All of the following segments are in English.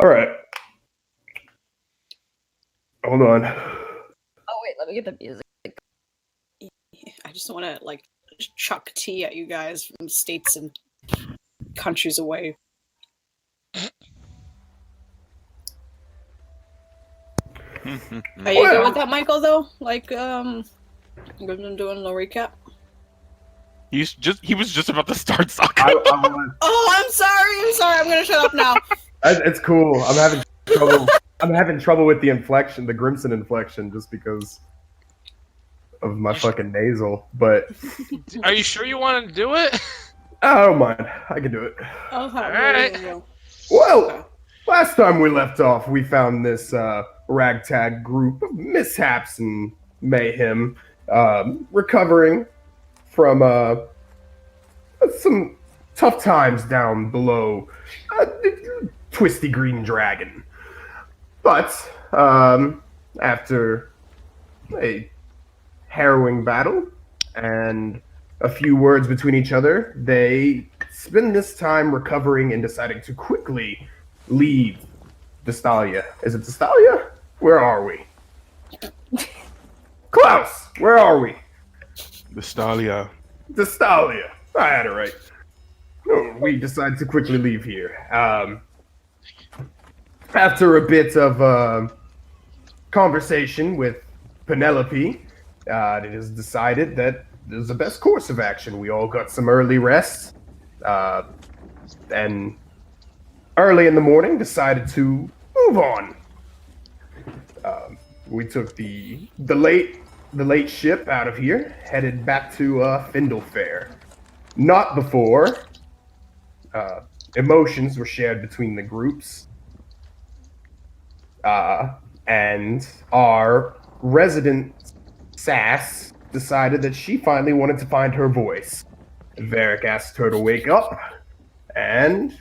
All right. Hold on. Oh wait, let me get the music. I just want to like chuck tea at you guys from states and countries away. Are you good with that, Michael? Though, like, you've been doing a recap. He was just about to start sucking. Oh, I'm sorry. I'm gonna shut up now. It's cool. I'm having trouble. I'm having trouble with the inflection, the Grimson inflection, just because of my fucking nasal. But Are you sure you want to do it? I don't mind. I can do it. Oh, how Alright. Well, last time we left off, we found this ragtag group of mishaps and mayhem, recovering from some tough times down below Twisty Green Dragon. But after a harrowing battle and a few words between each other, they spend this time recovering and deciding to quickly leave Destalia. Is it Destalia? Where are we? Klaus, where are we? Destalia. Destalia. I had it right. No, we decided to quickly leave here. After a bit of conversation with Penelope, it is decided that it was the best course of action. We all got some early rest, and early in the morning decided to move on. We took the late ship out of here, headed back to Findlefair. Not before emotions were shared between the groups, and our resident Sass decided that she finally wanted to find her voice. Varric asked her to wake up, and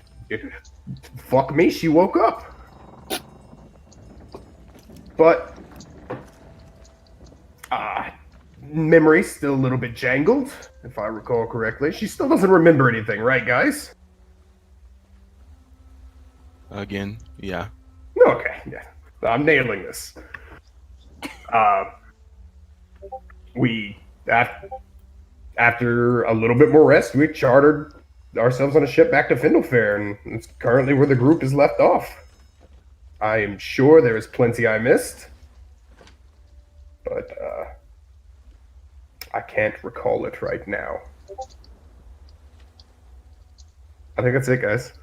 fuck me, she woke up. But memory's still a little bit jangled, if I recall correctly. She still doesn't remember anything, right, guys? Again, yeah. Okay, yeah. I'm nailing this. After a little bit more rest, we chartered ourselves on a ship back to Findlefair, and it's currently where the group is left off. I am sure there is plenty I missed, but I can't recall it right now. I think that's it, guys.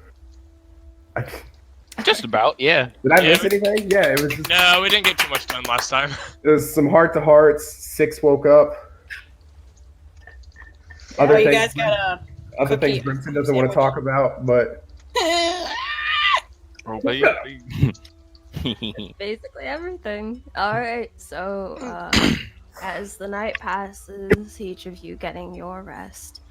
Just about, yeah. Did I miss anything? Yeah, it was just... No, we didn't get too much done last time. It was some heart-to-hearts. Six woke up. Other you things, guys got a other cookie things Brimson doesn't want to talk about, but... Oh, baby. Basically everything. Alright, so as the night passes, each of you getting your rest.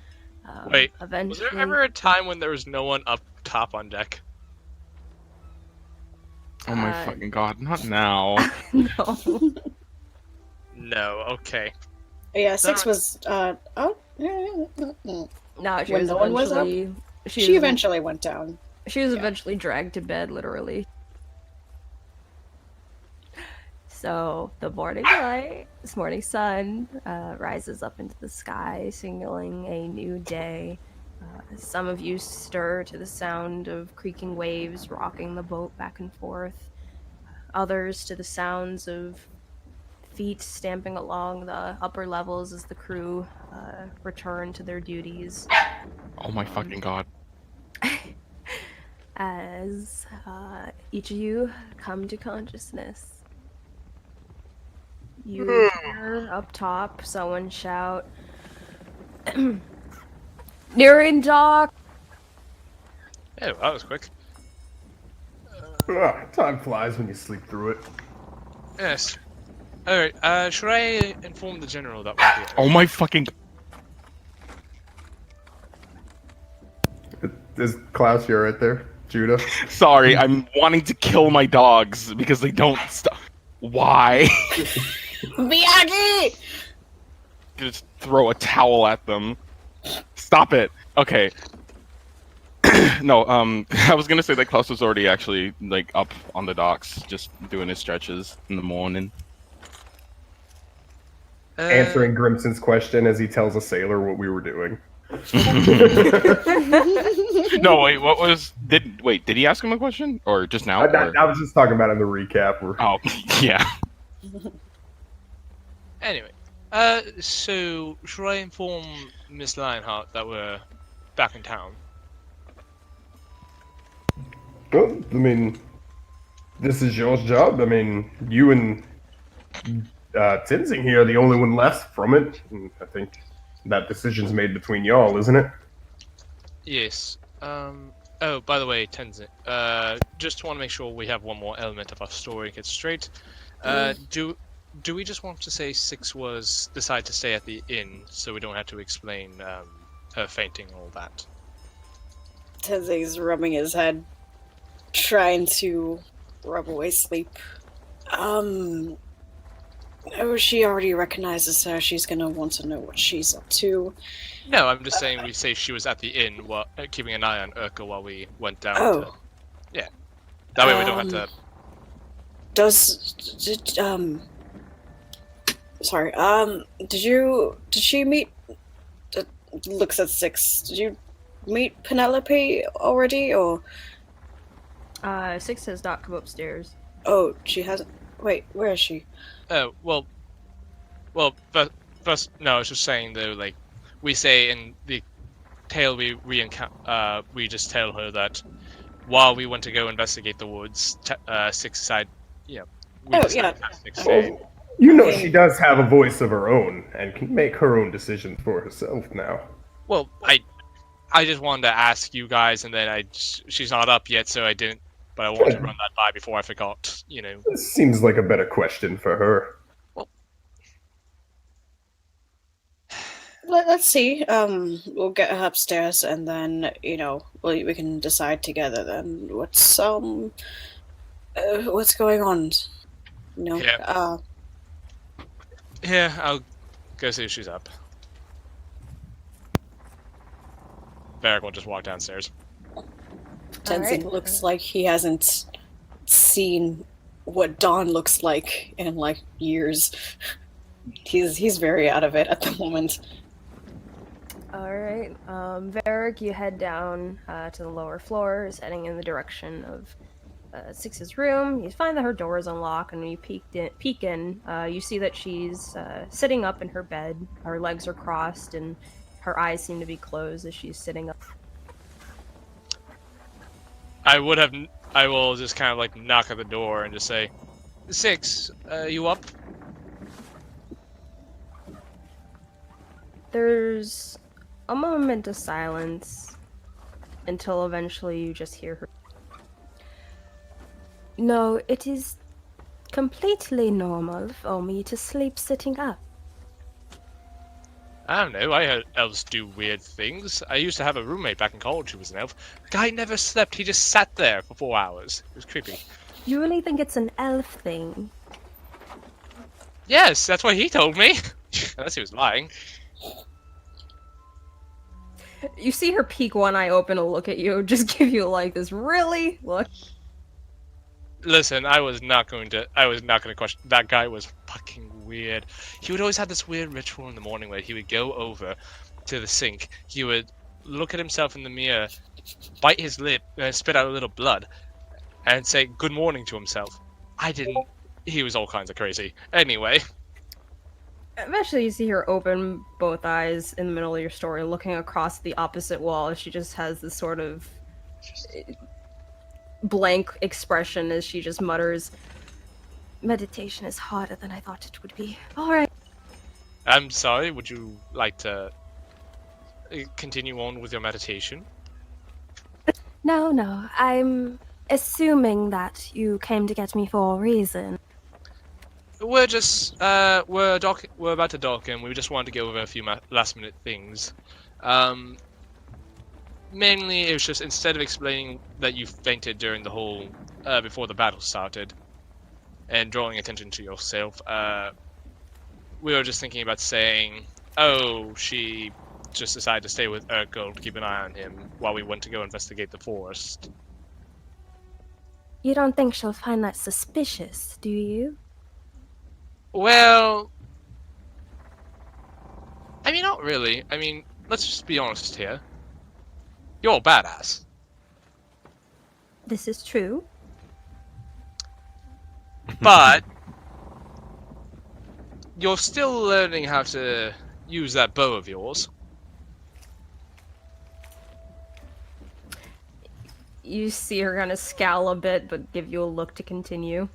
Wait, eventually... was there ever a time when there was no one up top on deck? Oh my fucking god, not now. No. No, okay. Yeah, Six was No, she When was no one was up? eventually... She eventually went down. She was eventually dragged to bed, literally. So, the morning light, this morning sun, rises up into the sky, signaling a new day. Some of you stir to the sound of creaking waves rocking the boat back and forth. Others to the sounds of feet stamping along the upper levels as the crew return to their duties. Oh my fucking god. As each of you come to consciousness. You hear up top someone shout, "Nearing dock!" Yeah, well, that was quick. Time flies when you sleep through it. Yes. Alright, should I inform the general that we're here? Oh my fucking... Is Klaus, you're right there? Judah? Sorry, I'm wanting to kill my dogs because they don't stop. Why? Miyagi! Just throw a towel at them. Stop it. Okay. No, I was gonna say that Klaus was already actually like up on the docks, just doing his stretches in the morning. Answering Grimson's question as he tells a sailor what we were doing. No, wait, what was? Did he ask him a question or just now? Or? I was just talking about in the recap. Oh, yeah. Anyway, so should I inform Miss Lionheart that we're back in town? Well, I mean, this is your job. I mean, you and Tenzing here are the only one left from it. And I think that decision's made between y'all, isn't it? Yes. Oh, by the way, Tenzin. Just want to make sure we have one more element of our story get straight. Do we just want to say Six was decided to stay at the inn, so we don't have to explain her fainting and all that? Tenzing's rubbing his head, trying to rub away sleep. Oh, she already recognizes her. She's gonna want to know what she's up to. No, I'm just saying we say she was at the inn, while keeping an eye on Urkel while we went down. Oh. Yeah. That way we don't have to. Did she meet? Looks at Six. Did you meet Penelope already, or? Six has not come upstairs. Oh, she hasn't. Wait, where is she? Oh, well, first, no, I was just saying though, like, we say in the tale we just tell her that while we went to go investigate the woods, Six decided, we decided to have Six stay. Well, you know she does have a voice of her own and can make her own decisions for herself now. Well, I just wanted to ask you guys, and then she's not up yet, so I didn't. But I wanted to run that by before I forgot, This seems like a better question for her. Well, let's see. We'll get her upstairs, and then we can decide together. Then what's going on? Yeah. Yeah, I'll go see if she's up. Varric will just walk downstairs. Tenzing looks like he hasn't seen what Dawn looks like in years. He's very out of it at the moment. Alright, Varric, you head down to the lower floors, heading in the direction of Six's room. You find that her door is unlocked, and when you peek in, you see that she's sitting up in her bed. Her legs are crossed, and her eyes seem to be closed as she's sitting up. I will just kind of knock at the door and just say, Six, you up? There's a moment of silence until eventually you just hear her. No, it is completely normal for me to sleep sitting up. I don't know, I heard elves do weird things. I used to have a roommate back in college who was an elf. The guy never slept, he just sat there for 4 hours. It was creepy. You really think it's an elf thing? Yes, that's what he told me. Unless he was lying. You see her peek one eye open to look at you, just give you this really look. Listen, I was not going to question. That guy was fucking weird. He would always have this weird ritual in the morning where he would go over to the sink. He would look at himself in the mirror, bite his lip, and spit out a little blood, and say good morning to himself. He was all kinds of crazy. Anyway. Eventually you see her open both eyes in the middle of your story, looking across the opposite wall. She just has this sort of blank expression as she just mutters, meditation is harder than I thought it would be. Alright. I'm sorry, would you like to continue on with your meditation? No, I'm assuming that you came to get me for a reason. We're just, we're about to dock in. We just wanted to go over a few last minute things. Mainly, it was just instead of explaining that you fainted during the whole, before the battle started, and drawing attention to yourself, we were just thinking about saying, oh, she just decided to stay with Urkel to keep an eye on him while we went to go investigate the forest. You don't think she'll find that suspicious, do you? Well, I mean, not really. I mean, let's just be honest here. You're a badass. This is true. But you're still learning how to use that bow of yours. You see her kind of scowl a bit, but give you a look to continue.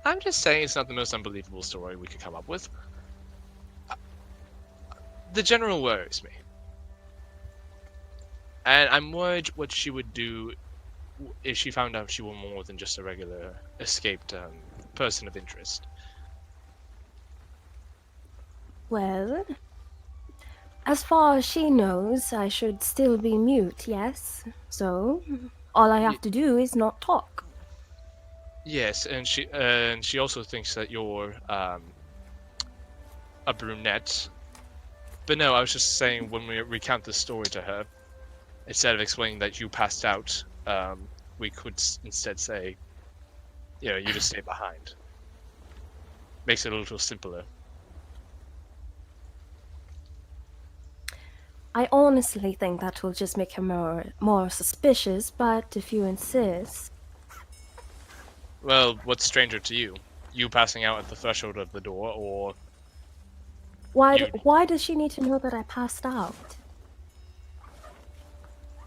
I'm just saying it's not the most unbelievable story we could come up with. The general worries me. And I'm worried what she would do if she found out she were more than just a regular escaped person of interest. Well, as far as she knows, I should still be mute, yes? So, all I have to do is not talk. Yes, and she also thinks that you're a brunette. But no, I was just saying when we recount the story to her, instead of explaining that you passed out, we could instead say, you just stay behind. Makes it a little simpler. I honestly think that will just make her more suspicious, but if you insist... Well, what's stranger to you? You passing out at the threshold of the door, or... Why does she need to know that I passed out?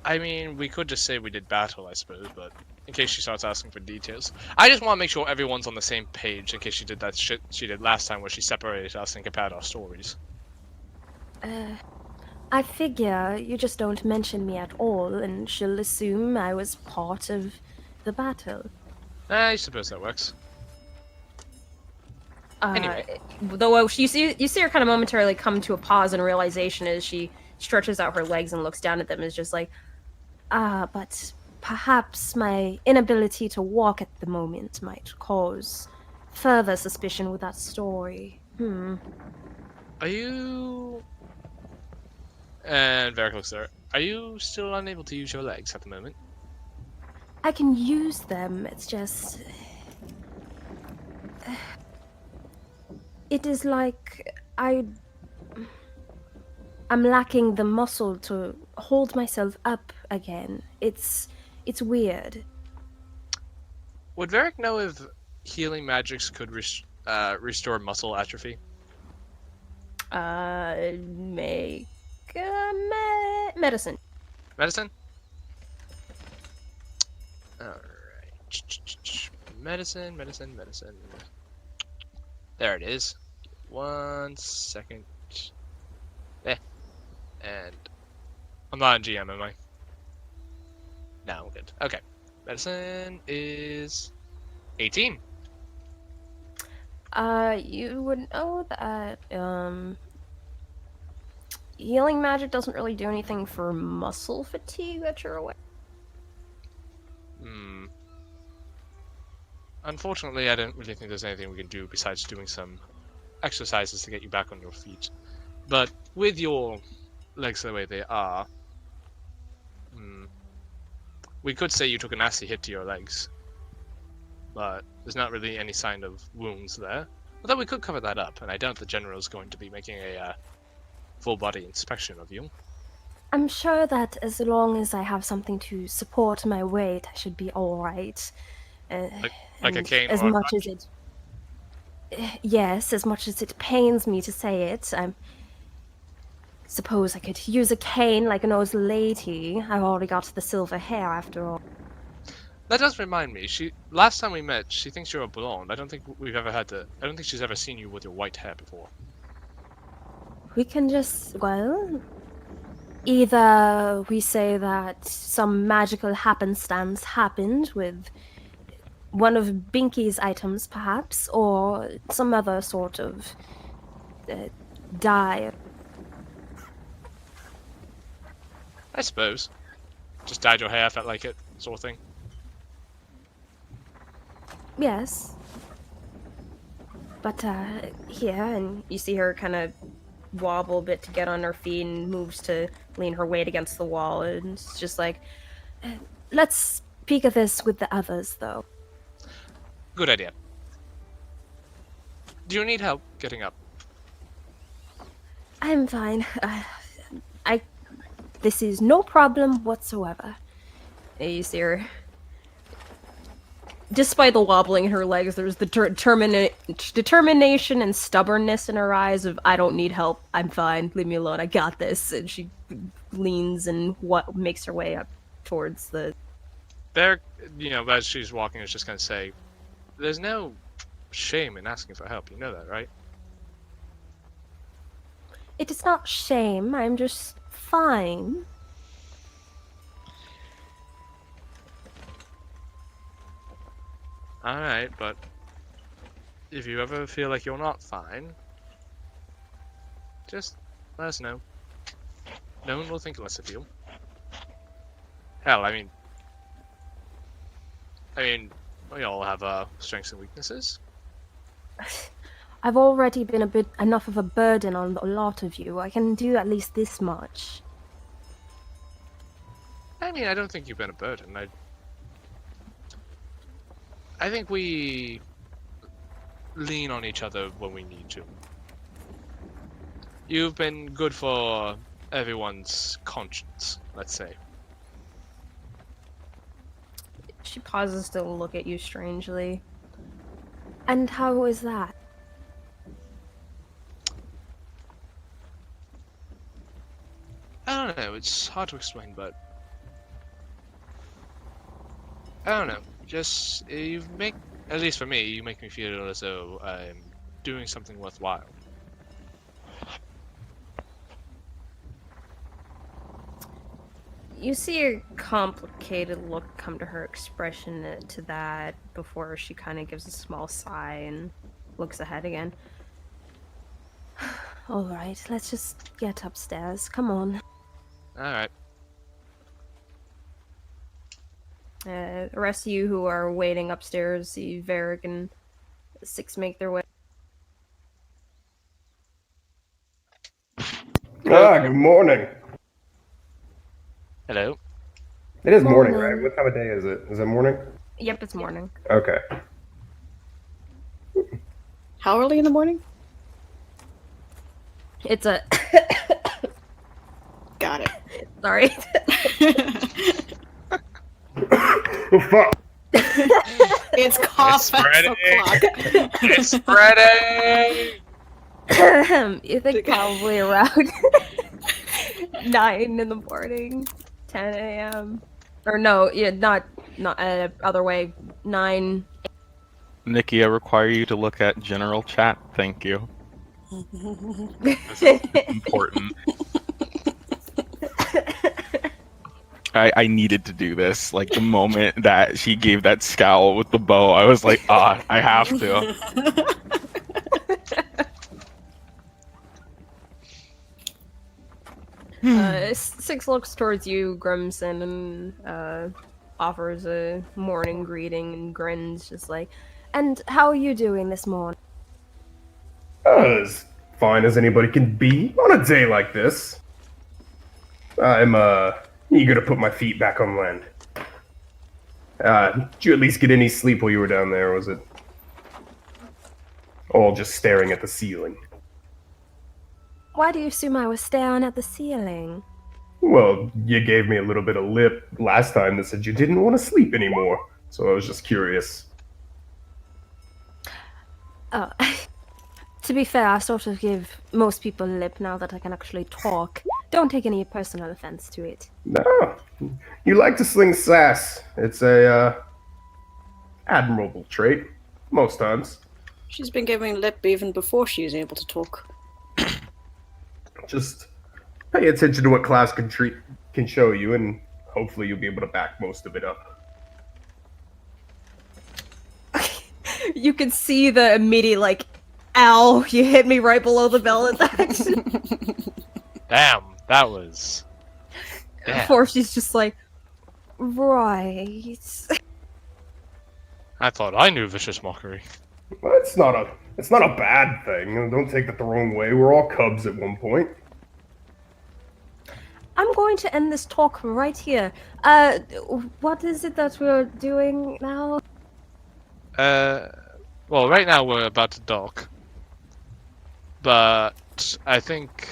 I mean, we could just say we did battle, I suppose, but in case she starts asking for details. I just want to make sure everyone's on the same page in case she did that shit she did last time where she separated us and compared our stories. I figure you just don't mention me at all, and she'll assume I was part of the battle. I suppose that works. Anyway. Though you see her kind of momentarily come to a pause and realization as she stretches out her legs and looks down at them, is just like, but perhaps my inability to walk at the moment might cause further suspicion with that story. Are you... And Varric looks there. Are you still unable to use your legs at the moment? I can use them, it's just... It is like I'm lacking the muscle to hold myself up again. It's weird. Would Varric know if healing magics could restore muscle atrophy? Make medicine. Medicine? Alright. Medicine. There it is. 1 second. And I'm not in GM, am I? No, I'm good. Okay. Medicine is 18. You would know that healing magic doesn't really do anything for muscle fatigue that you're aware. Unfortunately, I don't really think there's anything we can do besides doing some exercises to get you back on your feet. But with your legs the way they are, we could say you took a nasty hit to your legs. But there's not really any sign of wounds there. Although we could cover that up, and I doubt the general is going to be making a full body inspection of you. I'm sure that as long as I have something to support my weight, I should be alright. Like a cane as or a much crutch? as it... Yes, as much as it pains me to say it, I suppose I could use a cane like an old lady. I've already got the silver hair after all. That does remind me. Last time we met, she thinks you're a blonde. I don't think she's ever seen you with your white hair before. We can just, well... Either we say that some magical happenstance happened with one of Binky's items, perhaps, or some other sort of dye. I suppose. Just dyed your hair, felt like it, sort of thing. Yes. But here, and you see her kind of wobble a bit to get on her feet and moves to lean her weight against the wall. And it's just like, let's speak of this with the others, though. Good idea. Do you need help getting up? I'm fine. This is no problem whatsoever. You see her. Despite the wobbling in her legs, there's the determination and stubbornness in her eyes of, I don't need help, I'm fine, leave me alone, I got this. And she leans and makes her way up towards the... There, as she's walking, is just going to say, there's no shame in asking for help, you know that, right? It is not shame, I'm just fine. Alright, but if you ever feel like you're not fine, just let us know. No one will think less of you. Hell, I mean, we all have strengths and weaknesses. I've already been enough of a burden on a lot of you. I can do at least this much. I mean, I don't think you've been a burden. I think we lean on each other when we need to. You've been good for everyone's conscience, let's say. She pauses to look at you strangely. And how is that? I don't know, it's hard to explain, but I don't know. Just, at least for me, you make me feel as though I'm doing something worthwhile. You see a complicated look come to her expression to that before she kind of gives a small sigh and looks ahead again. Alright, let's just get upstairs. Come on. Alright. The rest of you who are waiting upstairs see Varric and Six make their way. Good morning. Hello. It is morning, Morning. right? What time of day is it? Is it morning? Yep, it's morning. Okay. How early in the morning? It's a... Got it. Sorry. Oh, fuck. It's cough Friday. o'clock. It's Friday! You think probably around 9 in the morning, 10 a.m. Or no, yeah, not other way, 9. Nikki, I require you to look at general chat. Thank you. This is important. I needed to do this. Like, the moment that she gave that scowl with the bow, I was like, I have to. Six looks towards you, Grimson, and offers a morning greeting and grins, just like, and how are you doing this morning? As fine as anybody can be on a day like this. I'm eager to put my feet back on land. Did you at least get any sleep while you were down there, or was it all just staring at the ceiling? Why do you assume I was staring at the ceiling? Well, you gave me a little bit of lip last time that said you didn't want to sleep anymore, so I was just curious. Oh, to be fair, I sort of give most people lip now that I can actually talk. Don't take any personal offense to it. No, you like to sling sass. It's a admirable trait, most times. She's been giving lip even before she was able to talk. Just pay attention to what class can show you, and hopefully you'll be able to back most of it up. You can see the immediate, like, ow, you hit me right below the belt action. Damn, that was... Damn. Before she's just like, right. I thought I knew Vicious Mockery. Well, it's not a bad thing. Don't take that the wrong way. We're all cubs at one point. I'm going to end this talk right here. What is it that we're doing now? Well, right now we're about to dock, but I think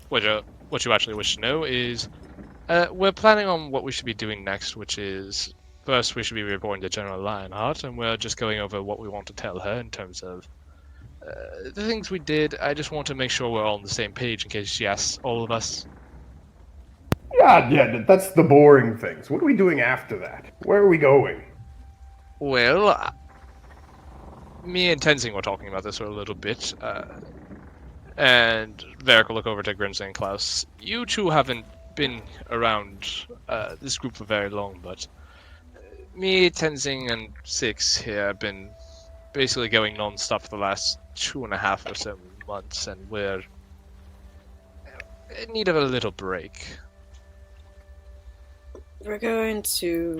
what you actually wish to know is we're planning on what we should be doing next, which is first we should be reporting to General Lionheart, and we're just going over what we want to tell her in terms of the things we did. I just want to make sure we're all on the same page in case she asks all of us. Yeah, that's the boring things. What are we doing after that? Where are we going? Well, me and Tenzing were talking about this for a little bit, and Varric will look over to Grimsey and Klaus. You two haven't been around this group for very long, but me, Tenzing, and Six here have been basically going non-stop for the last 2.5 or so months, and we're in need of a little break. We're going to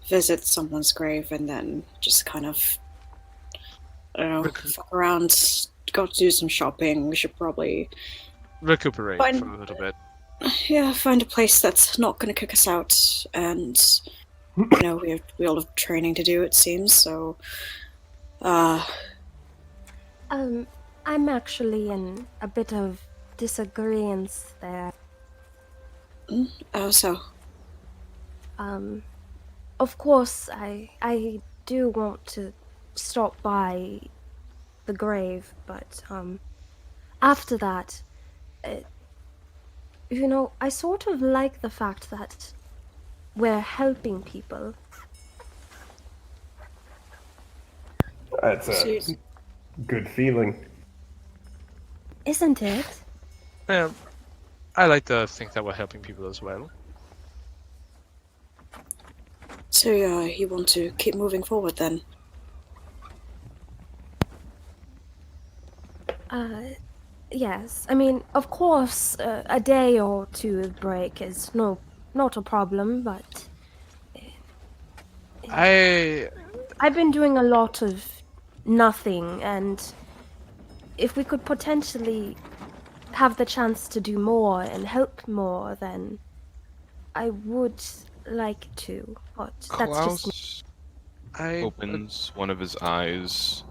visit someone's grave and then just kind of, I don't know, fuck around, go to do some shopping. We should probably Recuperate Fine. for a little bit. find a place that's not going to kick us out. And, we all have training to do, it seems, so, I'm actually in a bit of disagreement there. so, Of course, I do want to stop by the grave, but, after that, I sort of like the fact that we're helping people. That's a Jeez. good feeling. Isn't it? Yeah, I like to think that we're helping people as well. So, you want to keep moving forward then? Yes. I mean, of course, a day or two of break is not a problem, but I've been doing a lot of nothing, and if we could potentially have the chance to do more and help more, then I would like to, but that's just me. Klaus opens one of his eyes,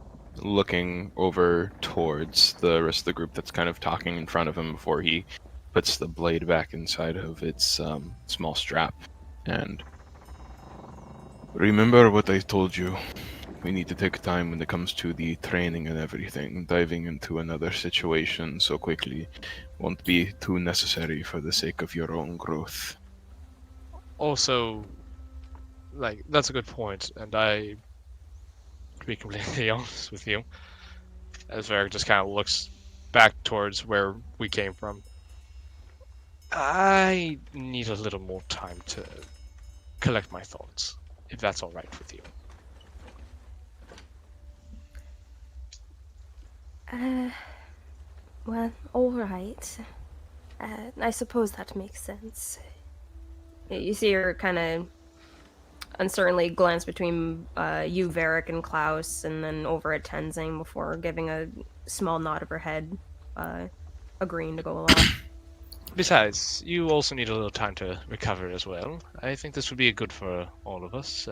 looking over towards the rest of the group that's kind of talking in front of him before he puts the blade back inside of its small strap. And remember what I told you. We need to take time when it comes to the training and everything. Diving into another situation so quickly won't be too necessary for the sake of your own growth. Also, that's a good point, and to be completely honest with you, as Varric just kind of looks back towards where we came from, I need a little more time to collect my thoughts, if that's alright with you. Well, alright. I suppose that makes sense. You see her kind of uncertainly glance between you, Varric, and Klaus, and then over at Tenzing before giving a small nod of her head, agreeing to go along. Besides, you also need a little time to recover as well. I think this would be good for all of us.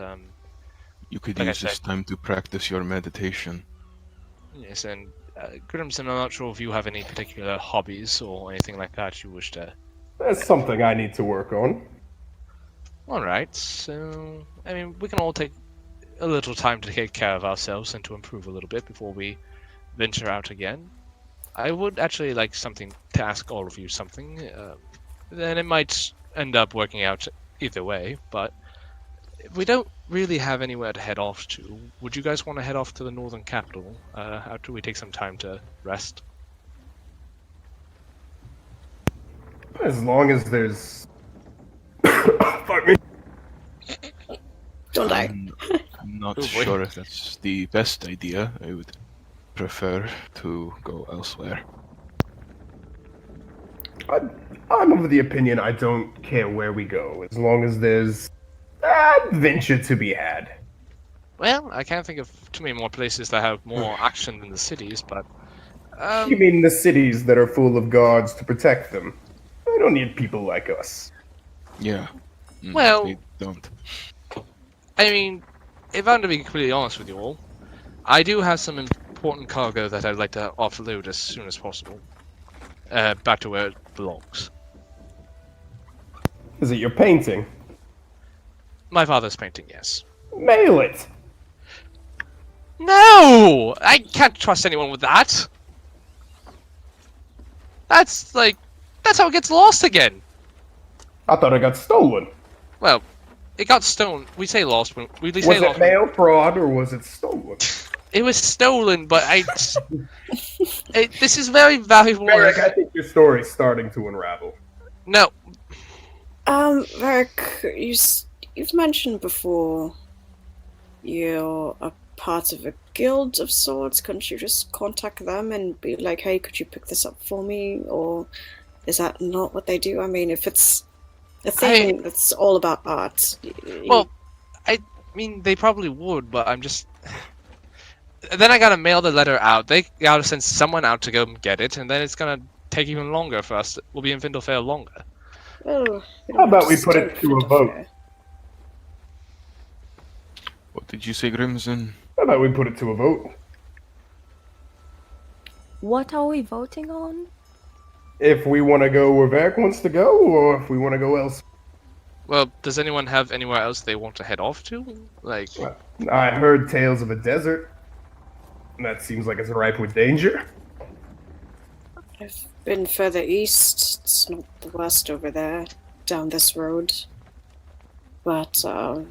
You could Like I use this said- time to practice your meditation. Yes, and Grimson, I'm not sure if you have any particular hobbies or anything like that you wish to. That's something I need to work on. Alright, so, I mean, we can all take a little time to take care of ourselves and to improve a little bit before we venture out again. I would actually like to ask all of you something. Then it might end up working out either way, but if we don't really have anywhere to head off to, would you guys want to head off to the northern capital after we take some time to rest? As long as there's. Fuck me. Don't die. I'm not Oh, boy. sure if that's the best idea. I would prefer to go elsewhere. I'm of the opinion I don't care where we go, as long as there's adventure to be had. Well, I can't think of too many more places that have more action than the cities, but You mean the cities that are full of guards to protect them? I don't need people like us. Yeah. Well- They don't. I mean, if I'm to be completely honest with you all, I do have some important cargo that I'd like to offload as soon as possible. Back to where it belongs. Is it your painting? My father's painting, yes. Mail it! No! I can't trust anyone with that! That's how it gets lost again! I thought it got stolen. Well, it got stolen. We say lost when we say Was it lost. mail fraud or was it stolen? It was stolen, but this is very valuable. Varric, I think your story's starting to unravel. No, Varric, you've mentioned before you're a part of a guild of sorts. Couldn't you just contact them and be like, hey, could you pick this up for me? Or is that not what they do? I mean, if it's a thing that's all about art. well, I mean they probably would, but I'm just. Then I gotta mail the letter out. They gotta send someone out to go and get it, and then it's gonna take even longer for us. We'll be in Vindalfair longer. Well, How about we put it to a vote? What did you say, Grimson? How about we put it to a vote? What are we voting on? If we want to go where Varric wants to go, or if we want to go else. Well, does anyone have anywhere else they want to head off to? Like, I heard tales of a desert. That seems like it's ripe with danger. I've been further east. It's not the worst over there, down this road. But, so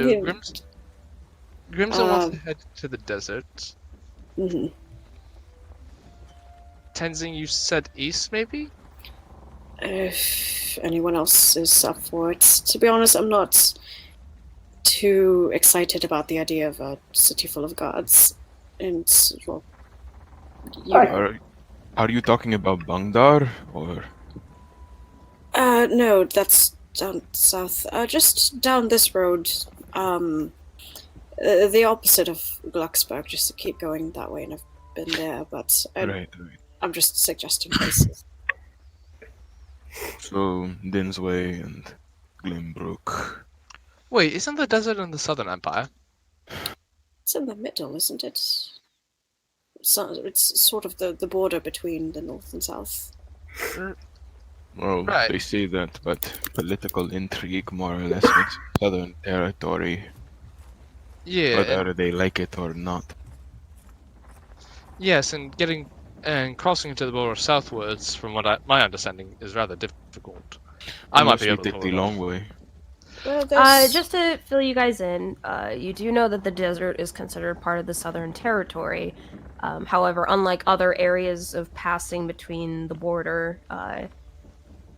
Yeah. Grimson wants to head to the desert. mhm. Tenzing, you said east, maybe? If anyone else is up for it. To be honest, I'm not too excited about the idea of a city full of guards. And, well, you know. Are you talking about Bangdar or? No, that's down south. Just down this road. The opposite of Glucksburg, just to keep going that way, and I've been there, but Right. I'm just suggesting places. So Dinsway and Glenbrook. Wait, isn't the desert in the Southern Empire? It's in the middle, isn't it? It's sort of the border between the north and south. Well, Right. they say that, but political intrigue more or less makes southern territory, Yeah. whether they like it or not. Yes, and crossing into the border southwards, from what my understanding, is rather difficult. I might Unless be we able to take pull the it off. long way. Well, Just to fill you guys in, you do know that the desert is considered part of the Southern Territory. However, unlike other areas of passing between the border,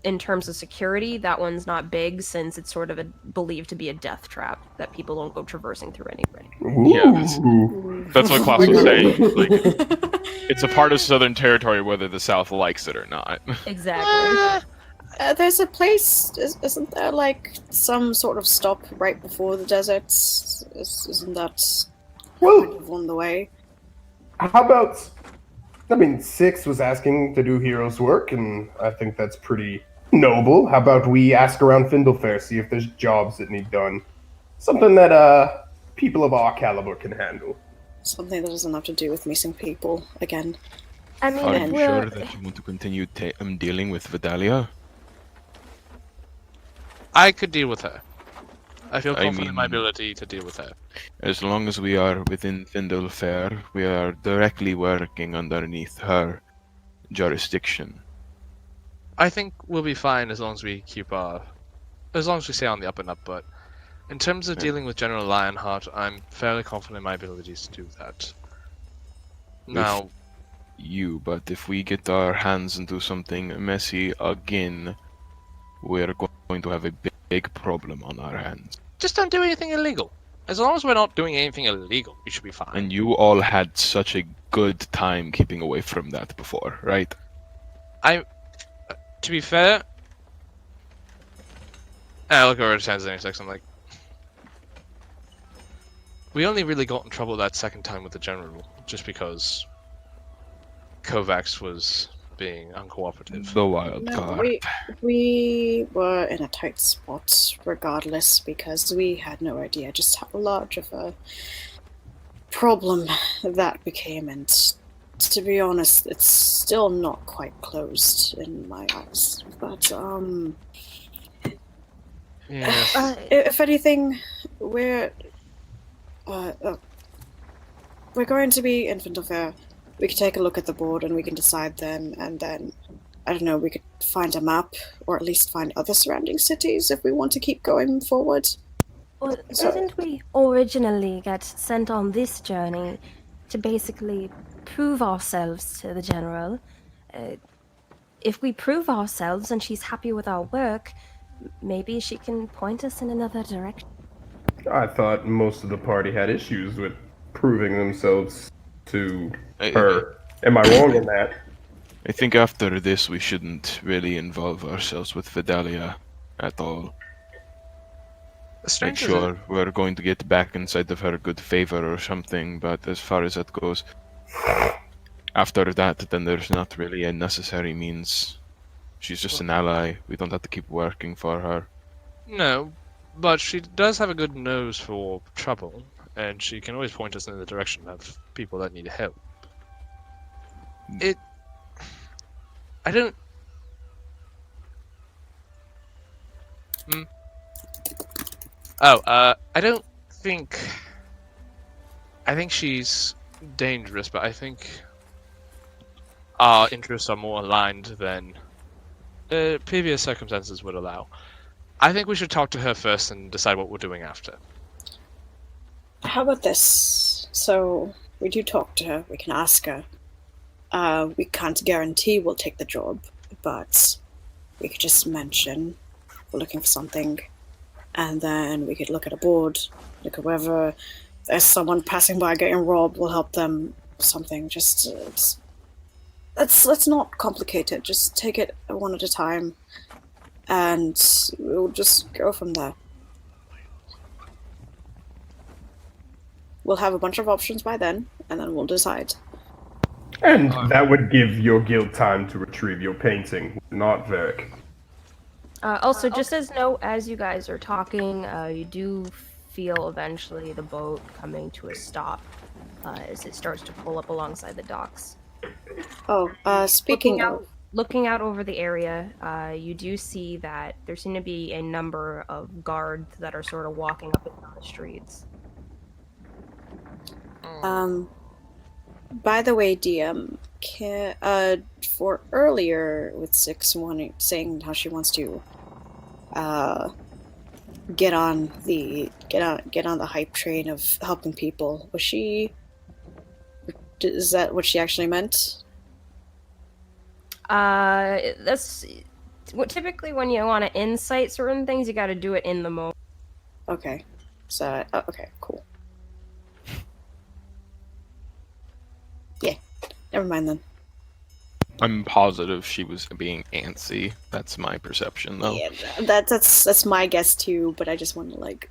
in terms of security, that one's not big since it's sort of believed to be a death trap that people don't go traversing through anyway. Ooh. That's what Klaus was saying. Like, it's a part of Southern Territory whether the South likes it or not. Exactly. there's a place, isn't there, like, some sort of stop right before the desert? Isn't that kind Well, of on the way? how about? I mean, Six was asking to do heroes' work, and I think that's pretty noble. How about we ask around Findlefair, see if there's jobs that need done, something that people of our caliber can handle. Something that doesn't have to do with missing people again. I mean, Are if you we're... sure that you want to continue dealing with Vidalia? I could deal with her. I feel I confident in my mean- ability to deal with her. As long as we are within Findlefair, we are directly working underneath her jurisdiction. I think we'll be fine as long as we as long as we stay on the up and up. But in terms of Yeah. dealing with General Lionheart, I'm fairly confident in my abilities to do that. Now, But if we get our hands into something messy again, we're going to have a big problem on our hands. just don't do anything illegal. As long as we're not doing anything illegal, we should be fine. And you all had such a good time keeping away from that before, right? To be fair, And I look over to Tanzania I'm like, we only really got in trouble that second time with the general, just because Kovacs was being uncooperative. The wild No, card. we were in a tight spot regardless because we had no idea just how large of a problem that became, and to be honest, it's still not quite closed in my eyes. But Yes. if anything, we're going to be in Findelfair. We could take a look at the board and we can decide then, and then, I don't know, we could find a map, or at least find other surrounding cities if we want to keep going forward. Well, So- didn't we originally get sent on this journey to basically prove ourselves to the general? If we prove ourselves and she's happy with our work, maybe she can point us in another direction. I thought most of the party had issues with proving themselves to I- her. Am I wrong in that? I think after this we shouldn't really involve ourselves with Vidalia at all. Like, Strange as sure, we're going to get back inside of her good favor or something, but as far as that goes, after that, then there's not really a necessary means. She's just an ally. We don't have to keep working for her. No, but she does have a good nose for trouble, and she can always point us in the direction of people that need help. I don't... I don't think... I think she's dangerous, but I think our interests are more aligned than previous circumstances would allow. I think we should talk to her first and decide what we're doing after. How about this? So, we do talk to her, we can ask her. We can't guarantee we'll take the job, but we could just mention we're looking for something, and then we could look at a board, look at whether there's someone passing by getting robbed, we'll help them, something. Just, let's not complicate it, just take it one at a time, and we'll just go from there. We'll have a bunch of options by then, and then we'll decide. And that would give your guild time to retrieve your painting, not Varric. Also, just as note, as you guys are talking, you do feel eventually the boat coming to a stop as it starts to pull up alongside the docks. Oh, speaking of... Looking out over the area, you do see that there seem to be a number of guards that are sort of walking up and down the streets. By the way, DM, for earlier with Six saying how she wants to, get on the hype train of helping people. Is that what she actually meant? That's what typically when you want to insight certain things, you got to do it in the moment. Okay, so okay, cool. Yeah, never mind then. I'm positive she was being antsy. That's my perception, though. Yeah, that's my guess too. But I just want to like.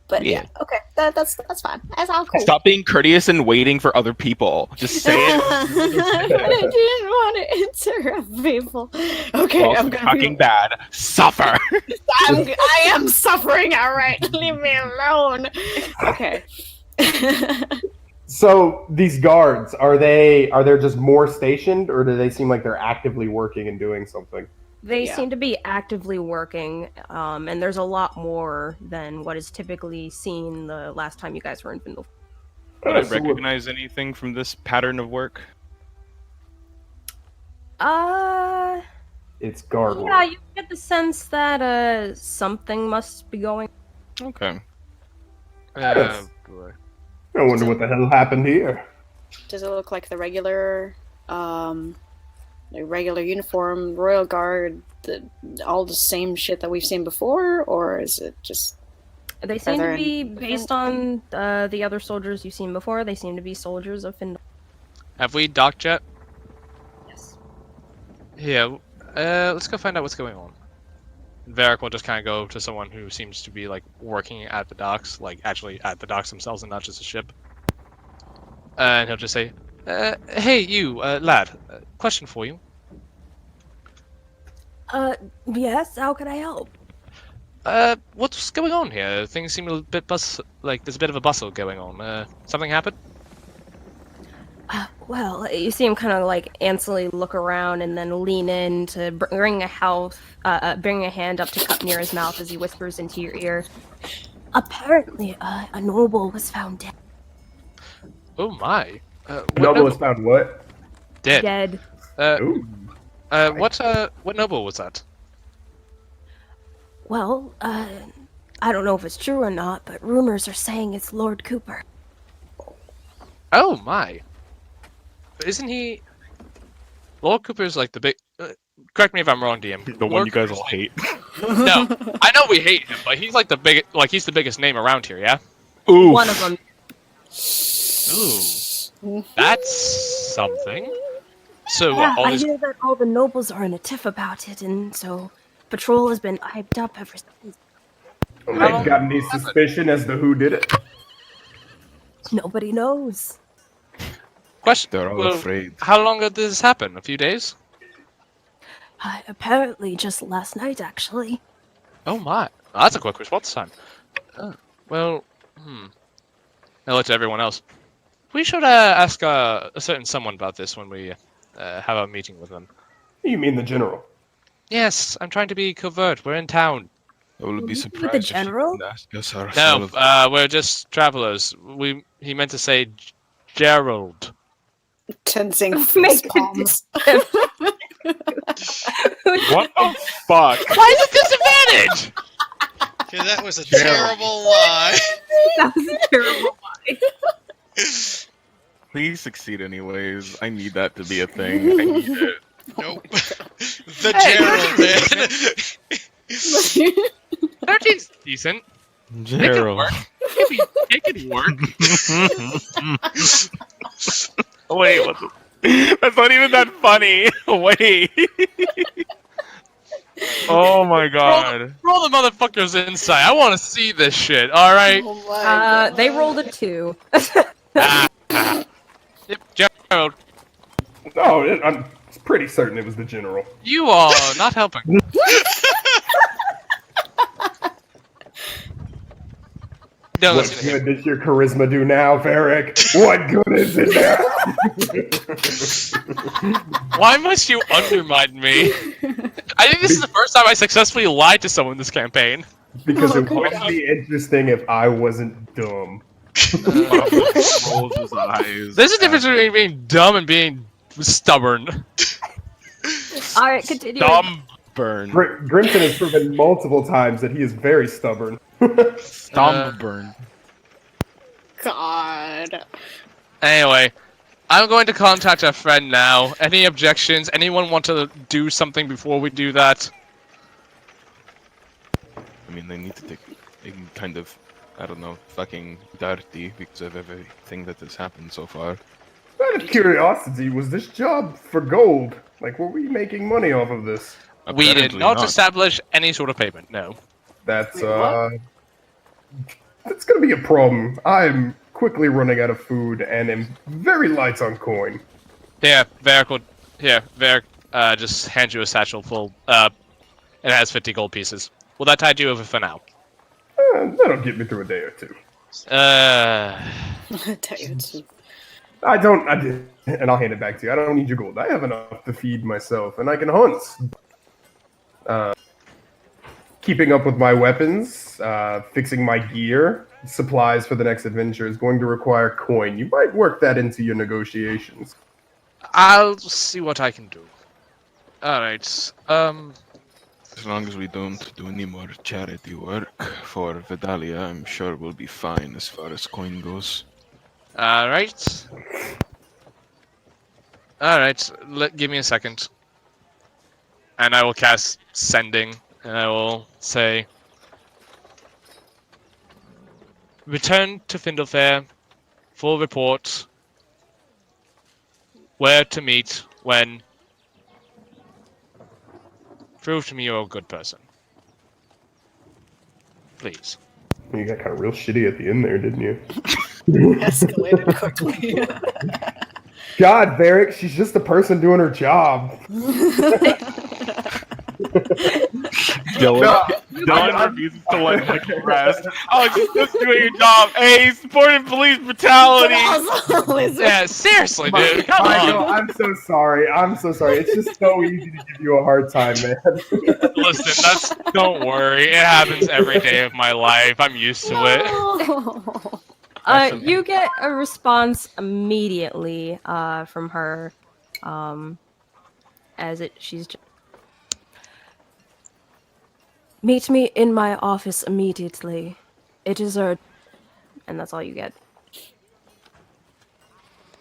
But yeah, okay, that's fine. That's all cool. Stop being courteous and waiting for other people. Just say it. I didn't want to interrupt people. Okay, Also, I'm gonna fucking bad. Suffer. I am suffering. All right, leave me alone. Okay. So these guards, are there just more stationed, or do they seem like they're actively working and doing something? They Yeah. seem to be actively working, and there's a lot more than what is typically seen the last time you guys were in Vindel. Would I So what- recognize anything from this pattern of work? It's guard work. Yeah, you get the sense that something must be going. Okay. Yes. Boy. I wonder what the hell happened here. Does it look like the regular uniform, Royal Guard, all the same shit that we've seen before, or is it just? They seem there to be, any based on the other soldiers you've seen before, they seem to be soldiers of Findel. Have we docked yet? Yes. Yeah. Let's go find out what's going on. Varric will just kind of go to someone who seems to be like working at the docks, like actually at the docks themselves and not just a ship. And he'll just say, "Hey, you, lad. Question for you. Yes, how can I help? What's going on here? Things seem a bit like there's a bit of a bustle going on. Something happened?" Well, you see him kind of like anxiously look around and then lean in to bring bring a hand up to cup near his mouth as he whispers into your ear. Apparently, a noble was found dead. Oh my. What Noble has found what? Dead. Dead. Ooh. What noble was that? Well, I don't know if it's true or not, but rumors are saying it's Lord Cooper. Oh my. Isn't he? Lord Cooper's like the big. Correct me if I'm wrong, DM. The one you guys all hate. No, I know we hate him, but he's like he's the biggest name around here, yeah. Ooh. One of them. Ooh, that's something. So Yeah, all I these. hear that all the nobles are in a tiff about it, and so patrol has been hyped up ever since. Have got any suspicion as to who did it? Nobody knows. Question. They're all afraid. How long did this happen? A few days? Apparently, just last night, actually. Oh my, that's a quick response time. Well, I'll let to everyone else. We should ask a certain someone about this when we have a meeting with them. You mean the general? Yes, I'm trying to be covert. We're in town. I will be With the surprised if general? you can ask us ourselves. No, we're just travelers. He meant to say Gerald. Tensing Make face it- palms. What the fuck? Why is it disadvantage? Okay, that was a terrible lie. That was a terrible lie. Please succeed anyways. I need that to be a thing. I need it. Nope. The Gerald, man. 13's decent. Gerald. It could work. Wait, what the... That's not even that funny. Wait. Oh my god. Roll the motherfuckers inside. I want to see this shit. All right. Oh my God. They rolled a 2. Yep, Gerald, No, I'm pretty certain it was the general. you are not helping. No, What listen to him. good does your charisma do now, Varric? What good is it now? Why must you undermine me? I think this is the first time I successfully lied to someone this campaign. Because Oh, it would God. be interesting if I wasn't dumb. Rolls his eyes. There's a difference between being dumb and being stubborn. Alright, continue. Dumb burn. Grimson has proven multiple times that he is very stubborn. Dumb burn. God. Anyway, I'm going to contact a friend now. Any objections? Anyone want to do something before we do that? I mean, they need to take a kind of, I don't know, fucking dirty because of everything that has happened so far. Out of curiosity, was this job for gold? Like, were we making money off of this? We did Apparently not establish any sort of payment, no. That's, Wait, that's gonna be a problem. I'm quickly running out of food and am very light on coin. Here, Varric just hand you a satchel full, it has 50 gold pieces. Will that tide you over for now? That'll get me through a day or two. Dude. And I'll hand it back to you. I don't need your gold. I have enough to feed myself, and I can hunt. Keeping up with my weapons, fixing my gear, supplies for the next adventure is going to require coin. You might work that into your negotiations. I'll see what I can do. Alright, As long as we don't do any more charity work for Vidalia, I'm sure we'll be fine as far as coin goes. alright. Alright, give me a second. And I will cast Sending, and I will say... Return to Findlefair, full report, where to meet, when... Prove to me you're a good person. Please. You got kind of real shitty at the end there, didn't you? Escalated quickly. God, Varric, she's just a person doing her job. Dylan refuses to let Michael rest. Oh, she's just doing your job. Hey, supporting police brutality. Yeah, seriously, dude. Come Michael, on. I'm so sorry. I'm so sorry. It's just so easy to give you a hard time, man. Listen, don't worry. It happens every day of my life. I'm used to it. You get a response immediately from her, she's just, meet me in my office immediately. It is urgent, and that's all you get.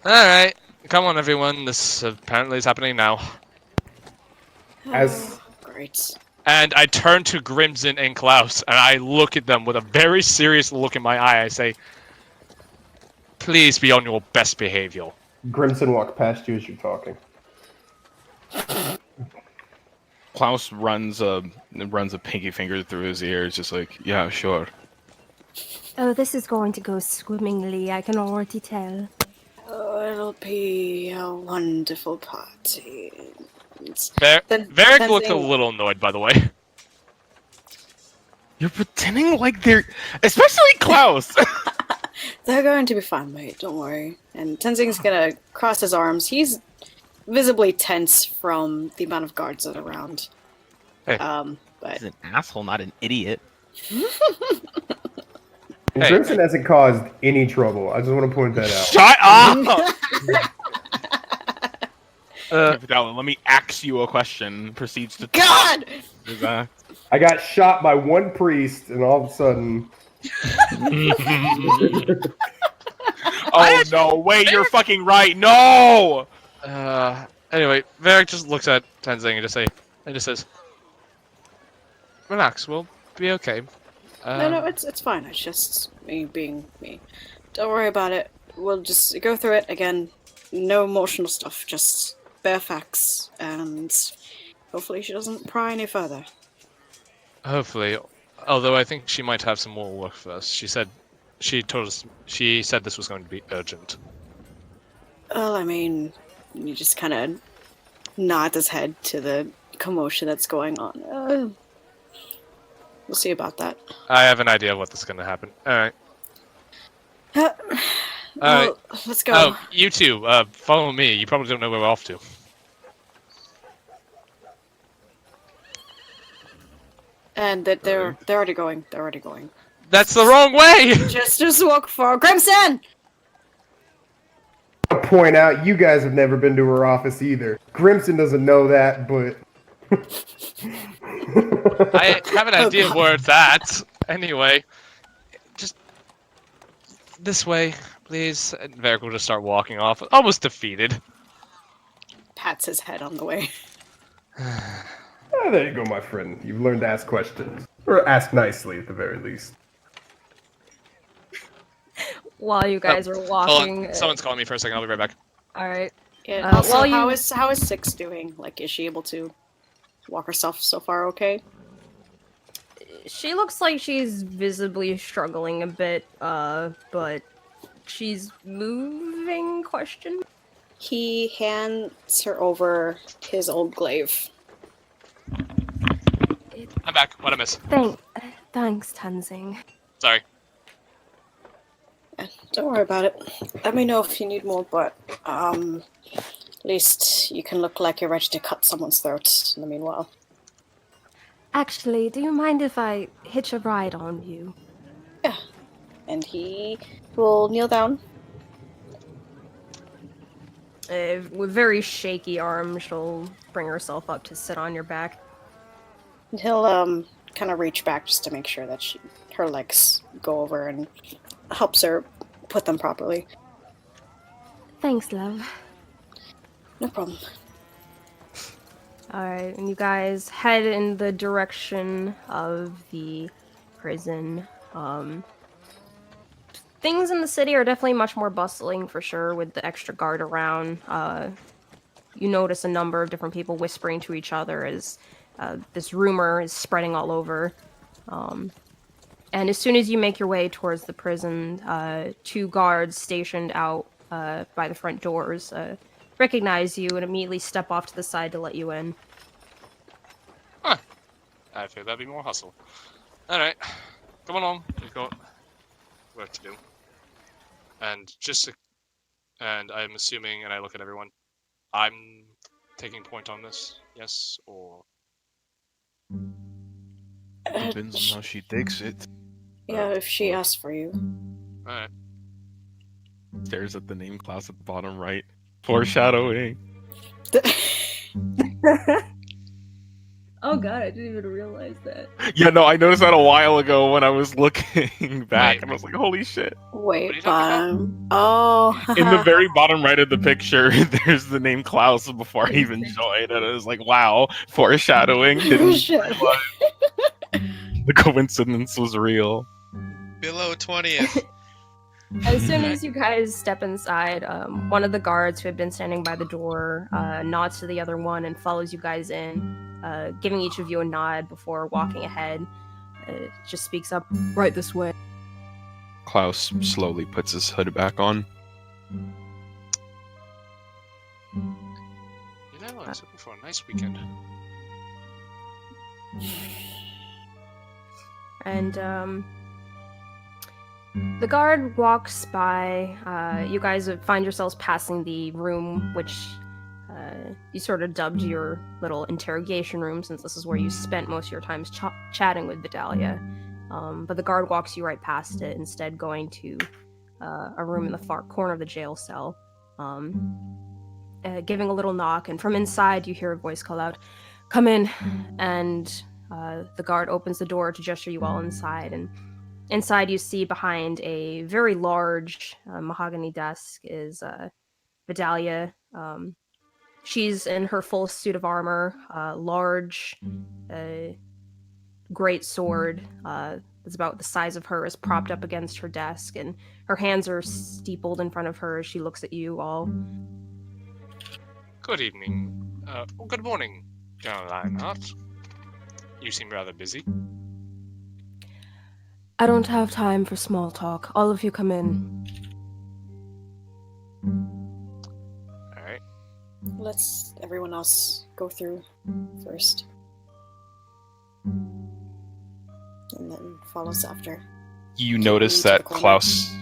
Alright. Come on, everyone. This apparently is happening now. As Great. And I turn to Grimson and Klaus, and I look at them with a very serious look in my eye. I say, please be on your best behavior. Grimson walked past you as you're talking. Klaus runs a pinky finger through his ears, just like, yeah, sure. Oh, this is going to go swimmingly, I can already tell. Oh, it'll be a wonderful party. Varric looked a little annoyed, by the way. You're pretending like they're... Especially Klaus! They're going to be fine, mate. Don't worry. And Tenzing's gonna cross his arms. He's visibly tense from the amount of guards that are around. Hey. But He's an asshole, not an idiot. Hey. Grimson hasn't caused any trouble. I just want to point that out. Shut up! Vidal, let me ask you a question. Proceeds to... God! I got shot by one priest, and all of a sudden... Oh, no. Wait, you're fucking right. No! Anyway, Varric just looks at Tenzing and just says, relax, we'll be okay. No, it's fine. It's just me being me. Don't worry about it. We'll just go through it again. No emotional stuff, just bare facts, and hopefully she doesn't pry any further. Hopefully. Although I think she might have some more work for us. She said this was going to be urgent. Well, I mean, you just kind of nod his head to the commotion that's going on. We'll see about that. I have an idea of what this is going to happen. Alright. Well, let's go. Oh, you two, follow me. You probably don't know where we're off to. And that they're already going. They're already going. That's the wrong way! Just walk forward. Grimson! I'll point out, you guys have never been to her office either. Grimson doesn't know that, but... I have an idea of where it's at. Anyway, just this way, please. And Varric will just start walking off, almost defeated. Pats his head on the way. Oh, there you go, my friend. You've learned to ask questions. Or ask nicely, at the very least. While you guys are Hold walking... on. Someone's calling me for a second. I'll be right back. Alright. Yeah. Also, while you- how is Six doing? Like, is she able to walk herself so far? Okay. She looks like she's visibly struggling a bit, but she's moving, question? He hands her over his old glaive. I'm back. What I miss? Thanks, Tenzing. Sorry. Don't worry about it. Let me know if you need more, but at least you can look like you're ready to cut someone's throat in the meanwhile. Actually, do you mind if I hitch a ride on you? Yeah. And he will kneel down. With very shaky arms, she'll bring herself up to sit on your back. And he'll kind of reach back just to make sure that her legs go over and helps her put them properly. Thanks, love. No problem. Alright, and you guys head in the direction of the prison. Things in the city are definitely much more bustling for sure with the extra guard around. You notice a number of different people whispering to each other as this rumor is spreading all over. And as soon as you make your way towards the prison, 2 guards stationed out by the front doors recognize you and immediately step off to the side to let you in. Huh. I feel that'd be more hustle. Alright. Come along. We've got work to do. And and I'm assuming, and I look at everyone, I'm taking point on this, yes, or... Depends on how she takes it. Yeah, if she asks for you. Alright. Stares at the name Klaus at the bottom right. Foreshadowing. Oh god, I didn't even realize that. Yeah, no, I noticed that a while ago when I was looking back, Wait. and I was like, holy shit. What are Wait, you talking oh. In the very bottom right of the picture, there's the name Klaus before I even joined, and I was like, wow, foreshadowing. Didn't realize the coincidence was real. Below 20th. As soon as you guys step inside, one of the guards who had been standing by the door nods to the other one and follows you guys in, giving each of you a nod before walking ahead. Just speaks up, right this way. Klaus slowly puts his hood back on. You know, I was looking for a nice weekend. And the guard walks by. You guys find yourselves passing the room, which you sort of dubbed your little interrogation room, since this is where you spent most of your time chatting with Vidalia. But the guard walks you right past it, instead going to a room in the far corner of the jail cell, giving a little knock, and from inside you hear a voice call out, "Come in," and the guard opens the door to gesture you all inside, and inside you see behind a very large mahogany desk is Vidalia. She's in her full suit of armor, large, great sword that's about the size of her is propped up against her desk, and her hands are steepled in front of her as she looks at you all. Good evening. Good morning, General Lionheart. You seem rather busy. I don't have time for small talk. All of you come in. Alright. Let's everyone else go through first. And then follows after. You notice that Klaus,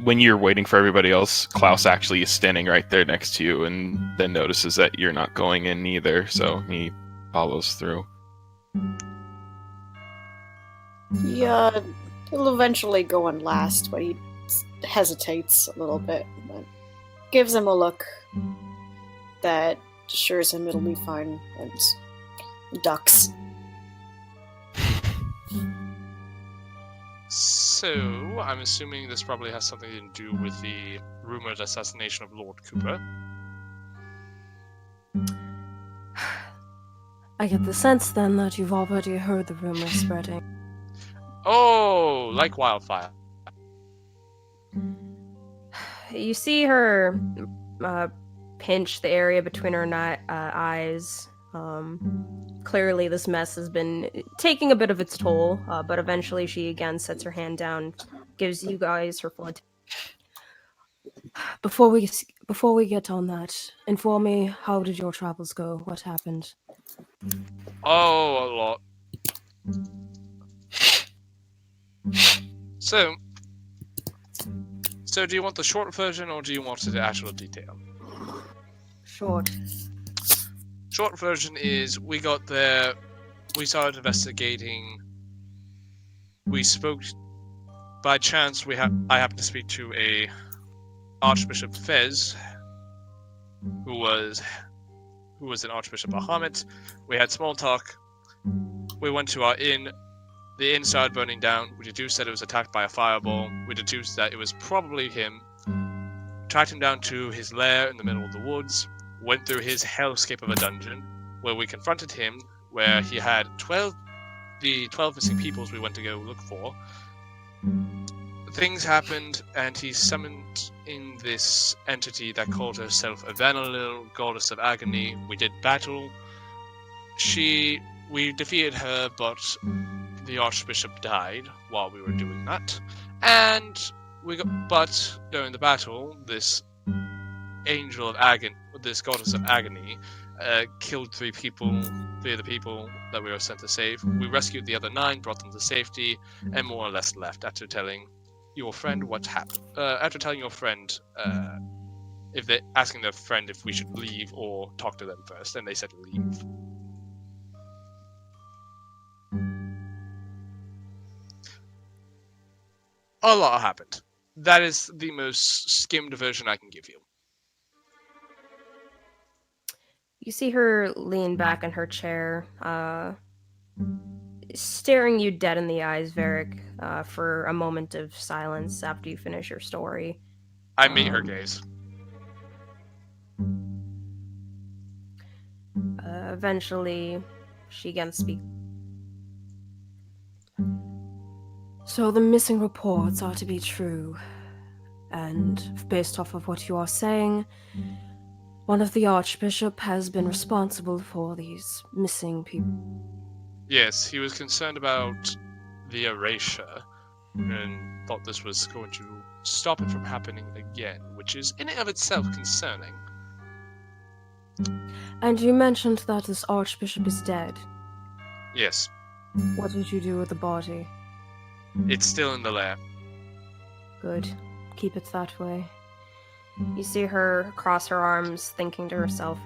when you're waiting for everybody else, Klaus actually is standing right there next to you, and then notices that you're not going in either, so he follows through. Yeah, he'll eventually go in last, but he hesitates a little bit. But gives him a look that assures him it'll be fine, and ducks. So, I'm assuming this probably has something to do with the rumored assassination of Lord Cooper. I get the sense then that you've already heard the rumor spreading. Oh, like wildfire. You see her pinch the area between her eyes. Clearly this mess has been taking a bit of its toll, but eventually she again sets her hand down, gives you guys her full attention. Before we get on that, inform me, how did your travels go? What happened? Oh, a lot. So do you want the short version or do you want the actual detail? Short. Short version is we got there, we started investigating, we spoke, by chance I happened to speak to a Archbishop Fez, who was an Archbishop Bahamut. We had small talk, we went to our inn, the inn started burning down, we deduced that it was attacked by a fireball, we deduced that it was probably him, tracked him down to his lair in the middle of the woods, went through his hellscape of a dungeon, where we confronted him, where he had 12 missing peoples we went to go look for. Things happened, and he summoned in this entity that called herself Avanalil, Goddess of Agony. We did battle. We defeated her, but the Archbishop died while we were doing that, and but during the battle, this angel of agony, this goddess of agony, killed three of the people that we were sent to save. We rescued the other 9, brought them to safety, and more or less left after telling your friend what happened. After telling your friend, asking their friend if we should leave or talk to them first, and they said leave. A lot happened. That is the most skimmed version I can give you. You see her lean back in her chair, staring you dead in the eyes, Varric, for a moment of silence after you finish your story. I meet her gaze. Eventually, she again speaks. So the missing reports are to be true, and based off of what you are saying, one of the Archbishop has been responsible for these missing people. Yes, he was concerned about the erasure and thought this was going to stop it from happening again, which is in and of itself concerning. And you mentioned that this Archbishop is dead. Yes, What did you do with the body? it's still in the lair. Good. Keep it that way. You see her cross her arms, thinking to herself.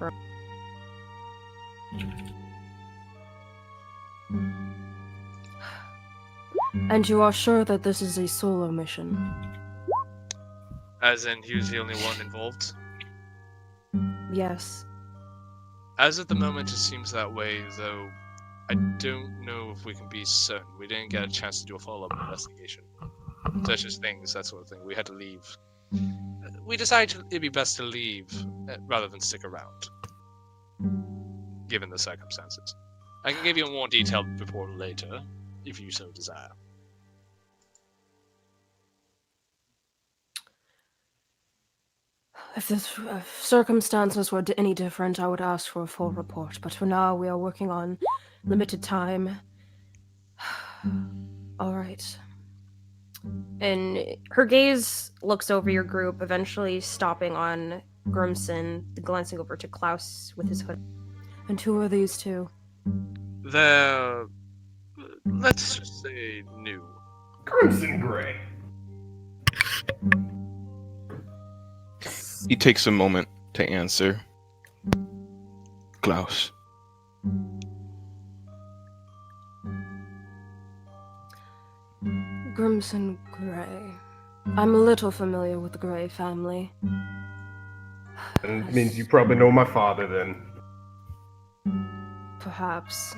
And you are sure that this is a solo mission? As in, he was the only one involved. Yes. As at the moment, it seems that way, though I don't know if we can be certain. We didn't get a chance to do a follow-up investigation. Such as things, that sort of thing. We had to leave. We decided it'd be best to leave rather than stick around, given the circumstances. I can give you a more detailed report later, if you so desire. If the circumstances were any different, I would ask for a full report. But for now, we are working on limited time. All right. And her gaze looks over your group, eventually stopping on Grimson, glancing over to Klaus with his hood. And who are these two? They're, let's just say, new. Crimson Gray. He takes a moment to answer. Klaus. Grimson Gray. I'm a little familiar with the Gray family. And it means you probably know my father then. Perhaps.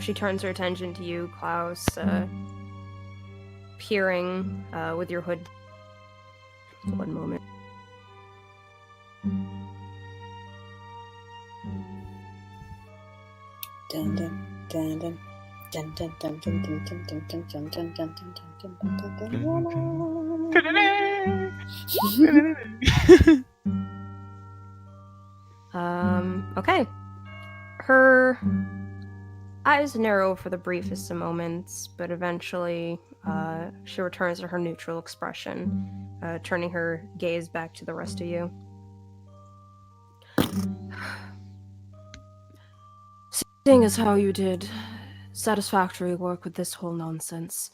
She turns her attention to you, Klaus, peering with your hood. One moment. Dun dun dun dun. Dun, dun, dun, dun, dun, dun, dun, dun, dun, dun, dun, dun, dun, dun, dun. Okay. Her eyes narrow for the briefest of moments, but eventually she returns to her neutral expression, turning her gaze back to the rest of you. Seeing as how you did satisfactory work with this whole nonsense,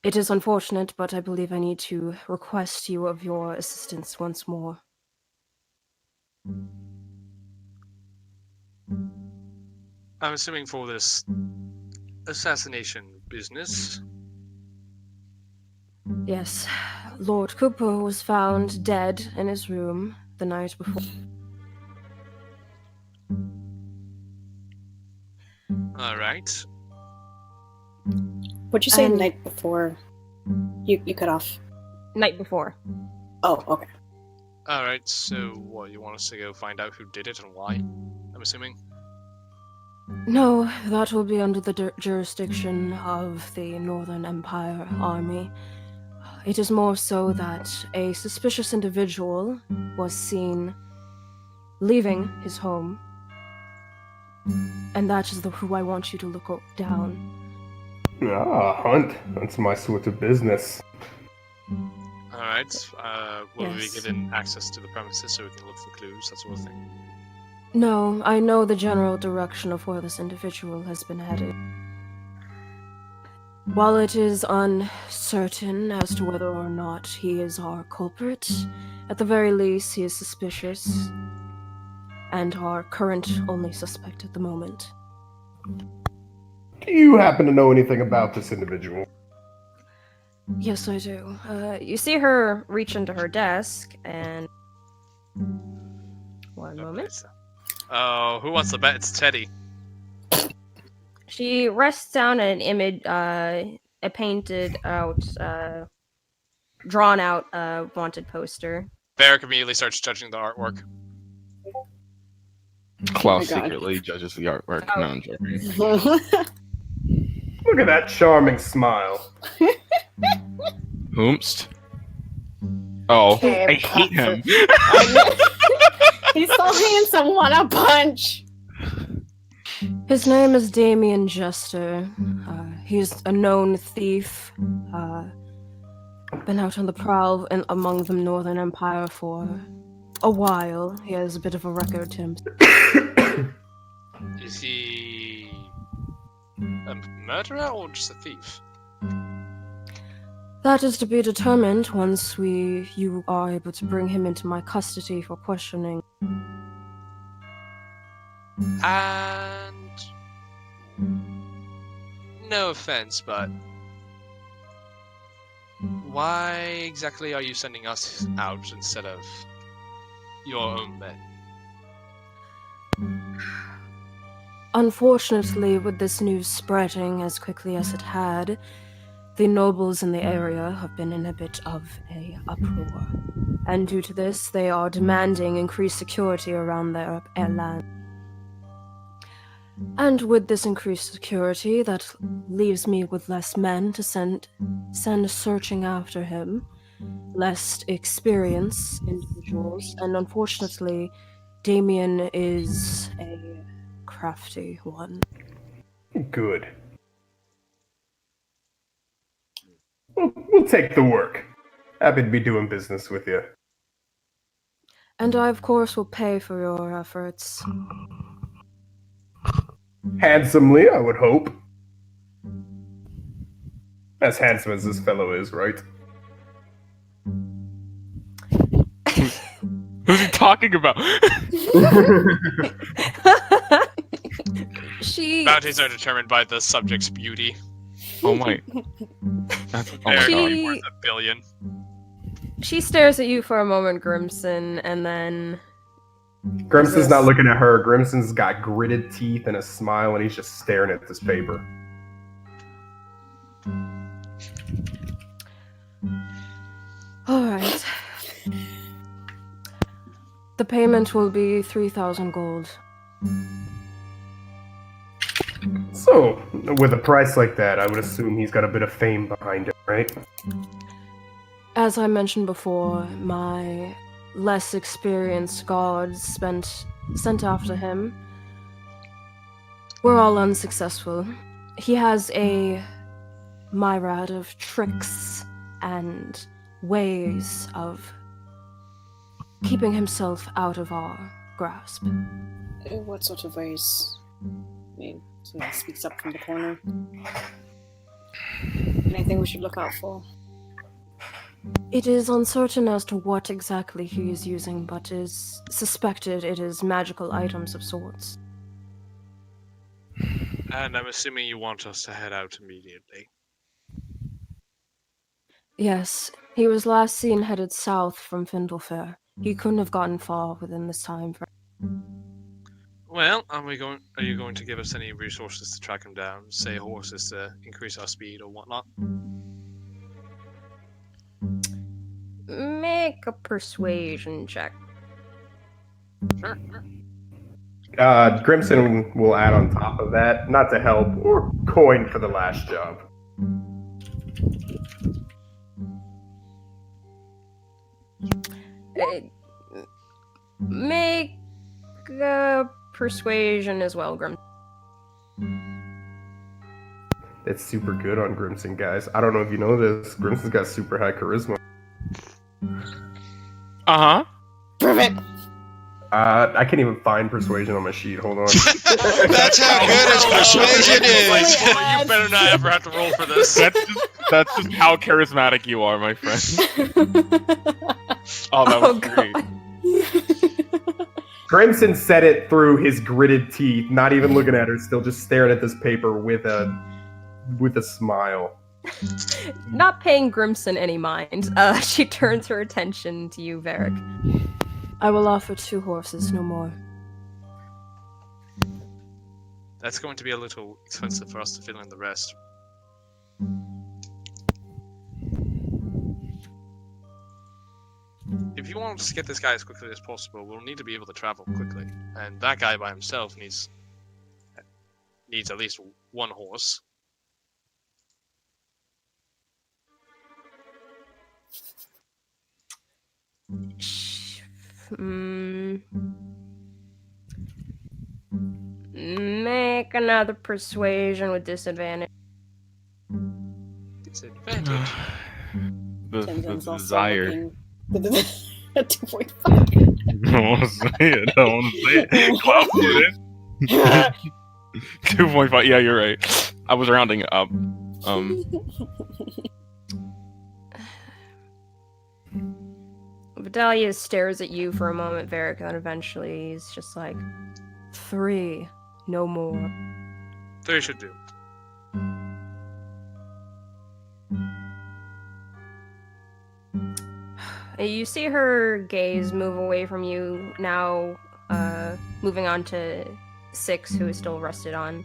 it is unfortunate, but I believe I need to request you of your assistance once more. I'm assuming for this assassination business. Yes, Lord Cooper was found dead in his room the night before. Alright. What'd you say And- night before? You cut off. Night before. Oh, okay. Alright, so what, you want us to go find out who did it and why? I'm assuming? No, that will be under the jurisdiction of the Northern Empire Army. It is more so that a suspicious individual was seen leaving his home And that is who I want you to look down. Ah, hunt. That's my sort of business. Alright. Will we be Yes. given access to the premises so we can look for clues, that sort of thing? No, I know the general direction of where this individual has been headed. While it is uncertain as to whether or not he is our culprit, at the very least he is suspicious and our current only suspect at the moment. Do you happen to know anything about this individual? Yes, I do. You see her reach into her desk and... One moment. Oh, who wants to bet? It's Teddy. She rests down an image, a painted out, drawn out, wanted poster. Varric immediately starts judging the artwork. Klaus God. secretly judges the artwork. Oh. No, I'm joking. Look at that charming smile. Whomst? Oh, Okay, I hate him. He's so handsome. What a punch! His name is Damien Jester. He's a known thief. Been out on the prowl among the Northern Empire for a while. He has a bit of a record to him. Is he a murderer or just a thief? That is to be determined once you are able to bring him into my custody for questioning. And no offense, but why exactly are you sending us out instead of your own men? Unfortunately, with this news spreading as quickly as it had, the nobles in the area have been in a bit of a uproar. And due to this, they are demanding increased security around their land. And with this increased security, that leaves me with less men to send searching after him, less experienced individuals, and unfortunately, Damien is a crafty one. Good. We'll take the work. Happy to be doing business with you. And I, of course, will pay for your efforts. Handsomely, I would hope. As handsome as this fellow is, right? Who's he talking about? She Bounties are determined by the subject's beauty. Oh my. That's, oh my Varric god. would be worth $1 billion. She stares at you for a moment, Grimson, and then Grimson's not looking at her. Grimson's got gritted teeth and a smile, and he's just staring at this paper. Alright. The payment will be 3,000 gold. So, with a price like that, I would assume he's got a bit of fame behind him, right? As I mentioned before, my less experienced guards sent after him were all unsuccessful. He has a myriad of tricks and ways of keeping himself out of our grasp. What sort of ways? I mean, someone speaks up from the corner. Anything we should look out for? It is uncertain as to what exactly he is using, but is suspected it is magical items of sorts. And I'm assuming you want us to head out immediately. Yes, he was last seen headed south from Findlefair. He couldn't have gotten far within this time frame. Well, are you going to give us any resources to track him down? Say horses to increase our speed or whatnot? Make a persuasion check. Sure. Grimson will add on top of that, not to help, or coin for the last job. Make a persuasion as well, Grim. It's super good on Grimson, guys. I don't know if you know this. Grimson's got super high charisma. Uh-huh. Prove it! I can't even find persuasion on my sheet. Hold on. That's how good his persuasion is. You better not ever have to roll for this. That's just how charismatic you are, my friend. Oh, that was great. Grimson said it through his gritted teeth, not even looking at her, still just staring at this paper with a smile. Not paying Grimson any mind, she turns her attention to you, Varric. I will offer 2 horses, no more. That's going to be a little expensive for us to fill in the rest. If you want us to get this guy as quickly as possible, we'll need to be able to travel quickly. And that guy by himself needs at least 1 horse. Make another persuasion with disadvantage. Disadvantage. Tenzin's the also desire. looking- 2.5. I don't want to say it. I don't want to say it. Cloud for it. 2.5. Yeah, you're right. I was rounding up. Vidalia stares at you for a moment, Varric, and then eventually he's just like, 3, no more. 3 should do. You see her gaze move away from you now, moving on to 6, who is still rested on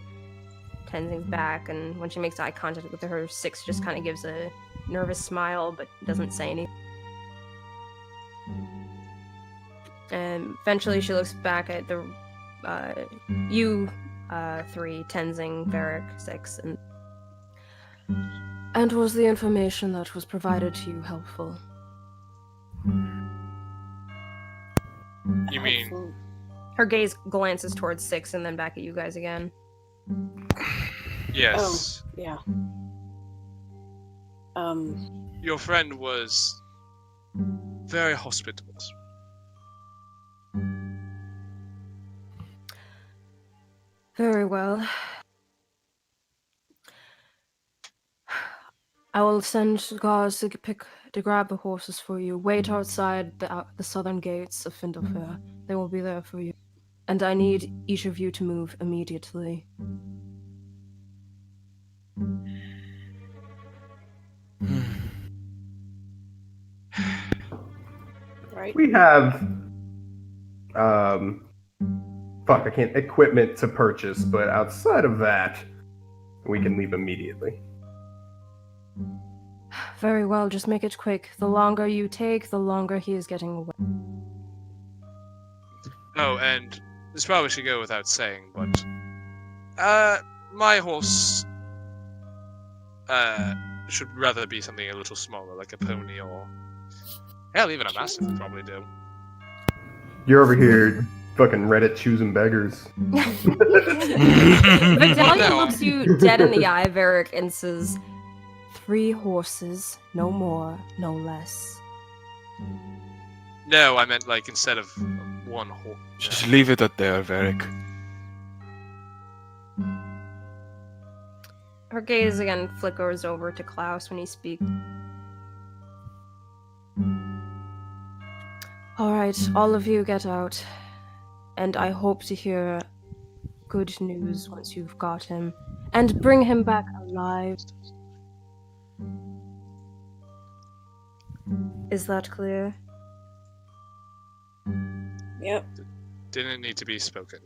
Tenzin's back, and when she makes eye contact with her, 6 just kind of gives a nervous smile, but doesn't say anything. And eventually she looks back at the you 3, Tenzing, Varric, 6, and was the information that was provided to you helpful? You mean Her gaze glances towards 6 and then back at you guys again. yes? Oh, yeah. Your friend was very hospitable. Very well. I will send guards to grab the horses for you. Wait outside the southern gates of Findlefair. They will be there for you. And I need each of you to move immediately. Right? We have I can't equipment to purchase, but outside of that, we can leave immediately. Very well, just make it quick. The longer you take, the longer he is getting away. Oh, and this probably should go without saying, but my horse should rather be something a little smaller, like a pony or hell, even a mastiff would probably do. You're over here fucking Reddit choosing beggars. Vidalia looks you dead in the eye, Varric, and says, 3 horses, no more, no less. No, I meant like instead of 1 horse. Just leave it at there, Varric. Her gaze again flickers over to Klaus when he speaks. Alright, all of you get out. And I hope to hear good news once you've got him. And bring him back alive. Is that clear? Yep. Didn't need to be spoken.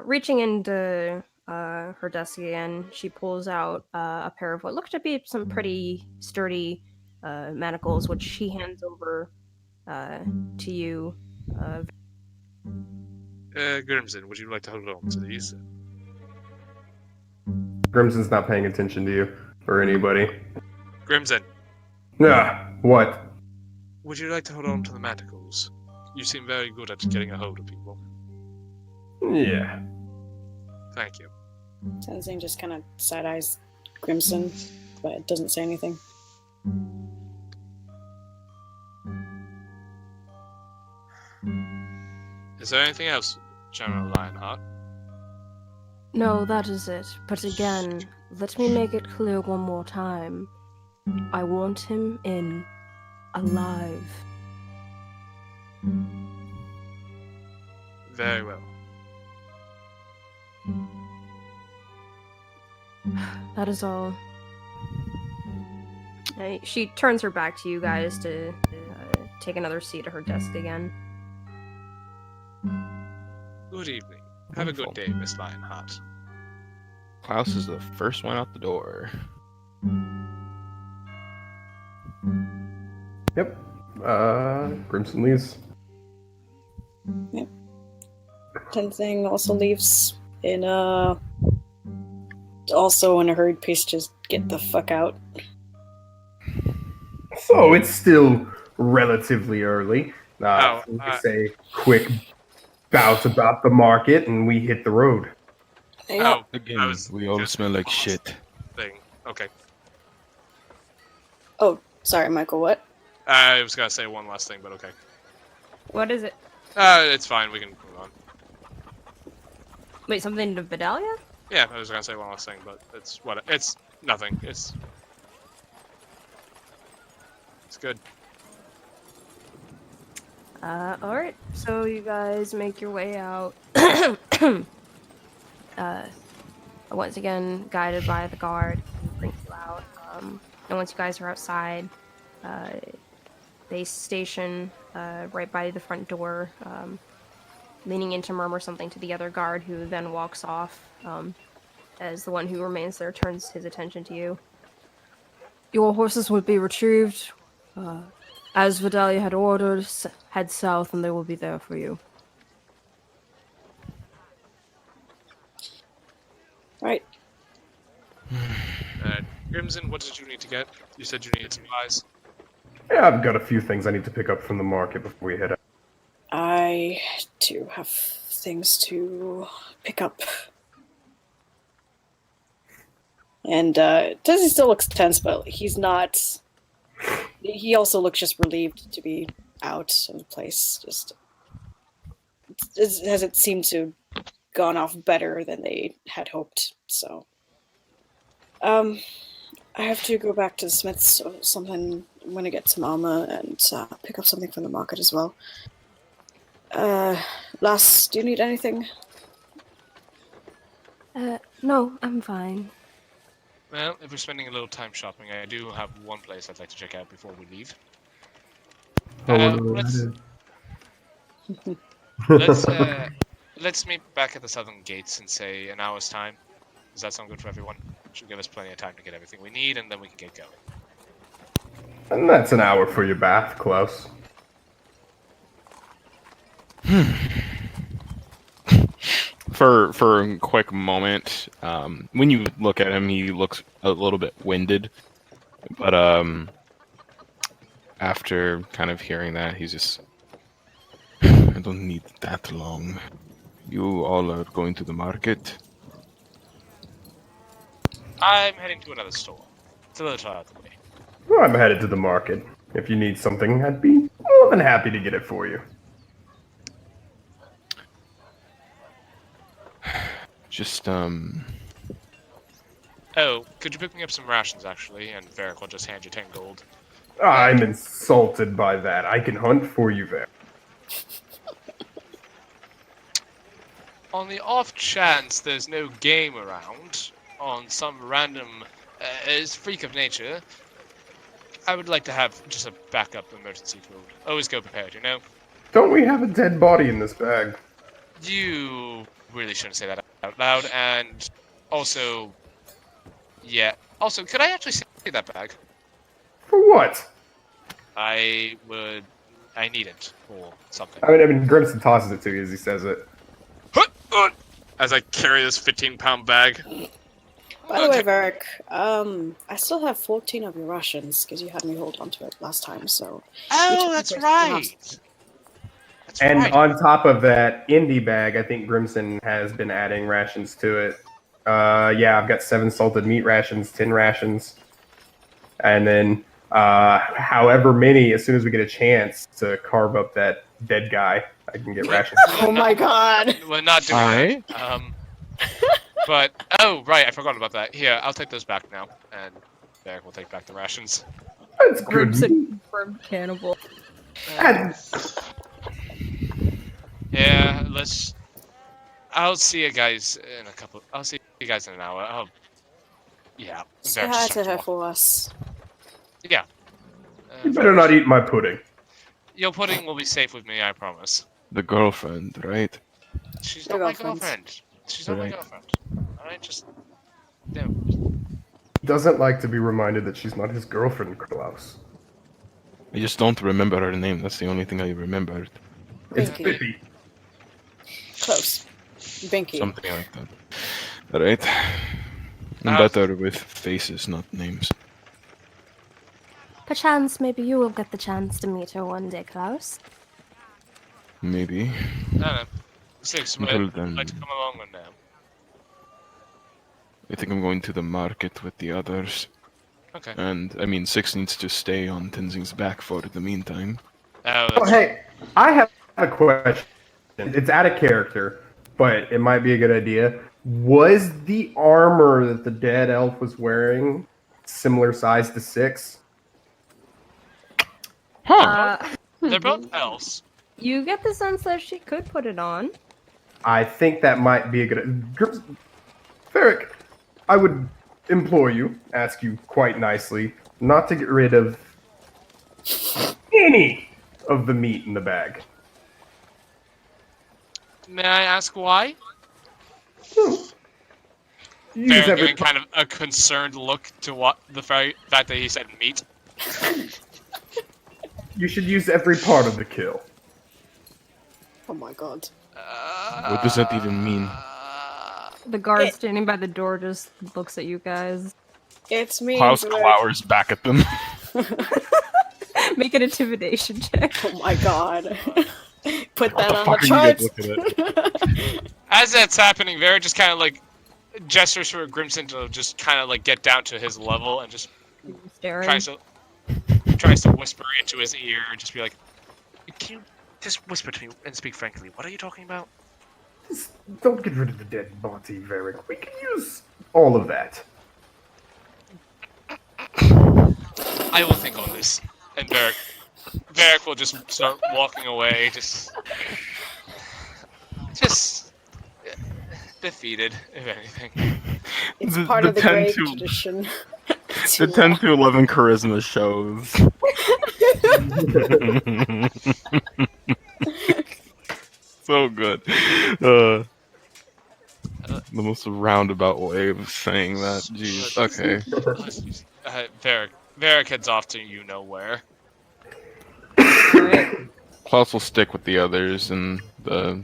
Reaching into her desk again, she pulls out a pair of what look to be some pretty sturdy manacles, which she hands over to you. Grimson, would you like to hold on to these? Grimson's not paying attention to you or anybody. Grimson, What? would you like to hold on to the manacles? You seem very good at getting a hold of people. Yeah. Thank you. Tenzing just kind of side eyes Grimson, but doesn't say anything. Is there anything else, General Lionheart? No, that is it. But again, let me make it clear one more time. I want him in alive. Very well. That is all. She turns her back to you guys to take another seat at her desk again. Good evening. Have a good day, Miss Lionheart. Klaus is the first one out the door. Yep. Grimson leaves. Yep. Tenzing also leaves also in a hurried pace, just get the fuck out. So it's still relatively early. We say quick bout about the market, and we hit the road. Yeah. Again, we all smell like shit. Thing. Okay. Oh, sorry, Michael, what? I was gonna say one last thing, but okay. What is it? It's fine. We can move on. Wait, something to Vidalia? Yeah, I was gonna say one last thing, but it's what? It's nothing. It's good. Alright. So you guys make your way out. Once again, guided by the guard who brings you out. And once you guys are outside, they station right by the front door, leaning in to murmur something to the other guard, who then walks off, as the one who remains there turns his attention to you. Your horses will be retrieved. As Vidalia had ordered, head south and they will be there for you. Right. Crimson, what did you need to get? You said you needed supplies. Yeah, I've got a few things I need to pick up from the market before we head out. I do have things to pick up. And Tenzing still looks tense, but he's not. He also looks just relieved to be out of the place. Just as it seemed to gone off better than they had hoped. So, I have to go back to the Smiths. So something I'm gonna get some armor and pick up something from the market as well. Lass, do you need anything? No, I'm fine. Well, if we're spending a little time shopping, I do have one place I'd like to check out before we leave. Let's meet back at the southern gates in, say, an hour's time. Does that sound good for everyone? Should give us plenty of time to get everything we need, and then we can get going. And that's an hour for your bath, Klaus. For a quick moment, when you look at him, he looks a little bit winded. But after kind of hearing that, he's just, I don't need that long. You all are going to the market? I'm heading to another store. It's a little out of the way. Well, I'm headed to the market. If you need something, I'd be more than happy to get it for you. Just, Oh, could you pick me up some rations, actually? And Varric will just hand you 10 gold. I'm insulted by that. I can hunt for you there. On the off chance there's no game around, on some random freak of nature, I would like to have just a backup emergency food. Always go prepared, you know? Don't we have a dead body in this bag? You really shouldn't say that out loud, and also, yeah. Also, could I actually see that bag? For what? I need it for something. I mean, Grimson tosses it to you as he says it. As I carry this 15-pound bag. By the way, Varric, I still have 14 of your rations because you had me hold on to it last time. So. Oh, that's right. And right. on top of that, indie bag, I think Grimson has been adding rations to it. Yeah, I've got 7 salted meat rations, 10 rations, and then however many, as soon as we get a chance to carve up that dead guy, I can get rations. Oh my god. We're not doing that. But oh right, I forgot about that. Here, I'll take those back now, and Derek will take back the rations. That's good. Grimson confirmed cannibal. And Yeah, I'll see you guys in a couple. I'll see you guys in an hour. Yeah. Say Derek hi just to her starts for us. Yeah. you better not eat my pudding. Your pudding will be safe with me, I promise. The girlfriend, right? She's Your not my girlfriend. girlfriend. She's not my Right. girlfriend. Alright, just. No. He doesn't like to be reminded that she's not his girlfriend, Klaus. I just don't remember her name. That's the only thing I remembered. It's Binky. Bippy. Close. Binky. Something like that. Alright. I'm Uh, better with faces, not names. Perchance, maybe you will get the chance to meet her one day, Klaus. Maybe. I don't know. Six, would Until you then, like to come along or no? I think I'm going to the market with the others. Okay. And, I mean, Six needs to stay on Tenzing's back for the meantime. Oh, Oh, that's hey, I have a question. It's out of character, but it might be a good idea. Was the armor that the dead elf was wearing similar size to Six? They're both elves. You get the sense that she could put it on. I think that might be a good. Ferric, I would implore you, ask you quite nicely, not to get rid of any of the meat in the bag. May I ask why? Use Fair every giving kind of a concerned look to what the fact that he said meat. You should use every part of the kill. Oh my god. What does that even mean? The guard It- standing by the door just looks at you guys. It's me. Klaus Blur. glowers back at them. Make an intimidation check. Oh my god. Put What that the on fuck the are you chart. guys looking at? As that's happening, Vera just kind of like gestures for Grimson to just kind of like get down to his level and just Staring. tries to whisper into his ear and just be like, "Can you just whisper to me and speak frankly? What are you talking about?" Just don't get rid of the dead body, Varric. We can use all of that. I will think on this. And Varric will just start walking away, just defeated, if anything. It's The- part the of the 10 grave to- tradition. The 10 to 11 charisma shows. So good. The most roundabout way of saying that. Jeez. Okay. Varric heads off to you know where. Alright. Klaus will stick with the others in the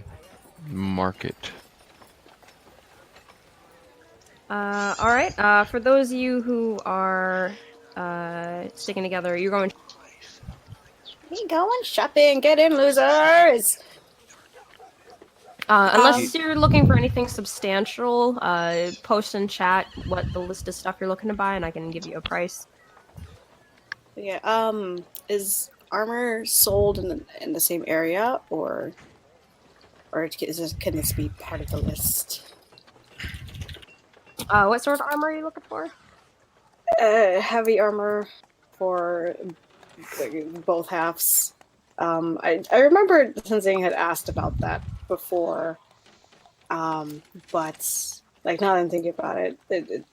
market. Alright. For those of you who are sticking together, you're going. We going shopping. Get in, losers. Unless you're looking for anything substantial, post in chat what the list of stuff you're looking to buy, and I can give you a price. Yeah. Is armor sold in the same area, or can this be part of the list? What sort of armor are you looking for? Heavy armor for both halves. I remember Tenzing had asked about that before, but like now that I'm thinking about it, the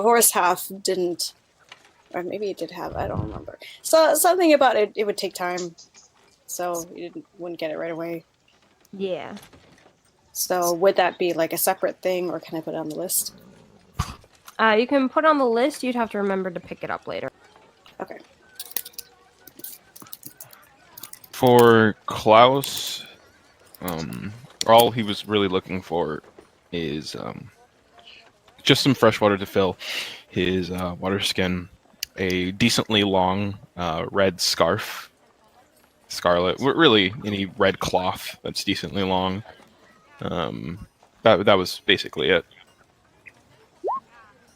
horse half didn't, or maybe it did have. I don't remember. So something about it. It would take time, so you wouldn't get it right away. Yeah. So would that be like a separate thing, or can I put it on the list? You can put on the list. You'd have to remember to pick it up later. Okay. For Klaus, all he was really looking for is just some fresh water to fill his water skin, a decently long red scarf, scarlet. Really, any red cloth that's decently long. That was basically it.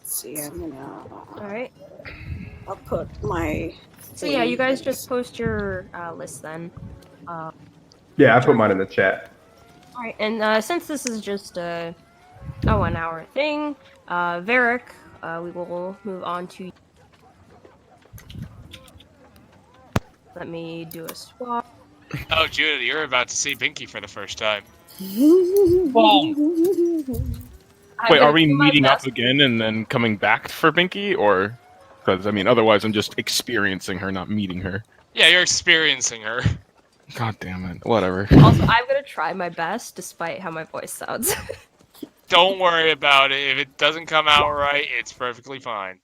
See, I'm gonna. All right. I'll put my. So yeah, you guys just things- post your list then. Yeah, I put mine in the chat. All right, and since this is just a 1 hour thing, Varric, we will move on to. Let me do a swap. Oh, Judah, you're about to see Binky for the first time. Wait, are we meeting up again and then coming back for Binky, or? Because I mean, otherwise I'm just experiencing her, not meeting her. Yeah, you're experiencing her. God damn it! Whatever. Also, I'm gonna try my best, despite how my voice sounds. Don't worry about it. If it doesn't come out right, it's perfectly fine.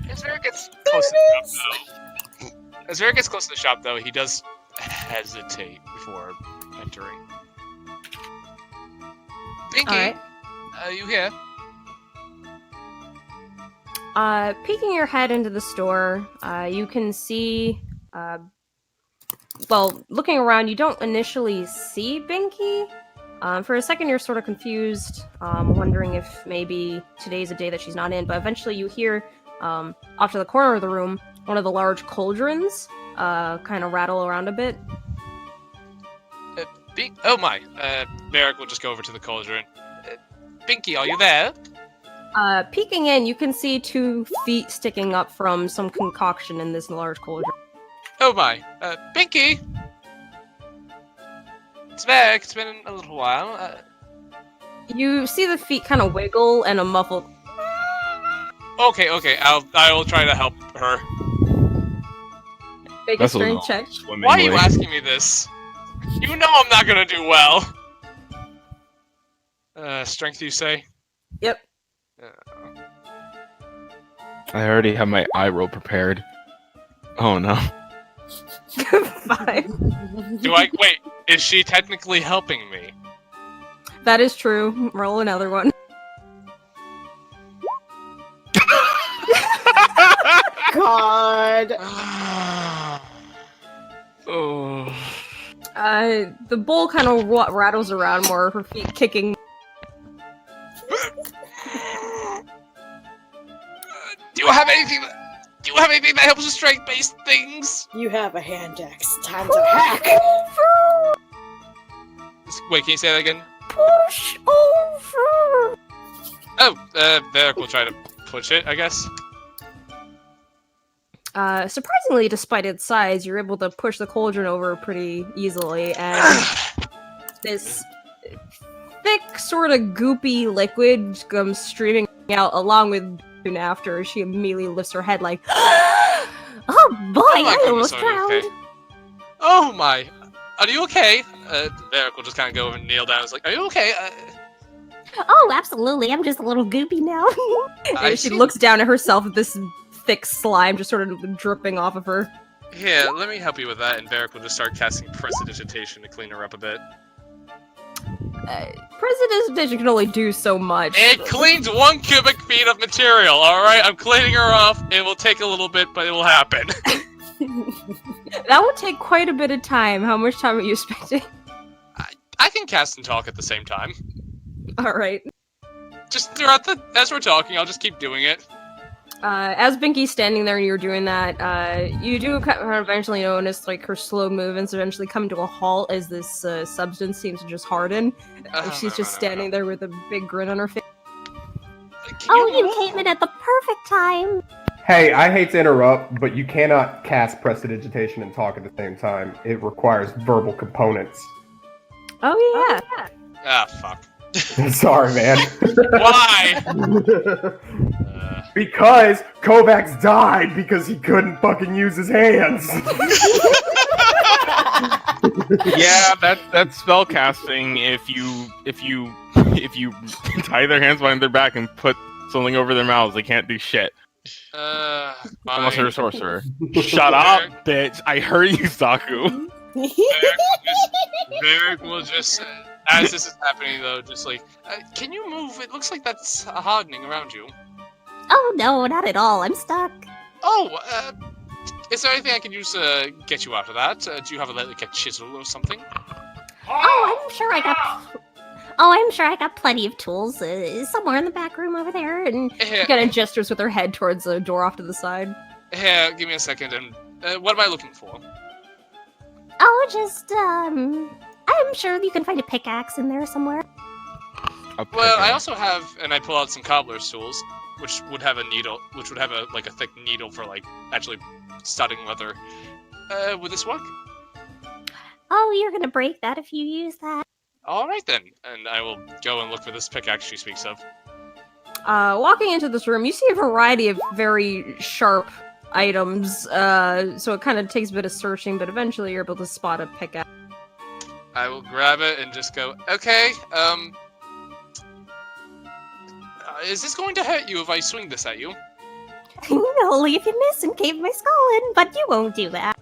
As Varric gets close to the shop, though, he does hesitate before entering. Binky, Alright. are you here? Peeking your head into the store, you can see, well, looking around, you don't initially see Binky. For a second, you're sort of confused, wondering if maybe today's a day that she's not in, but eventually you hear, off to the corner of the room, one of the large cauldrons, kind of rattle around a bit. Oh my! Varric will just go over to the cauldron. Binky, are you there? Peeking in, you can see 2 feet sticking up from some concoction in this large cauldron. Oh my! Binky! It's Varric, it's been a little while. You see the feet kind of wiggle and a muffled. Okay, I will try to help her. Make a That's a strength little check. swimmingly. Why are you asking me this? You know I'm not gonna do well! Strength, you say? Yep. I already have my eye roll prepared. Oh no. 5. Wait, is she technically helping me? That is true. Roll another one. God. Oh. The bowl kind of rattles around more, her feet kicking. Do you have anything that helps with strength-based things? You have a hand axe. Time to hack. Wait, can you say that again? Push over. Oh, Varric will try to push it, I guess. Surprisingly, despite its size, you're able to push the cauldron over pretty easily, and this thick, sort of goopy liquid comes streaming out along with soon after. She immediately lifts her head like, oh boy, I almost drowned. Okay. Oh my, are you okay? Varric will just kind of go over and kneel down. It's like, are you okay? Oh, absolutely. I'm just a little goopy now. And she looks down at herself at this thick slime just sort of dripping off of her. Here, let me help you with that, and Varric will just start casting Prestidigitation to clean her up a bit. Prestidigitation can only do so much. It cleans 1 cubic feet of material, alright? I'm cleaning her off. It will take a little bit, but it will happen. That would take quite a bit of time. How much time are you expecting? I can cast and talk at the same time. Alright. Just as we're talking, I'll just keep doing it. As Binky's standing there and you're doing that, you do kind of eventually notice like her slow movements eventually come to a halt as this substance seems to just harden. And she's just standing there with a big grin on her face. You came in at the perfect time. Hey, I hate to interrupt, but you cannot cast Prestidigitation and talk at the same time. It requires verbal components. Oh yeah. Ah, fuck. Sorry, man. Why? Because Kovacs died because he couldn't fucking use his hands. Yeah, that's spell casting. If you tie their hands behind their back and put something over their mouths, they can't do shit. Unless they're a sorcerer. Shut up, bitch! I heard you, Saku. Varric will just, as this is happening though, just like, can you move? It looks like that's hardening around you. Oh no, not at all. I'm stuck. Oh, Is there anything I can use to get you out of that? Do you have like a chisel or something? Oh, I'm sure I got. Oh, I'm sure I got plenty of tools somewhere in the back room over there. And She kind of gestures with her head towards the door off to the side. Here, give me a second. And what am I looking for? oh, just I'm sure you can find a pickaxe in there somewhere. Well, I also have, and I pull out some cobbler's tools, which would have a needle, which would have a thick needle for like actually studding leather. Would this work? Oh, you're gonna break that if you use that. All right then, and I will go and look for this pickaxe she speaks of. Walking into this room, you see a variety of very sharp items. So it kind of takes a bit of searching, but eventually you're able to spot a pickaxe. I will grab it and just go, okay, is this going to hurt you if I swing this at you? Only if you miss and cave my skull in, but you won't do that.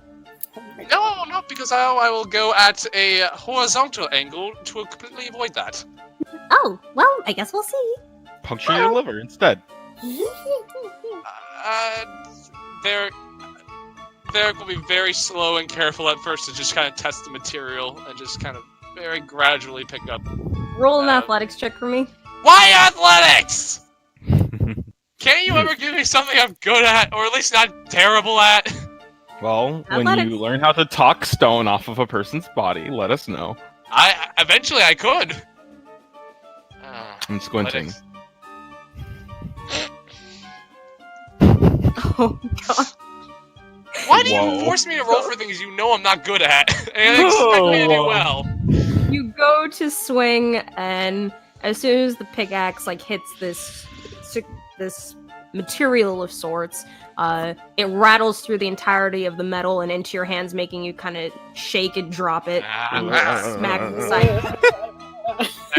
No, not because I will go at a horizontal angle to completely avoid that. Oh, well, I guess we'll see. Puncture your liver instead. Derek will be very slow and careful at first to just kind of test the material and just kind of very gradually pick up. Roll an athletics check for me. Why athletics? Can't you ever give me something I'm good at, or at least not terrible at? Well, when Athletics. you learn how to talk stone off of a person's body, let us know. Eventually I could. I'm squinting. Athletics. Oh god. Why do you Whoa. force me to roll for things you know I'm not good at, and expect me to do well? You go to swing, and as soon as the pickaxe hits this material of sorts, it rattles through the entirety of the metal and into your hands, making you kind of shake and drop it, and smack the side,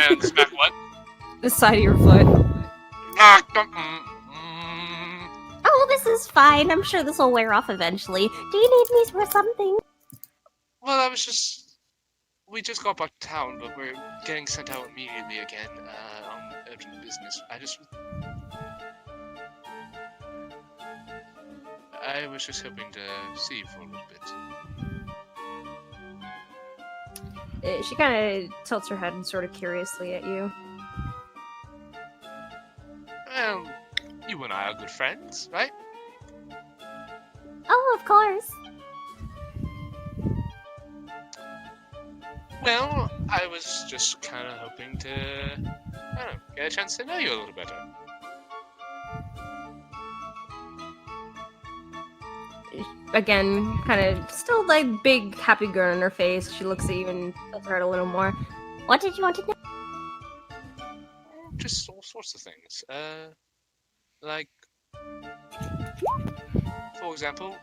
And smack what? the side of your foot. Oh, this is fine. I'm sure this will wear off eventually. Do you need me for something? Well, we just got back to town, but we're getting sent out immediately again on urgent business. I was just hoping to see you for a little bit. She kind of tilts her head and sort of curiously at you. Well, you and I are good friends, right? Oh, of course. Well, I was just kind of hoping to, I don't know, get a chance to know you a little better. Again, kind of still big happy girl in her face. She looks at you and tilts her head a little more. What did you want to know? Just all sorts of things. Like, for example,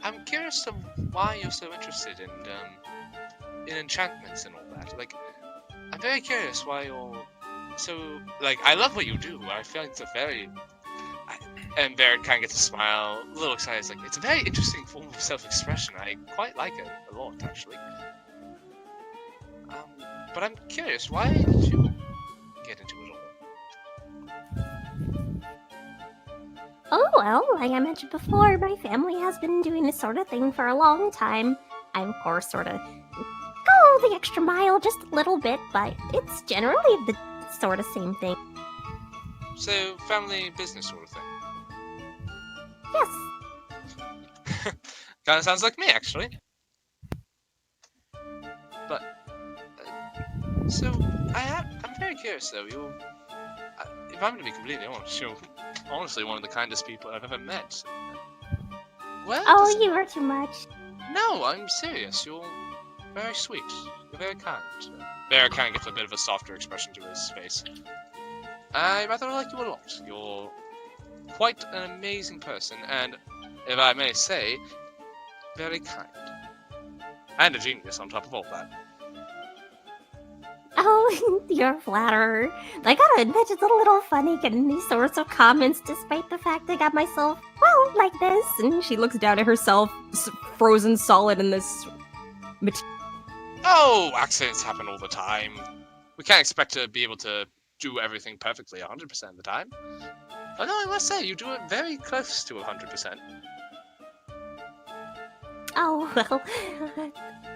I'm curious of why you're so interested in enchantments and all that. Like, I'm very curious why you're so, I love what you do. I feel like it's a very... And Barrett kind of gets a smile, a little excited. It's it's a very interesting form of self-expression. I quite like it a lot, actually. But I'm curious, why did you get into it all? Oh, well, like I mentioned before, my family has been doing this sort of thing for a long time. I, of course, sort of go the extra mile just a little bit, but it's generally the sort of same thing. So, family business sort of thing. Yes. Kind of sounds like me, actually. But, so, I'm very curious, though. If I'm going to be completely honest, you're honestly one of the kindest people I've ever met. Well, Oh, you are too much. No, I'm serious. You're very sweet. You're very kind. Bear kind of gets a bit of a softer expression to his face. I rather like you a lot. You're quite an amazing person, and, if I may say, very kind. And a genius on top of all that. Oh, you're a flatterer. I gotta admit, it's a little funny getting these sorts of comments, despite the fact I got myself, well, like this. And she looks down at herself, frozen solid in this material. Oh, accidents happen all the time. We can't expect to be able to do everything perfectly 100% of the time. But no, I must say, you do it very close to 100%. Oh, well,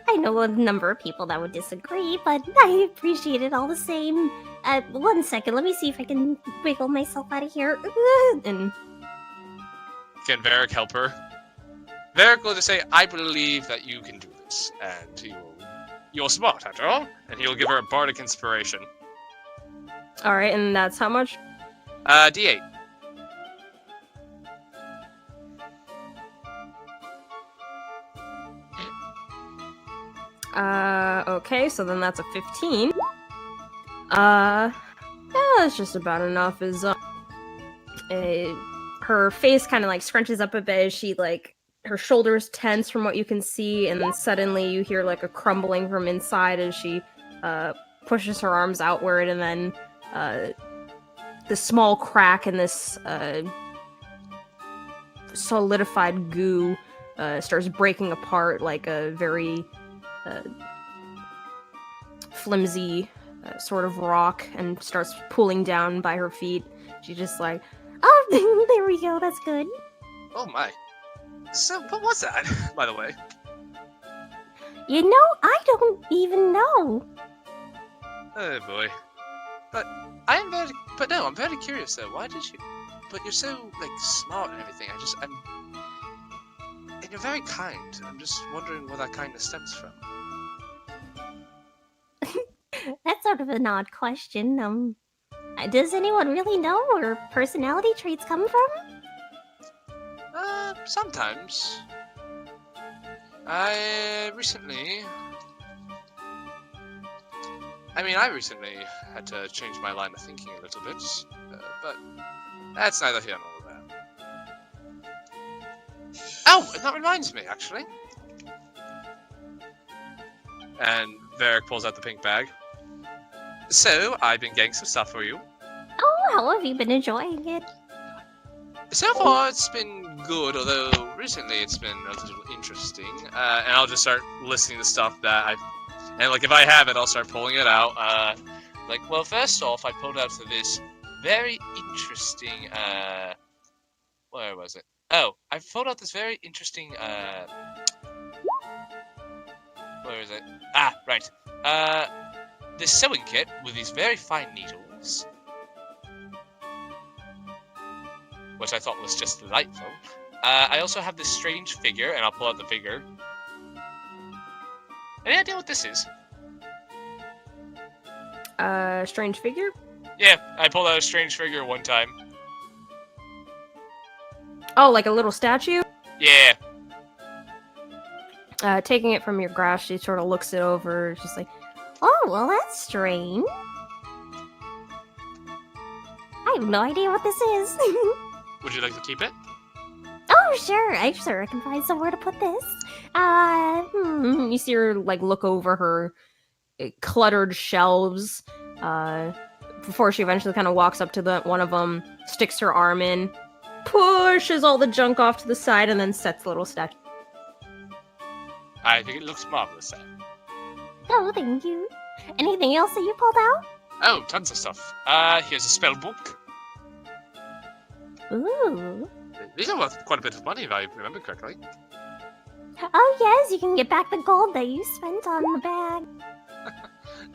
I know a number of people that would disagree, but I appreciate it all the same. 1 second, let me see if I can wiggle myself out of here. And Can Varric help her? Varric will just say, I believe that you can do this, and you're smart, after all, and he'll give her a bardic inspiration. Alright, and that's how much? D8. Okay, so then that's a 15. Yeah, that's just about enough. Her face kind of like scrunches up a bit as she like her shoulders tense from what you can see, and then suddenly you hear like a crumbling from inside as she pushes her arms outward, and then the small crack in this solidified goo starts breaking apart like a very flimsy sort of rock and starts pulling down by her feet. She's just like, oh, there we go, that's good. Oh my. So, what was that, by the way? You know, I don't even know. Oh boy. I'm very curious though. Why did you? But you're so like smart and everything. And you're very kind. I'm just wondering where that kindness stems from. That's sort of an odd question. Does anyone really know where personality traits come from? Sometimes. I recently had to change my line of thinking a little bit, but that's neither here nor there. Oh, and that reminds me, actually. And Varric pulls out the pink bag. So, I've been getting some stuff for you. Oh, how have you been enjoying it? So far, it's been good, although recently it's been a little interesting. And I'll just start listing the stuff that I've... And, like, if I have it, I'll start pulling it out. Well, first off, I pulled out this very interesting, where was it? Oh, I pulled out this very interesting, where is it? Ah, right. This sewing kit with these very fine needles, which I thought was just delightful. I also have this strange figure, and I'll pull out the figure. Any idea what this is? Strange figure? Yeah, I pulled out a strange figure one time. Oh, like a little statue? Yeah. Taking it from your grasp, she sort of looks it over, just like, Oh, well, that's strange. I have no idea what this is. Would you like to keep it? Oh, sure. I'm sure I can find somewhere to put this. You see her, like, look over her cluttered shelves, before she eventually kind of walks up to one of them, sticks her arm in, pushes all the junk off to the side, and then sets the little statue. I think it looks marvelous, Sam. Oh, thank you. Anything else that you pulled out? Oh, tons of stuff. Here's a spell book. Ooh. These are worth quite a bit of money, if I remember correctly. Oh, yes, you can get back the gold that you spent on the bag.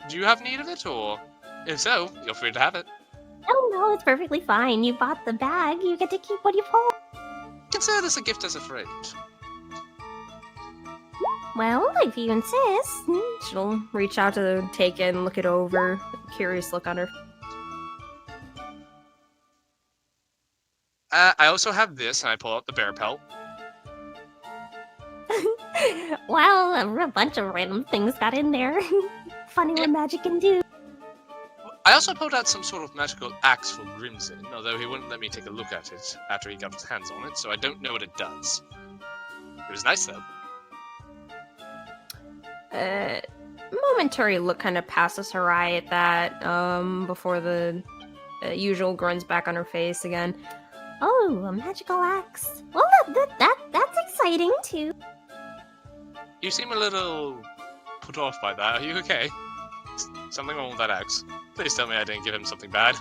Do you have need of it, or if so, you're free to have it. Oh, no, it's perfectly fine. You bought the bag. You get to keep what you pull. Consider this a gift as a friend. Well, if you insist. She'll reach out to take it and look it over, curious look on her. I also have this, and I pull out the bear pelt. Wow, a bunch of random things got in there. Funny what magic can do. I also pulled out some sort of magical axe for Grimson, although he wouldn't let me take a look at it after he got his hands on it, so I don't know what it does. It was nice, though. Momentary look kind of passes her eye at that, before the usual grunts back on her face again. Oh, a magical axe. Well, that's exciting, too. You seem a little put off by that. Are you okay? Something wrong with that axe? Please tell me I didn't give him something bad.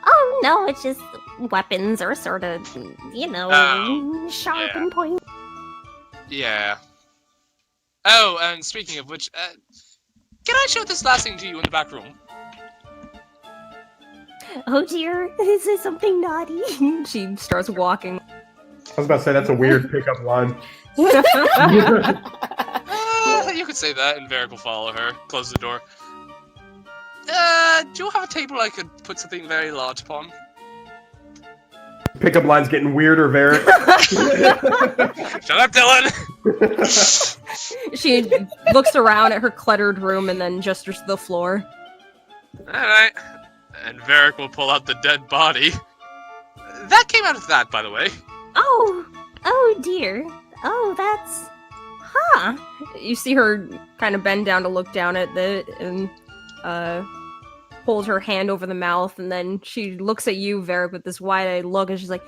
Oh, no, it's just weapons are sort of, sharp and pointy. Yeah. Oh, and speaking of which, can I show this last thing to you in the back room? Oh dear, is this something naughty? She starts walking. I was about to say that's a weird pickup line. You could say that, and Varric will follow her. Close the door. Do you have a table I could put something very large upon? Pickup line's getting weirder, Varric. Shut up, Dylan! She looks around at her cluttered room and then gestures to the floor. Alright. And Varric will pull out the dead body. That came out of that, by the way. Oh dear. Oh, that's... Huh. You see her kind of bend down to look down at it and hold her hand over the mouth, and then she looks at you, Varric, with this wide-eyed look, and she's like,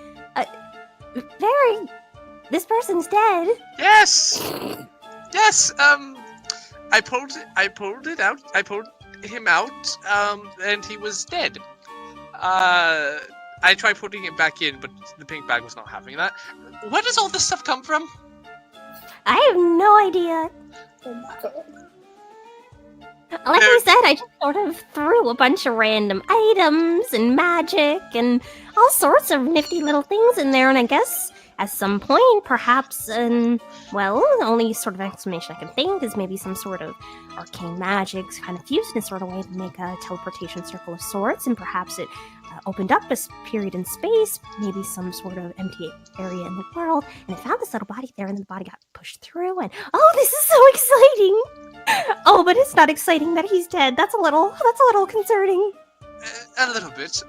Very... This person's dead. Yes! Yes, I pulled him out, and he was dead. I tried putting it back in, but the pink bag was not having that. Where does all this stuff come from? I have no idea. Like I said, I just sort of threw a bunch of random items and magic and all sorts of nifty little things in there, and I guess at some point, perhaps, well, the only sort of explanation I can think is maybe some sort of arcane magic kind of fused in a sort of way to make a teleportation circle of sorts, and perhaps it opened up a period in space, maybe some sort of empty area in the world, and it found this little body there, and the body got pushed through, and oh, this is so exciting! Oh, but it's not exciting that he's dead. That's a little concerning. A little bit,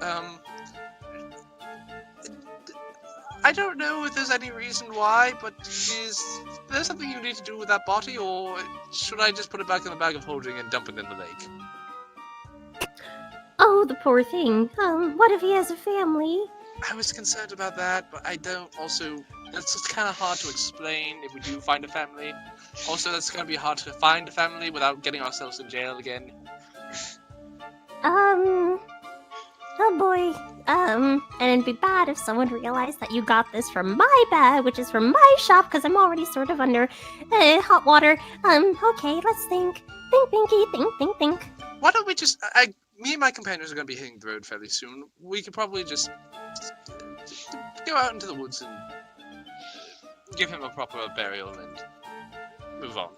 I don't know if there's any reason why, but is there something you need to do with that body, or should I just put it back in the bag of holding and dump it in the lake? Oh, the poor thing. What if he has a family? I was concerned about that, but I don't also... That's just kind of hard to explain if we do find a family. Also, that's going to be hard to find a family without getting ourselves in jail again. Oh boy. And it'd be bad if someone realized that you got this from my bag, which is from my shop, because I'm already sort of under hot water. Okay, let's think. Think, Pinky, think. Why don't we just... me and my companions are going to be hitting the road fairly soon. We could probably just go out into the woods and give him a proper burial and move on.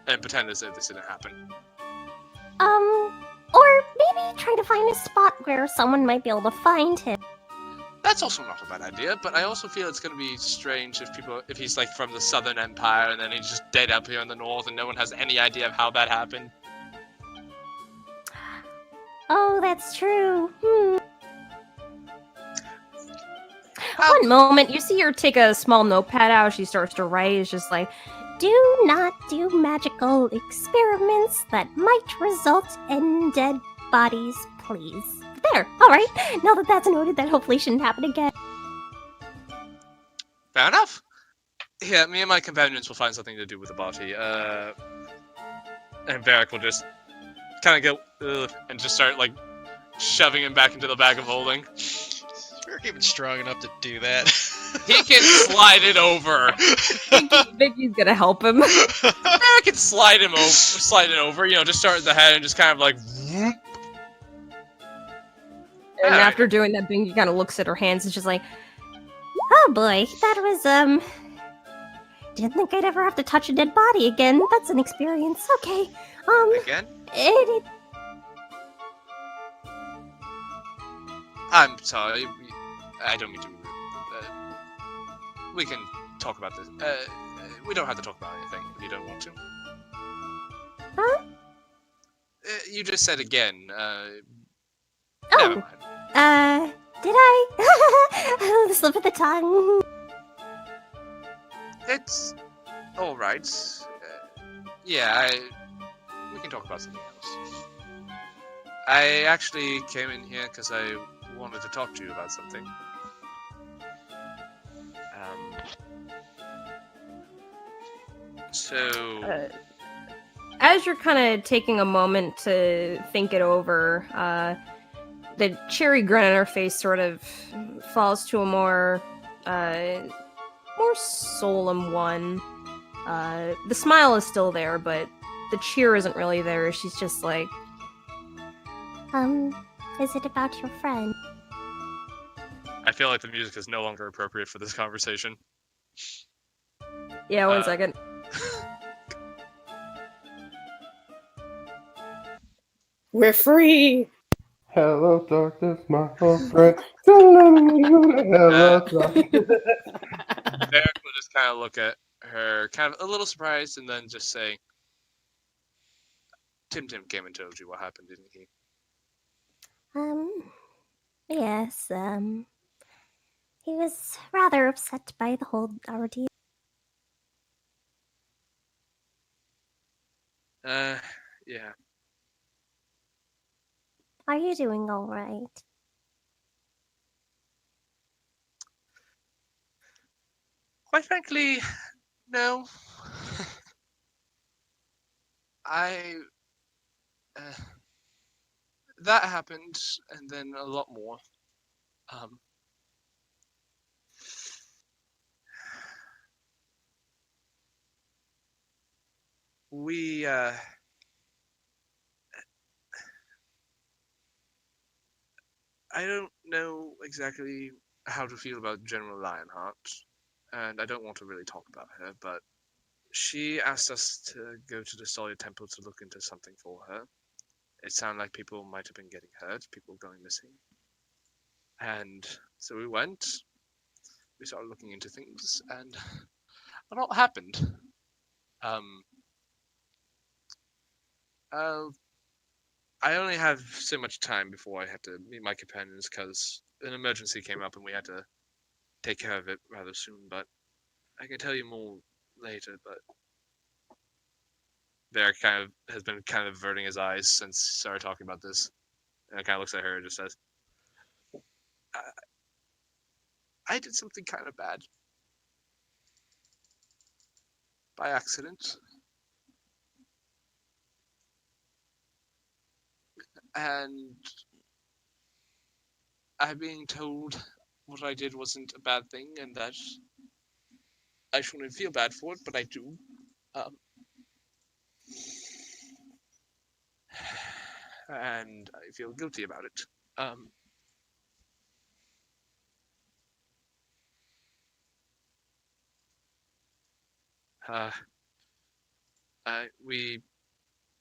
And pretend as though this didn't happen. Or maybe try to find a spot where someone might be able to find him. That's also not a bad idea, but I also feel it's going to be strange if he's like from the Southern Empire and then he's just dead up here in the north and no one has any idea of how that happened. Oh, that's true. One moment, you see her take a small notepad out. She starts to write. It's just like, do not do magical experiments that might result in dead bodies, please. There, alright. Now that that's noted, that hopefully shouldn't happen again. Fair enough. Yeah, me and my companions will find something to do with the body. And Varric will just kind of go, and just start, like, shoving him back into the bag of holding. We're even strong enough to do that. He can slide it over. Vicky's gonna help him. I can slide it over, just start at the head and just kind of like whoop. And after doing that, Binky kind of looks at her hands and she's like, oh boy, that was, didn't think I'd ever have to touch a dead body again. That's an experience. Okay, Again? I'm sorry, I don't mean to be rude. We can talk about this. We don't have to talk about anything if you don't want to. Huh? You just said again, Oh, never mind. Did I? The slip of the tongue. It's alright. We can talk about something else. I actually came in here because I wanted to talk to you about something. As you're kind of taking a moment to think it over, the cherry grin on her face sort of falls to a more solemn one. The smile is still there, but the cheer isn't really there. She's just like, Is it about your friend? I feel like the music is no longer appropriate for this conversation. yeah, one second. We're free. Hello, darkness, my old friend. Hello, darkness. Derek will just kind of look at her, kind of a little surprised, and then just say, Tim came and told you what happened, didn't he? Yes, he was rather upset by the whole ordeal. Yeah. Are you doing alright? Quite frankly, no. I... that happened, and then a lot more. We, I don't know exactly how to feel about General Lionheart, and I don't want to really talk about her, but she asked us to go to the Solid Temple to look into something for her. It sounded like people might have been getting hurt, people going missing. And so we went, we started looking into things, and a lot happened. I only have so much time before I had to meet my companions because an emergency came up and we had to take care of it rather soon, but I can tell you more later, but Derek kind of has been kind of averting his eyes since he started talking about this. And kind of looks at her and just says, I did something kind of bad. By accident. And I'm being told what I did wasn't a bad thing and that I shouldn't feel bad for it, but I do. And I feel guilty about it. We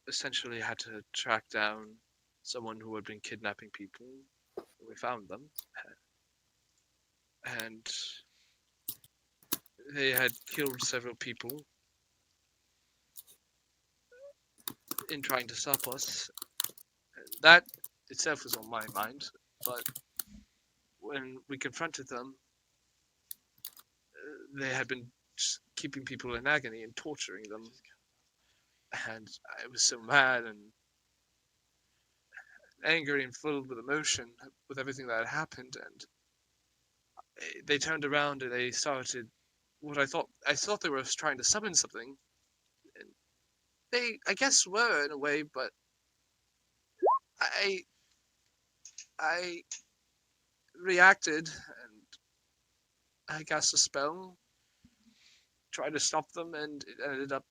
essentially had to track down someone who had been kidnapping people. We found them. And they had killed several people in trying to stop us. That itself was on my mind, but when we confronted them, they had been keeping people in agony and torturing them. And I was so mad and angry and filled with emotion with everything that had happened. And they turned around and they started what I thought they were trying to summon something. And they, I guess, were in a way, but I reacted and I cast a spell, tried to stop them, and it ended up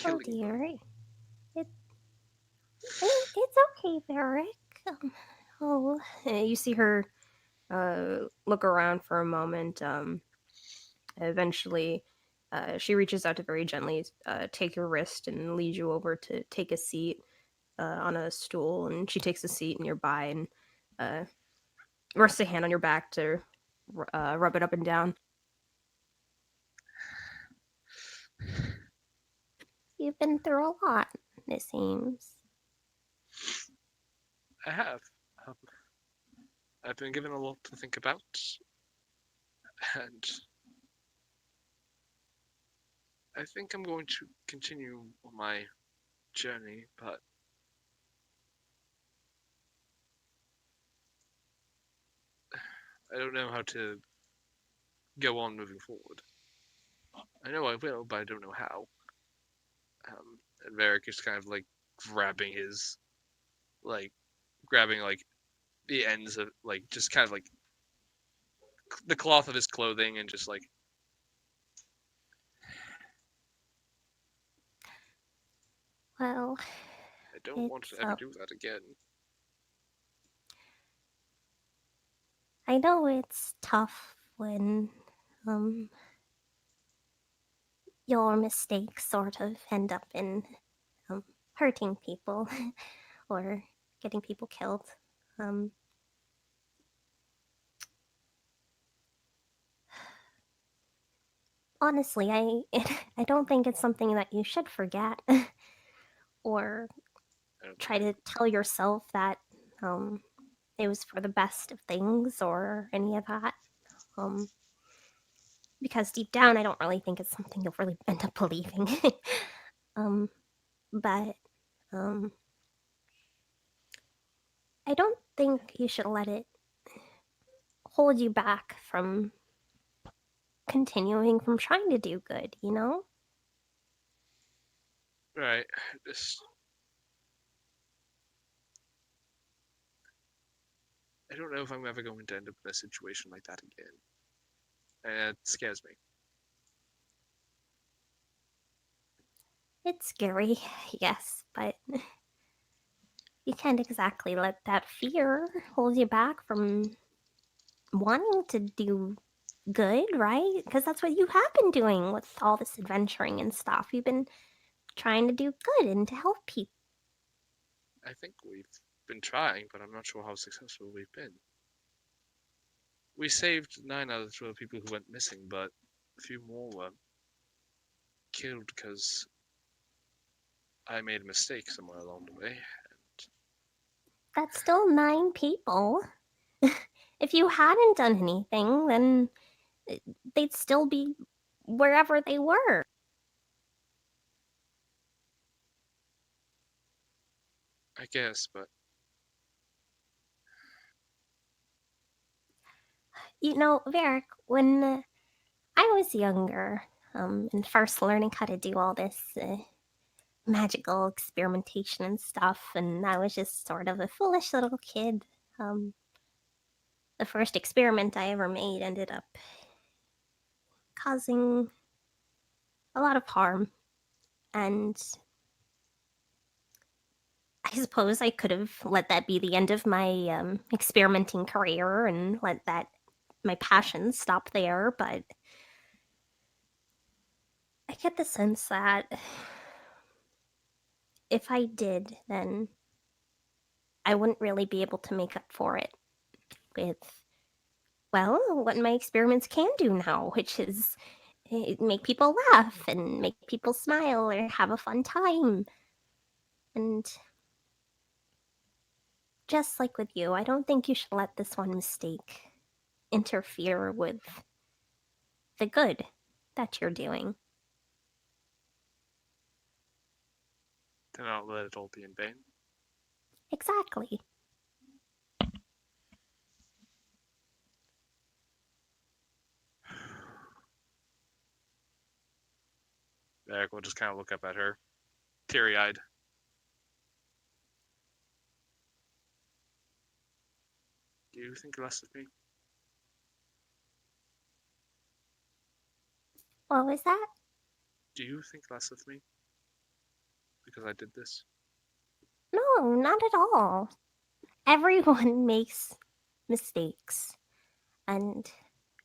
Oh killing them. dear. It's okay, Varric. You see her look around for a moment. Eventually, she reaches out to very gently take your wrist and lead you over to take a seat on a stool. And she takes a seat nearby and rests a hand on your back to rub it up and down. You've been through a lot, it seems. I have. I've been given a lot to think about, and I think I'm going to continue on my journey, but I don't know how to go on moving forward. I know I will, but I don't know how. And Varric is kind of like grabbing his, grabbing the ends of just kind of the cloth of his clothing and just Well, I don't want to ever do that again. I know it's tough when your mistakes sort of end up in hurting people or getting people killed. Honestly, I don't think it's something that you should forget or try to tell yourself that it was for the best of things or any of that. Because deep down, I don't really think it's something you'll really end up believing. But I don't think you should let it hold you back from continuing from trying to do good, you know? Right. Just I don't know if I'm ever going to end up in a situation like that again. And it scares me. It's scary, yes, but you can't exactly let that fear hold you back from wanting to do good, right? Because that's what you have been doing with all this adventuring and stuff. You've been trying to do good and to help people. I think we've been trying, but I'm not sure how successful we've been. We saved 9 out of the 12 people who went missing, but a few more were killed because I made a mistake somewhere along the way. That's still 9 people. If you hadn't done anything, then they'd still be wherever they were. I guess, but You know, Varric, when I was younger, and first learning how to do all this magical experimentation and stuff, and I was just sort of a foolish little kid. The first experiment I ever made ended up causing a lot of harm, and I suppose I could have let that be the end of my experimenting career and let that my passion stop there, but I get the sense that if I did, then I wouldn't really be able to make up for it with, well, what my experiments can do now, which is make people laugh and make people smile or have a fun time. And just like with you, I don't think you should let this one mistake interfere with the good that you're doing. then I'll let it all be in vain. Exactly. Eric will just kind of look up at her, teary-eyed. Do you think less of me? What was that? Do you think less of me? Because I did this? No, not at all. Everyone makes mistakes. And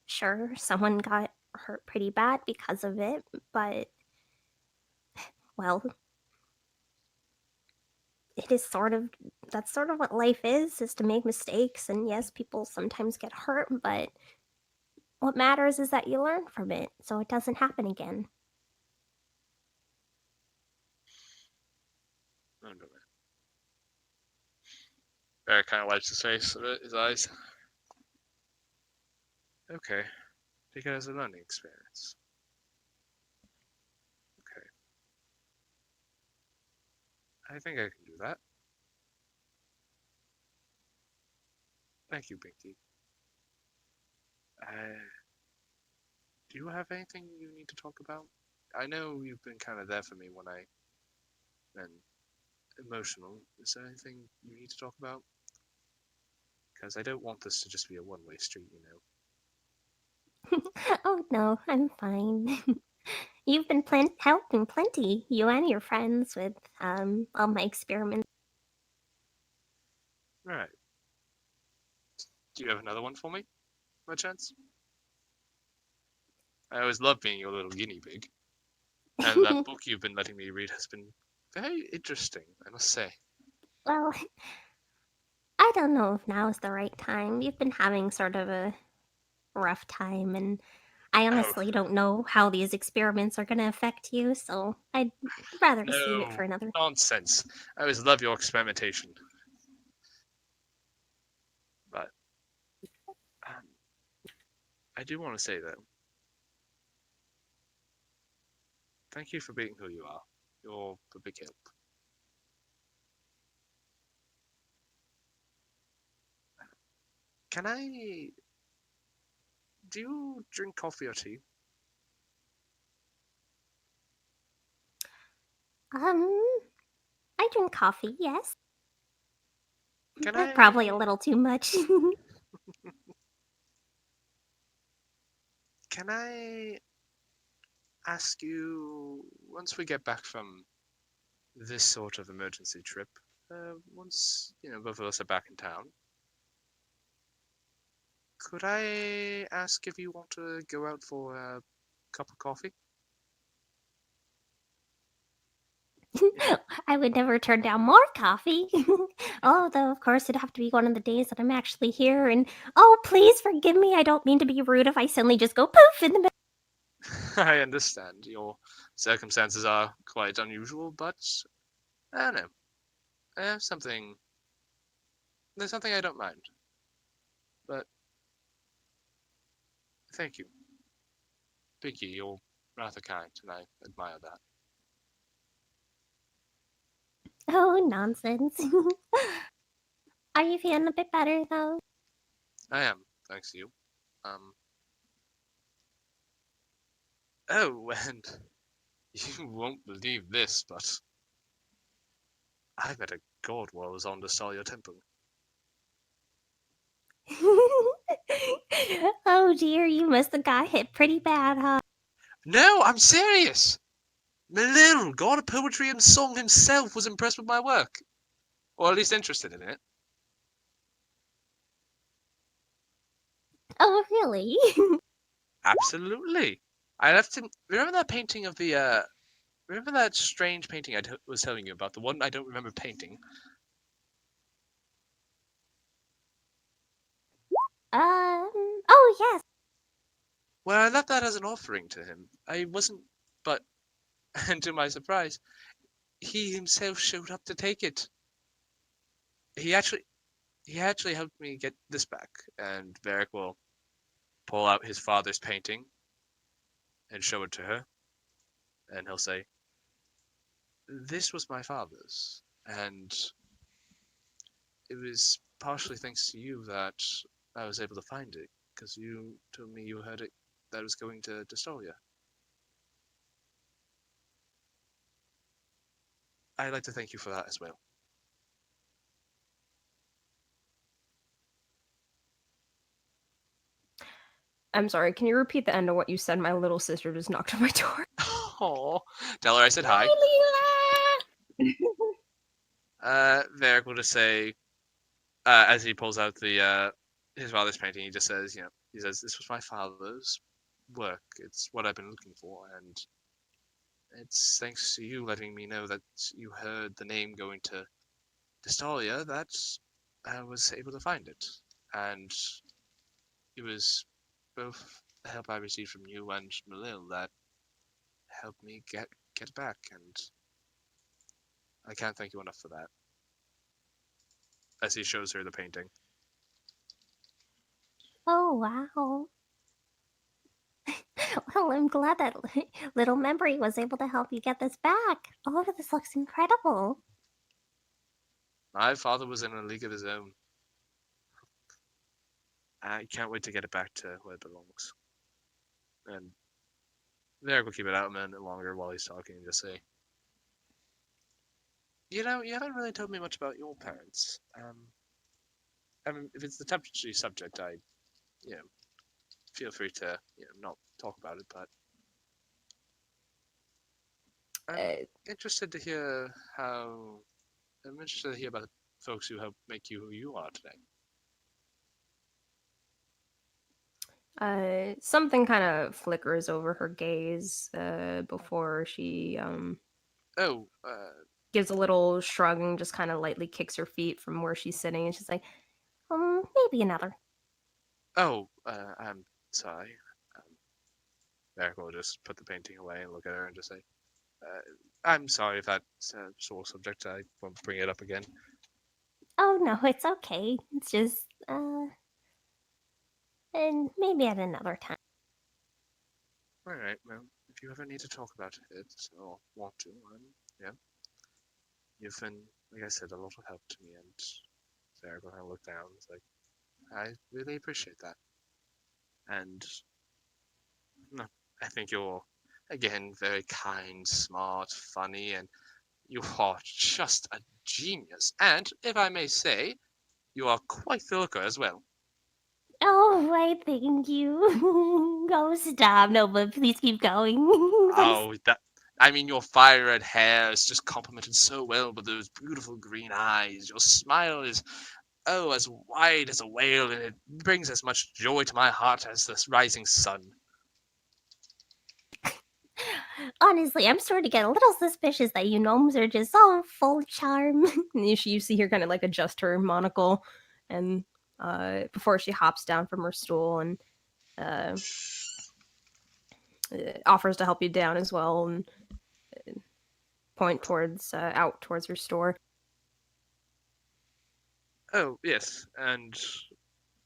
sure, someone got hurt pretty bad because of it, but, well, it is sort of, that's sort of what life is to make mistakes. And yes, people sometimes get hurt, but what matters is that you learn from it so it doesn't happen again. I don't know. Eric kind of wipes his face, his eyes. Okay. Take it as a learning experience. Okay. I think I can do that. Thank you, Binky. Do you have anything you need to talk about? I know you've been kind of there for me when I and emotional. Is there anything you need to talk about? Because I don't want this to just be a one-way street, you know. Oh no, I'm fine. You've been helping plenty, you and your friends, with all my experiments. Right. Do you have another one for me, by chance? I always love being your little guinea pig. And that book you've been letting me read has been very interesting, I must say. Well, I don't know if now is the right time. You've been having sort of a rough time, and I honestly don't know how these experiments are going to affect you, so I'd rather to save it No, for another. nonsense. I always love your experimentation. But I do want to say, though, thank you for being who you are. You're a big help. Can I... Do you drink coffee or tea? I drink coffee, yes. Can Probably a I... little too much. Can I ask you, once we get back from this sort of emergency trip, once, both of us are back in town, could I ask if you want to go out for a cup of coffee? I would never turn down more coffee. Although, of course, it'd have to be one of the days that I'm actually here. And oh, please forgive me. I don't mean to be rude if I suddenly just go poof in the middle. I understand your circumstances are quite unusual, but I don't know. There's something I don't mind. But thank you. Vicky, you're rather kind, and I admire that. Oh, nonsense. Are you feeling a bit better, though? I am, thanks to you. Oh, and you won't believe this, but I bet a god was on to stall your temple. Oh dear, you must have got hit pretty bad, huh? No, I'm serious! Melil, god of poetry and song himself, was impressed with my work. Or at least interested in it. Oh, really? Absolutely. I left him... Remember that painting of the, Remember that strange painting I was telling you about? The one I don't remember painting? Oh, yes. Well, I left that as an offering to him. I wasn't... But, and to my surprise, he himself showed up to take it. He actually helped me get this back, and Varric will pull out his father's painting and show it to her, and he'll say, "This was my father's, and it was partially thanks to you that I was able to find it, because you told me you heard it that it was going to Destoria." I'd like to thank you for that as well. I'm sorry, can you repeat the end of what you said? My little sister just knocked on my door. Oh, tell her I said hi. Varric will just say, as he pulls out the his father's painting, he just says, he says, "This was my father's work. It's what I've been looking for, and it's thanks to you letting me know that you heard the name going to Destalia that I was able to find it. And it was both the help I received from you and Malil that helped me get it back, and I can't thank you enough for that." As he shows her the painting. Oh, wow. Well, I'm glad that little memory was able to help you get this back. Oh, this looks incredible. My father was in a league of his own. I can't wait to get it back to where it belongs. And Varric will keep it out a minute longer while he's talking and just say, You haven't really told me much about your parents. I mean, if it's the touchy subject, feel free to, not talk about it. But I'm Uh, interested to hear how. I'm interested to hear about the folks who helped make you who you are today. Something kind of flickers over her gaze before she Oh, gives a little shrug and just kind of lightly kicks her feet from where she's sitting, and she's like, Maybe another. I'm sorry. Eric will just put the painting away and look at her and just say, I'm sorry if that's a sore subject. I won't bring it up again. Oh no, it's okay. It's just, and maybe at another time. All right, well, if you ever need to talk about it or want to, yeah, you've been, like I said, a lot of help to me. And Eric will kind of look down. It's like, I really appreciate that. And no, I think you're, again, very kind, smart, funny, and you are just a genius. And if I may say, you are quite the looker as well. Oh, why, thank you. Oh, stop. No, but please keep going. Please. Oh, I mean, your fire red hair is just complemented so well with those beautiful green eyes. Your smile is, oh, as wide as a whale, and it brings as much joy to my heart as the rising sun. Honestly, I'm starting to get a little suspicious that you gnomes are just all full of charm. and you see her kind of like adjust her monocle, and before she hops down from her stool and uh, offers to help you down as well, and point towards out towards her store. Oh, yes, and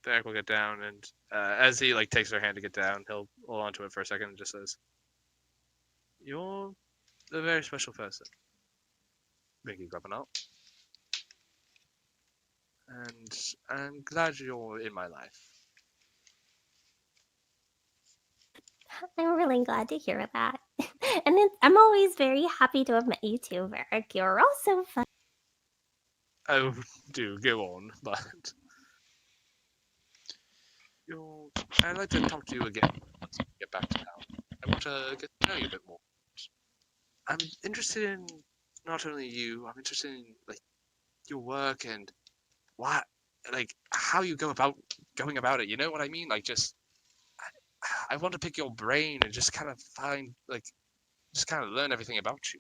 Derek will get down, and as he takes her hand to get down, he'll hold on to it for a second and just says, "You're a very special person, Mickey Grubbenall, and I'm glad you're in my life." I'm really glad to hear that. And I'm always very happy to have met you too, Varric. You're also fun. Oh, do go on, but I'd like to talk to you again once we get back to town. I want to get to know you a bit more. I'm interested in not only you. I'm interested in your work and what, how you going about it. You know what I mean? I want to pick your brain and just kind of just kind of learn everything about you.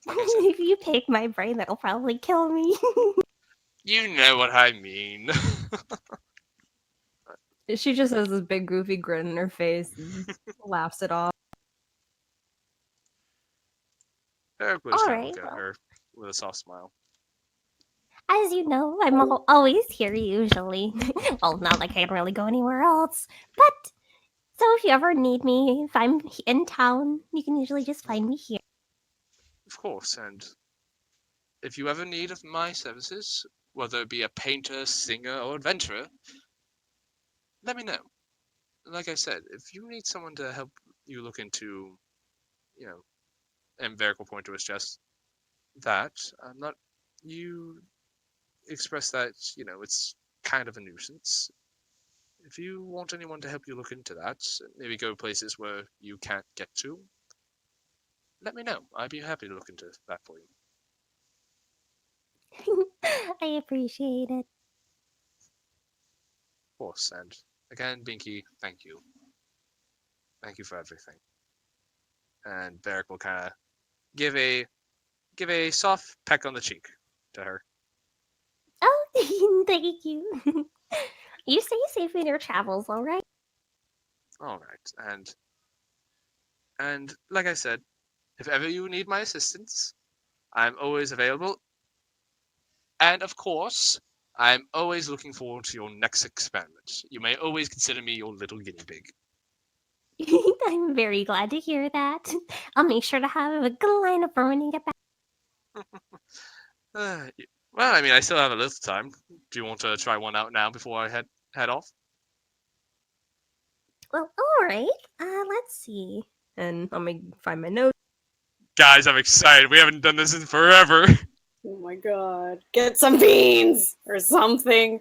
Like I said, If you pick my brain, that'll probably kill me. you know what I mean. She just has this big goofy grin in her face and laughs it off. Eric will just kind of Alright, look at well, her with a soft smile. as you know, I'm always here usually. Well, not like I can really go anywhere else. But, so if you ever need me, if I'm in town, you can usually just find me here. Of course, and if you ever need of my services, whether it be a painter, singer, or adventurer, let me know. Like I said, if you need someone to help you look into, you know, empirical point to his chest, that I'm not. You express that it's kind of a nuisance. If you want anyone to help you look into that, maybe go places where you can't get to, let me know. I'd be happy to look into that for you. I appreciate it. Of course, and again, Binky, thank you. Thank you for everything. And Beric will kind of give a soft peck on the cheek to her. Oh, thank you. You stay safe in your travels, alright? All right, and like I said, if ever you need my assistance, I'm always available. And of course, I'm always looking forward to your next experiment. You may always consider me your little guinea pig. I'm very glad to hear that. I'll make sure to have a good lineup for when you get back. Well, I mean, I still have a little time. Do you want to try one out now before I head off? Well, alright. Let's see. And let me find my notes. Guys, I'm excited. We haven't done this in forever. Oh my god. Get some beans or something.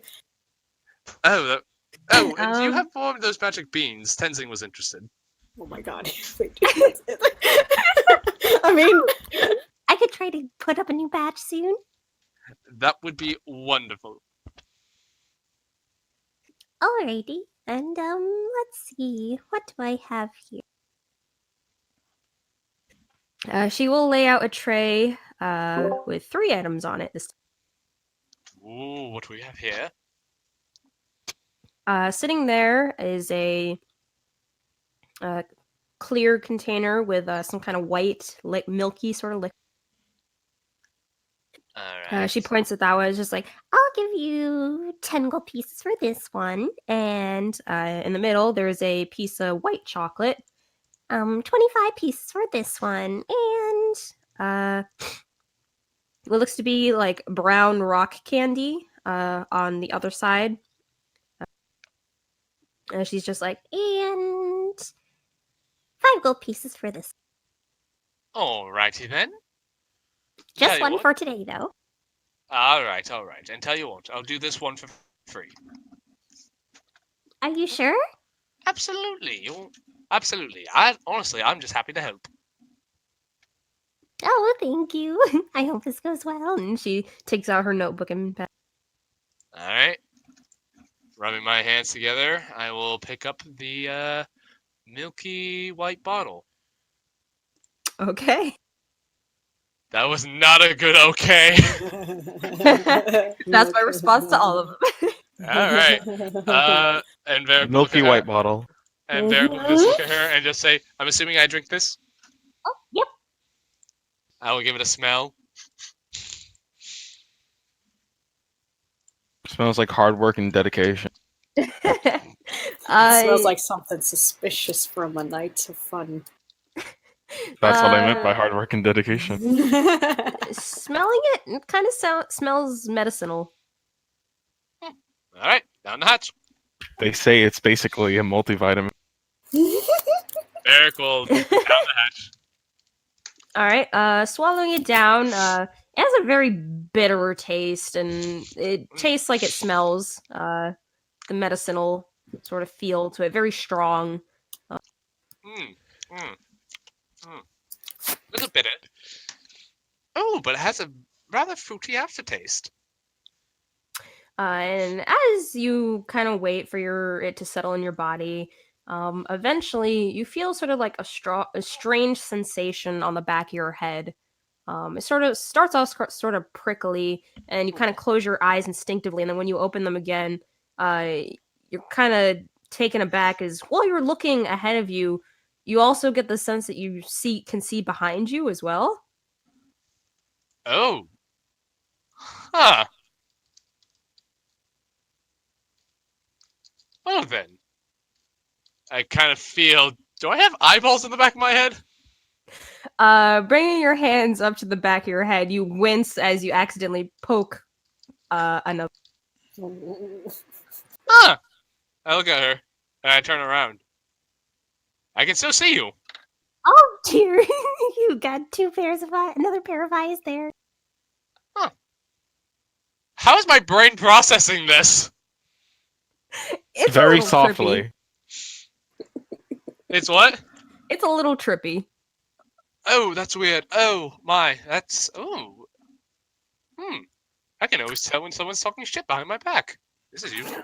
Oh, and you Um, have more of those magic beans. Tenzing was interested. Oh my god. Wait, that's it. I mean, I could try to put up a new batch soon. That would be wonderful. Alrighty. And let's see. What do I have here? she will lay out a tray with 3 items on it. This Ooh, what do we have here? sitting there is a clear container with some kind of white, milky sort of liquid. Alright. She points at that one. It's just like, I'll give you 10 gold pieces for this one. and in the middle there's a piece of white chocolate. 25 pieces for this one. And What looks to be like brown rock candy on the other side. And she's just like, and 5 gold pieces for this. Alrighty then. Just Tell you one what. for today, though. Alright. And tell you what, I'll do this one for free. Are you sure? Absolutely. Absolutely. Honestly, I'm just happy to help. Oh, thank you. I hope this goes well. and she takes out her notebook and pen. Alright. Rubbing my hands together, I will pick up the milky white bottle. Okay. That was not a good okay. That's my response to all of them. Alright. And Vera will Milky look at white her, bottle. and Vera will just look at her and just say, I'm assuming I drink this? Oh, yep. I will give it a smell. Smells like hard work and dedication. it smells like something suspicious from a night of fun. That's what I meant by hard work and dedication. Smelling it kind of smells medicinal. Alright, down the hatch. They say it's basically a multivitamin. Eric will down the hatch. All right. Swallowing it down. It has a very bitter taste, and it tastes like it smells. The medicinal sort of feel to it, very strong. Little bitter. Oh, but it has a rather fruity aftertaste. And as you kind of wait for it to settle in your body, eventually you feel sort of like a strange sensation on the back of your head. It sort of starts off sort of prickly, and you kind of close your eyes instinctively, and then when you open them again, you're kind of taken aback as while you're looking ahead of you, you also get the sense that you can see behind you as well. Oh. Huh. Well then. I kind of feel... Do I have eyeballs in the back of my head? Bringing your hands up to the back of your head, you wince as you accidentally poke another. Huh. I look at her, and I turn around. I can still see you. Oh, dear. You got another pair of eyes there. Huh. How is my brain processing this? It's Very a little softly. trippy. It's what? It's a little trippy. Oh, that's weird. Oh, my. That's... Oh. I can always tell when someone's talking shit behind my back. This is useful.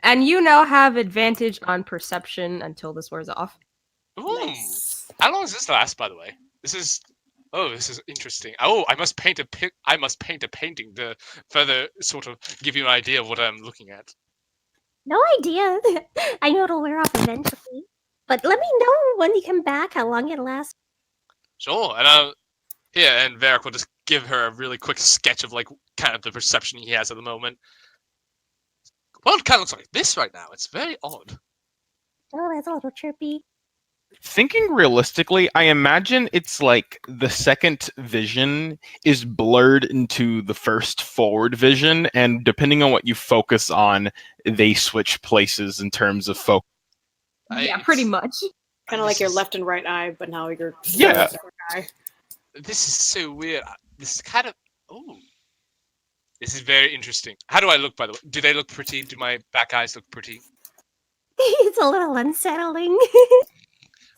And you now have advantage on perception until this wears off. Ooh. Nice. How long does this last, by the way? This is interesting. Oh, I must paint a painting to further sort of give you an idea of what I'm looking at. No idea. I know it'll wear off eventually. But let me know when you come back how long it'll last. Sure, and and Varric will just give her a really quick sketch of like kind of the perception he has at the moment. Well, it kind of looks like this right now. It's very odd. Oh, that's a little trippy. Thinking realistically, I imagine it's like the second vision is blurred into the first forward vision, and depending on what you focus on, they switch places in terms of focus. Yeah, pretty much. Kind of like your left and right eye, but now your Yeah. guy. This is so weird. This is kind of. Oh. This is very interesting. How do I look, by the way? Do they look pretty? Do my back eyes look pretty? It's a little unsettling.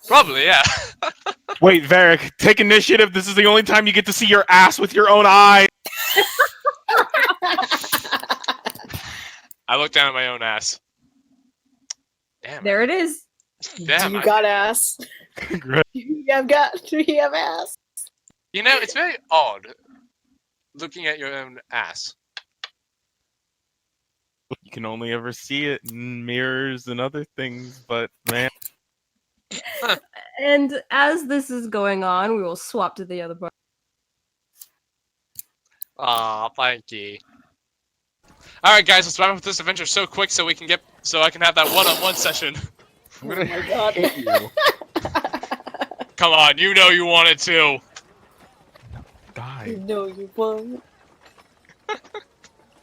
Probably, yeah. Wait, Varric, take initiative. This is the only time you get to see your ass with your own eyes. I look down at my own ass. Damn. There it is. Damn. You got ass. You have ass. You know, it's very odd looking at your own ass. You can only ever see it in mirrors and other things, but man. And as this is going on, we will swap to the other part. Aw, thank you. Alright guys, let's wrap up this adventure so quick so I can have that one-on-one session. I'm gonna my God. hit you. Come on, you know you wanted to. Die. No, you won't. Wait,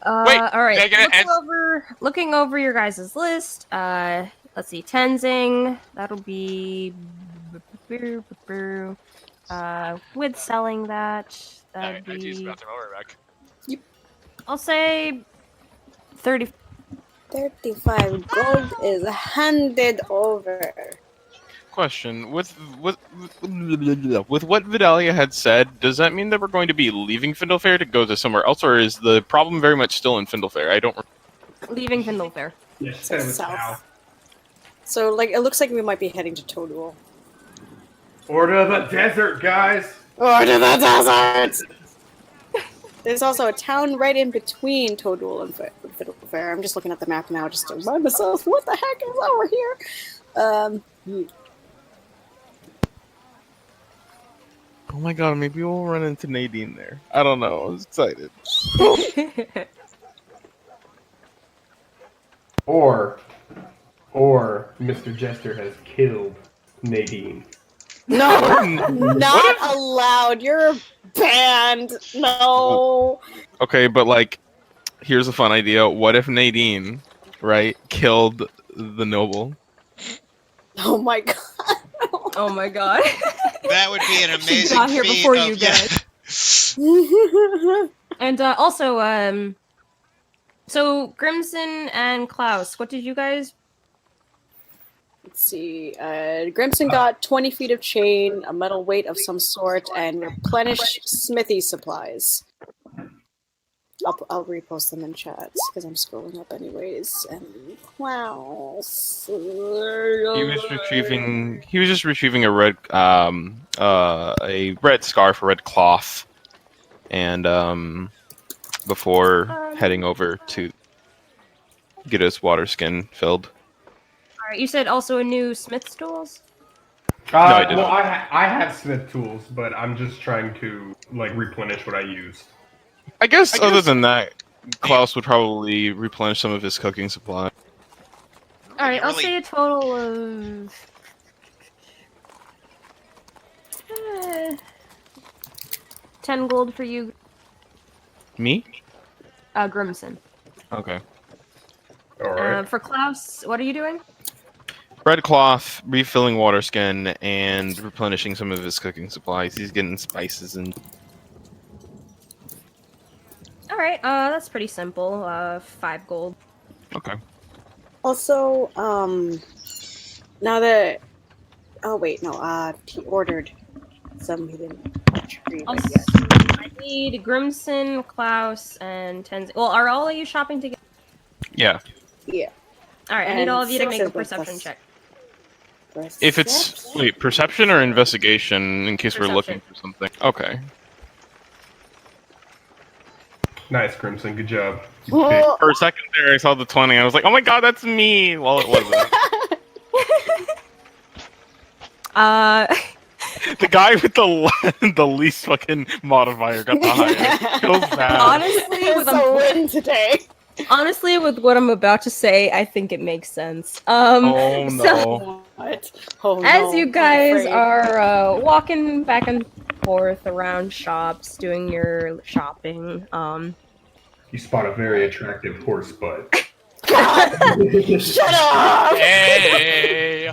all right. can I get an Looking over your guys' list. Let's see, Tenzing. That'll be with selling that. That'd Alright, I use the be. bathroom. I'll be back. I'll say 30. 35 gold is handed over. Question: With what Vidalia had said, does that mean that we're going to be leaving Findlefair to go to somewhere else, or is the problem very much still in Findlefair? I don't. Leaving Findlefair. Yeah, she said it was South. south. So, like, it looks like we might be heading to Toadwall. Order of the desert, guys. Order the desert! There's also a town right in between Toadwall and Fiddlefair. I'm just looking at the map now just to remind myself what the heck is over here. Oh my god, maybe we'll run into Nadine there. I don't know. I was excited. Or Mr. Jester has killed Nadine. No, not allowed. You're banned. No. Okay, but like, here's a fun idea. What if Nadine, right, killed the noble? Oh my god. Oh my god. That would be an She amazing got here feat before of, you yeah. guys. And also, so Grimson and Klaus, what did you guys? Let's see. Grimson got 20 feet of chain, a metal weight of some sort, and replenish smithy supplies. I'll repost them in chats because I'm scrolling up anyways. And Klaus. He was just retrieving a red scarf, a red cloth, and before heading over to get his water skin filled. All right, you said also a new smith's tools. I didn't. Well, I have smith tools, but I'm just trying to like replenish what I used. I guess other than that, Klaus would probably replenish some of his cooking supply. All right, I'll say a total of 10 gold for you, Me? Grimson. Okay. All right. For Klaus, what are you doing? Red cloth, refilling water skin, and replenishing some of his cooking supplies. He's getting spices and. All right, that's pretty simple. 5 gold. Okay. Also, now that... Oh, wait, no, he ordered some he didn't retrieve, I guess. I need Grimson, Klaus, and Tenzing. Well, are all of you shopping together? Yeah. Yeah. All right, I need And all of you to 6 make a is with perception us. check. If it's perception or investigation, in case we're looking for something. Okay. Nice, Crimson. Good job. Oh. For a second there, I saw the 20. I was like, "Oh my god, that's me!" Well, it wasn't. The guy with the least fucking modifier got the highest. Feels bad. Honestly, with what I'm about to say, I think it makes sense. Oh no. So, as you guys are walking back and forth around shops, doing your shopping, You spot a very attractive horse butt. Shut up! Hey!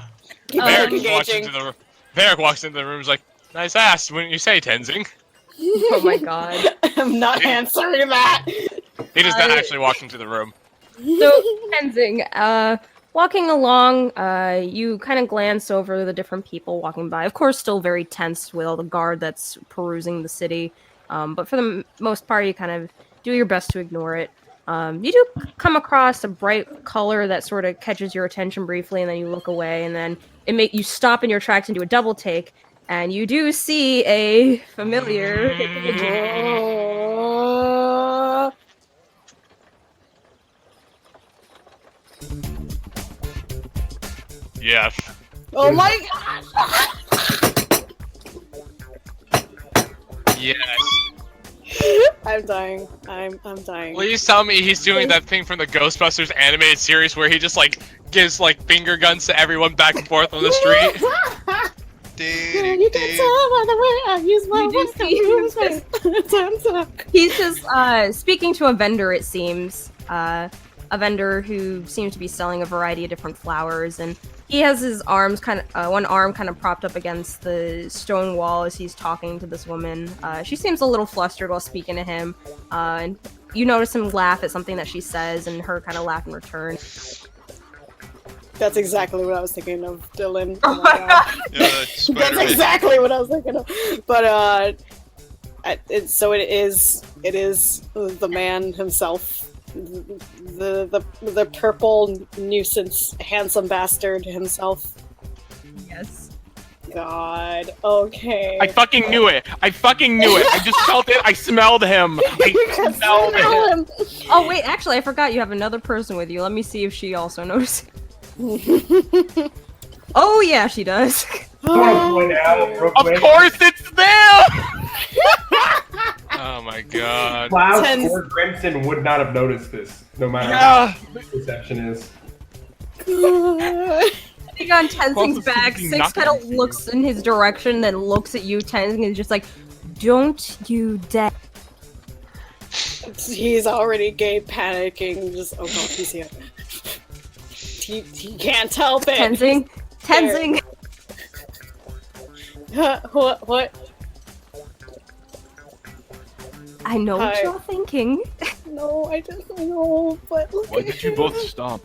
Keep very Varric walks engaging. into the room. Varric walks into the room. Is like, Nice ass, wouldn't you say, Tenzing? Oh my god. I'm not answering that. He does not actually walk into the room. So, Tenzing, walking along, you kind of glance over the different people walking by. Of course, still very tense with all the guard that's perusing the city. But for the most part, you kind of do your best to ignore it. You do come across a bright color that sort of catches your attention briefly, and then you look away, and then you stop in your tracks and do a double take, and you do see a familiar individual. Yes. Oh my god! Yes. I'm dying. I'm dying. Please tell me he's doing that thing from the Ghostbusters animated series where he just like gives like finger guns to everyone back and forth on the street. You can tell by the way I use my voice. He's just speaking to a vendor, it seems. A vendor who seems to be selling a variety of different flowers, and he has his arms one arm kind of propped up against the stone wall as he's talking to this woman. She seems a little flustered while speaking to him, and you notice him laugh at something that she says, and her kind of laugh in return. That's exactly what I was thinking of, Dylan. Oh my god! Yeah, That's exactly what I was thinking of. But so it is the man himself, the purple nuisance, handsome bastard himself. Yes. God. Okay. I fucking knew it. I just felt it. I smelled him. I smelled him. Oh wait, actually, I forgot you have another person with you. Let me see if she also notices. Oh yeah, she does. I want to point out real Of quick, course it's them! Oh my god. Klaus Tense. or Grimson would not have noticed this, no matter Yeah. what the perception is. Sitting on Tenzing's back, Six Six kind of looks in his direction, then looks at you, Tenzing, and is just like, "Don't you dare!" He's already gay panicking. Just oh god, he's here. He can't help it. Tenzing. What? I know what Hi. you're thinking. No, I don't know. But look Why at did you both stop?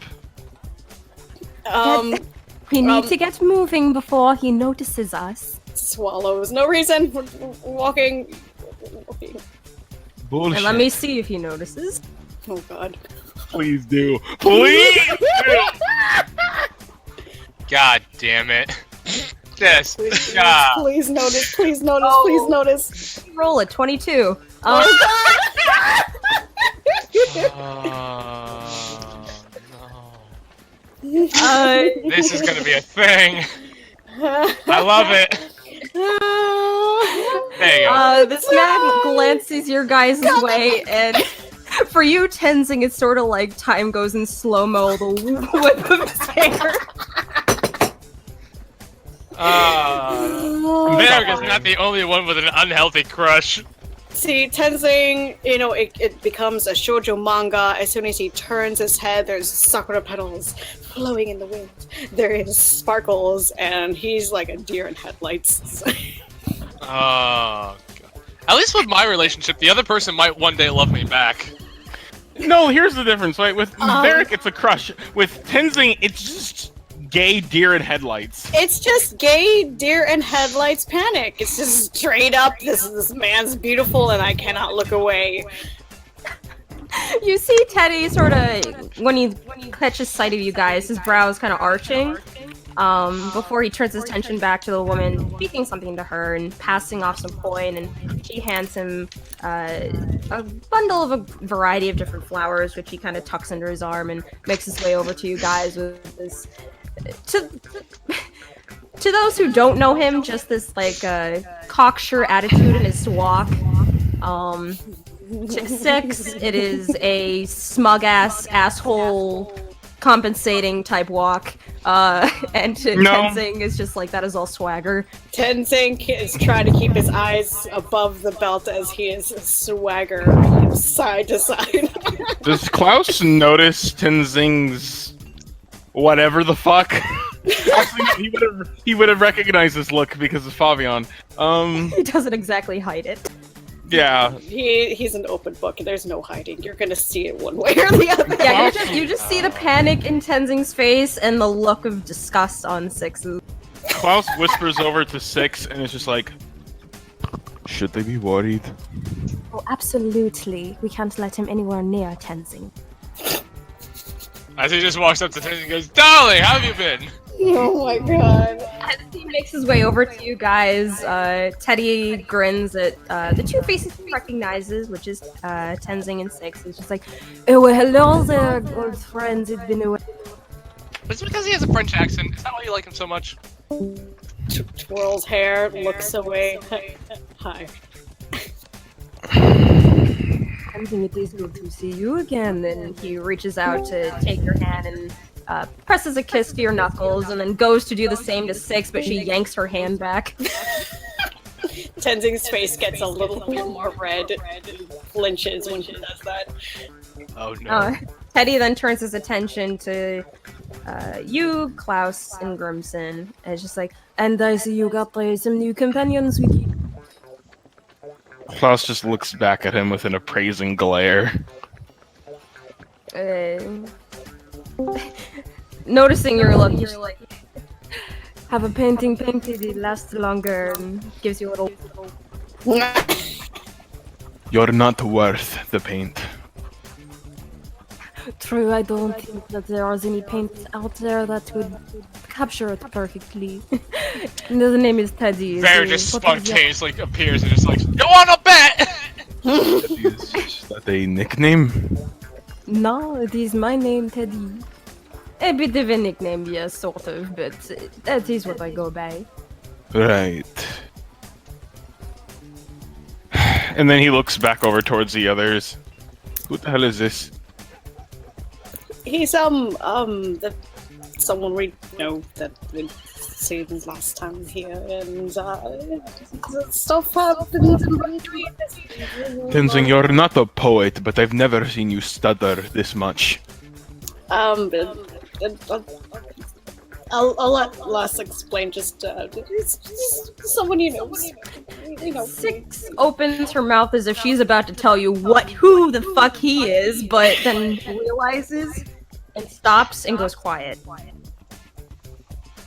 We need to get moving before he notices us. swallows. No reason. We're walking. Bullshit. And let me see if he notices. Oh god. Please do. Please do! God damn it. Just Please, God. please notice. Please notice. Oh. Please notice. Roll it, 22. Oh no. This is gonna be a thing. I love it. There you go. This man glances your guys' way, and for you, Tenzing, it's sort of like time goes in slow-mo, the whip of his hair. America's not the only one with an unhealthy crush. See, Tenzing, you know, it becomes a shoujo manga. As soon as he turns his head, there's sakura petals flowing in the wind. There is sparkles, and he's like a deer in headlights. Oh, God. At least with my relationship, the other person might one day love me back. No, here's the difference, right? With Varric, it's a crush. With Tenzing, it's just gay deer in headlights. It's just gay deer in headlights panic. It's just straight up, this man's beautiful and I cannot look away. You see Teddy sort of, when he catches sight of you guys, his brow is kind of arching, before he turns his attention back to the woman, speaking something to her and passing off some coin, and she hands him a bundle of a variety of different flowers, which he kind of tucks under his arm and makes his way over to you guys with this... To those who don't know him, just this like cocksure attitude in his walk. To Six, it is a smug asshole compensating type walk. And to Tenzing is just like that is all swagger. Tenzing is trying to keep his eyes above the belt as he is swagger side to side. Does Klaus notice Tenzing's whatever the fuck? Actually, he would have recognized this look because of Fabian. He doesn't exactly hide it. Yeah. He's an open book. There's no hiding. You're gonna see it one way or the other. Yeah, you just see the panic in Tenzing's face and the look of disgust on Six's. Klaus whispers over to Six and is just like, should they be worried? Oh, absolutely. We can't let him anywhere near Tenzing. As he just walks up to Tenzing and goes, "Darling, how have you been?" Oh my god. As he makes his way over to you guys, Teddy grins at the two faces he recognizes, which is Tenzing and Six. He's just like, "Oh, well, hello there, old friends. It's been a while." Is it because he has a French accent? Is that why you like him so much? Twirls hair, looks away. Hi. Tenzing, it is good to see you again. And he reaches out to take your hand and presses a kiss to your knuckles, and then goes to do the same to Six, but she yanks her hand back. Tenzing's face gets a little bit more red and flinches when she does that. Oh no. Teddy then turns his attention to you, Klaus, and Grimson, and it's just like, and I see you got some new companions with you. Klaus just looks back at him with an appraising glare. Noticing your look, you're like, have a painting painted, it lasts longer, and gives you a little. You're not worth the paint. True, I don't think that there is any paint out there that would capture it perfectly. The name is Teddy. Bear just spontaneously appears and just like, "You want a bet?" Is that a nickname? No, it is my name, Teddy. A bit of a nickname, yes, sort of, but that is what I go by. Right. And then he looks back over towards the others. Who the hell is this? He's someone we know that we'd seen last time here, and stuff happens in between. Tenzing, you're not a poet, but I've never seen you stutter this much. I'll let Les explain. It's someone you know. Six opens her mouth as if she's about to tell you who the fuck he is, but then realizes and stops and goes quiet.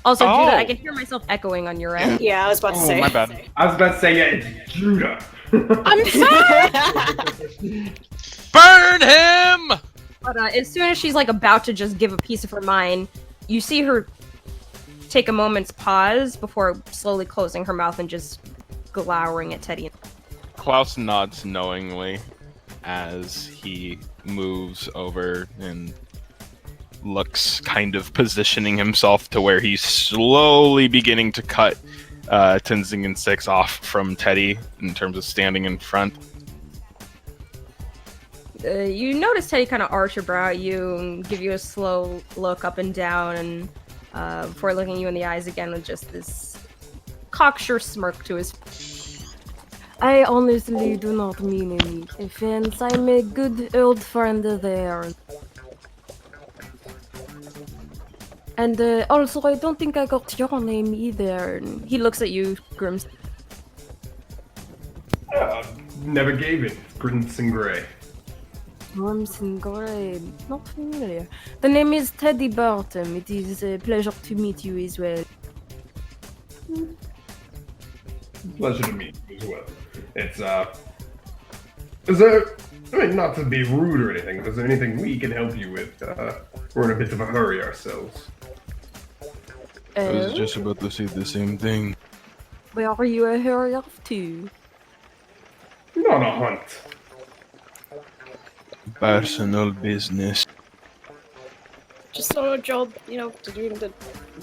Also, Judah, I can hear myself echoing on your end. Yeah, I was about to say. My bad. I was about to say, yeah, it's Judah. I'm sorry! Burn him! But as soon as she's like about to just give a piece of her mind, you see her take a moment's pause before slowly closing her mouth and just glowering at Teddy. Klaus nods knowingly as he moves over and looks kind of positioning himself to where he's slowly beginning to cut Tenzing and Six off from Teddy in terms of standing in front. You notice Teddy kind of arch her brow at you and give you a slow look up and down, and before looking you in the eyes again with just this cocksure smirk to his face. I honestly do not mean any offense. I'm a good old friend there. And also, I don't think I got your name either. And he looks at you, Grims. Never gave it. Grimson Gray. Grimson Gray. Not familiar. The name is Teddy Barton. It is a pleasure to meet you as well. Pleasure to meet you as well. It's, is there, I mean, not to be rude or anything, but is there anything we can help you with? We're in a bit of a hurry ourselves. I was just about to say the same thing. Where are you a hurry off to? We're on a hunt. Personal business. Just on a job, to doing the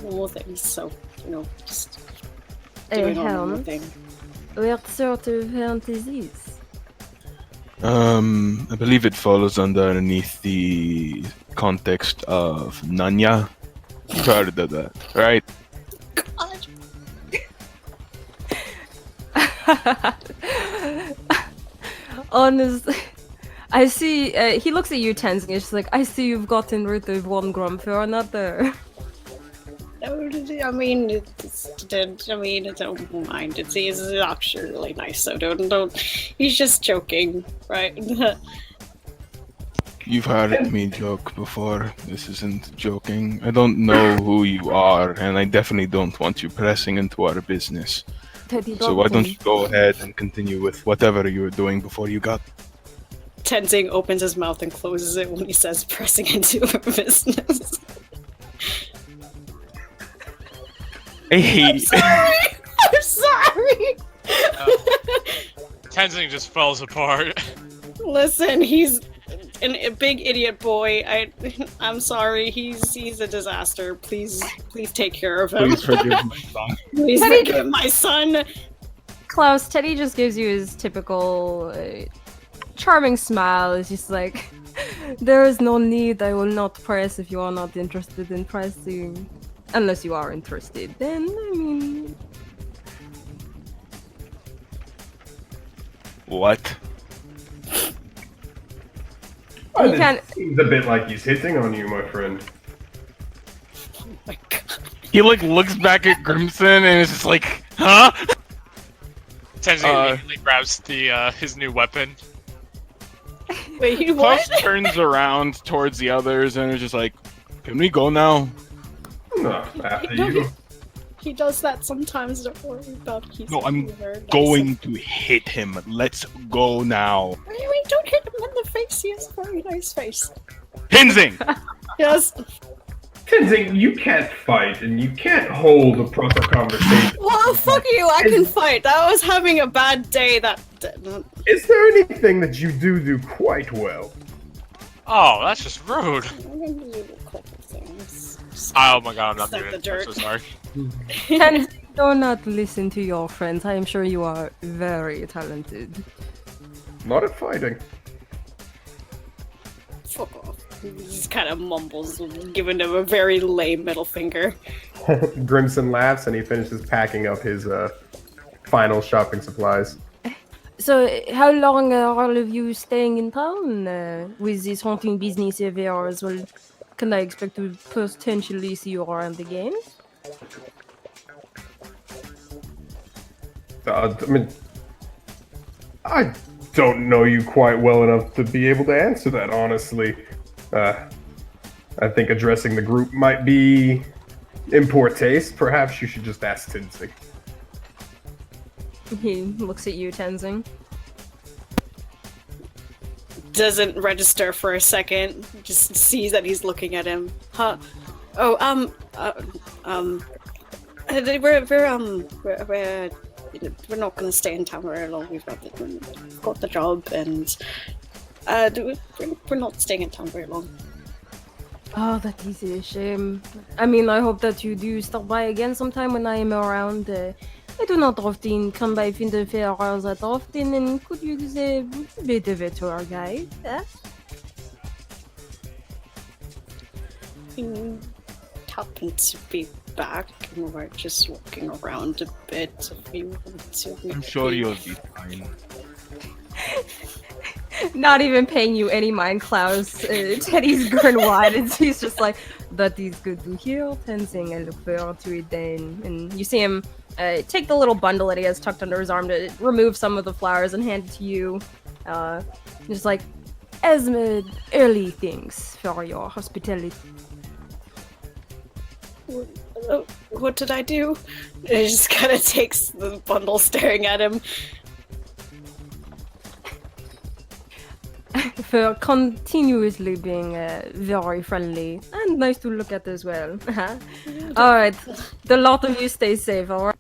normal things. So, just doing our normal thing. What sort of hunt is this? I believe it falls underneath the context of Nanya. You've heard of that, right? Honestly, I see. He looks at you, Tenzing. It's just like, I see you've gotten rid of one grum for another. No, I mean, I don't mind. He's actually really nice, so don't. He's just joking, right? You've heard me joke before. This isn't joking. I don't know who you are, and I definitely don't want you pressing into our business. Teddy, So why don't you go ahead and continue with whatever you were doing before you got... Tenzing opens his mouth and closes it when he says pressing into her business. Hey! I'm sorry! Tenzing just falls apart. Listen, he's a big idiot boy. I'm sorry. He's a disaster. Please take care of him. Please forgive my son. Please forgive my son. Klaus, Teddy just gives you his typical charming smile. It's just like, there is no need. I will not press if you are not interested in pressing. Unless you are interested, then, I mean... What? You can't... It seems a bit like he's hitting on you, my friend. Oh my god. He looks back at Grimson and is just like, huh? Tenzing immediately grabs his new weapon. Wait, Klaus what? turns around towards the others and is just like, can we go now? No, after you. He does that sometimes. Don't worry about it. No, I'm going to hit him. Let's go now. Wait, don't hit him in the face. He has a very nice face. Tenzing! Yes. Tenzing, you can't fight, and you can't hold a proper conversation. Well, fuck you. I can fight. I was having a bad day. Is there anything that you do quite well? Oh, that's just rude. Oh my god, I'm not Suck doing the it. dirt. I'm so sorry. Tenzing, do not listen to your friends. I am sure you are very talented. Not at fighting. Fuck off. He just kind of mumbles, giving him a very lame middle finger. Grimson laughs, and he finishes packing up his final shopping supplies. So, how long are all of you staying in town with this hunting business of yours? Well, can I expect to potentially see you around again? I mean, I don't know you quite well enough to be able to answer that, honestly. I think addressing the group might be in poor taste. Perhaps you should just ask Tenzing. He looks at you, Tenzing. Doesn't register for a second. Just sees that he's looking at him. Huh? Oh, we're not gonna stay in town very long. We've got the job, and we're not staying in town very long. Oh, that is a shame. I mean, I hope that you do stop by again sometime when I am around. I do not often come by Finder Fairs that often, and could use a bit of a tour guide. We happen to be back, and we're just walking around a bit. If you want to, I'm sure you'll be fine. Not even paying you any mind, Klaus. Teddy's grin wide, and he's just like, that is good to hear, Tenzing. I look forward to it then. And you see him take the little bundle that he has tucked under his arm to remove some of the flowers and hand it to you. Just like, as early thanks for your hospitality. What did I do? He just kind of takes the bundle, staring at him. For continuously being very friendly and nice to look at as well. Alright, the lot of you stay safe, alright?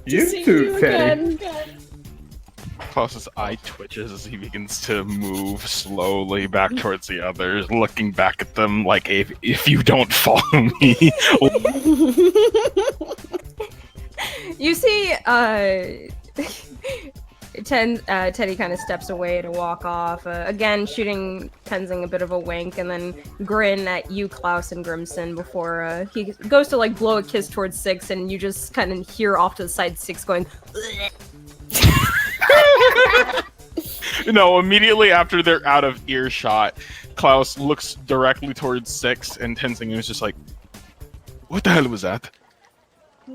You too, Teddy. Klaus's eye twitches as he begins to move slowly back towards the others, looking back at them like, if you don't follow me. You see, Teddy kind of steps away to walk off, again shooting Tenzing a bit of a wink, and then grin at you, Klaus and Grimson, before he goes to like blow a kiss towards Six, and you just kind of hear off to the side Six going. No, immediately after they're out of earshot, Klaus looks directly towards Six, and Tenzing is just like, "What the hell was that?"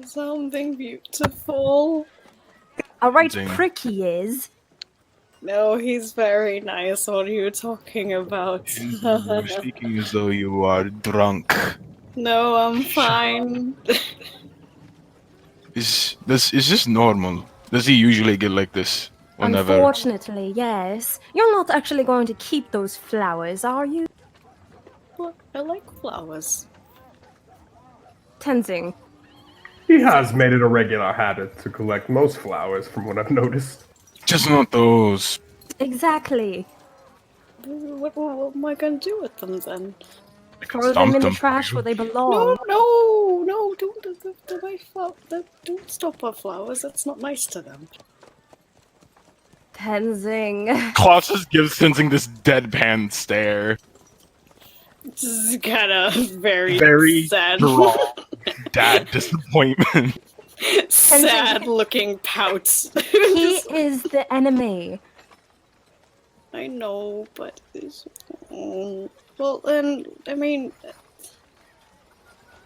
Something beautiful. A right Zing. prick he is. No, he's very nice. What are you talking about? You're speaking as though you are drunk. No, I'm fine. Is this normal? Does he usually get like this? Or never? Unfortunately, yes. You're not actually going to keep those flowers, are you? Look, I like flowers. Tenzing, He has made it a regular habit to collect most flowers, from what I've noticed. Just not those. exactly. What am I gonna do with them then? Throw them in the trash where they belong. No, don't stop our flowers. That's not nice to them. Tenzing. Klaus just gives Tenzing this deadpan stare. This is kind of very sad. Raw dad disappointment. Sad-looking pout. He is the enemy. I know, but well, then I mean,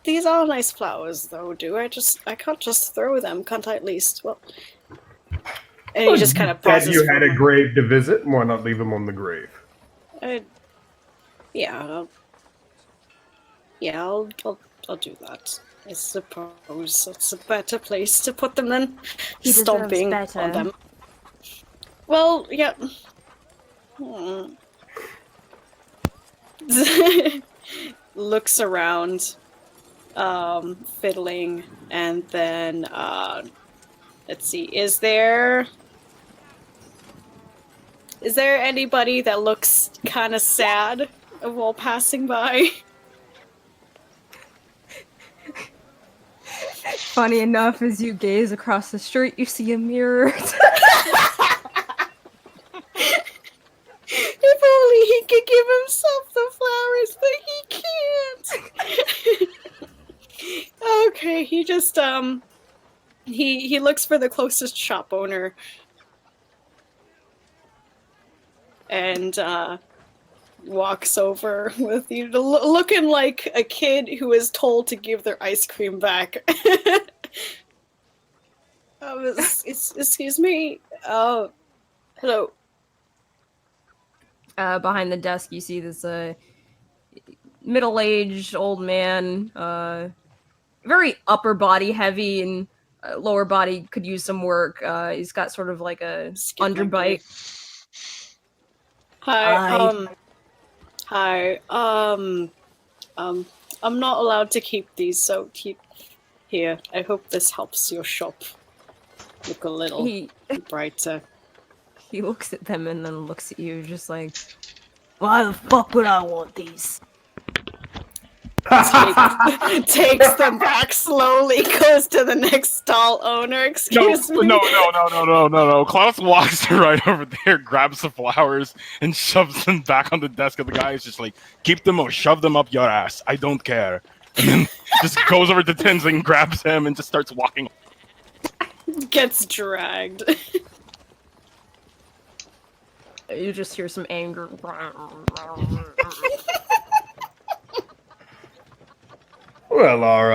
these are nice flowers, though. I can't just throw them, can't I? At least, well. And he just kind of pauses. Said you had a grave to visit. Why not leave him on the grave? Yeah, I'll do that. I suppose it's a better place to put them than He stomping deserves better. on them. Well, yeah. Looks around, fiddling, and then let's see. Is there anybody that looks kind of sad while passing by? Funny enough, as you gaze across the street, you see a mirror. If only he could give himself the flowers, but he can't. Okay, he just he looks for the closest shop owner and walks over with you, looking like a kid who is told to give their ice cream back. Excuse me. Hello. Behind the desk, you see this middle-aged old man, very upper body heavy, and lower body could use some work. He's got sort of like a underbite. Hi. I'm not allowed to keep these, so keep here. I hope this helps your shop look a little brighter. He looks at them and then looks at you, just like, why the fuck would I want these? Takes them back slowly, goes to the next stall owner. Excuse me. No. Klaus walks right over there, grabs the flowers, and shoves them back on the desk of the guy. He's just like, keep them or shove them up your ass. I don't care. And then just goes over to Tenzing, grabs him, and just starts walking. Gets dragged. You just hear some anger. Well, our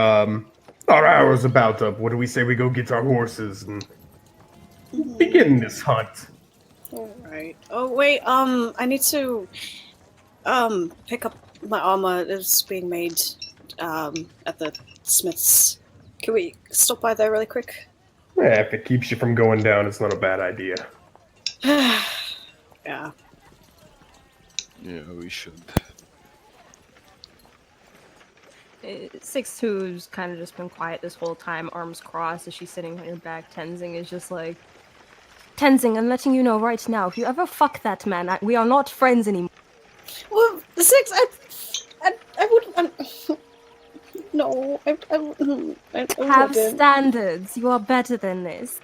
hour's about up. What do we say we go get our horses and begin this hunt? Alright. Oh, wait, I need to, pick up my armor that's being made, at the smith's. Can we stop by there really quick? Yeah, if it keeps you from going down, it's not a bad idea. Yeah. Yeah, we should. 6'2"'s kind of just been quiet this whole time, arms crossed as she's sitting on your back. Tenzing is just like, Tenzing, I'm letting you know right now, if you ever fuck that man, we are not friends anymore. Well, the 6, I wouldn't, no, I Have wouldn't. standards. You are better than this.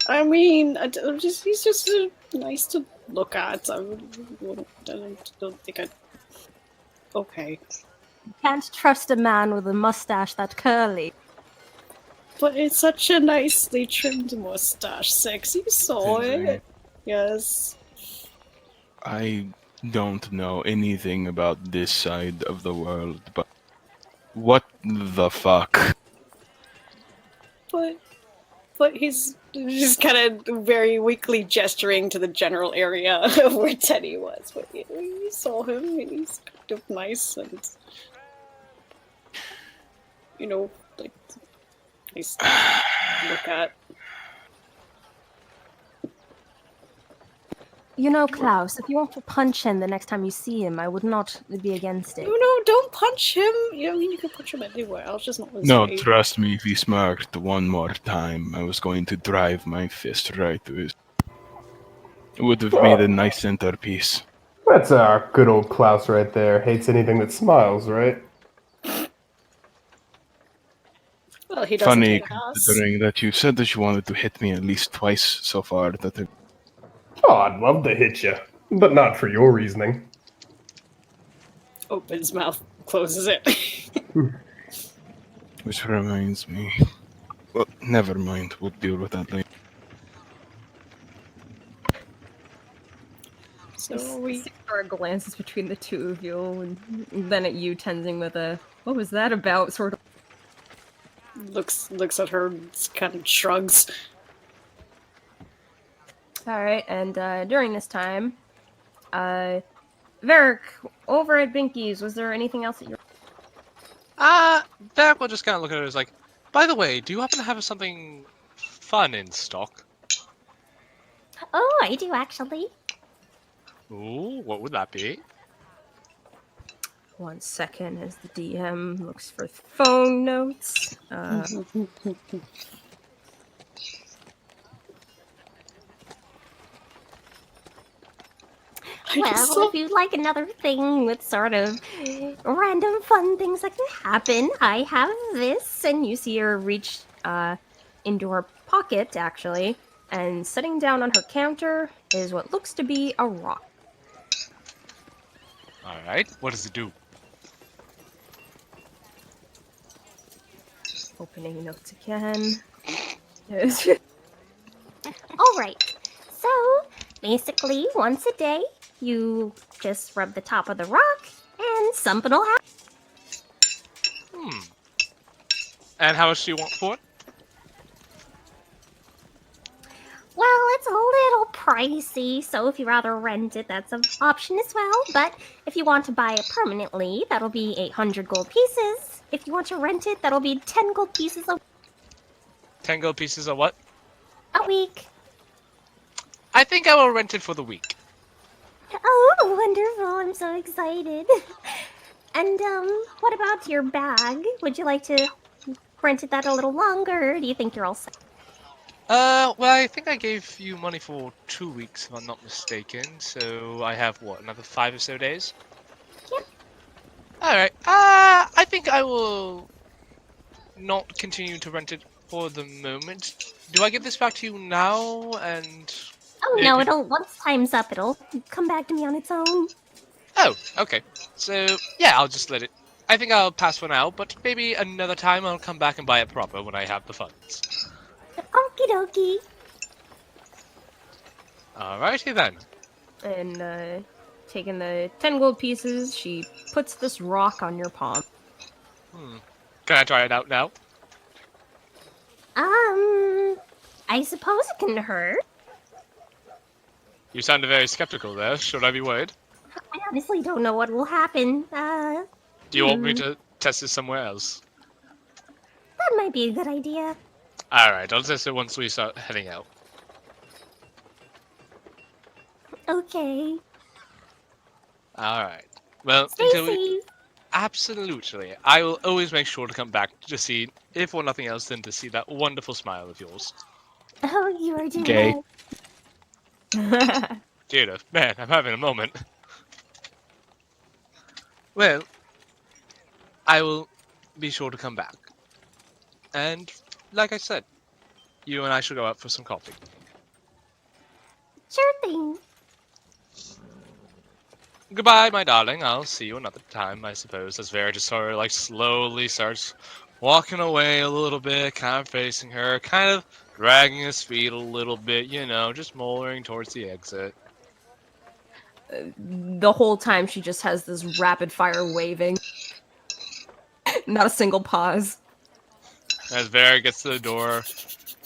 I mean, he's just nice to look at. I don't think I'd... Okay. You can't trust a man with a mustache that curly. But it's such a nicely trimmed mustache, 6. You saw it. Yes. I don't know anything about this side of the world, but what the fuck? But he's just kind of very weakly gesturing to the general area of where Teddy was. But you saw him, and he's kind of nice and, like, nice to look at. Klaus, if you want to punch him the next time you see him, I would not be against it. No, don't punch him. You can punch him anywhere else, just not this No, way. trust me, if he smirked one more time, I was going to drive my fist right through his... It would have made a nice centerpiece. That's our good old Klaus right there. Hates anything that smiles, right? Well, he doesn't Funny, hate us. considering that you said that you wanted to hit me at least twice so far. Oh, I'd love to hit you, but not for your reasoning. Opens mouth, closes it. Which reminds me... Well, never mind. We'll deal with that later. So we... Sigmar glances between the two of you, and then at you, Tenzing, with a, what was that about, sort of... looks at her, kind of shrugs. Alright, and during this time, Varric, over at Binky's, was there anything else that you're... Varric will just kind of look at it as like, by the way, do you happen to have something fun in stock? Oh, I do actually. Ooh, what would that be? 1 second as the DM looks for phone notes. Well, if you'd like another thing with sort of random fun things that can happen, I have this. And you see her reach into her pocket, actually, and sitting down on her counter is what looks to be a rock. Alright, what does it do? Opening notes again. Alright, so basically, once a day, you just rub the top of the rock, and something will happen. And how much do you want for it? Well, it's a little pricey, so if you rather rent it, that's an option as well. But if you want to buy it permanently, that'll be 800 gold pieces. If you want to rent it, that'll be 10 gold pieces 10 gold pieces of what? a week. I think I will rent it for the week. Oh, wonderful. I'm so excited. And, what about your bag? Would you like to rent it that a little longer, or do you think you're all set? Well, I think I gave you money for 2 weeks, if I'm not mistaken. So I have, what, another 5 or so days? Yep. Alright, I think I will not continue to rent it for the moment. Do I give this back to you now, and... Oh, no, once time's up, it'll come back to me on its own. Oh, okay. So, yeah, I'll just let it... I think I'll pass for now, but maybe another time I'll come back and buy it proper when I have the funds. Okie dokie. Alrighty then. And taking the 10 gold pieces, she puts this rock on your palm. Can I try it out now? I suppose it can hurt. You sounded very skeptical there. Should I be worried? I honestly don't know what will happen. Do you want me to test this somewhere else? That might be a good idea. Alright, I'll test it once we start heading out. Okay. Alright. Well, Stay safe. Absolutely. I will always make sure to come back to see, if for nothing else, than to see that wonderful smile of yours. Oh, you are doing Gay. well. Jada, man, I'm having a moment. Well, I will be sure to come back. And, like I said, you and I should go out for some coffee. Sure thing. Goodbye, my darling. I'll see you another time, I suppose, as Vera just sort of, like, slowly starts walking away a little bit, kind of facing her, kind of dragging his feet a little bit, you know, just moldering towards the exit. The whole time she just has this rapid fire waving. Not a single pause. As Vera gets to the door,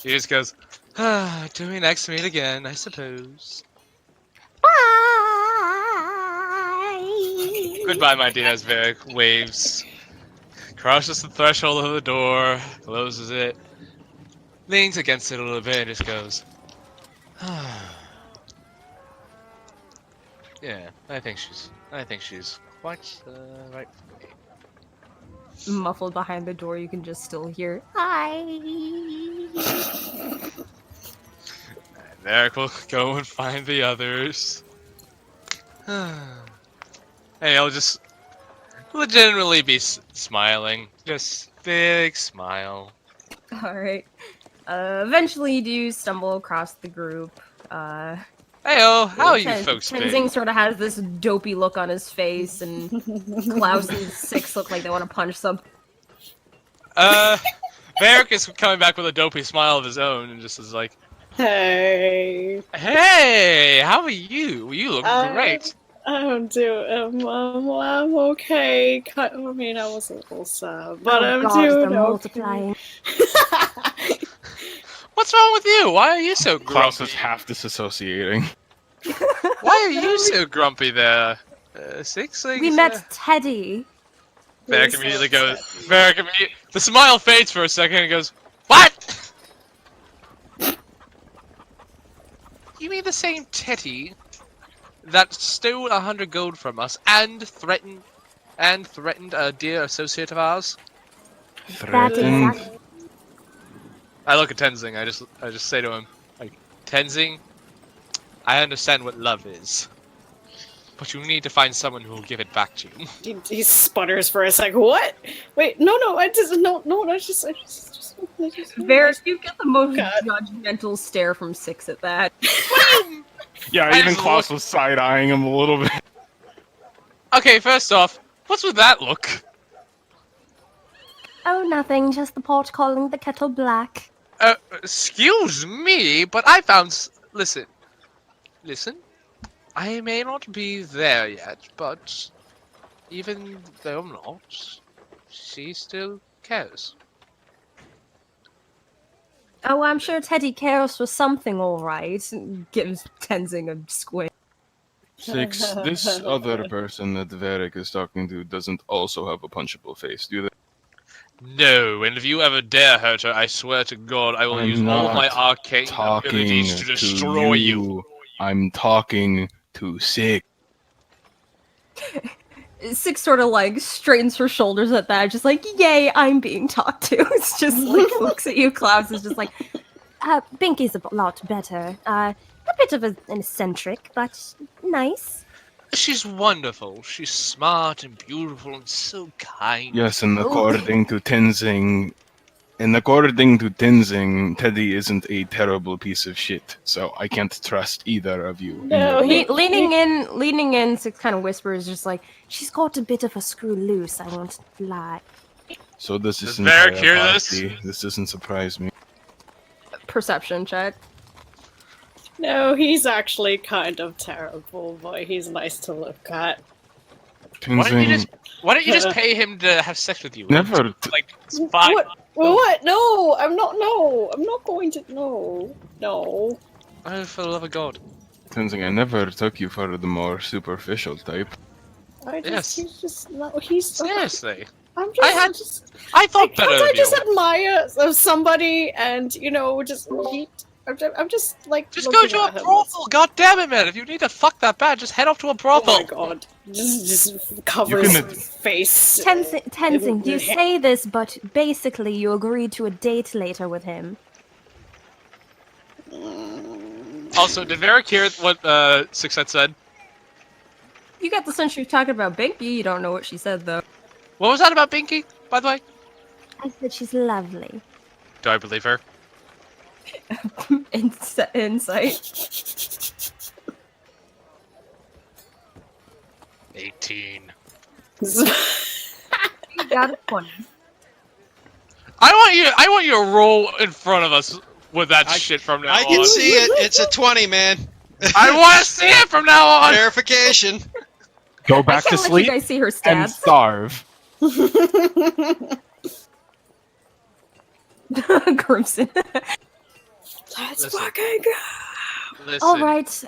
he just goes, till we next meet again, I suppose. Bye. Goodbye, my dear, as Vera waves. Crosses the threshold of the door, closes it, leans against it a little bit, and just goes, yeah, I think she's quite right for me. Muffled behind the door, you can just still hear. Hi. Eric will go and find the others. Hey, I'll just legitimately be smiling. Just big smile. Alright. Eventually you do stumble across the group. Hey-oh, how are you folks Tenzing been? sort of has this dopey look on his face, and Klaus and Six look like they want to punch something. Varric is coming back with a dopey smile of his own and just is like, Hey. hey, how are you? You look great. I'm okay. I mean, I was a little sad, but I'm God, doing they're okay. multiplying. What's wrong with you? Why are you so Klaus grumpy? is half disassociating. Why are you so grumpy there? Six? Like, We met Teddy. Varric immediately goes. The smile fades for a second and goes, "What? You mean the same Teddy that stole 100 gold from us and threatened a dear associate of ours?" That Threatened. exactly. I look at Tenzing. I just say to him, like, Tenzing, I understand what love is, but you need to find someone who will give it back to you. He sputters for a sec. What? Wait, no, I just no, I just. Varric, you get the most God. judgmental stare from Six at that. Yeah, I even just Klaus was side-eyeing him a little bit. Okay, first off, what's with that look? Oh, nothing. Just the pot calling the kettle black. Excuse me, but I found. Listen. I may not be there yet, but even though I'm not, she still cares. Oh, I'm sure Teddy cares for something, alright. Gives Tenzing a squint. Six, this other person that Varric is talking to doesn't also have a punchable face, do they? No, and if you ever dare hurt her, I swear to God, I will I'm use all my not arcane Talking abilities to destroy you. I'm talking to Six. Six sort of like straightens her shoulders at that, just like, yay, I'm being talked to. It's just like, looks at you, Klaus is just like, Binky's a lot better. A bit of an eccentric, but nice. She's wonderful. She's smart and beautiful and so kind. Yes, and Oh. according to Tenzing, Teddy isn't a terrible piece of shit, so I can't trust either of you. No, leaning in, Six kind of whispers, just like, She's got a bit of a screw loose, I won't lie. So this Does is Varric hear this? This doesn't surprise me. perception check. No, he's actually kind of terrible, but he's nice to look at. Why Tenzing, don't you just pay him to have sex with you? never. Like, it's fine. What? No, I'm not. No, I'm not going to. No. Oh, for the love of God. Tenzing, I never took you for the more superficial type. Yes. He's just no. He's. Seriously. I'm just. I thought better Can't of I just you. admire somebody and just meet? I'm just like. Just go looking to a at him. brothel. God damn it, man! If you need to fuck that bad, just head off to a Oh brothel. my god! Just covers can- his face. Tenzing, you say this, but basically you agreed to a date later with him. Also, did Varric hear what Sixette said? You got the sense she was talking about Binky, you don't know what she said, though. What was that about Binky, by the way? I said she's lovely. Do I believe her? Insight. 18. You got a 20. I want you to roll in front of us with that shit from now I can on. see it. It's a 20, man. I want to see it from now on. Verification. Go back I to can't let sleep you guys see her and stats. starve. Crimson. Let's Listen. fucking go. Listen. All right,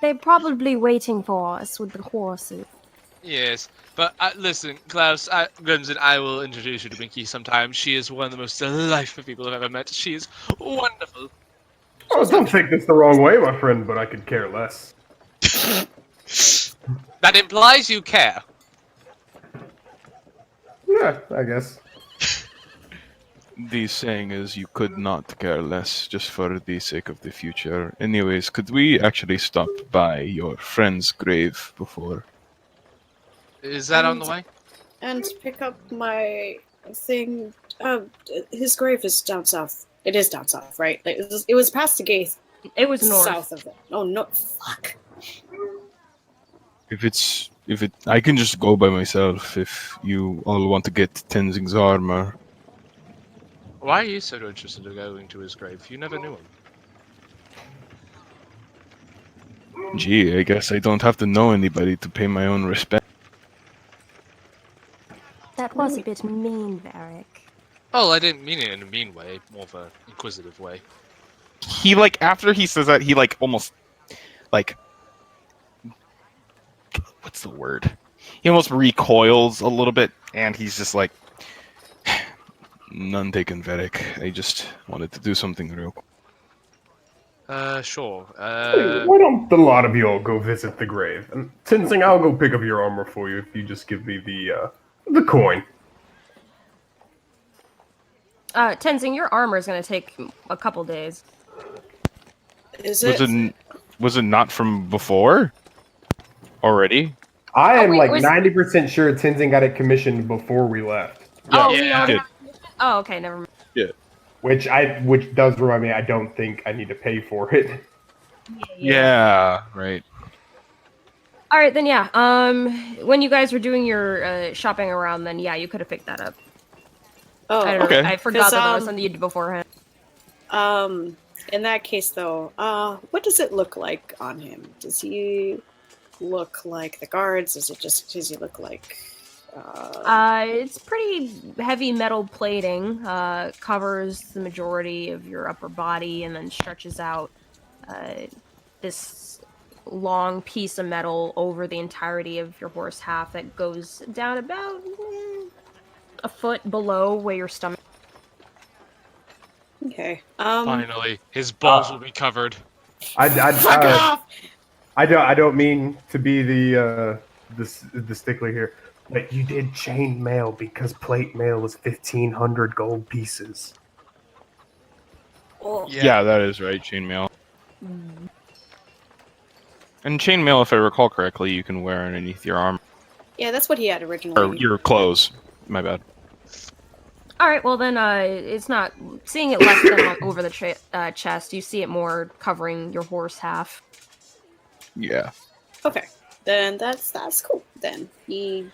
they're probably waiting for us with the horses. Yes, but listen, Klaus, Grimson, I will introduce you to Binky sometime. She is one of the most delightful people I've ever met. She is wonderful. Oh, don't take this the wrong way, my friend, but I could care less. That implies you care. Yeah, I guess. The saying is you could not care less just for the sake of the future. Anyways, could we actually stop by your friend's grave before? Is that on the way? And pick up my thing. His grave is down south. It is down south, right? Like, it was past the gate. It was north. South of it. Oh no! Fuck. I can just go by myself if you all want to get Tenzing's armor. Why are you so interested in going to his grave? You never knew him. Gee, I guess I don't have to know anybody to pay my own respect. That was a bit mean, Varric. Oh, I didn't mean it in a mean way, more of an inquisitive way. He after he says that, he almost what's the word? He almost recoils a little bit, and he's just like, none taken, Varric. I just wanted to do something real quick. Sure. Why don't the lot of you all go visit the grave? And Tenzing, I'll go pick up your armor for you if you just give me the coin. Tenzing, your armor is going to take a couple days. Is it? Was it not from before? Already? I am wait, was- 90% sure Tenzing got it commissioned before we left. Oh, Yeah. he already. Did. Oh, okay, never mind. Which does remind me, I don't think I need to pay for it. Yeah, right. All right, then yeah. When you guys were doing your shopping around, then yeah, you could have picked that up. Oh, I don't know. okay. I forgot that was um, something you did beforehand. In that case, though, what does it look like on him? Does he look like the guards? Does he look like? It's pretty heavy metal plating. Covers the majority of your upper body, and then stretches out this long piece of metal over the entirety of your horse half that goes down about a foot below where your stomach. Okay. Finally, his balls will be covered. Fuck off! I don't mean to be the stickler here, but you did chain mail because plate mail is 1,500 gold pieces. Oh, Yeah, that is right, chainmail. And chainmail, if I recall correctly, you can wear underneath your arm. yeah, that's what he had originally. Or your clothes. My bad. All right, well then, it's not seeing it less than over the chest. You see it more covering your horse half. Yeah. Okay, then that's cool. Then he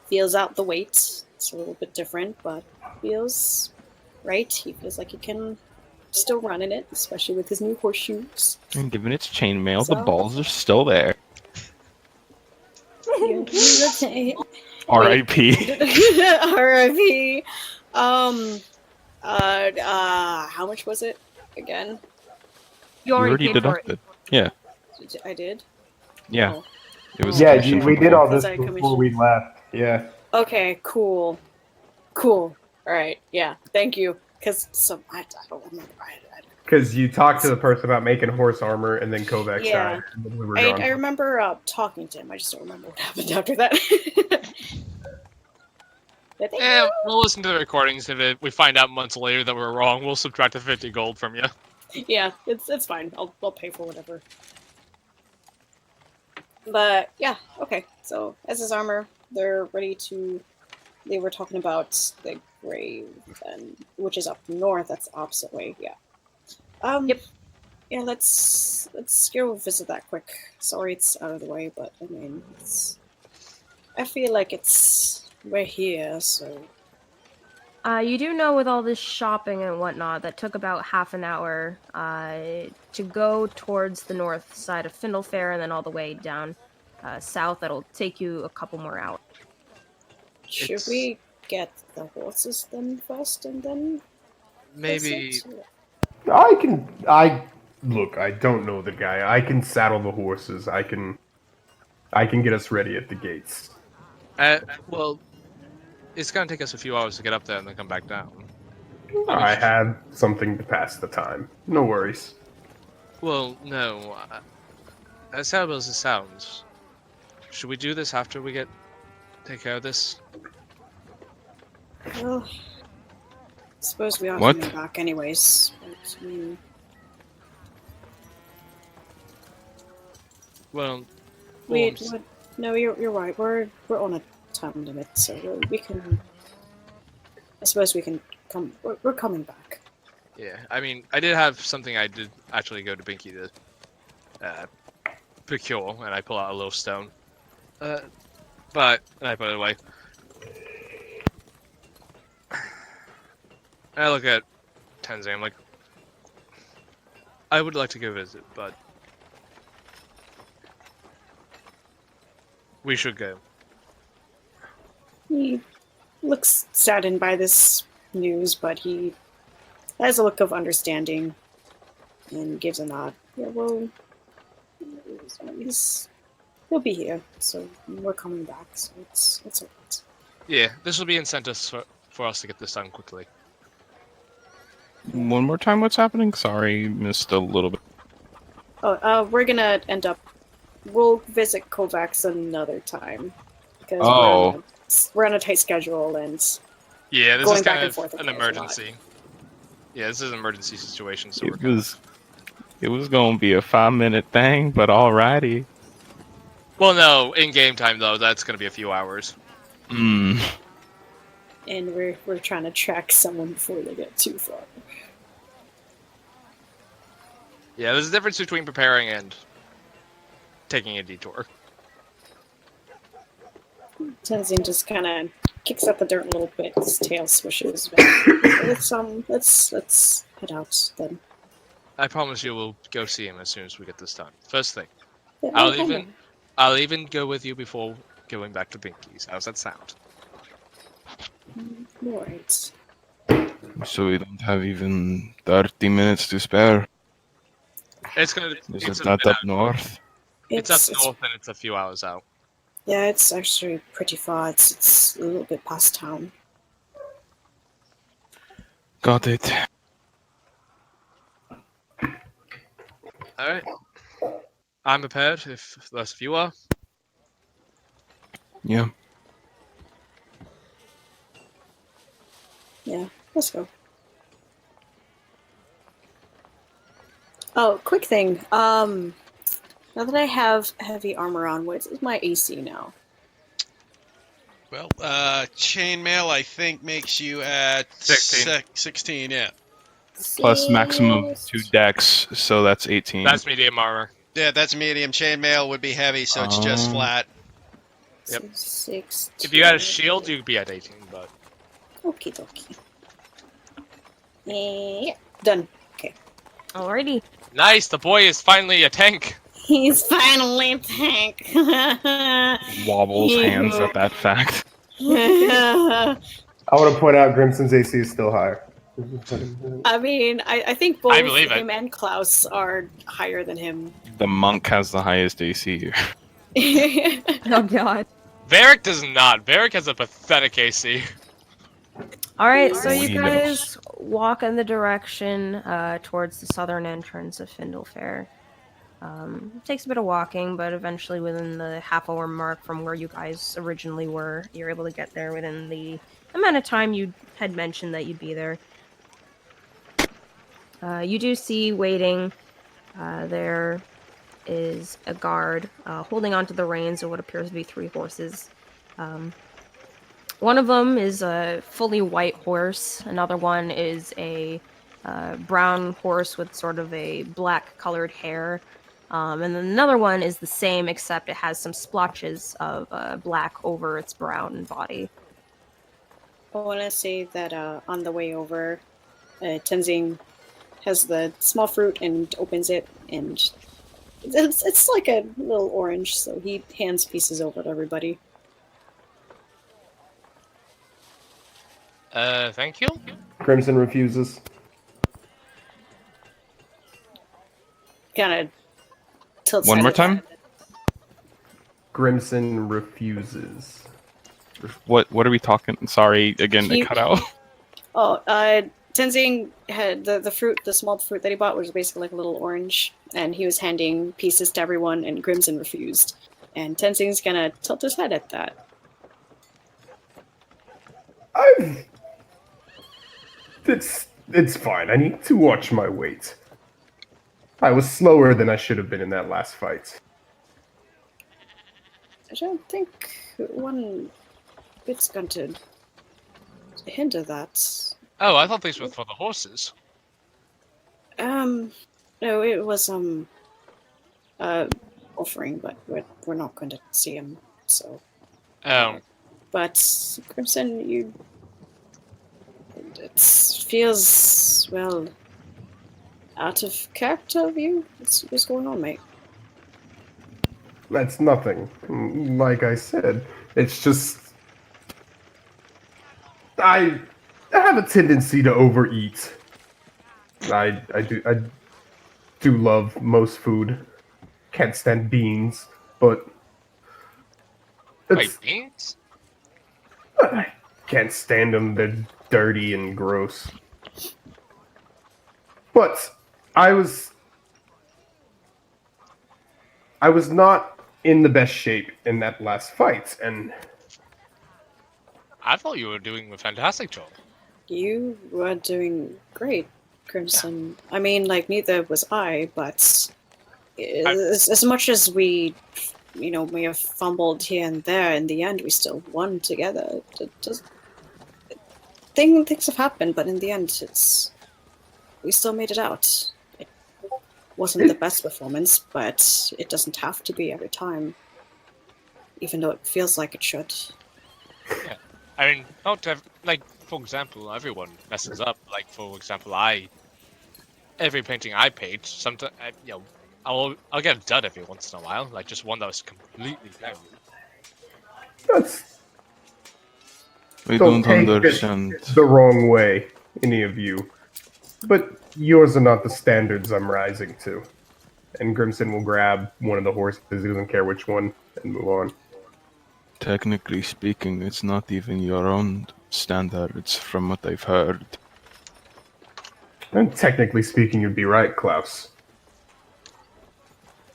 feels out the weight. It's a little bit different, but feels right. He feels like he can still run in it, especially with his new horseshoes. And given its chainmail, So- the balls are still there. R.I.P. R.I.P. How much was it again? You already paid for deducted. it. Yeah. I did. Yeah. Oh. It was Yeah, commissioned we from did before. all this Was I before we left. Yeah. Okay, cool. All right, yeah, thank you. Because I don't remember. Because you talked to the person about making horse armor, and then Kovac Yeah. died. And then we were gone. I remember talking to him. I just don't remember what happened after that. But thank Yeah, you. we'll listen to the recordings. If we find out months later that we're wrong, we'll subtract the 50 gold from you. Yeah, it's fine. I'll pay for whatever. But yeah, okay. So as his armor, they're ready to. They were talking about the grave, then, which is up north. That's the opposite way. Yeah. Yep. Yeah, let's go visit that quick. Sorry, it's out of the way, but I mean, I feel like we're here, so You do know with all this shopping and whatnot, that took about half an hour to go towards the north side of Findlefair and then all the way down south. That'll take you a couple more hours. Should we get the horses then first and then Maybe. Look, I don't know the guy. I can saddle the horses. I can get us ready at the gates. Well, it's gonna take us a few hours to get up there and then come back down. I have something to pass the time. No worries. Well, no. As terrible as it sounds, should we do this after we take care of this? Well, I suppose we are What? coming back anyways. But, I mean, Well, no, you're right. We're on a time limit, so we can. I suppose we can come. We're coming back. yeah. I mean, I did have something I did actually go to Binky to procure, and I pull out a little stone. But I put it away. And I look at Tenzin. I'm like, I would like to go visit, but we should go. He looks saddened by this news, but he has a look of understanding and gives a nod. Yeah, well, he'll be here, so we're coming back, so it's alright. Yeah, this will be incentive for us to get this done quickly. One more time, what's happening? Sorry, missed a little bit. We're gonna end up. We'll visit Kovacs another time because we're on a tight schedule and Yeah, this going is back kind and of forth an again is a lot. emergency. Yeah, this is an emergency situation, so It was gonna be a 5-minute thing, but alrighty. Well, no, in game time though, that's gonna be a few hours. Hmm. and we're trying to track someone before they get too far. Yeah, there's a difference between preparing and taking a detour. Tenzin just kind of kicks up the dirt a little bit. His tail swishes. Let's head out then. I promise you, we'll go see him as soon as we get this done. First thing, Yeah, I'll even go with you before going back to Binky's. How's that sound? All right. So we don't have even 30 minutes to spare. It's gonna. Is it's it not a- up north? It's up north and it's a few hours out. Yeah, it's actually pretty far. It's a little bit past town. Got it. All right. I'm prepared. If the rest of you are. Yeah. Yeah, let's go. Oh, quick thing. Now that I have heavy armor on, what is my AC now? Well, chainmail I think makes you at 16. 16, yeah. Plus maximum 2 decks, so that's 18. That's medium armor. Yeah, that's medium. Chainmail would be heavy, so it's just Oh. flat. Yep. 6. If you had a shield, you'd be at 18. But Okie dokie. Yeah, done. Okay. Alrighty. nice, the boy is finally a tank. He's finally a tank. Wobbles hands at that fact. I want to point out Grimson's AC is still higher. I mean, I think both I believe it. him and Klaus are higher than him. The monk has the highest AC here. Oh god. Varric does not. Varric has a pathetic AC. Alright, so you We guys walk in the direction towards the southern entrance of Findlefair. It takes a bit of walking, but eventually within the half-hour mark from where you guys originally were, you're able to get there within the amount of time you had mentioned that you'd be there. You do see waiting, there is a guard holding onto the reins of what appears to be 3 horses. One of them is a fully white horse. Another one is a brown horse with sort of a black colored hair. And then another one is the same, except it has some splotches of black over its brown body. I want to say that on the way over, Tenzing has the small fruit and opens it, and it's like a little orange, so he hands pieces over to everybody. Thank you. Crimson refuses. Kind of tilts One his more head. time? Crimson refuses. What are we talking? Sorry, again, it cut out. Oh, Tenzing had the fruit, the small fruit that he bought was basically like a little orange, and he was handing pieces to everyone, and Crimson refused. And Tenzing's gonna tilt his head at that. It's fine. I need to watch my weight. I was slower than I should have been in that last fight. I don't think one bit's going to hinder that. Oh, I thought these were for the horses. No, it was offering, but we're not going to see him. So, but Crimson, it feels well out of character of you. What's going on, mate? That's nothing. Like I said, it's just I have a tendency to overeat. I do love most food. Can't stand beans, but Wait, beans? I can't stand them. They're dirty and gross. But I was not in the best shape in that last fight, and I thought you were doing a fantastic job. You were doing great, Crimson. Yeah. I mean, like, neither was I, but as much as we, may have fumbled here and there, in the end, we still won together. Things have happened, but in the end, we still made it out. It wasn't the best performance, but it doesn't have to be every time, even though it feels like it should. Yeah. I mean, for example, everyone messes up. Like, for example, every painting I paint, sometimes, I'll get it done every once in a while, like just one that was completely terrible. Don't take understand it the wrong way, any of you. But yours are not the standards I'm rising to. And Grimson will grab one of the horses, he doesn't care which one, and move on. Technically speaking, it's not even your own standards from what I've heard. And technically speaking, you'd be right, Klaus.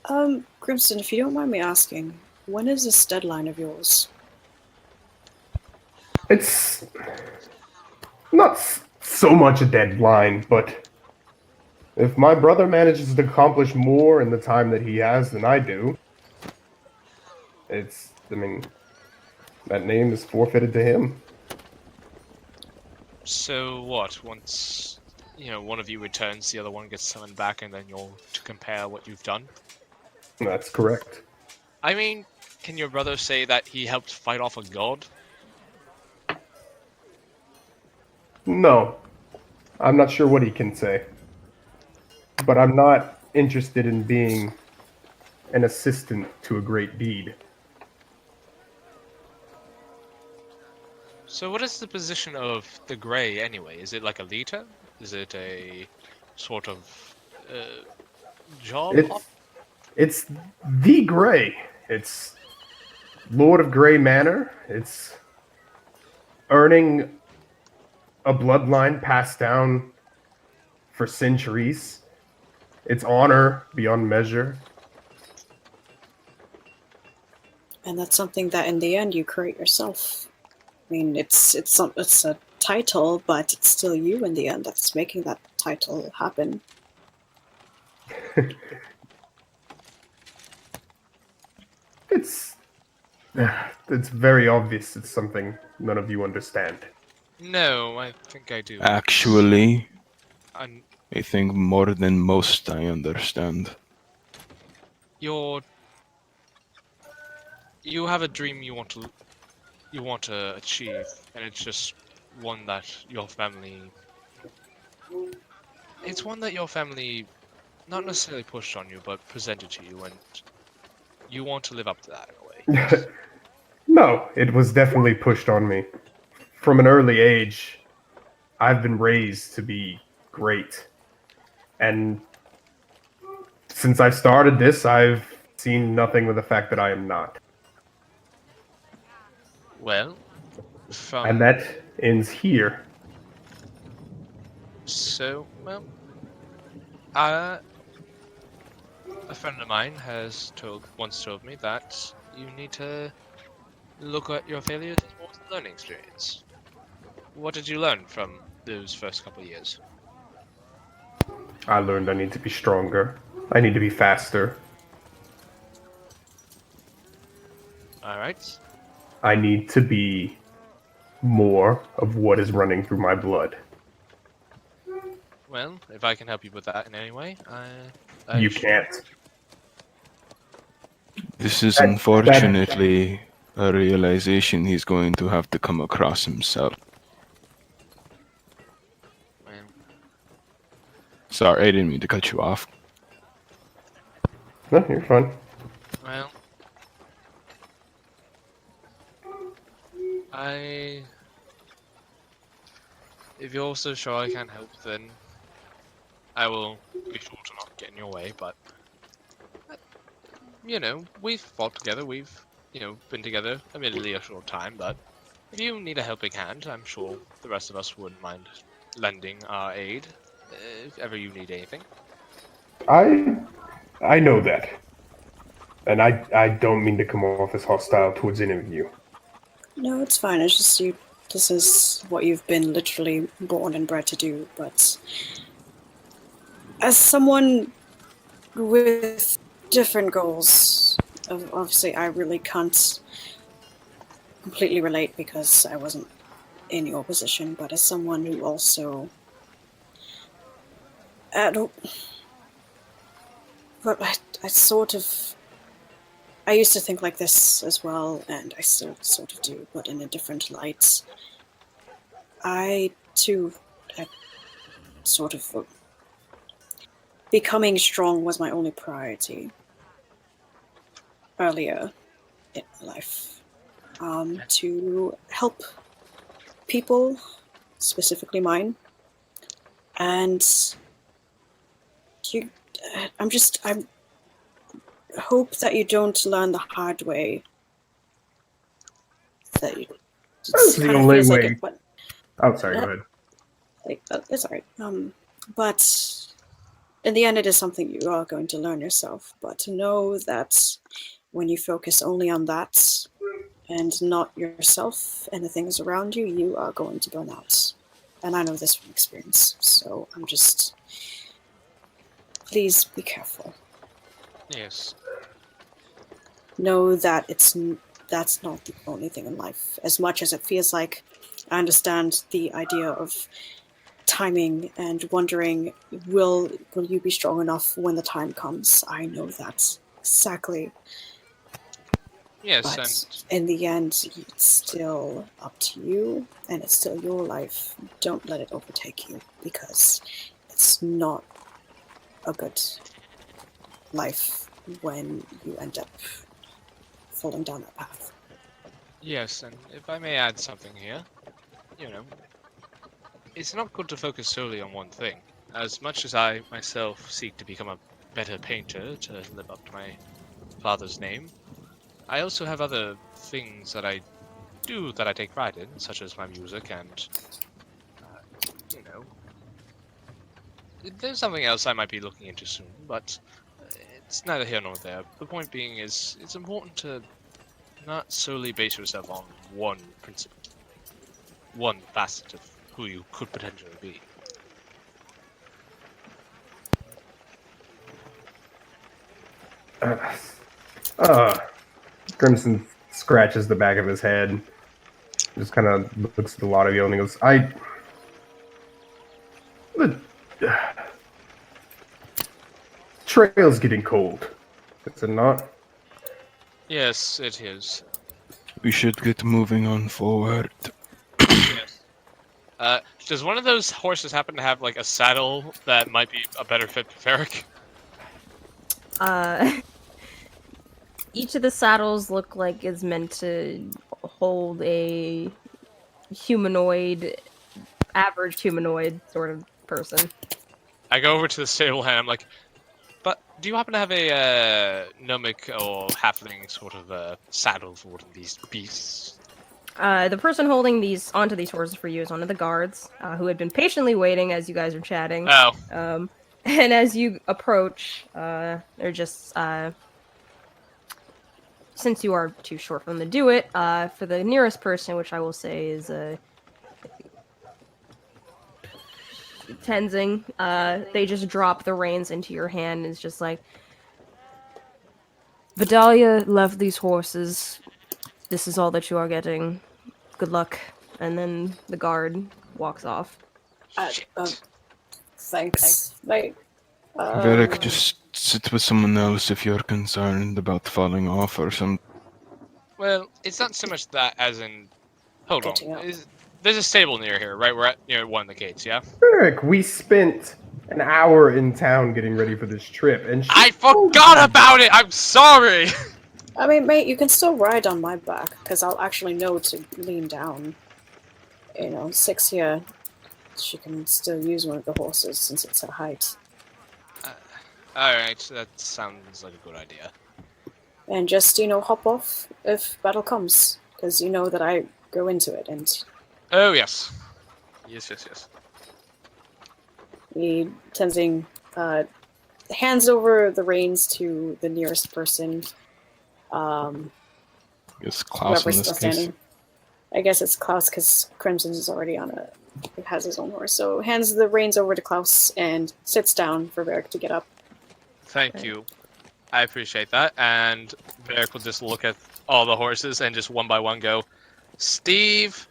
Grimson, if you don't mind me asking, when is this deadline of yours? It's not so much a deadline, but if my brother manages to accomplish more in the time that he has than I do, that name is forfeited to him. So what? Once, one of you returns, the other one gets summoned back, and then you'll to compare what you've done? That's correct. I mean, can your brother say that he helped fight off a god? No. I'm not sure what he can say. But I'm not interested in being an assistant to a great deed. So what is the position of the Grey anyway? Is it like a leader? Is it a sort of job? It's the Grey. It's Lord of Grey Manor. It's earning a bloodline passed down for centuries. It's honor beyond measure. And that's something that in the end you create yourself. I mean, it's a title, but it's still you in the end that's making that title happen. It's very obvious. It's something none of you understand. No, I think I do. Actually, I think more than most I understand. You have a dream you want to achieve, and it's just one that your family. It's one that your family not necessarily pushed on you, but presented to you, and you want to live up to that in a way. No, it was definitely pushed on me. From an early age, I've been raised to be great. And since I started this, I've seen nothing with the fact that I am not. Well, And that ends here. So, well, uh, a friend of mine has once told me that you need to look at your failures as more as a learning experience. What did you learn from those first couple of years? I learned I need to be stronger. I need to be faster. All right. I need to be more of what is running through my blood. Well, if I can help you with that in any way, I You can't. This is unfortunately a realization he's going to have to come across himself. Well, Sorry, I didn't mean to cut you off. No, you're fine. well, if you're also sure I can't help, then I will be sure to not get in your way. But we've fought together. We've been together admittedly a short time, but if you need a helping hand, I'm sure the rest of us wouldn't mind lending our aid if ever you need anything. I know that. And I don't mean to come off as hostile towards any of you. No, it's fine. It's just you. This is what you've been literally born and bred to do. But as someone with different goals, obviously I really can't completely relate because I wasn't in your position. But as someone who also, but I sort of. I used to think like this as well, and I still sort of do, but in a different light. I, too, had sort of... Becoming strong was my only priority earlier in my life. To help people, specifically mine. And I'm hope that you don't learn the hard way. That you That's the kind of only feels way. like it. Oh, sorry, go ahead. It's alright. But in the end, it is something you are going to learn yourself. But to know that when you focus only on that and not yourself and the things around you, you are going to burn out. And I know this from experience. So I'm just... Please be careful. Yes. Know that that's not the only thing in life. As much as it feels like I understand the idea of timing and wondering, will you be strong enough when the time comes? I know that exactly. Yes, but in the end, it's still up to you, and it's still your life. Don't let it overtake you, because it's not a good life when you end up falling down that path. Yes, and if I may add something here, it's not good to focus solely on one thing. As much as I myself seek to become a better painter to live up to my father's name, I also have other things that I do that I take pride in, such as my music and, there's something else I might be looking into soon, but it's neither here nor there. The point being is, it's important to not solely base yourself on one principle, one facet of who you could potentially be. Crimson scratches the back of his head, just kind of looks at a lot of you and he goes, the trail's getting cold, is it not? Yes, it is. We should get moving on forward. Yes. Does one of those horses happen to have like a saddle that might be a better fit for Varric? Each of the saddles look like it's meant to hold a humanoid, average humanoid sort of person. I go over to the stable hand. I'm like, but do you happen to have a gnomic or halfling sort of saddle for one of these beasts? The person holding onto these horses for you is one of the guards, who had been patiently waiting as you guys are chatting. Oh. And as you approach, they're just since you are too short for them to do it, for the nearest person, which I will say is Tenzing, they just drop the reins into your hand and it's just like, Vidalia left these horses. This is all that you are getting. Good luck. And then the guard walks off. Thanks. Like, Varric, just sit with someone else if you're concerned about falling off or something. Well, it's not so much that as in. Hold Getting on. up. There's a stable near here, right? We're at near one of the gates, yeah? Eric, we spent an hour in town getting ready for this trip, and I forgot about it! I'm sorry! I mean, mate, you can still ride on my back, because I'll actually know to lean down. You know, Six here, she can still use one of the horses since it's her height. Alright, that sounds like a good idea. And just, hop off if battle comes, because you know that I go into it, and Oh, yes. Yes. Tenzing hands over the reins to the nearest person. It's Klaus in Whoever's this still case. standing. I guess it's Klaus because Crimson is already has his own horse. So hands the reins over to Klaus and sits down for Varric to get up. Thank you. I appreciate that. And Varric will just look at all the horses and just one by one go, Steve,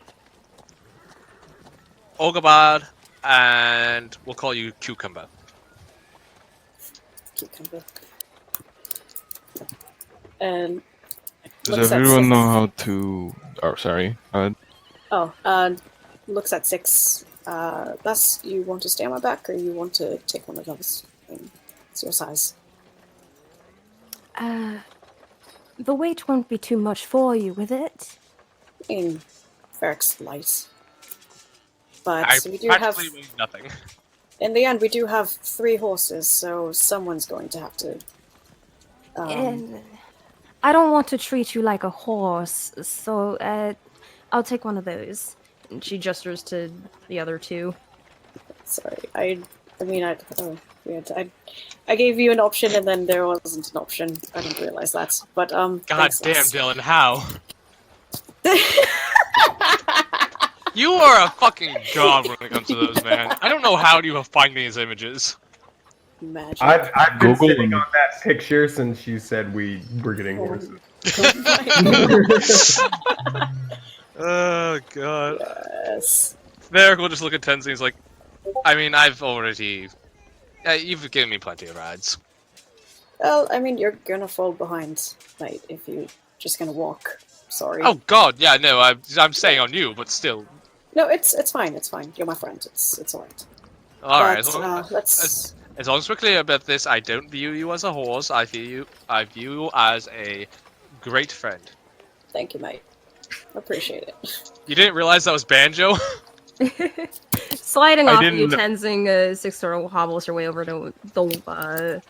Ogabad, and we'll call you Cucumber. Cucumber. And Does looks at everyone Six. know how to... Oh, sorry. Looks at Six. Thus, you want to stay on my back, or you want to take one of those? It's your size. The weight won't be too much for you, with it? I mean, Varric's light. But I we do have... practically mean nothing. In the end, we do have 3 horses, so someone's going to have to... And I don't want to treat you like a horse, so I'll take one of those. And she gestures to the other 2. Sorry, I gave you an option and then there wasn't an option. I didn't realize that. But God thanks, damn, Lex. Dylan, how? You are a fucking god when it comes to those, man. I don't know how you find these images. Magic. I've been Google sitting them. on that picture since you said we were getting horses. Oh god. Yes. Varric will just look at Tenzing. He's like, I mean, I've already. You've given me plenty of rides. Well, I mean, you're gonna fall behind, right, if you're just gonna walk. Sorry. Oh god, yeah, no, I'm saying on you, but still. No, it's fine. It's fine. You're my friend. It's alright. Alright, But, as long as we're clear about this, I don't view you as a horse. I view you as a great friend. Thank you, mate. Appreciate it. You didn't realize that was Banjo? Sliding I off didn't you, kn- Tenzing, Six sort of hobbles her way over to the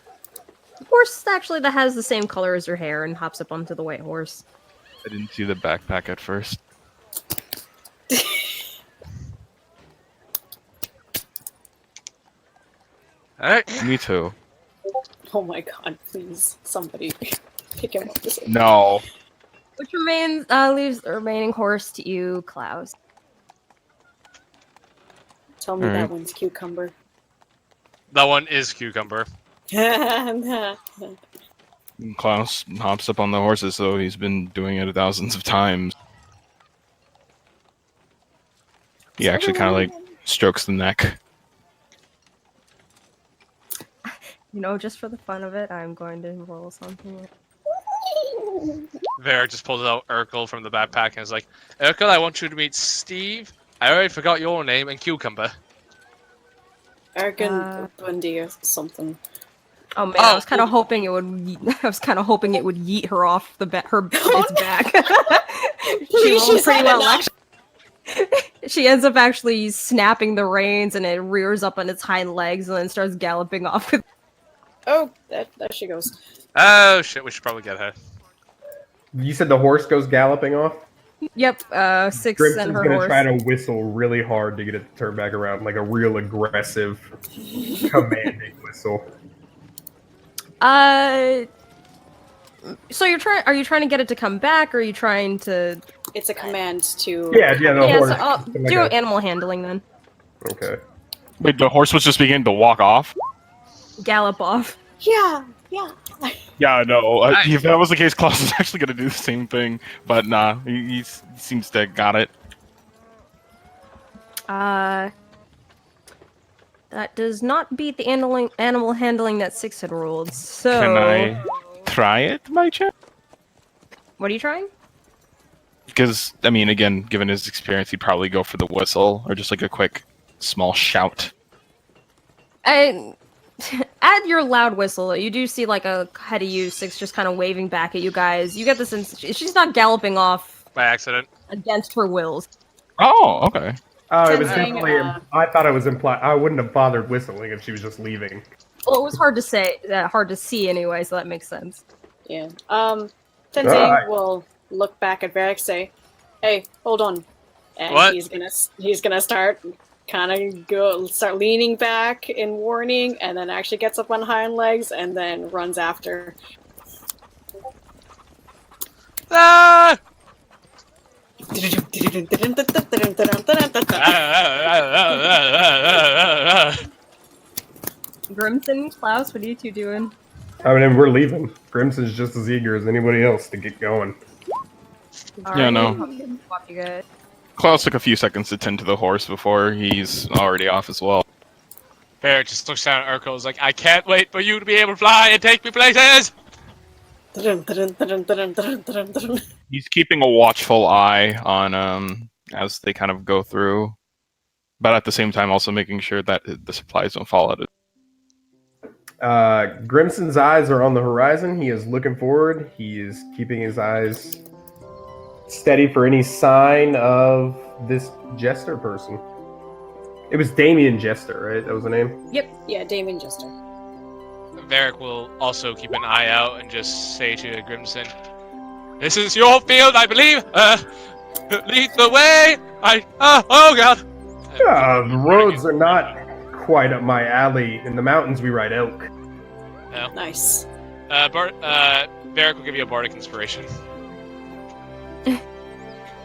horse actually that has the same color as her hair and hops up onto the white horse. I didn't see the backpack at first. Alright. Me too. Oh my god, please, somebody pick him up. No. Which leaves the remaining horse to you, Klaus. Tell me that Alright. one's Cucumber. That one is Cucumber. Klaus hops up on the horses, so he's been doing it thousands of times. He actually kind of like strokes the neck. You know, just for the fun of it, I'm going to roll something. Varric just pulls out Urkel from the backpack and is like, Urkel, I want you to meet Steve I already forgot your name and cucumber. Argan Bundy or something. Oh man, I was kind of hoping it would. I was kind of hoping it would yeet her off its back. She rolled pretty well, actually. She ends up actually snapping the reins, and it rears up on its hind legs, and then starts galloping off. Oh, there she goes. Oh shit, we should probably get her. You said the horse goes galloping off? Yep, Six Grimson's and her gonna horse. try to whistle really hard to get it to turn back around, like a real aggressive, commanding whistle. So are you trying to get it to come back, or are you trying to... It's a command to... Yeah, the horse. So, do animal handling then. Okay. Wait, the horse was just beginning to walk off? Gallop off. Yeah. Yeah, no. If that was the case, Klaus was actually going to do the same thing. But nah, he seems to have got it. That does not beat the animal handling that Six had rolled, so... Can I try it, by chance? What are you trying? Because, I mean, again, given his experience, he'd probably go for the whistle, or just like a quick, small shout. At your loud whistle, you do see like a head of you, Six, just kind of waving back at you guys. You get the sense she's not galloping off by accident against her wills. Oh, okay. Oh, it was definitely. I thought it was implied. I wouldn't have bothered whistling if she was just leaving. Well, it was hard to say, hard to see anyway, so that makes sense. Yeah. Tenzing will look back at Varric, say, "Hey, hold on," and what? he's gonna start start leaning back in warning, and then actually gets up on hind legs and then runs after. Ah! Grimson, Klaus, what are you two doing? I mean, we're leaving. Grimson's just as eager as anybody else to get going. Yeah, no. Swap you guys. Klaus took a few seconds to tend to the horse before he's already off as well. Bear just looks down at Urkel, is like, I can't wait for you to be able to fly and take me places! He's keeping a watchful eye on as they kind of go through, but at the same time also making sure that the supplies don't fall out of. Grimson's eyes are on the horizon. He is looking forward. He is keeping his eyes steady for any sign of this Jester person. It was Damien Jester, right? That was the name? Yep. Yeah, Damien Jester. Varric will also keep an eye out and just say to Grimson, "This is your field, I believe. Lead the way. Oh god." The roads are not quite up my alley. In the mountains, we ride elk. No. Nice. Varric will give you a bardic inspiration.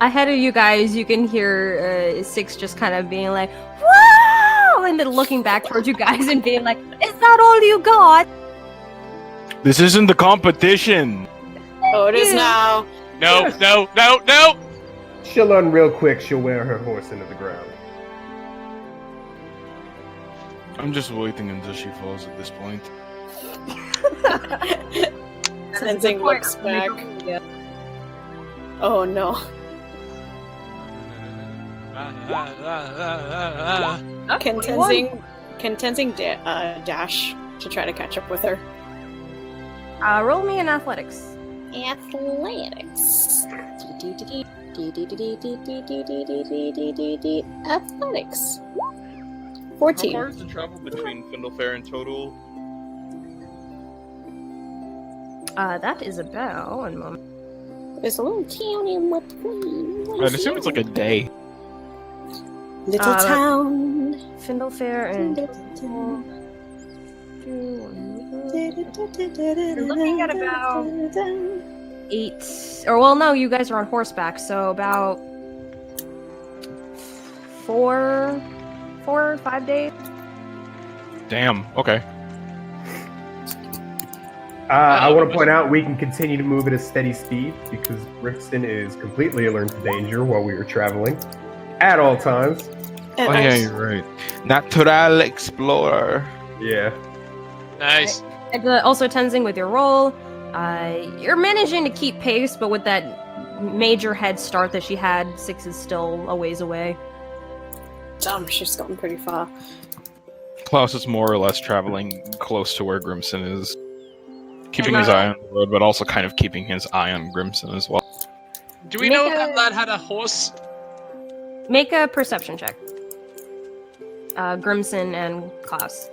Ahead of you guys, you can hear Six just kind of being like, "Wow!" and then looking back towards you guys and being like, "Is that all you got?" This isn't the competition! Oh, it is now. No. She'll learn real quick. She'll wear her horse into the ground. I'm just waiting until she falls at this point. Tenzing looks back. Oh no. Can Tenzing dash to try to catch up with her? Roll me in athletics. Athletics. Athletics. 14. How far is the travel between Findlefair and Total? That is about 1 moment. There's a little town in between. I'd assume it's like a day. Little town. Findlefair and you're looking at about 8, or well, no, you guys are on horseback, so about 4 or 5 days. Damn, okay. I want to point out we can continue to move at a steady speed because Brixton is completely alert to danger while we are traveling at all times. Oh yeah, you're right. Natural Explorer. Yeah. Nice. And, also, Tenzing, with your roll, you're managing to keep pace, but with that major head start that she had, Six is still a ways away. Damn, she's gotten pretty far. Klaus is more or less traveling close to where Grimson is. Keeping his eye on the road, but also kind of keeping his eye on Grimson as well. Do we know if that lad had a horse? Make a perception check. Grimson and Klaus.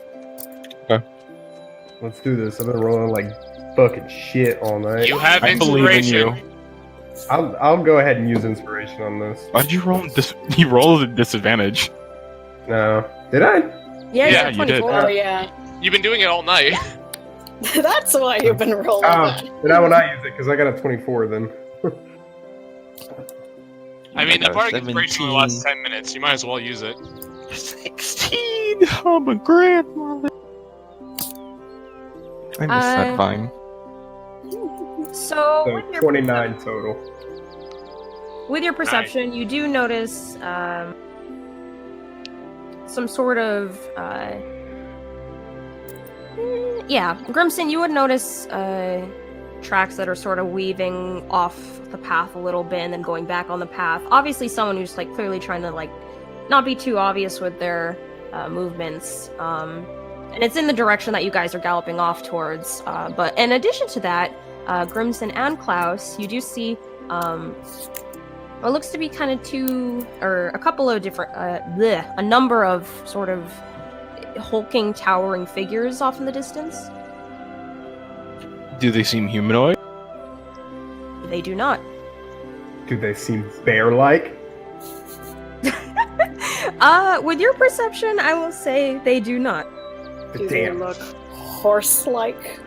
Let's do this. I've been rolling like fucking shit all night. You have I believe in inspiration. you. I'll go ahead and use inspiration on this. Why'd you roll? You rolled a disadvantage. No, did I? Yeah, Yeah, you you did. 24. Oh yeah. You've been doing it all night. That's why you've been rolling that. Then I will not use it because I got a 24 then. I mean, the got a bardic inspiration will last 17. 10 minutes. You might as well use it. 16! I'm a grandmother! I missed that vine. So, So with your 29 total. With your perception, you do notice some sort of Grimson, you would notice tracks that are sort of weaving off the path a little bit and then going back on the path. Obviously someone who's like clearly trying to like not be too obvious with their movements. And it's in the direction that you guys are galloping off towards. But in addition to that, Grimson and Klaus, you do see what looks to be kind of a couple of different, a number of sort of hulking, towering figures off in the distance. Do they seem humanoid? They do not. Do they seem bear-like? With your perception, I will say they do not. Do they Damn. look horse-like?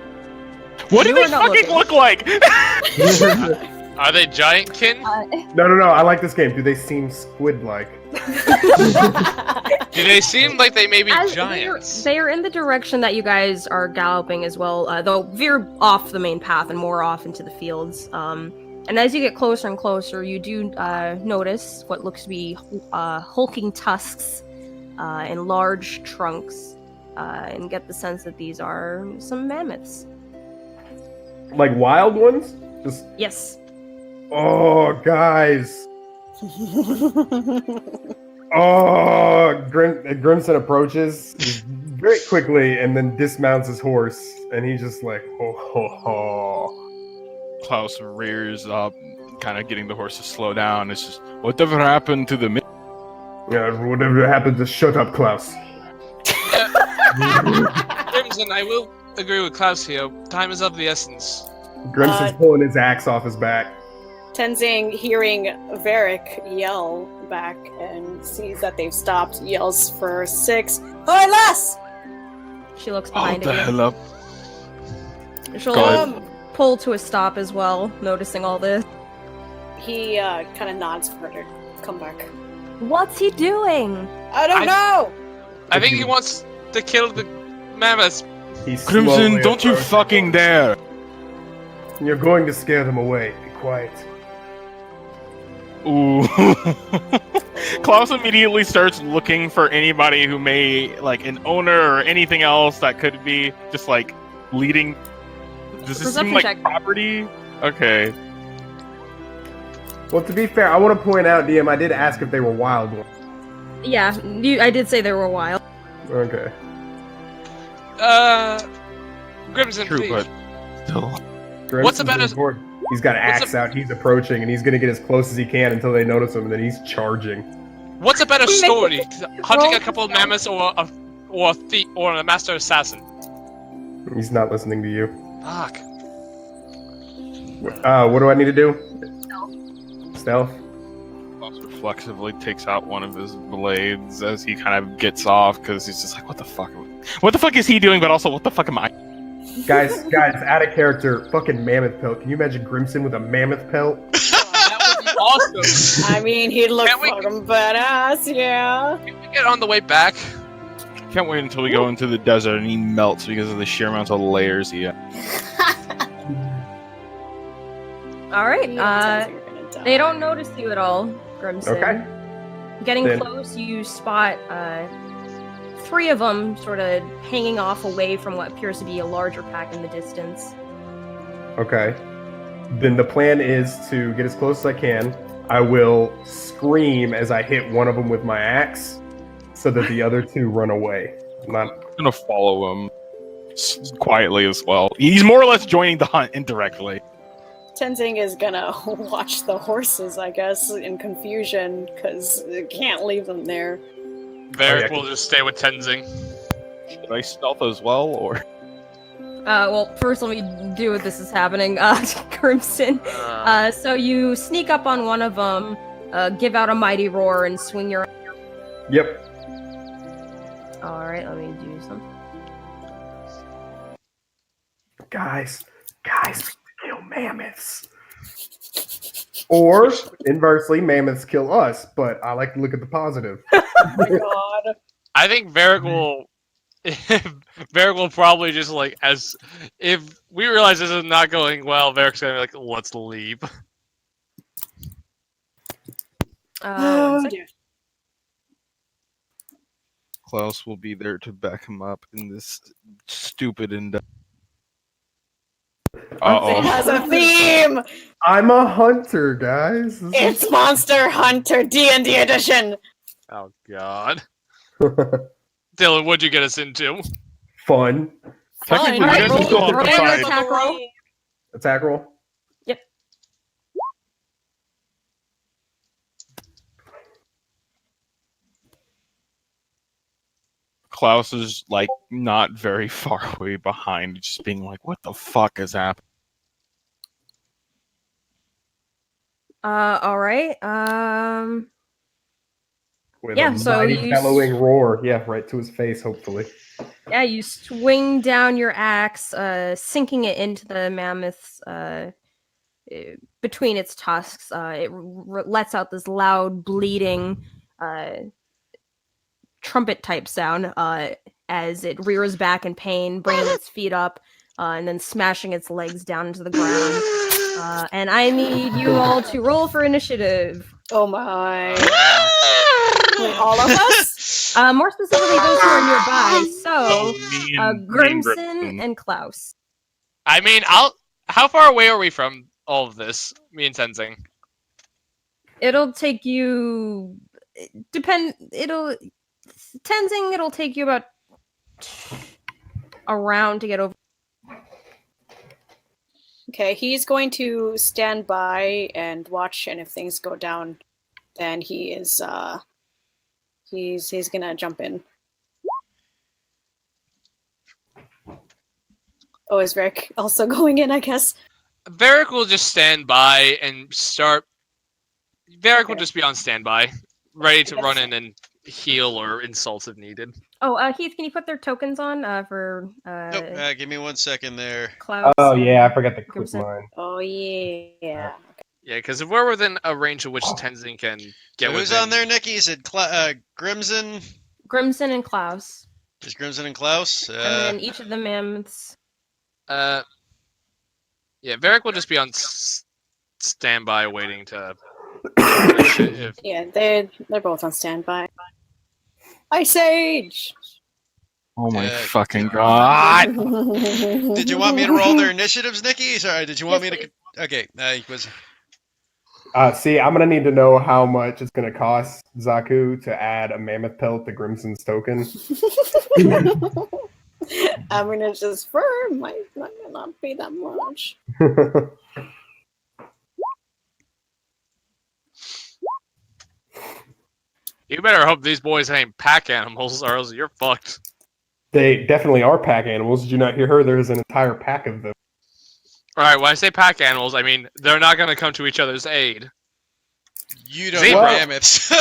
What do You they are not fucking looking. look like? Are they giant kin? No. I like this game. Do they seem squid-like? Do they seem like they may be As giants? they are in the direction that you guys are galloping as well, though veer off the main path and more off into the fields. And as you get closer and closer, you do notice what looks to be hulking tusks and large trunks, and get the sense that these are some mammoths. Like wild ones? Just Yes. oh, guys. Oh, Grimson approaches very quickly and then dismounts his horse, and he's just like, ho ho ho. Klaus rears up, kind of getting the horse to slow down. It's just, whatever happened to the... Whatever happened, just shut up, Klaus. Crimson, I will agree with Klaus here. Time is of the essence. Grimson's pulling his axe off his back. Tenzing, hearing Varric yell back and sees that they've stopped, yells for 6. Oi, lass! She looks Hold behind the you. hell up. She'll Go ahead. pull to a stop as well, noticing all this. He kind of nods for her to come back. What's he doing? I don't know! I think he wants to kill the mammoths. He's Crimson, slowly don't you approaching. fucking dare! You're going to scare them away. Be quiet. Ooh. Klaus immediately starts looking for anybody who may, like, an owner or anything else that could be just, like, leading. Does this seem Perception like check. property? Okay. Well, to be fair, I want to point out, DM, I did ask if they were wild ones. Yeah, I did say they were wild. Okay. Crimson, True, please. but still. What's the Grimson's better- on board. He's got an what's axe out. He's approaching, and he's going to get as close as he can until they notice him, and then he's charging. What's a better Make story? Hunting a roll couple of stealth. mammoths or a thief or a master assassin? He's not listening to you. Fuck. What do I need to do? Stealth. Klaus reflexively takes out one of his blades as he kind of gets off because he's just like, what the fuck? What the fuck is he doing? But also, what the fuck am I? Guys, out of character. Fucking mammoth pelt. Can you imagine Grimson with a mammoth pelt? That would be awesome. I mean, he'd look Can't we- fucking badass, yeah. Can we get on the way back? Can't wait until we go into the desert and he melts because of the sheer amount of layers he has. All right. Me and Tenzing are gonna die. They don't notice you at all, Grimson. Okay. Getting Then- close, you spot 3 of them sort of hanging off away from what appears to be a larger pack in the distance. Okay. Then the plan is to get as close as I can. I will scream as I hit one of them with my axe, so that the other two run away. Not I'm gonna follow him quietly as well. He's more or less joining the hunt indirectly. Tenzing is gonna watch the horses, I guess, in confusion, because it can't leave them there. Varric will just stay with Tenzing. Should I stealth as well, or? Well, first let me do what this is happening. Crimson. So you sneak up on one of them, give out a mighty roar, and swing your. Yep. Alright, let me do something. Guys, kill mammoths. Or inversely, mammoths kill us. But I like to look at the positive. Oh my god. I think Varric will. Varric will probably just like as if we realize this is not going well, Varric's gonna be like, let's leave. Oh, One dear. Klaus will be there to back him up in this stupid endeavor. It Uh-oh. has a theme! I'm a hunter, guys. It's Monster Hunter D&D edition! Oh god. Dylan, what'd you get us into? Fun. Technically, Fine. you guys can still have roll to your decide. attack roll. Attack roll. Yep. Klaus is like not very far away behind, just being like, "What the fuck is happening?" Alright. With Yeah, a so mighty you bellowing roar. Yeah, right to his face, hopefully. Yeah, you swing down your axe, sinking it into the mammoth's between its tusks. It lets out this loud, bleeding, trumpet-type sound as it rears back in pain, bringing its feet up, and then smashing its legs down into the ground. And I need you all to roll for initiative. Oh my. Wait, all of us? More specifically, those who are nearby. So, Me and Grimson and Klaus. I mean, how far away are we from all of this? Me and Tenzing. It'll take you. Tenzing, it'll take you about a round to get over. Okay, he's going to stand by and watch, and if things go down, then he is, he's gonna jump in. Oh, is Varric also going in, I guess? Varric will just stand by and start. Varric will Okay. just be on standby, ready to Yes. run in and heal or insult if needed. Oh, Heath, can you put their tokens on for Nope. Give me 1 second there. Klaus? Oh and yeah, I forgot to click Grimson? mine. Oh, yeah. Yeah, because if we're within a range of which Tenzing can get So who's within, on there, Nikki? You said Grimson? Grimson and Klaus, Just Grimson and Klaus? and then each of the mammoths. yeah, Varric will just be on standby, waiting to. if Yeah, they're both on standby. Ice Age! Oh my Yeah. fucking god! Did you want me to roll their initiatives, Nikki? Sorry, did you want Yes, me to... Okay, he was... See, I'm gonna need to know how much it's gonna cost Zaku to add a mammoth pelt to Grimson's token. I'm gonna just might not be that much. you better hope these boys ain't pack animals, or else you're fucked. They definitely are pack animals. Did you not hear her? There's an entire pack of them. All right, when I say pack animals, I mean they're not gonna come to each other's aid. You don't Zebra. know mammoths.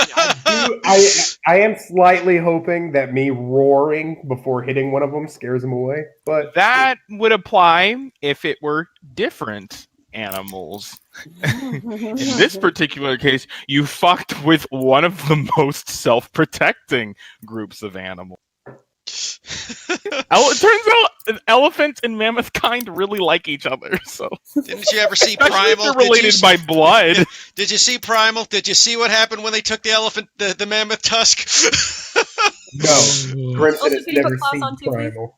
I am slightly hoping that me roaring before hitting one of them scares them away. But That would apply if it were different animals. In this particular case, you fucked with one of the most self-protecting groups of animals. It turns out elephant and mammoth kind really like each other. So Didn't you ever see especially if Primal? they're related by blood. Did you see Primal? Did you see what happened when they took the elephant, the mammoth tusk? no, Grimson Also, has can you put never Klaus seen on too, please? Primal.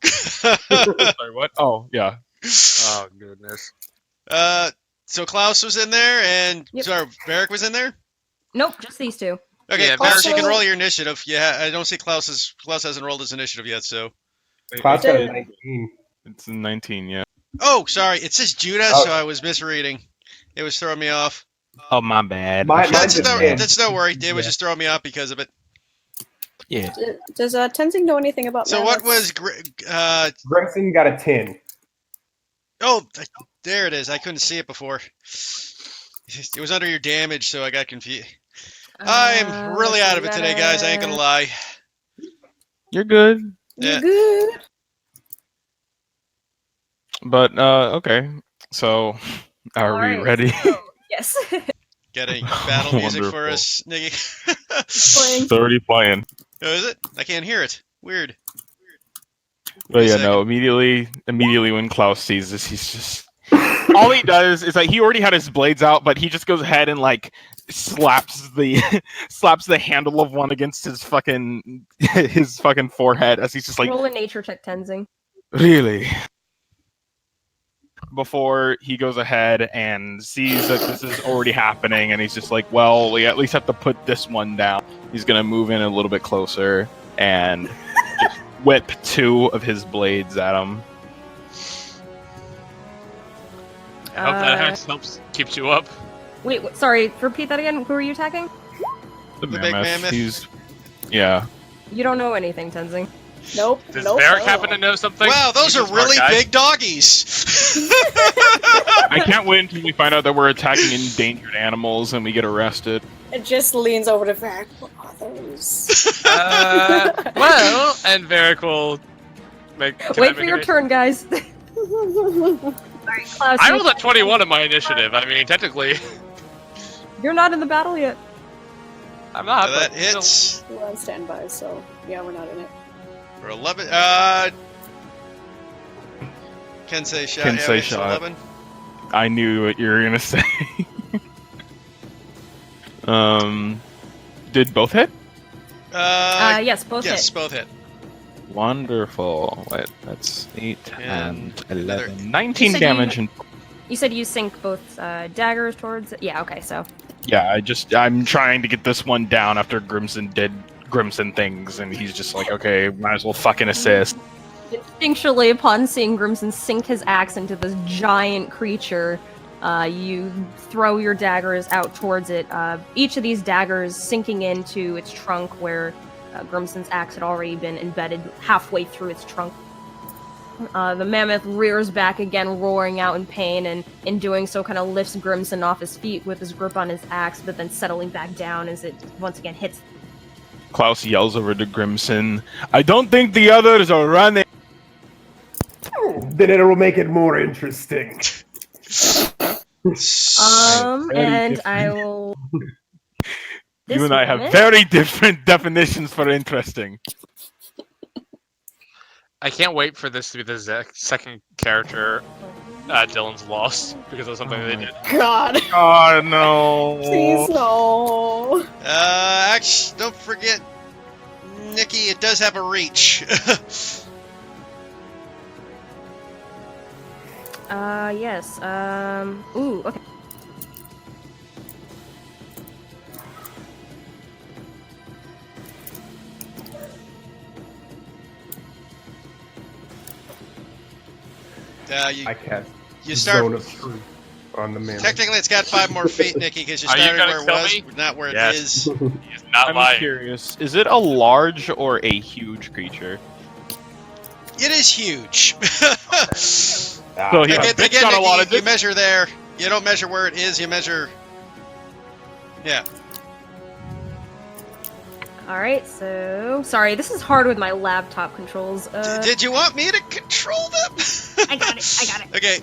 Sorry, what? Oh, yeah. Oh goodness. So Klaus was in there, and Yep. sorry, Varric was in there. Nope, just these two. Okay, Yeah, Klaus, you can also- roll your initiative. Yeah, I don't see Klaus hasn't rolled his initiative yet, so. Cloud's got a Did- 19. It's 19, yeah. Oh, sorry, it says Judah, Oh. so I was misreading. It was throwing me off. Oh, my bad. Mine's That's a no, 10. that's no worry. It was Yeah. just throwing me off because of it. Yeah. Does Tenzing know anything about So what mammoths? was Grimson got a 10. Oh, there it is. I couldn't see it before. It was under your damage, so I got confused. I'm really out of it today, guys. I ain't gonna lie. You're good. You Yeah. good? But, okay. So, are we Alright, ready? Yes. Got any battle music for Wonderful. us, Nikki? It's already playing. Oh, is it? I can't hear it. Weird. But Wait a yeah, no, immediately when Klaus sees this, he's just... All he does is he already had his blades out, but he just goes ahead and slaps the handle of one against his fucking forehead as he's just like, Roll a nature check, Tenzing. really? Before he goes ahead and sees that this is already happening, and he's just like, well, we at least have to put this one down. He's gonna move in a little bit closer and just whip 2 of his blades at him. I hope that helps keeps you up. Wait, sorry, repeat that again. Who are you attacking? The The big mammoth. Yeah. You don't know anything, Tenzing. Nope. Does nope. Varric happen to know something? Wow, those He's are a smart really guy. big doggies. I can't wait until we find out that we're attacking endangered animals and we get arrested. It just leans over to Varric. What are those? Well, and Varric will make. Wait for your turn, guys. Alright, Klaus, I rolled a 21 on my initiative. I mean, technically, you're not in the battle yet. I'm not. So that but still. hits We're on standby, so yeah, we're not in it. for 11. Kensei shot. Kensei yeah, it's shot. 11. I knew what you were gonna say. Did both hit? Yes, both Yes, hit. both hit. Wonderful. Wait, that's 8 And and 11. another- 19 You said damage and You said you sink both daggers towards it? Yeah, okay, so. yeah, I'm trying to get this one down after Grimson did Grimson things, and he's just like, okay, might as well fucking assist. Instinctually, upon seeing Grimson sink his axe into this giant creature, you throw your daggers out towards it. Each of these daggers sinking into its trunk where Grimson's axe had already been embedded halfway through its trunk. The mammoth rears back again, roaring out in pain, and in doing so kind of lifts Grimson off his feet with his grip on his axe, but then settling back down as it once again hits. Klaus yells over to Grimson, I don't think the others are running. Then it'll make it more interesting. Very And different. I will. You and I have moment- very different definitions for interesting. I can't wait for this to be the second character Dylan's lost because of something they did. God, Oh no. please no. Actually, don't forget, Nikki, it does have a reach. Yes. Ooh, okay. I cast You Zone start. of Truth on the man. Technically, it's got 5 more feet, Nikki, because you Are you started gonna where it tell was, me? not where Yes. it is. He's not I'm lying. curious. Is it a large or a huge creature? It is huge. So yeah, Again, it's got a Nikki, lot of you measure there. You don't measure where it is. You measure. Yeah. Alright, so. Sorry, this is hard with my laptop controls. Did you want me to control them? I got it. Okay.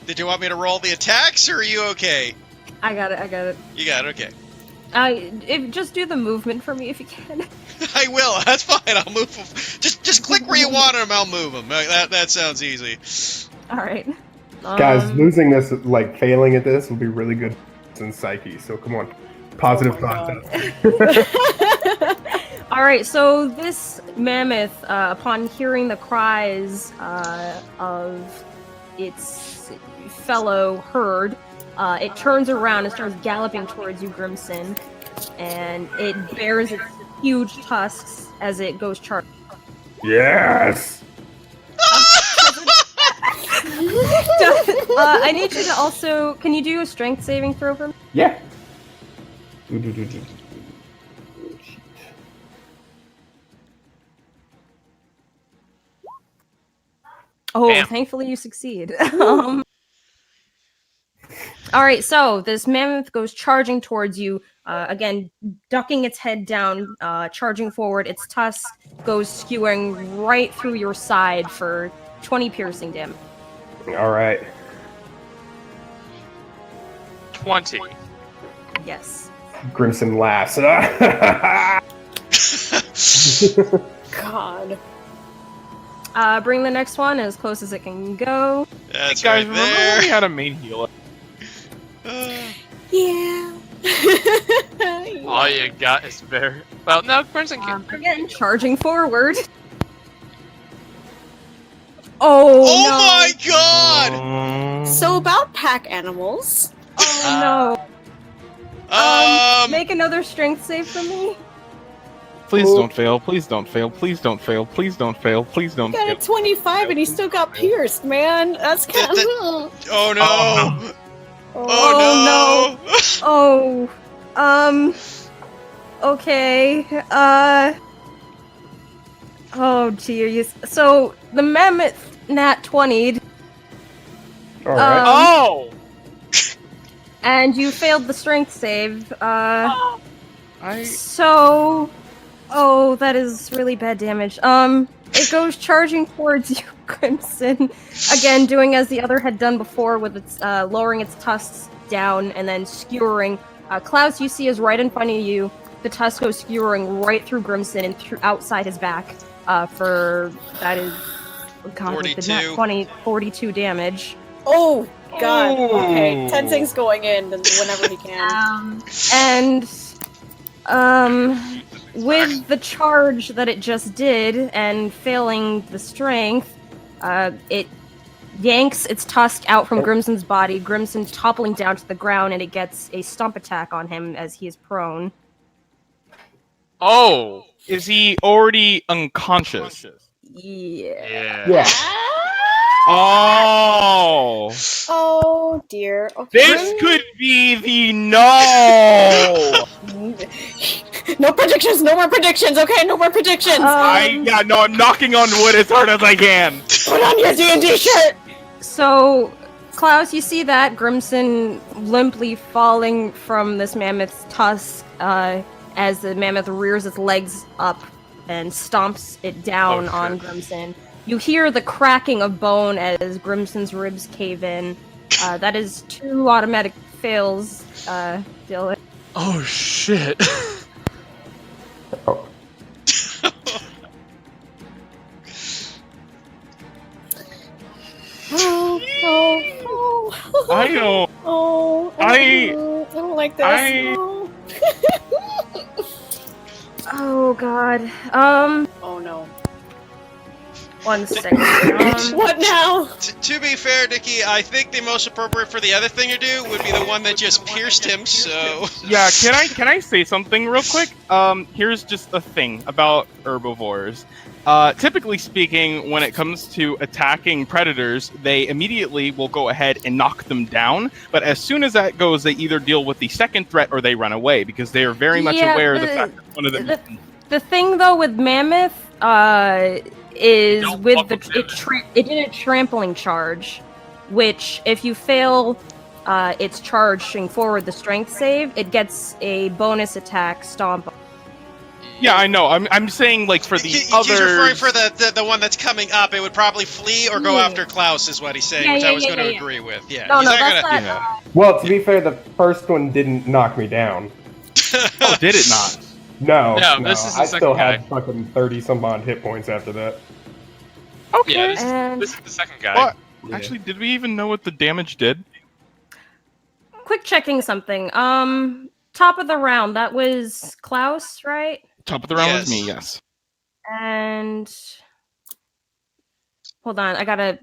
Did you want me to roll the attacks, or are you okay? I got it. You got it. Okay. Just do the movement for me if you can. I will. That's fine. I'll move. Just click where you want them. I'll move them. That sounds easy. Alright. Guys, losing this, like failing at this, will be really good in psyche. So come on, positive Oh my thoughts. Alright, so this mammoth, upon hearing the cries of its fellow herd, it turns around and starts galloping towards you, Grimson. and it bares its huge tusks as it goes charging. Yes. I need you to also. Can you do a strength saving throw for me? Yeah. Oh, Damn. thankfully you succeed. All right, so this mammoth goes charging towards you, again, ducking its head down, charging forward. Its tusk goes skewing right through your side for 20 piercing damage. All right. 20. Yes. Grimson laughs. God. Bring the next one as close as it can go. That's Guys, right remember when there. we had a main healer? Yeah. All you got is very well. No, Crimson can. Again, charging forward. Oh, Oh no. my god! So about pack animals. Oh no. Make another strength save for me. Please don't fail. Please don't fail. Please don't fail. Please don't fail. Please don't Got fail. a 25 and he still got pierced, man. That's kind of. Oh no! Oh, Oh, no. Okay. Oh, geez. So, the mammoth nat 20'd, All right. Oh! and you failed the strength save. I So... Oh, that is really bad damage. It goes charging towards you, Crimson. Again, doing as the other had done before with its, lowering its tusks down and then skewering. Klaus, you see, is right in front of you. The tusk goes skewering right through Grimson and through outside his back. That is... God, with the nat 20, 42 damage. Oh, God. Okay, Tenzing's going in whenever he can. With the charge that it just did and failing the strength, it yanks its tusk out from Grimson's body. Grimson toppling down to the ground, and it gets a stomp attack on him as he is prone. Oh! Is he already unconscious? Yeah. Oh! Oh, dear. Okay. This could be the no! No predictions! No more predictions! Okay, no more predictions! I'm knocking on wood as hard as I can! Put on your D&D shirt! So, Klaus, you see that Grimson limply falling from this mammoth's tusk as the mammoth rears its legs up and stomps it down on Grimson. You hear the cracking of bone as Grimson's ribs cave in. That is 2 automatic fails, Dylan. Oh shit. Oh. I don't. I don't like this. Oh god. Oh no. 1 second. What now? to be fair, Nikki, I think the most appropriate for the other thing to do would be the one that just pierced him. So Yeah, can I say something real quick? Here's just a thing about herbivores. Typically speaking, when it comes to attacking predators, they immediately will go ahead and knock them down. But as soon as that goes, they either deal with the second threat or they run away because they are very much aware of the fact that one of them. The thing though with mammoth, is Don't with fuck the with it did a trampling charge, which if you fail its charging forward the strength save, it gets a bonus attack stomp. Yeah, I know. I'm saying like for the he's other. referring for the one that's coming up. It would probably flee or go after Klaus, is what he's saying, which I was going to agree with. Yeah. No, he's no, not that's gonna, not. Well, to be fair, the first one didn't knock me down. Oh, did it not? No, No, this is the I second still guy. had fucking 30 some odd hit points after that. Okay. Yeah, this is the second guy. What? Yeah. Actually, did we even know what the damage did? Quick checking something. Top of the round, that was Klaus, right? Top of the round was Yes. me, yes. And hold on, I got a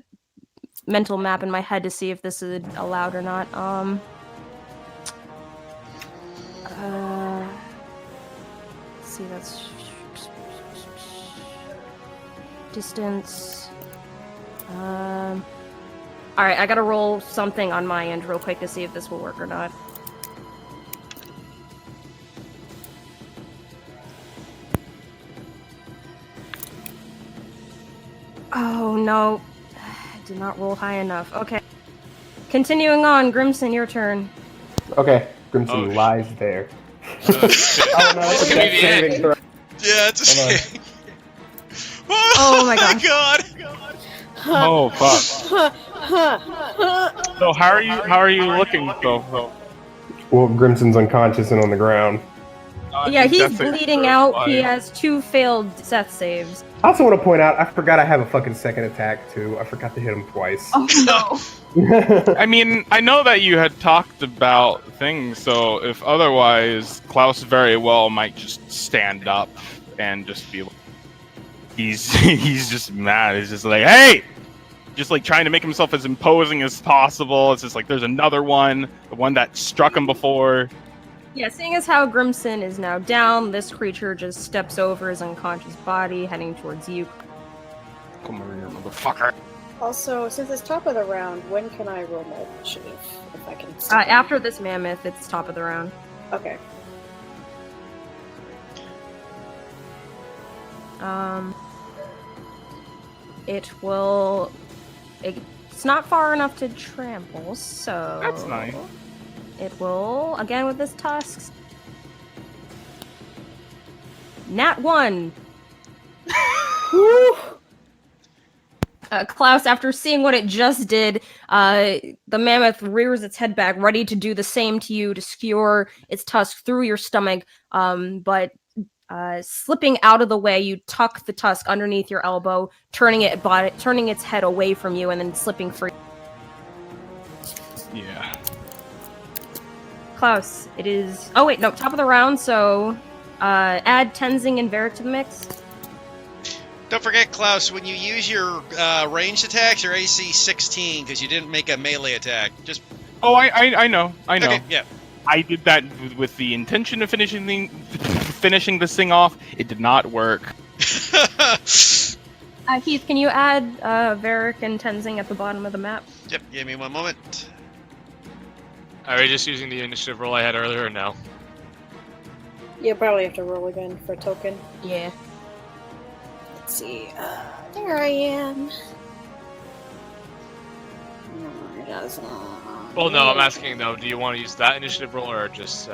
mental map in my head to see if this is allowed or not. see, that's distance. Alright, I gotta roll something on my end real quick to see if this will work or not. Oh no, I did not roll high enough. Okay. Continuing on, Grimson, your turn. Okay, Grimson Oh, lies there. Oh, shit. Oh no, This it's a could be death the saving end. throw. Yeah, it's Hold a Oh my god. Oh fuck. So how are you looking so? Well, Grimson's unconscious and on the ground. Yeah, he's Death saving bleeding throw, out. He fine. has 2 failed death saves. I also want to point out, I forgot I have a fucking second attack too. I forgot to hit him twice. Oh no. I mean, I know that you had talked about things, so if otherwise, Klaus very well might just stand up and just be like, he's just mad. He's just like, hey! Just like trying to make himself as imposing as possible. It's just like, there's another one, the one that struck him before. Yeah, seeing as how Grimson is now down, this creature just steps over his unconscious body, heading towards you. Come over here, motherfucker. Also, since it's top of the round, when can I roll my initiative? If I can. After this mammoth, it's top of the round. Okay. It will. It's not far enough to trample, so. That's nice. It will, again with this tusks. Nat 1! Klaus, after seeing what it just did, the mammoth rears its head back, ready to do the same to you, to skewer its tusk through your stomach, but slipping out of the way, you tuck the tusk underneath your elbow, turning its head away from you, and then slipping free. Yeah. Klaus, it is... Oh wait, no, top of the round, so add Tenzing and Varric to the mix. Don't forget, Klaus, when you use your ranged attacks, your AC 16 because you didn't make a melee attack. Just Oh, I know. okay, yeah. I did that with the intention of finishing this thing off. It did not work. Heath, can you add Varric and Tenzing at the bottom of the map? Yep, give me one moment. Are we just using the initiative roll I had earlier or no? You'll probably have to roll again for a token. Yeah. Let's see. There I am. No, it doesn't. Well, no, I'm asking though, do you want to use that initiative roll or just,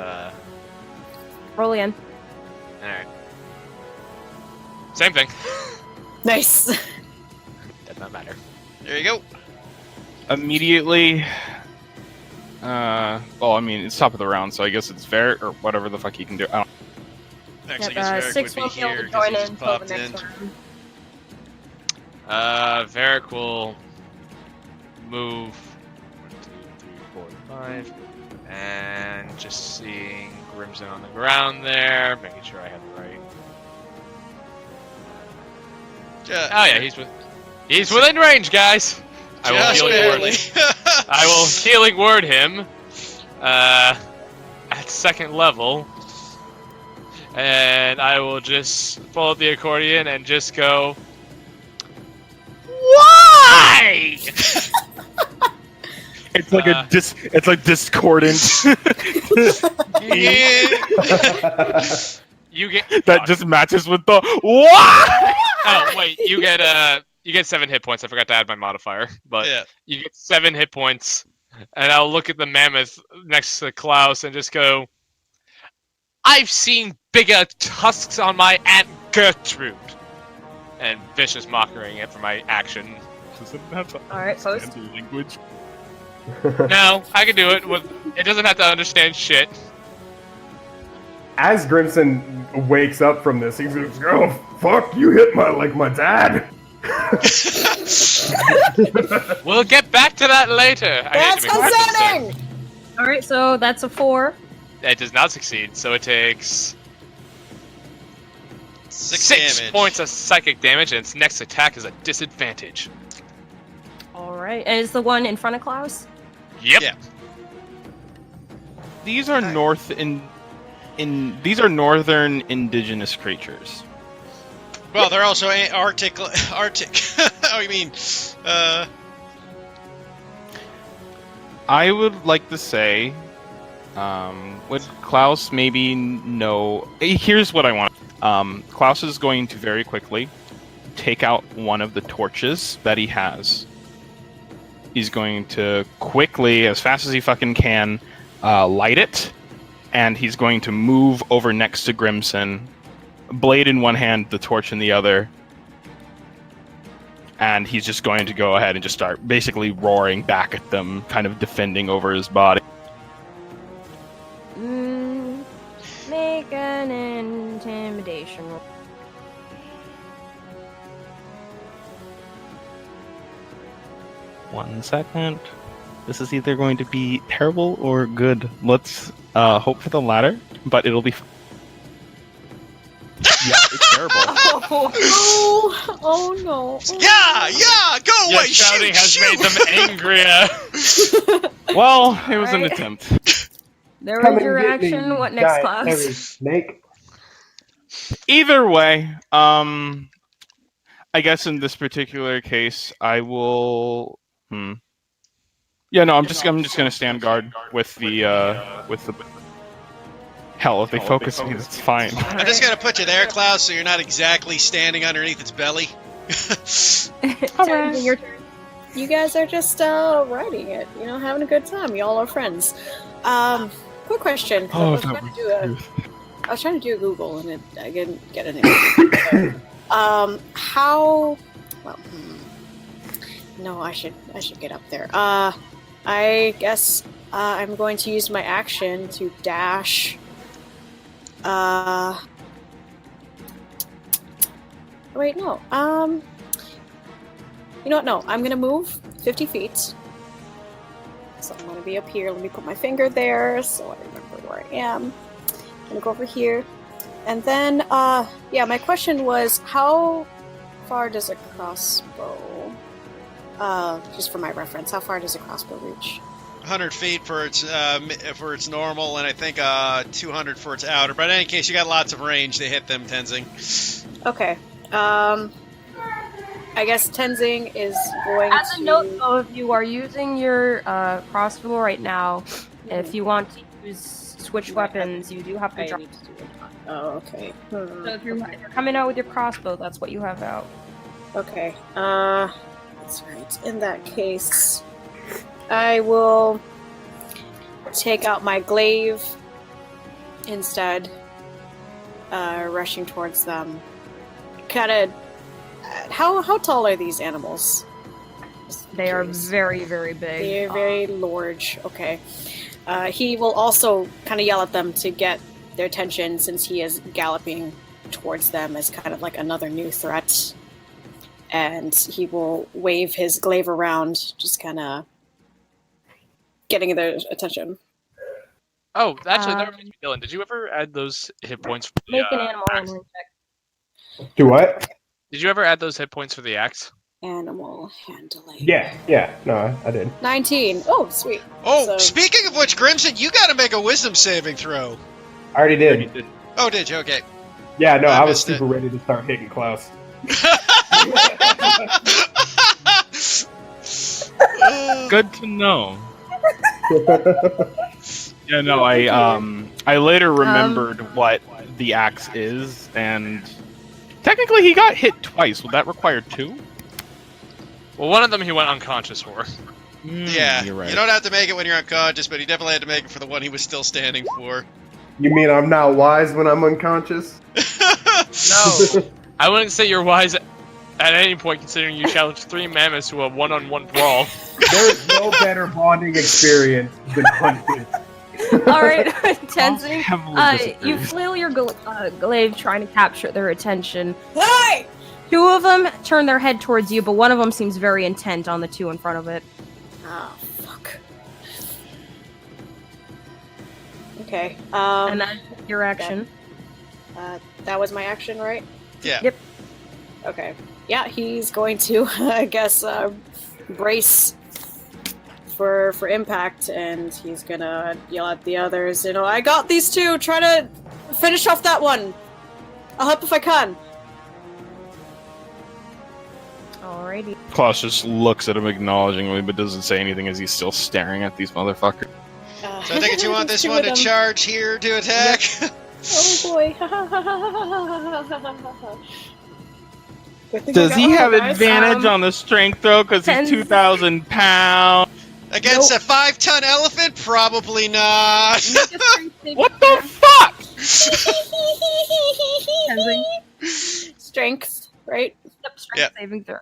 Roll again. Alright. Same thing. Nice. Does not matter. There you go. Immediately. Well, I mean, it's top of the round, so I guess it's Varric or whatever the fuck he can do. I don't. Actually, Yep, I guess Varric 6 would won't be be able here to because join he in just until the popped next in. round. Varric will move 1, 2, 3, 4, 5, and just seeing Grimson on the ground there, making sure I have the right. Oh yeah, he's within range, guys. I will Just healing barely. word. I will healing word him at 2nd level, and I will just pull out the accordion and just go. Why? It's like it's like discordant. You get That just matches with the what? Oh wait, you get 7 hit points. I forgot to add my modifier, but Yeah. you get 7 hit points, and I'll look at the mammoth next to Klaus and just go. I've seen bigger tusks on my Aunt Gertrude, and vicious mocking it for my action. Alright, post. Language. No, I can do it. It doesn't have to understand shit. As Grimson wakes up from this, he's like, "Oh fuck! You hit my dad." We'll get back to that later. That's concerning! Alright, so that's a 4. It does not succeed, so it takes 6 6 damage. points of psychic damage, and its next attack is a disadvantage. Alright, and is the one in front of Klaus? Yep. Yeah. These are north in. these are northern indigenous creatures. Well, they're also Arctic. Oh, you mean? I would like to say, would Klaus maybe know? Here's what I want. Klaus is going to very quickly take out one of the torches that he has. He's going to quickly, as fast as he fucking can, light it, and he's going to move over next to Grimson, blade in one hand, the torch in the other, and he's just going to go ahead and just start basically roaring back at them, kind of defending over his body. Make an intimidation roll. One second. This is either going to be terrible or good. Let's hope for the latter, but it'll be. Yeah, it's terrible. Oh no. Yeah, go Your away, shouting has shoot. made them angrier. Well, it was an Alright. attempt. There Come was your and get me, action. What next, giant Klaus? hairy snake. Either way, I guess in this particular case, I will. Yeah, no, I'm just gonna stand guard with the. Hell, if they focus me, it's fine. I'm just gonna put you there, Klaus, so you're not exactly standing underneath its belly. Tenzin, your turn. You guys are just riding it, having a good time. Y'all are friends. Quick question. 'Cause Oh, I was trying to do a Google and I didn't get anything. How? Well, no, I should get up there. I guess I'm going to use my action to dash. Wait, no. You know what? No, I'm gonna move 50 feet. So I'm gonna be up here. Let me put my finger there so I remember where I am. I'm gonna go over here. And then, yeah, my question was, how far does a crossbow, just for my reference, how far does a crossbow reach? 100 feet for its normal, and I think 200 for its outer. But in any case, you got lots of range to hit them, Tenzing. Okay. I guess Tenzing is going to... As a note, though, if you are using your crossbow right now, if you want to use switch weapons, you do have to I drop. need to do it. Oh, okay. So if you're coming out with your crossbow, that's what you have out. Okay. That's right. In that case, I will take out my glaive instead, rushing towards them. Kind of. How tall are these animals? They are very, very big. They're very large. Okay. He will also kind of yell at them to get their attention since he is galloping towards them as kind of like another new threat. And he will wave his glaive around, just kind of getting their attention. Oh, actually, that reminds me, Dylan. Did you ever add those hit points for the Make an animal axe? handling check. Do what? Did you ever add those hit points for the axe? Animal handling. Yeah. No, I did. 19. Oh, sweet. Oh, So- speaking of which, Grimson, you got to make a wisdom saving throw. I already did. Oh, did you? Okay. Yeah, no, I I was missed it. super ready to start hitting Klaus. Good to know. Yeah, no, I later remembered what the axe is, and technically he got hit twice. Would that require 2? Well, one of them he went unconscious for. Yeah, You're right. you don't have to make it when you're unconscious, but he definitely had to make it for the one he was still standing for. You mean I'm not wise when I'm unconscious? No. I wouldn't say you're wise at any point, considering you challenged 3 mammoths to a one-on-one brawl. There is no better bonding experience than hunting. Alright, Tenzin, Heavily you disagree. flail your glaive trying to capture their attention. Hey! 2 of them turn their head towards you, but one of them seems very intent on the 2 in front of it. Oh, fuck. Okay. And that's your action. That was my action, right? Yeah. Yep. Okay. Yeah, he's going to, I guess, brace for impact, and he's gonna yell at the others. I got these 2. Try to finish off that one. I'll help if I can. Alrighty. Klaus just looks at him acknowledgingly, but doesn't say anything as he's still staring at these motherfuckers. So I think you want this Two one of to them. charge here to attack. Oh boy. Does he have advantage on the strength throw because he's 2,000 pounds? Against a 5-ton elephant? Probably not. What the fuck? Strength, right? Yep, strength saving throw.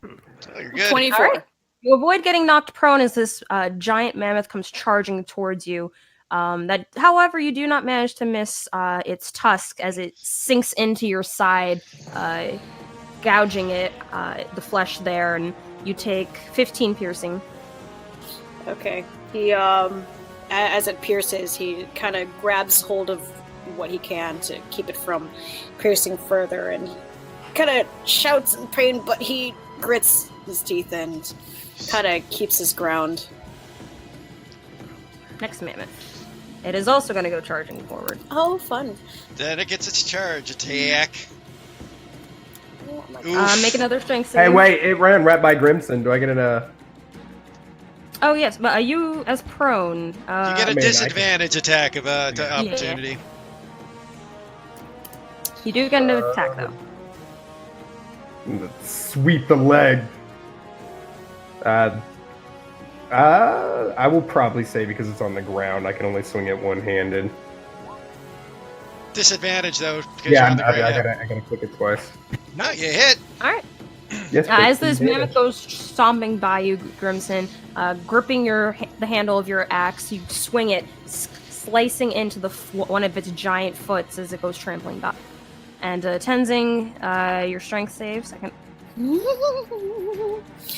Oh, you're good. 24. All right. You avoid getting knocked prone as this giant mammoth comes charging towards you. However, you do not manage to miss its tusk as it sinks into your side, gouging it, the flesh there, and you take 15 piercing. Okay. He, as it pierces, he kind of grabs hold of what he can to keep it from piercing further, and he kind of shouts in pain, but he grits his teeth and kind of keeps his ground. Next mammoth. It is also going to go charging forward. Oh, fun. Then it gets its charge attack. Oh my God. Make another strength Hey, save. wait, it ran right by Grimson. Do I get Oh, yes, but are you as prone? You get a disadvantage attack of opportunity. You do get an attack, though. sweep the leg? I will probably say because it's on the ground, I can only swing it one-handed. Disadvantage though. Because Yeah, you're on the ground. I gotta click it twice. No, you hit. All right. Yes, As this mammoth goes stomping by you, Grimson, gripping the handle of your axe, you swing it, slicing into one of its giant foots as it goes trampling by. And Tenzing, your strength save. Second.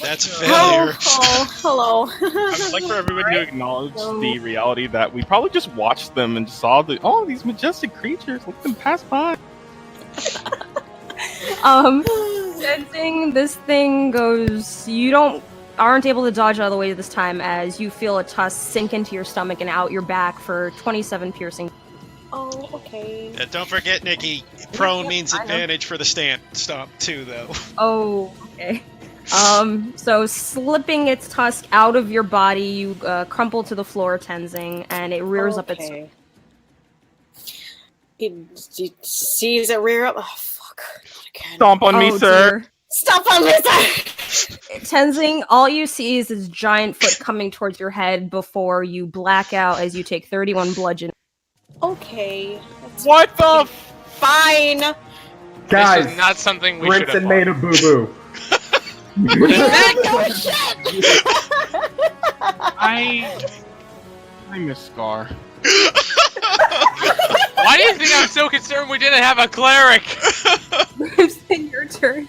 That's a failure. Oh, hello. I would like for everybody to acknowledge the reality that we probably just watched them and saw these majestic creatures. Let them pass by. Tenzing, this thing goes. You aren't able to dodge out of the way this time as you feel a tusk sink into your stomach and out your back for 27 piercing. Oh, okay. Yeah, don't forget, Nikki. Prone means advantage for the stomp too, though. Oh, okay. So slipping its tusk out of your body, you crumple to the floor, Tenzing, and it rears up its. He sees it rear up. Oh, fuck. Again. Stomp on me, sir. Dear. Stop on me, sir! Tenzing, all you see is this giant foot coming towards your head before you black out as you take 31 bludgeon. Okay. What the fine? Guys, this is not something we should have Grimson made a boo-boo. I miss Scar. Why do you think I'm so concerned we didn't have a cleric? Grimson, your turn.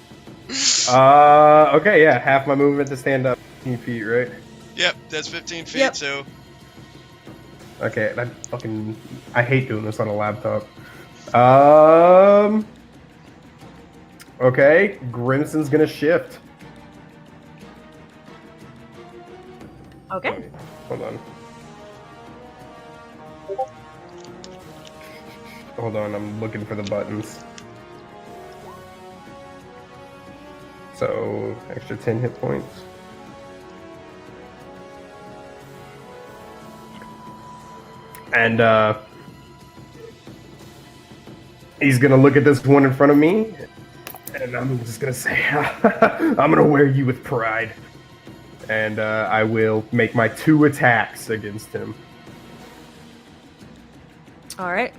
Okay, yeah, half my movement to stand up 15 feet, right? Yep, that's 15 feet, Yep. so... Okay, I hate doing this on a laptop. Okay, Grimson's gonna shift. Okay. Hold on. Hold on, I'm looking for the buttons. So, extra 10 hit points. And, he's gonna look at this one in front of me, and I'm just gonna say, I'm gonna wear you with pride. And, I will make my 2 attacks against him. Alright.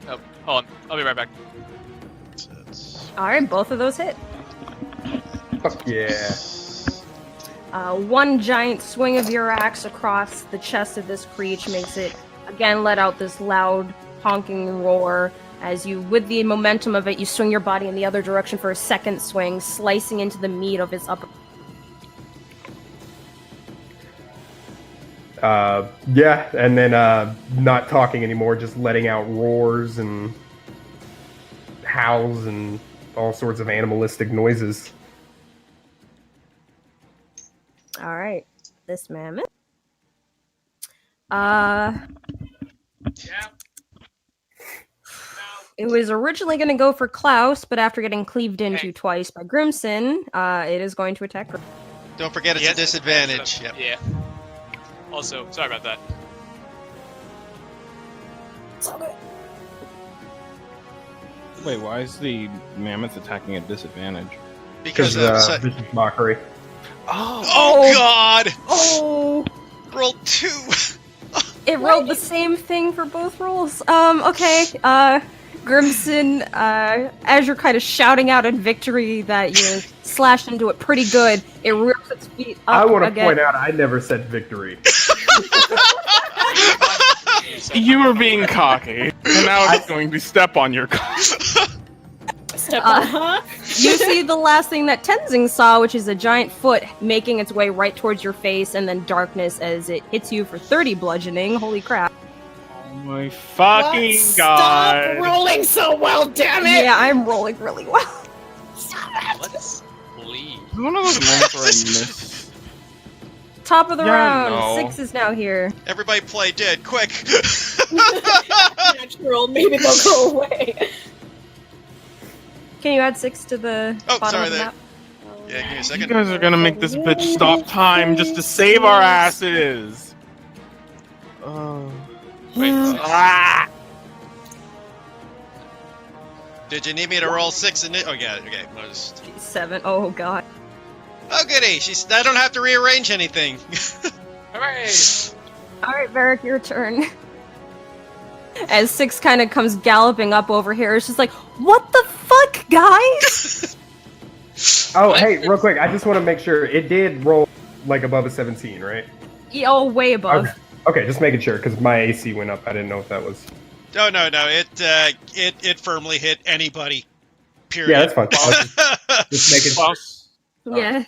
Oh, hold on. I'll be right back. Alright, both of those hit. Fuck yeah. One giant swing of your axe across the chest of this creature makes it again let out this loud honking roar as you, with the momentum of it, you swing your body in the other direction for a second swing, slicing into the meat of its upper. Yeah, and then not talking anymore, just letting out roars and howls and all sorts of animalistic noises. Alright, this mammoth. It was originally going to go for Klaus, but after getting cleaved into twice by Grimson, it is going to attack. Don't forget it's a disadvantage. Yep. Yeah. Also, sorry about that. It's all good. Wait, why is the mammoth attacking at disadvantage? Because Because vicious mockery. Oh God! Oh! Roll 2. It rolled the same thing for both rolls. Okay. Grimson, as you're kind of shouting out in victory that you slashed into it pretty good, it rips its feet up I want to again. point out I never said victory. You were being cocky, and now it's going to step on your cock. Step on, huh? You see the last thing that Tenzing saw, which is a giant foot making its way right towards your face, and then darkness as it hits you for 30 bludgeoning. Holy crap. Oh my fucking god. Stop rolling so well, damn it! Yeah, I'm rolling really well. Let's leave. It's one of those moments where I miss. Top of the Yeah, round. no. 6 is now here. Everybody play dead, quick! Natural, maybe they'll go away. Can you add 6 to the Oh, bottom sorry of the there. map? Yeah, give me a You second. guys are gonna make this bitch stop time just to save our asses. Oh. Wait, Ah! Did you need me to roll 6 in it? Oh, yeah, okay. 7. Oh god. Oh, goody! I don't have to rearrange anything. hooray! Alright, Varric, your turn. As 6 kind of comes galloping up over here, it's just like, what the fuck, guys? Oh, hey, real quick, I just want to make sure it did roll like above a 17, right? Yeah, oh, way above. Okay, just making sure because my AC went up. I didn't know if that was. Oh, no. It firmly hit anybody. Period. Yeah, that's fine. Just making sure. Klaus, Yeah.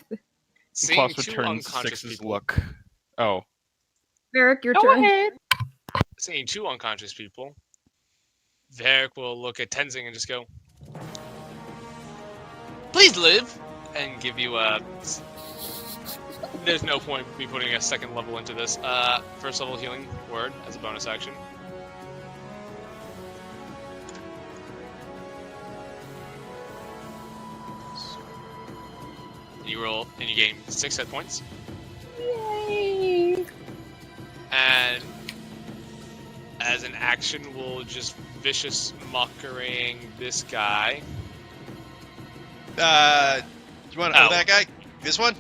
Seeing Klaus two returns unconscious Six's people. look. Oh. Varric, your turn. Seeing 2 unconscious people, Varric will look at Tenzing and just go, "Please live," and give you a. There's no point me putting a second level into this. First level healing word as a bonus action. You roll and you gain 6 hit points. Yay! And as an action, we'll just vicious mockerying this guy. You want Oh. that guy? This one?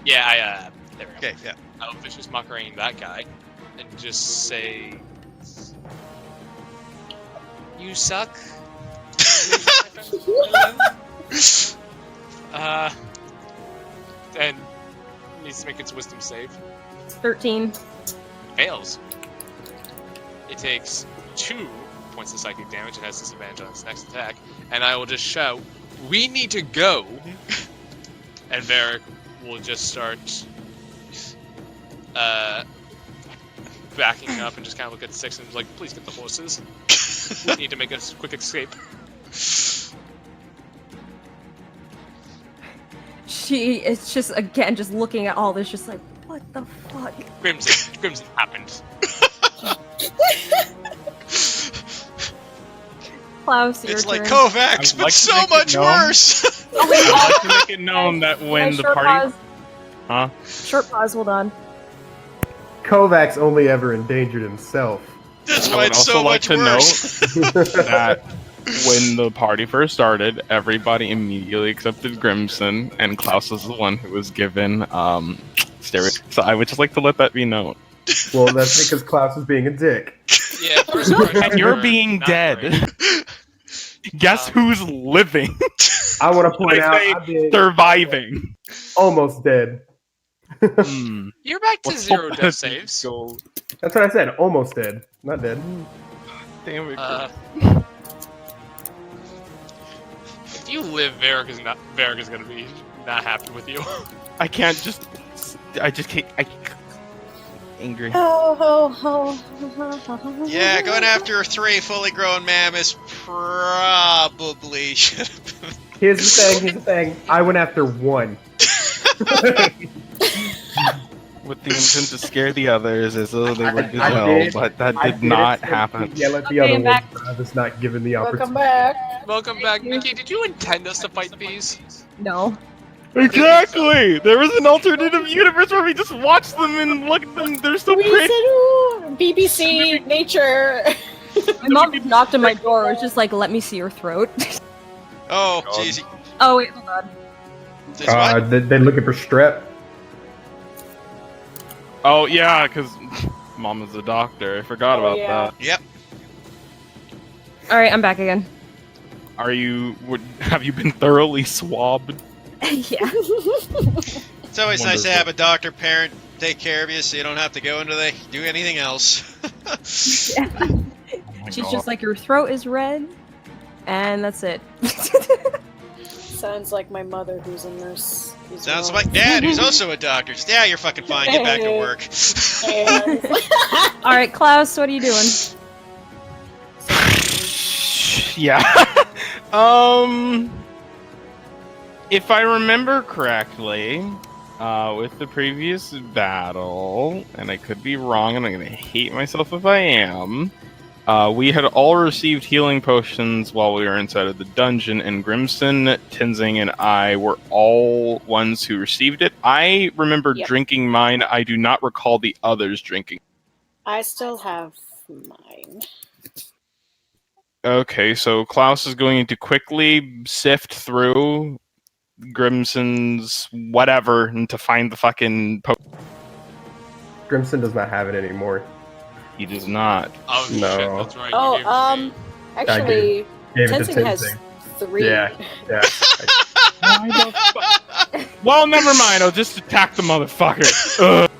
Yeah, there we go. Okay, yeah. I'll vicious mockerying that guy and just say, "You suck." And needs to make its wisdom save. 13. Fails. It takes 2 points of psychic damage and has disadvantage on its next attack. And I will just shout, "We need to go!" And Varric will just start backing up and just kind of look at 6 and be like, "Please get the horses. We need to make a quick escape." She is just, again, just looking at all this, just like, what the fuck? Crimson happened. Klaus, your It's turn. like Kovacs, I'd but like to so make it much known. worse! I'd like to make it known that when the Short party. pause. Huh? Short pause, hold on. Kovacs only ever endangered himself. That's I why would it's so also like much to worse. note that when the party first started, everybody immediately accepted Grimson, and Klaus was the one who was given stereo. So I would just like to let that be known. Well, that's because Klaus was being a dick. Yeah, first impressions And you're were being not dead. great. Guess who's living? I want to point I out say I've been surviving. almost dead. Hmm. You're back to Let's 0 hope death that saves. go- That's what I said. Almost dead. Not dead. Damn it. If you live, Varric is gonna be not happy with you. I can't just. I just can't. Angry. Yeah, going after 3 fully grown mammoths probably should have been. Here's the thing. I went after one. with the intent to scare the others as though they would do I well, did. but that I did not it, happen. Yell at the Okay, other back. ones, but I was not given the opportunity. Welcome back. Welcome back, Mickey. Did you intend us to fight these? No. Exactly! There was an alternative universe where we just watch them and look at them. They're so pretty. BBC Nature. My mom knocked on my door. It was just like, let me see your throat. Oh, jeez. Oh, wait, hold on. Is what? They're looking for strep. Oh yeah, because Mama's a doctor. I forgot about yeah. that. Yep. Alright, I'm back again. Are you? Have you been thoroughly swabbed? Yeah. It's always nice to Wonderful. have a doctor parent take care of you so you don't have to go into do anything else. She's just like, your throat is red, and that's it. Sounds like my mother, who's a nurse. Sounds like Dad, who's also a doctor. Yeah, you're fucking fine. Get back to work. Alright, Klaus, what are you doing? Yeah. If I remember correctly, with the previous battle, and I could be wrong, and I'm gonna hate myself if I am, we had all received healing potions while we were inside of the dungeon, and Grimson, Tenzing, and I were all ones who received it. I remember drinking mine. I do not recall the others drinking. I still have mine. Okay, so Klaus is going to quickly sift through Grimson's whatever and to find the fucking Grimson does not have it anymore. He does not. Oh No. shit, that's right. Oh, you gave it to me. actually, Gave it to Tenzing has Tenzing. 3. Yeah. Well, never mind. I'll just attack the motherfucker. Ugh.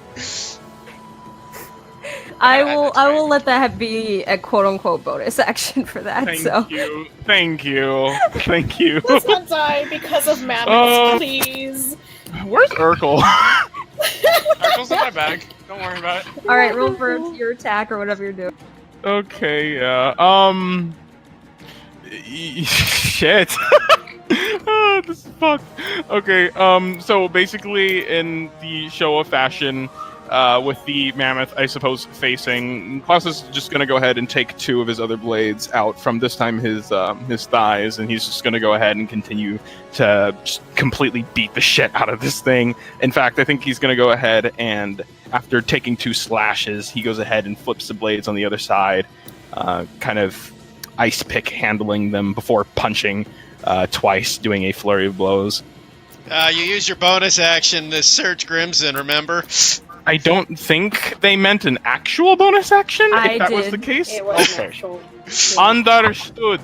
I will let that be a quote unquote bonus action for that. Thank you. Thank you. Thank you. Let's not die because of mammoths, please. Where's Urkel? Urkel's in my bag. Don't worry about it. Alright, roll for your attack or whatever you're doing. Okay, yeah. Shit. Oh, this is fucked. Okay, so basically in the Showa fashion, with the mammoth, I suppose, facing, Klaus is just gonna go ahead and take 2 of his other blades out from this time his thighs, and he's just gonna go ahead and continue to just completely beat the shit out of this thing. In fact, I think he's gonna go ahead and, after taking 2 slashes, he goes ahead and flips the blades on the other side, kind of ice pick handling them before punching twice, doing a flurry of blows. You used your bonus action to search Grimson, remember? I don't think they meant an actual bonus action, if that was did. the case. It was an Okay. actual. Understood.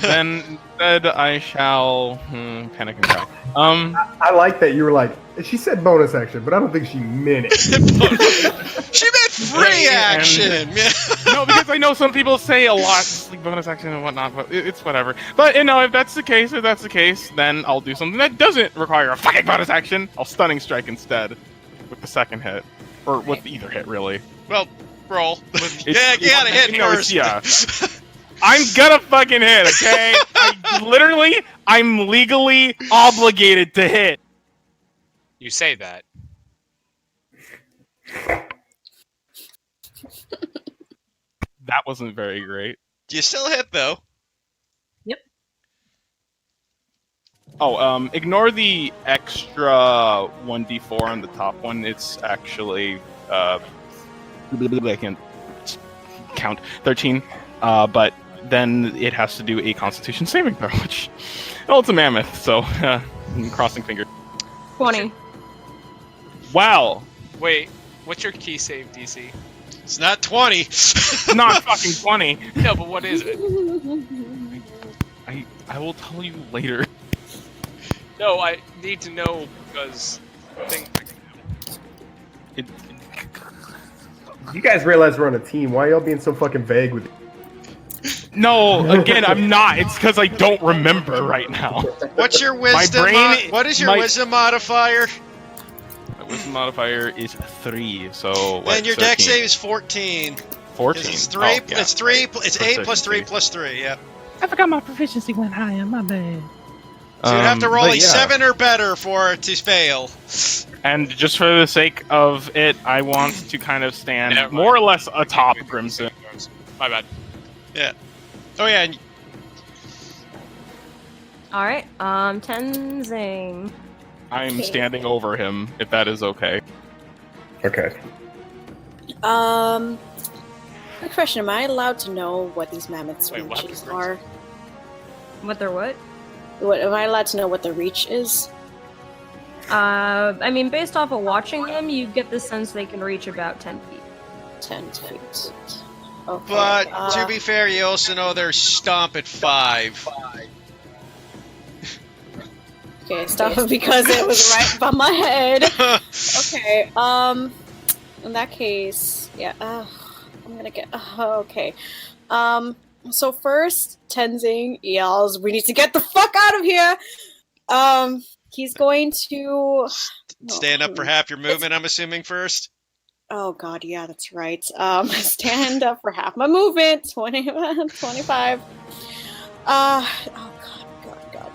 Then instead I shall panic and cry. I like that you were like, she said bonus action, but I don't think she meant it. She meant free action! No, because I know some people say a lot, like bonus action and whatnot, but it's whatever. But if that's the case, then I'll do something that doesn't require a fucking bonus action. I'll stunning strike instead with the second hit, or with either hit, really. Well, roll. It's- Yeah, you gotta hit no, it's- first. yeah. I'm gonna fucking hit, okay? I'm legally obligated to hit. You say that. That wasn't very great. You still hit, though. Oh, ignore the extra 1d4 on the top one. It's actually, I can't count, 13. But then it has to do a Constitution saving throw, which, well, it's a mammoth, so crossing fingers. 20. Wow, Wait, what's your key save DC? It's not 20. not fucking 20. No, but what is it? I will tell you later. No, I need to know because It, You guys realize we're on a team. Why are y'all being so fucking vague with it? no, again, I'm not. It's because I don't remember right now. What's your wisdom? brain- what is your my- wisdom modifier? My wisdom modifier is 3, so And your deck 13? save is 14. 14. It's 3. Oh, yeah. It's 8 plus 3 Proficiency. plus 3. Yeah. I forgot my proficiency went high on my bad. So you'd have to roll but a yeah. 7 or better for it to fail. And just for the sake of it, I want to kind of stand Never mind. more or less atop Grimson. My bad. Oh yeah, and All right. Tenzing. I'm Okay. standing over him, if that is okay. Okay. Quick question: am I allowed to know what these mammoths' Wait, what? reaches are? What they're what? What am I allowed to know what the reach is? I mean, based off of watching them, you get the sense they can reach about 10 feet. 10 feet. Okay. but to be fair, you also know their stomp at 5. Okay, stop because it was right above my head. Okay, in that case, yeah, I'm gonna get, okay. So first, Tenzing yells, "We need to get the fuck out of here!" He's going to... Stand up for half your movement, I'm assuming, first? Oh god, yeah, that's right. Stand up for half my movement, 25. Oh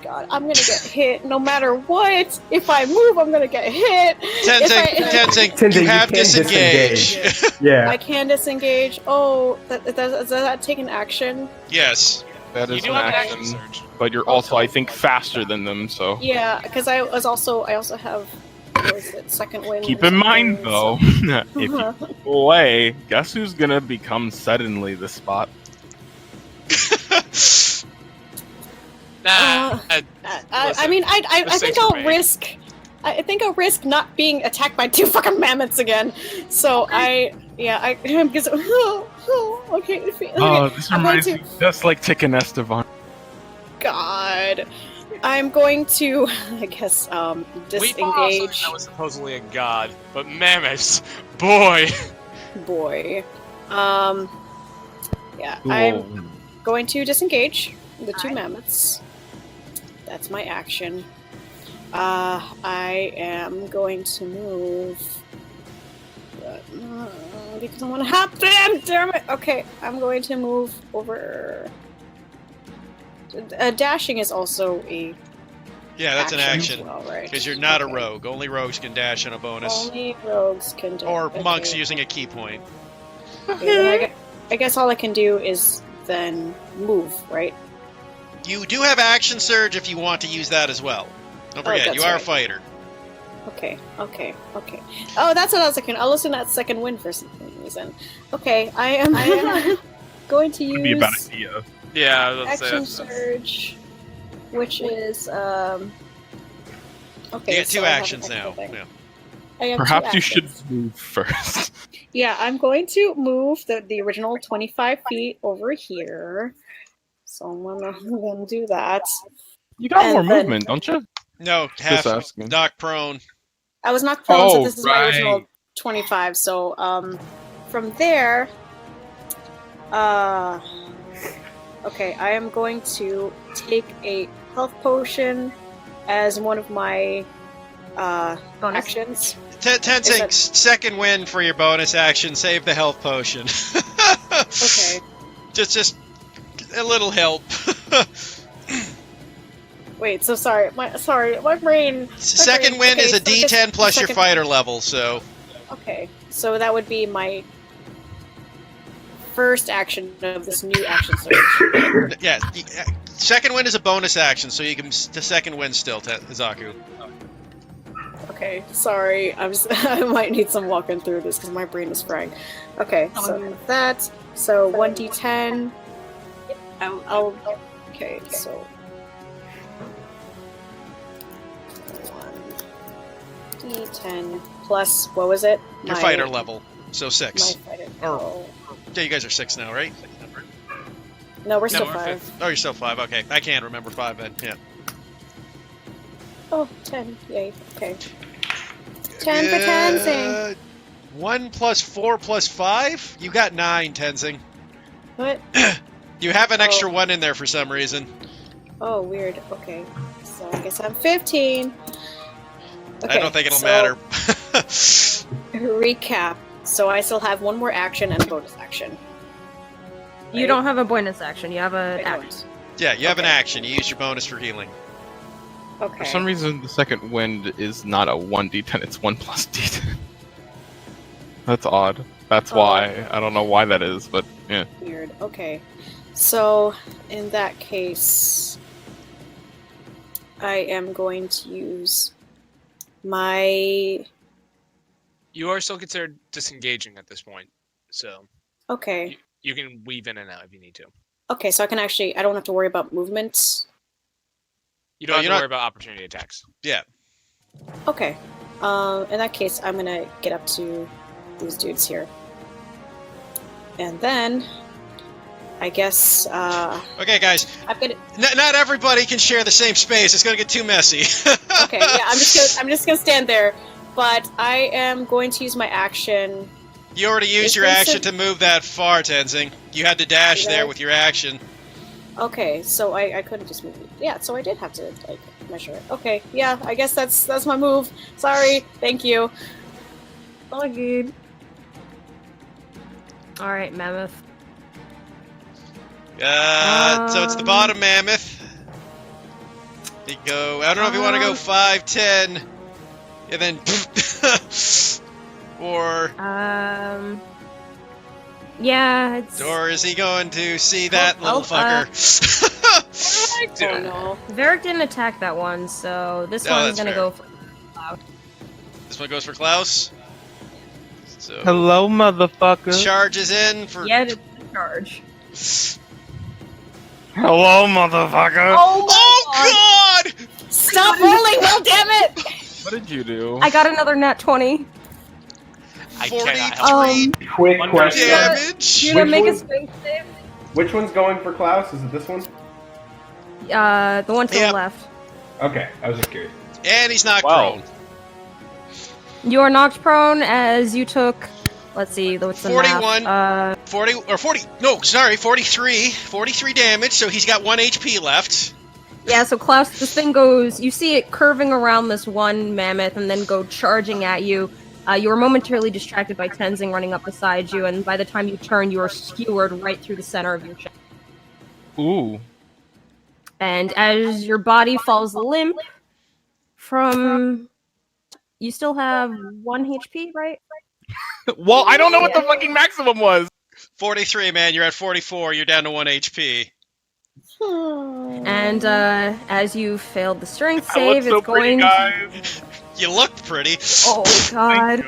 god, I'm gonna get hit no matter what. If I move, I'm gonna get hit. Tenzing, you have can disengage. Yeah. I can disengage. Oh, does that take an action? Yes. That You is do an have an action, action surge. but you're also, I think, faster than them, so... Yeah, because I also have, what is it, second wind. Keep or in mind, something, though, if you go away, guess who's gonna become suddenly the spot? Nah. I mean, I think mistakes were I'll made. risk. I think I'll risk not being attacked by 2 fucking mammoths again. So I'm just. Okay. Oh, this I'm going reminds me just like Chicken Estevan. God. I'm going to, I guess, We fought off something disengage. that was supposedly a god, but mammoths, boy. Boy. Yeah, I'm going to disengage the 2 mammoths. That's my action. I am going to move. Because I want to hop them! Damn it! Okay, I'm going to move over. Dashing is also a. Yeah, that's an action. as well, right? Because you're not a Okay. rogue. Only rogues can dash on a bonus. Only rogues can do. Or okay. monks using a key point. Okay, then I guess all I can do is then move, right? You do have action surge if you want to use that as well. Don't forget, that's you are a right. fighter. Okay. Oh, that's what I was looking. I'll listen to that second wind for some reason. Okay, I am going to Would be a bad use idea. Yeah, I was about to say action that's- surge, which is Okay. You get 2 so I have actions an now. extra thing. Yeah. I have 2 Perhaps you should actions. move first. Yeah, I'm going to move the original 25 feet over here. So I'm gonna do that. You got And more then- movement, don't you? No, half asking. knock prone. I was knocked prone, so Oh, this is my original right. 25. So from there, okay, I am going to take a health potion as one of my Bonus. actions. Tenzing, that- second win for your bonus action. Save the health potion. Okay. Just a little help. Wait, so sorry, my brain. Second win is a okay, so D10 plus your second- fighter level, so Okay, so that would be my first action of this new action surge. yeah. Second win is a bonus action, so you can the second win still, Zaku. Okay, sorry, I might need some walking through this because my brain is frying. Okay, so that, so 1d10. I'll okay, so 1d10 plus what was it? Your fighter level, so My 6. fighter. Or- Yeah, you guys are 6 now, right? No, we're still we're 5. Oh, you're still 5. Okay, I can't remember 5 then. Yeah. Oh, 10. Yay. Okay. 10 for Tenzing. 1 plus 4 plus 5? You got 9, Tenzing. What? You have an extra Oh. 1 in there for some reason. Oh, weird. Okay. So I guess I'm 15. Okay, I don't think it'll so matter. Recap. So I still have one more action and a bonus action. You Right? don't have a bonus action. You have I an don't. action. Yeah, you have an Okay. action. You use your bonus for healing. Okay. For some reason, the second wind is not a 1d10, it's 1 plus d10. That's odd. That's why. I don't know why that is, but yeah. Weird. Okay. So, in that case, I am going to use my... You are still considered disengaging at this point, so Okay. you can weave in and out if you need to. Okay, so I can actually... I don't have to worry about movements. You don't have to worry about opportunity attacks. Yeah. Okay. In that case, I'm gonna get up to these dudes here. And then... I guess, Okay, guys. I'm gonna... Not everybody can share the same space. It's gonna get too messy. Okay, yeah, I'm just gonna stand there. But I am going to use my action. You already used your action to move that far, Tenzing. You had to dash there with your action. Okay, so I couldn't just move. Yeah, so I did have to like measure it. Okay, yeah, I guess that's my move. Sorry, thank you. All good. All right, Mammoth. So it's the bottom mammoth. You go. I don't know if you want to go 5, 10, and then, or. Yeah. It's... Or is he going to see that little fucker? Oh no. Varric didn't attack that one, so this one's gonna go for Klaus. This one goes for Klaus. So hello, motherfucker. Charges in for. Yeah, it's charge. Hello, motherfucker. Oh God! Stop rolling, well, damn it! What did you do? I got another nat 20. 43 Quick question. damage. You gonna make a strength save? Which one's going for Klaus? Is it this one? The one to the left. Okay, I was just curious. And he's knocked prone. You are knocked prone as you took. Let's see, what's the 41. math? 40 or 40. No, sorry, 43. 43 damage. So he's got 1 HP left. Yeah, so Klaus, this thing goes. You see it curving around this one mammoth and then go charging at you. You were momentarily distracted by Tenzing running up beside you, and by the time you turn, you are skewered right through the center of your chest. Ooh. And as your body falls limp from... You still have 1 HP, right? Well, I don't know what the fucking maximum was. 43, man. You're at 44. You're down to 1 HP. And as you failed the strength save, it's going... You looked pretty. Oh god.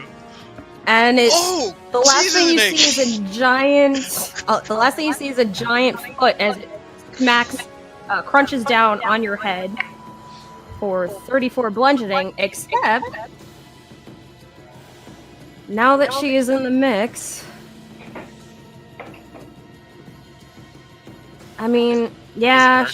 And it's the last thing you see is a giant. The last thing you see is a giant foot as it crunches down on your head for 34 bludgeoning. Except now that she is in the mix, I mean, yeah,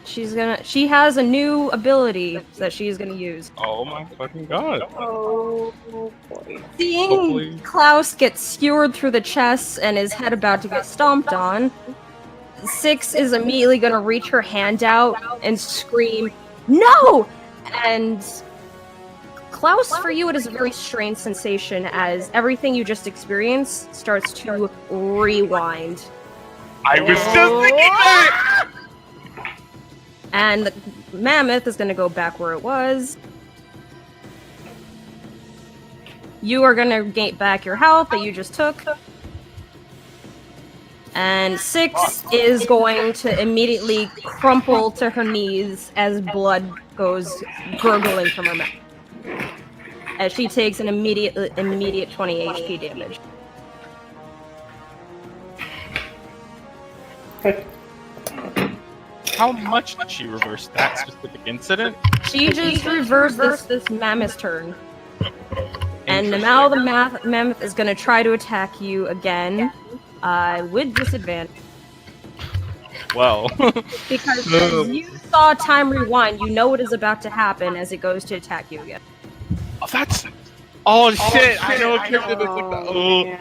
she has a new ability that she's gonna use. Oh my fucking god. Oh boy. Seeing Klaus get skewered through the chest and his head about to get stomped on, Six is immediately gonna reach her hand out and scream, "No!" And Klaus, for you, it is a very strange sensation as everything you just experienced starts to rewind. I was just thinking that! And the mammoth is going to go back where it was. You are going to gain back your health that you just took. And Six is going to immediately crumple to her knees as blood goes gurgling from her mouth. As she takes an immediate 20 HP damage. How much did she reverse that specific incident? She just reversed this mammoth's turn. And now the mammoth is going to try to attack you again with disadvantage. Well. Because as you saw time rewind, you know what is about to happen as it goes to attack you again. Oh, that's... Oh, shit! I know a character that's like that. Oh.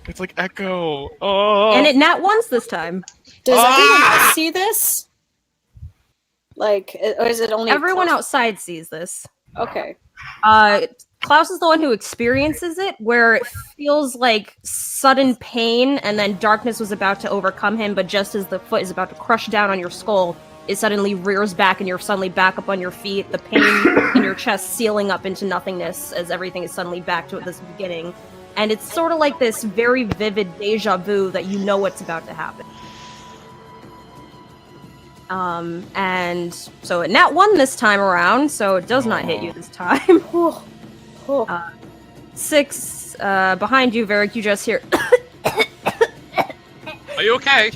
It's like Echo. Oh. And it nat once this time. Does everyone else see this? Like, or is it only... Everyone outside sees this. Okay. Klaus is the one who experiences it, where it feels like sudden pain, and then darkness was about to overcome him, but just as the foot is about to crush down on your skull, it suddenly rears back and you're suddenly back up on your feet, the pain in your chest sealing up into nothingness as everything is suddenly back to this beginning. And it's sort of like this very vivid deja vu that you know what's about to happen. And so it nat 1 this time around, so it does not hit you this time. 6, behind you, Varric, you just hear... Are you okay?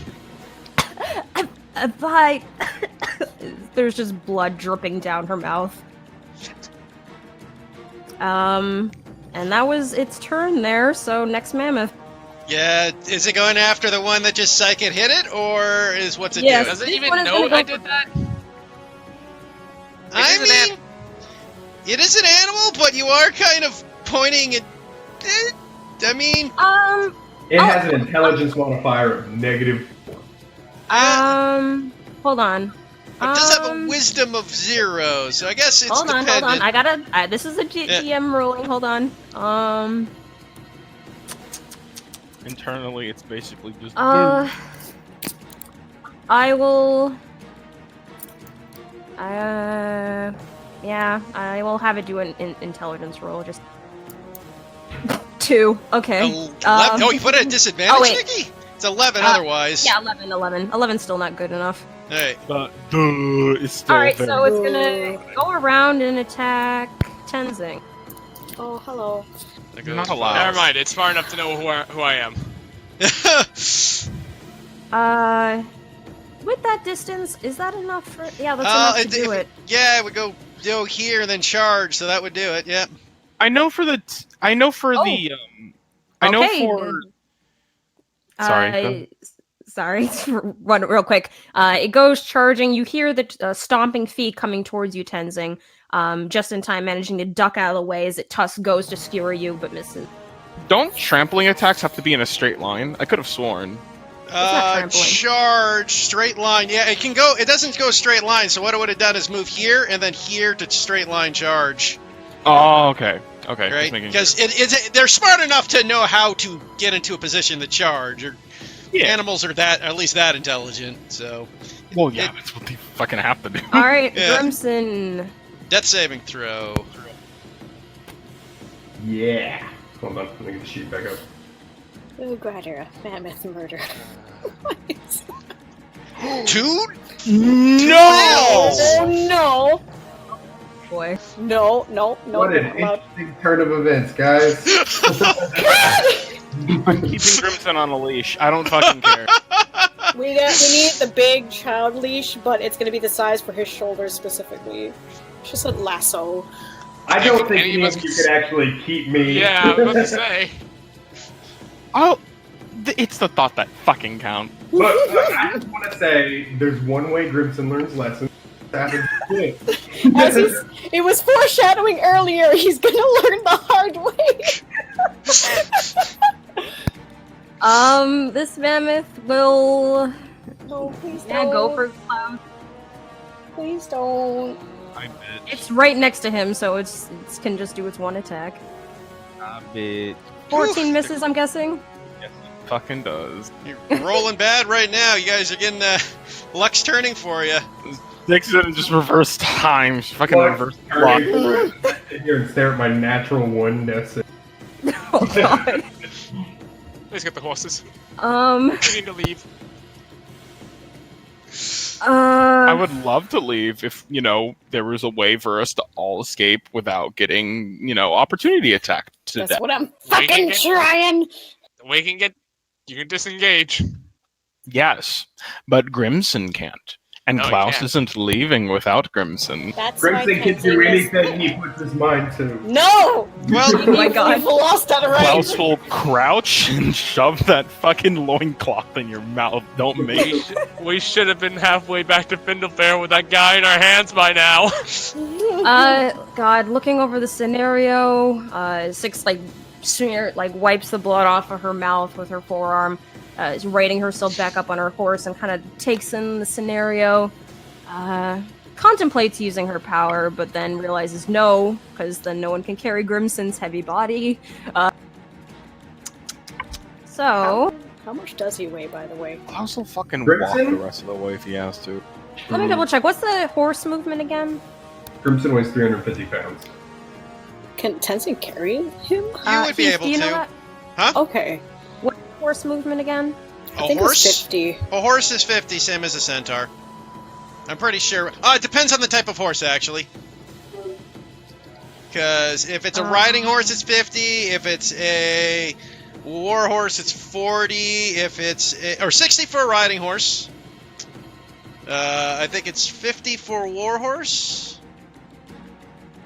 Bye. There's just blood dripping down her mouth. And that was its turn there, so next mammoth. Yeah, is it going after the one that just psychic hit it, or is what's it Yes. do? Does it This even one is know gonna go I did for- that? I mean, it is an animal, but you are kind of pointing at. I mean, It has an intelligence modifier of -4. Hold on. it does have a wisdom of 0, so I guess it's Hold on, dependent. I gotta. This is a GM ruling. Hold on. Internally, it's basically just. I will. Yeah, I will have it do an intelligence roll. Just 2. Okay. 11 you put it at disadvantage, oh, wait. Nikki? It's 11 otherwise. Yeah, 11. 11's still not good enough. Alright. It's still Alright, there. so it's gonna go around and attack Tenzing. Oh, hello. Not allowed. Never mind. It's far enough to know who I am. With that distance, is that enough for... Yeah, that's enough to do it. Yeah, it would go here and then charge, so that would do it, yeah. I know for the. I know for Oh. the. I know Okay, for. Sorry. Sorry, run real quick. It goes charging. You hear the stomping feet coming towards you, Tenzing. Just in time, managing to duck out of the way as it tusk goes to skewer you, but misses. Don't trampling attacks have to be in a straight line? I could have sworn. not trampling. Charge, straight line. Yeah, it can go. It doesn't go straight line. So what it would have done is move here and then here to straight line charge. Oh, okay. Okay. Right? Just making Because sure. they're smart enough to know how to get into a position to charge. Or Yeah. animals are that, at least that intelligent. So Well, yeah, that's what they fucking have to do. All right, Yeah. Grimson. death saving throw. Yeah. Hold on, let me get the sheet back up. Oh, Grider, mammoth murder. Two? No! Oh no! Boy. No. What an interesting turn of events, guys. Keeping Grimson on a leash. I don't fucking care. We need the big child leash, but it's gonna be the size for his shoulders specifically. It's just a lasso. I don't think Any of any us of you could actually keep me. Yeah, I was about to say. Oh, it's the thought that fucking counts. Look, I just want to say, there's one way Grimson learns lessons. Happens quick. As it was foreshadowing earlier, he's gonna learn the hard way. This mammoth will No, please yeah, don't. go for Cloud. Please don't. I bitch. It's right next to him, so it can just do its one attack. I bitch. 14 misses, I'm guessing. Yes, it fucking does. You're rolling bad right now. You guys are getting luck's turning for you. Dixon just reverse time. She fucking What? reverse clock. Sit here and stare at my natural 1 death save. Oh god. Let's get the horses. We We need to leave. I would love to leave if, there was a way for us to all escape without getting, opportunity attacked to That's death. what I'm fucking trying. You can disengage. Yes, but Grimson can't. And No, he Klaus can't. isn't leaving without Grimson. That's why Grimson can do anything he puts his mind to. No! Well, Oh my god. We've lost that right. Klaus will crouch and shove that fucking loincloth in your mouth. Don't make We should have been halfway back to Findlefair with that guy in our hands by now. God, looking over the scenario, Six wipes the blood off of her mouth with her forearm, is righting herself back up on her horse and kind of takes in the scenario. Contemplates using her power, but then realizes no, because then no one can carry Grimson's heavy body. So How much does he weigh, by the way? I'll also fucking Grimson? walk the rest of the way if he has to. Let me double check. What's the horse movement again? Crimson weighs 350 pounds. Can Tenzin carry him? You would be Heath, able do you know to. that? Huh? Okay. What horse movement again? I A think horse? it's 50. A horse is 50, same as a centaur. I'm pretty sure. It depends on the type of horse, actually. Because if it's a riding horse, it's 50. If it's a war horse, it's 40. If it's or 60 for a riding horse. I think it's 50 for a war horse.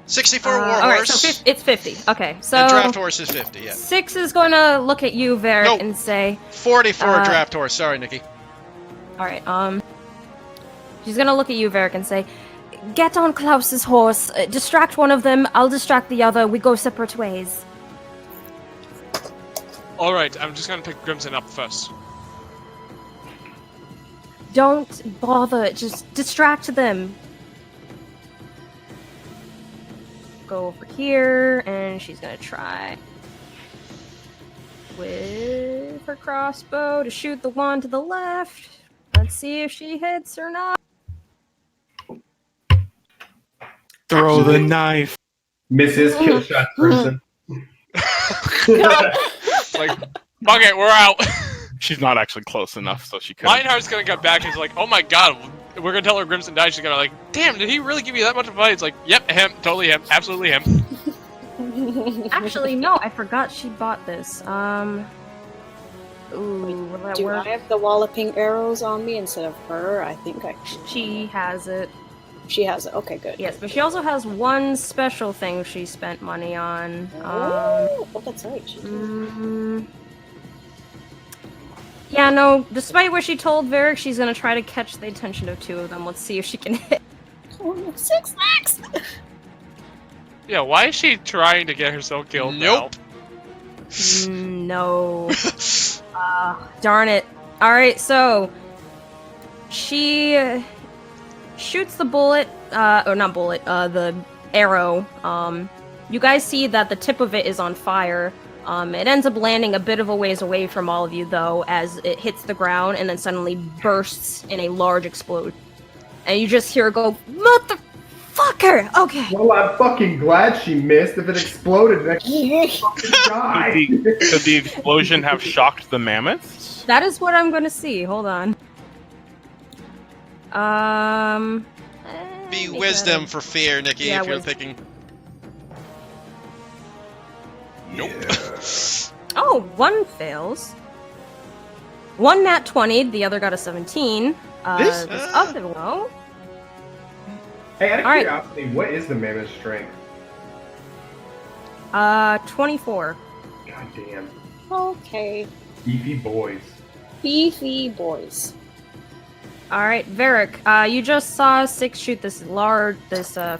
60 for a war horse. Alright, so it's 50. Okay, so... And draft horse is 50, yeah. 6 is going to look at you, Varric, Nope. and say... 40 for a draft horse. Sorry, Nikki. Alright, she's going to look at you, Varric, and say, get on Klaus's horse, distract one of them, I'll distract the other, we go separate ways. Alright, I'm just gonna pick Grimson up first. Don't bother, just distract them. Go over here, and she's gonna try with her crossbow to shoot the one to the left. Let's see if she hits or not. Throw the knife. Misses, kill shot Crimson. Like, fuck it, we're out. She's not actually close enough, so she could. Lionheart's gonna get back and she's like, oh my god, we're gonna tell her Grimson died. She's gonna like, damn, did he really give you that much of a fight? It's like, yep, him, totally him, absolutely him. Actually, no, I forgot she bought this. Ooh, will that Do work? I have the walloping arrows on me instead of her? I think I should. She has it. She has it. Okay, good. Yes, but she also has one special thing she spent money on. Oh, that's right. She did. Yeah, no, despite what she told Varric, she's gonna try to catch the attention of 2 of them. Let's see if she can hit. Oh, no, 6 legs! Yeah, why is she trying to get herself killed Nope. No. Darn it. Alright, so she shoots the bullet, or not bullet, the arrow. You guys see that the tip of it is on fire. It ends up landing a bit of a ways away from all of you, though, as it hits the ground and then suddenly bursts in a large explosion. And you just hear her go, motherfucker! Okay. Well, I'm fucking glad she missed. If it exploded, then she'd fucking die. Could the explosion have shocked the mammoths? That is what I'm gonna see. Hold on. Be make wisdom that for fear, Nikki, Yeah, if you're wisdom. picking. Nope. Oh, one fails. One nat 20, the other got a 17. This- This other one. Hey, out of All right. curiosity, what is the mammoth strength? 24. God damn. Okay. Beefy boys. Beefy boys. All right, Varric, you just saw 6 shoot this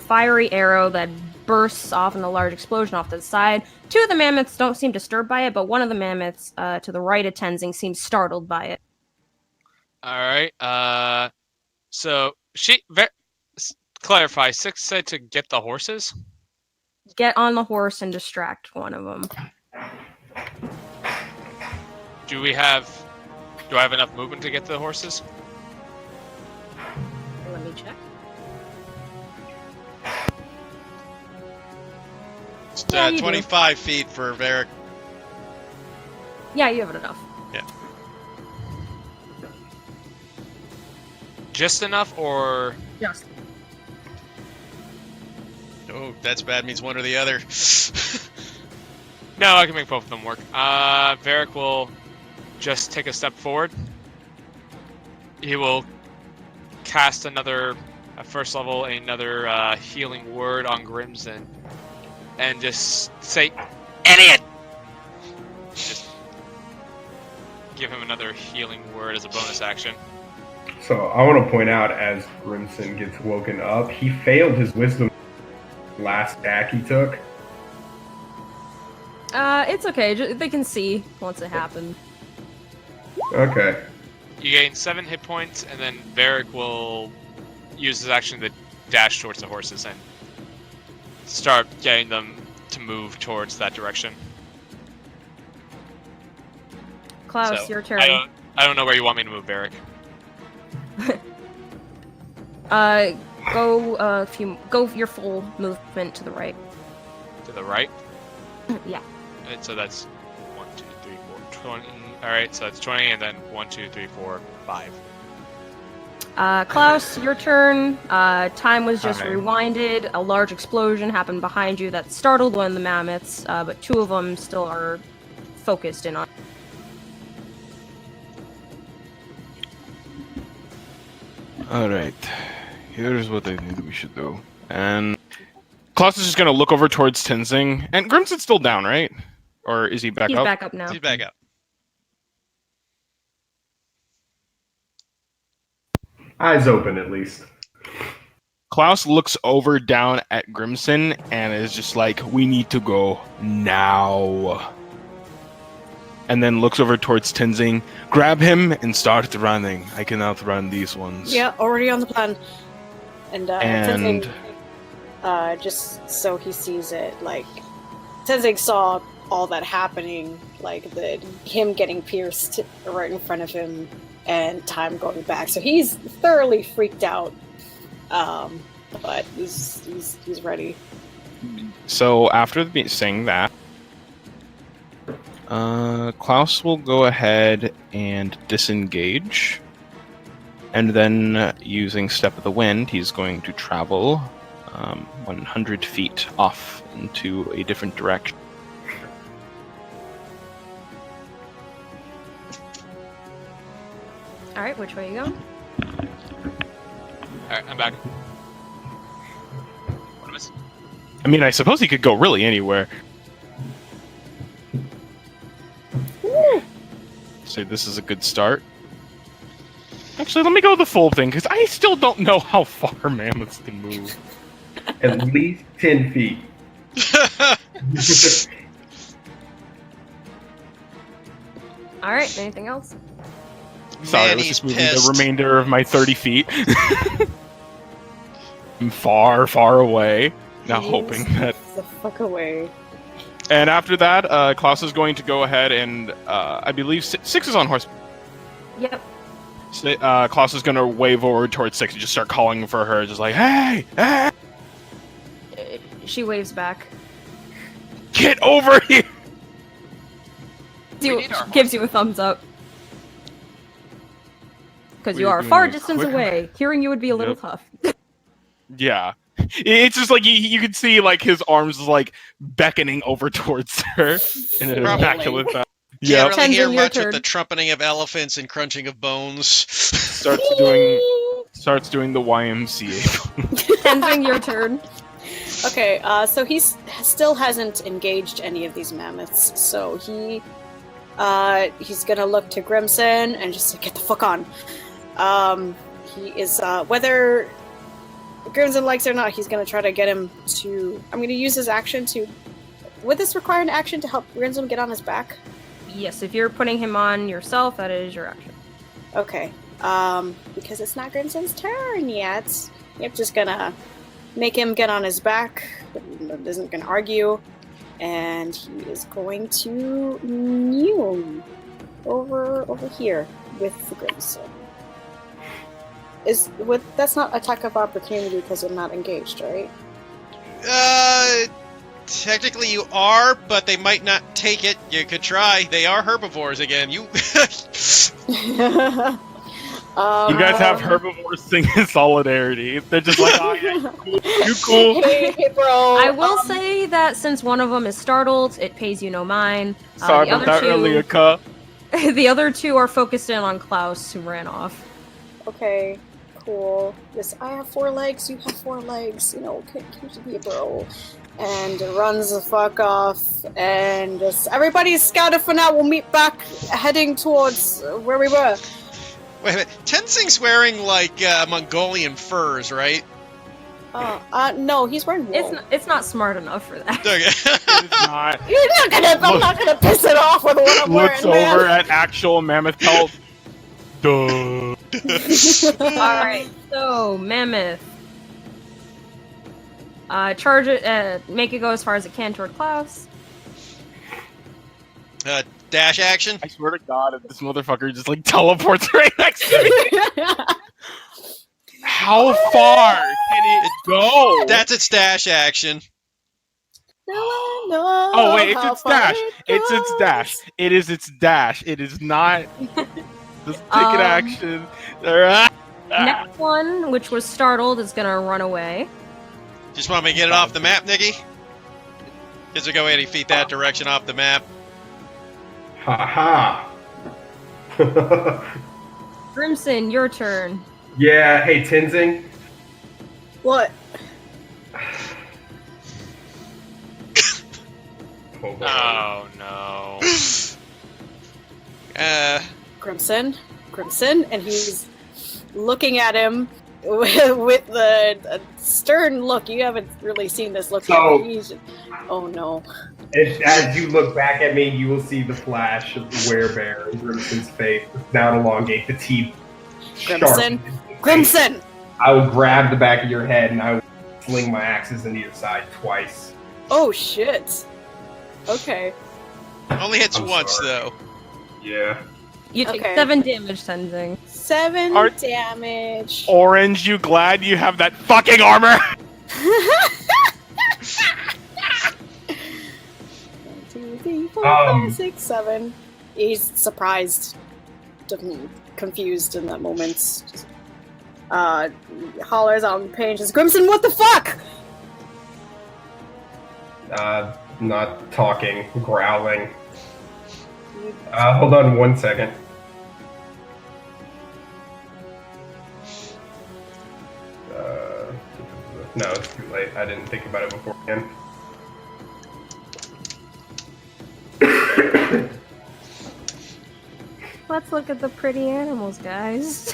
fiery arrow that bursts off in a large explosion off to the side. 2 of the mammoths don't seem disturbed by it, but one of the mammoths to the right of Tenzing seems startled by it. Alright, so clarify, 6 said to get the horses? Get on the horse and distract one of them. Do I have enough movement to get to the horses? Let me check. It's Yeah, you do. 25 feet for Varric. Yeah, you have it enough. Yeah. Just enough, or Just. Oh, that's bad. Means one or the other. no? I can make both of them work. Varric will just take a step forward. He will cast another, at first level, another healing word on Grimson, and just say, "Idiot!" Just give him another healing word as a bonus action. So I want to point out, as Grimson gets woken up, he failed his wisdom last attack he took. It's okay. They can see once it happens. Okay. You gain 7 hit points, and then Varric will use his action to dash towards the horses and start getting them to move towards that direction. Klaus, So, your turn. I don't know where you want me to move, Barrick. Go your full movement to the right. To the right? Yeah. And so that's 1, 2, 3, 4, 20. Alright, so that's 20, and then 1, 2, 3, 4, 5. Klaus, your turn. Time was just Hi. rewinded. A large explosion happened behind you that startled one of the mammoths, but 2 of them still are focused in on. Alright. Here's what I think we should do. And Klaus is just gonna look over towards Tenzing. And Grimson's still down, right? Or is he back He's up? back up now. He's back up. Eyes open, at least. Klaus looks over down at Grimson and is just like, we need to go now. And then looks over towards Tenzing, grab him, and start running. I can outrun these ones. Yeah, already on the plan. And And- Tenzing, just so he sees it, like, Tenzing saw all that happening, like him getting pierced right in front of him, and time going back. So he's thoroughly freaked out, but he's ready. So after saying that, Klaus will go ahead and disengage. And then, using Step of the Wind, he's going to travel 100 feet off into a different direction. Alright, which way are you going? Alright, I'm back. What am I? I mean, I suppose he could go really anywhere. So this is a good start. Actually, let me go the full thing, because I still don't know how far mammoths can move. At least 10 feet. Alright, anything else? Sorry, I Man, was he's just moving pissed. the remainder of my 30 feet. I'm far, far away. Now Jeez. hoping that... The fuck away. And after that, Klaus is going to go ahead and, I believe, Six is on horse. Yep. Klaus is going to wave over towards Six and just start calling for her, just like, hey, hey, She waves back. get over here! Gives you a thumbs up. Because What you are are you a far doing, distance quicker? away. Hearing you would be a little Yep. tough. Yeah. It's just like, you can see, like, his arms, like, beckoning over towards her in an Probably. immaculate fashion. Can't Yeah, really hear Tenzin, your much with turn. the trumpeting of elephants and crunching of bones. starts doing the YMCA. Tenzing, your turn. Okay, so still hasn't engaged any of these mammoths, so he's gonna look to Grimson and just say, get the fuck on. He is, whether Grimson likes it or not, he's gonna try to get him to... I'm gonna use his action to... Would this require an action to help Grimson get on his back? Yes, if you're putting him on yourself, that is your action. Okay, because it's not Grimson's turn yet. Yep, just gonna make him get on his back, isn't gonna argue, and he is going to kneel over here with the Grimson. That's not attack of opportunity because I'm not engaged, right? Technically you are, but they might not take it. You could try. They are herbivores again. You. You guys have herbivores singing solidarity. They're just like, oh yeah, you cool. Hey, bro. I will say that since one of them is startled, it pays you no mind. Sorry the about that other earlier, two, cuh. the other 2 are focused in on Klaus, who ran off. Okay, cool. This, I have 4 legs, you have 4 legs, come to me, bro. And runs the fuck off, and just, everybody's scattered for now, we'll meet back heading towards where we were. Wait a minute. Tenzing's wearing like Mongolian furs, right? No, he's wearing wool. It's not smart enough for that. Okay. It's not. I'm not gonna piss it off with what I'm Looks wearing, over man. at actual mammoth pelt. Duh. Alright, so, Mammoth. Charge it, make it go as far as it can toward Klaus. Dash action. I swear to God, if this motherfucker just like teleports right next to me. How far can it go? That's its dash action. No, I know Oh wait, it's how its far dash. it It's its dash. goes. It is its dash. It is not. Just take an action. Next one, which was startled, is gonna run away. Just want me to get it off the map, Nikki? Because we go 80 feet that direction off the map. Ha ha. Grimson, your turn. Yeah, hey Tenzing. What? Hold on. Oh no. Crimson, and he's looking at him with the stern look. You haven't really seen this look yet. So- But he's, oh no. As you look back at me, you will see the flash of the werebear in Grimson's face. Now elongate the teeth. Grimson, sharp. Grimson! I will grab the back of your head and I will sling my axes into your side twice. Oh shit. Okay. Only hits I'm once, sorry. though. Yeah. You take Okay. 7 damage, Tenzing. 7 Are- damage. Orange, you glad you have that fucking armor? 1, 2, 3, 4, 5, Um, 6, 7. He's surprised, confused in that moment. Just, hollers on pain. Just Grimson, what the fuck? Not talking, growling. Hold on 1 second. No, it's too late. I didn't think about it beforehand. Let's look at the pretty animals, guys.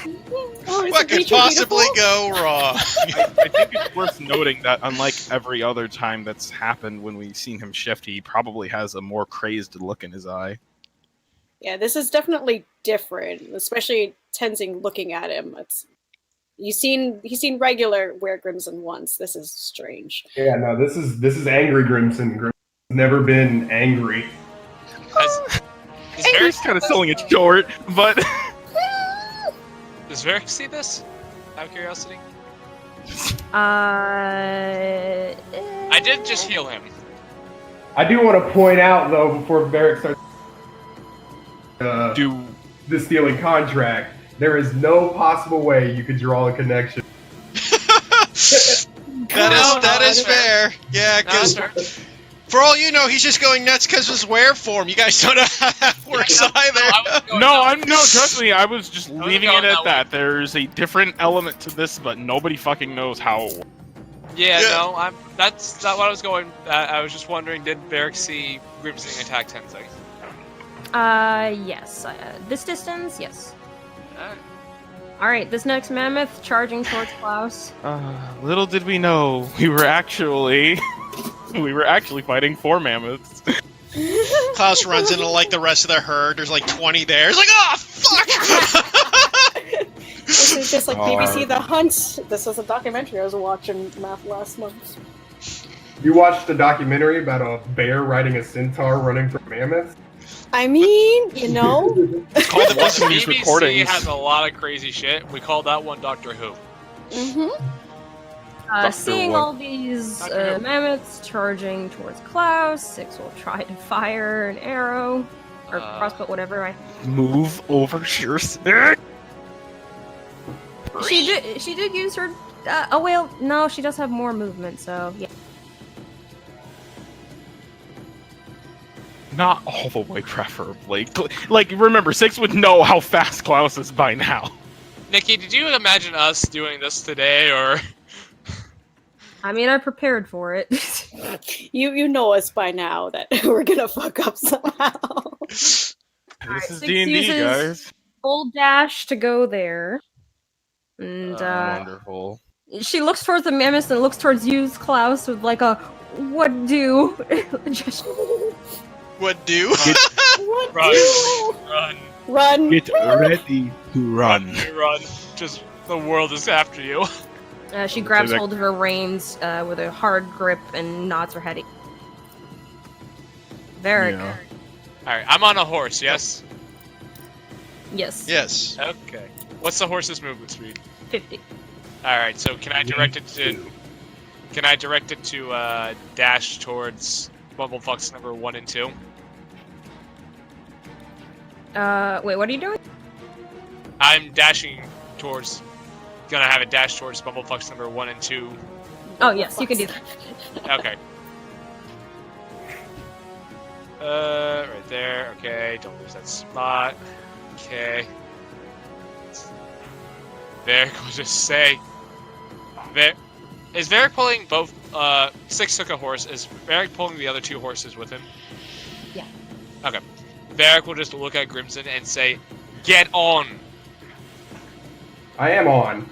Oh, What could possibly go wrong? I think it's worth noting that unlike every other time that's happened when we've seen him shift, he probably has a more crazed look in his eye. Yeah, this is definitely different, especially Tenzing looking at him. He's seen regular Were Grimson once. This is strange. Yeah, no, this is angry Grimson. Grimson's never been angry. Does Varric, He's kind of selling it short, but does Varric see this? Out of curiosity. I did just heal him. I do want to point out though, before Varric starts do the stealing contract, there is no possible way you could draw a connection. That is fair. Yeah, because for all you know, he's just going nuts because of his were form. You guys don't know how that works either. no, trust me, I was just leaving going it at that that. There's a different element to this, but nobody fucking knows how. Yeah, Yeah. no, that's not what I was going. I was just wondering, did Varric see Grimsing attack Tenzing? Yes. This distance, yes. Alright, this next mammoth charging towards Klaus. Little did we know, we were actually fighting 4 mammoths. Klaus runs into like the rest of the herd. There's like 20 there. He's like, oh fuck! This is just like BBC The Hunt. This was a documentary I was watching last month. You watched a documentary about a bear riding a centaur running from mammoths? I mean, you know. Called watching these BBC recordings. has a lot of crazy shit. We call that one Doctor Who. Mm-hmm. Seeing what? all these Dr. Who. mammoths charging towards Klaus, 6 will try to fire an arrow or crossbow, whatever. Move over, sure. Stick. She did use her. Oh well, no, she does have more movement, so yeah. Not all the way, preferably. Like, remember, 6 would know how fast Klaus is by now. Nikki, did you imagine us doing this today, or? I mean, I prepared for it. You know us by now that we're gonna fuck up somehow. This is Six D&D, uses- guys. Full dash to go there, and Wonderful. she looks towards the mammoth and looks towards you, Klaus, with like a "what do?" gesture. What do? What Run. do? Run. Run! Get ready to run. Run. Just the world is after you. She grabs that- hold of her reins with a hard grip and nods her head. Varric. Yeah. Alright, I'm on a horse, yes? Yes. Yes. Okay. What's the horse's movement speed? 50. Alright, so can I direct it to... Can I direct it to, dash towards Bumblefuck's number 1 and 2? Wait, what are you doing? I'm dashing towards... Gonna have it dash towards Bumblefuck's number 1 and 2. Oh, yes, you can do that. Okay. Right there. Okay, don't lose that spot. Okay. Varric will just say... Is Varric pulling both... Six took a horse. Is Varric pulling the other 2 horses with him? Yeah. Okay. Varric will just look at Grimson and say, "Get on!" I am on.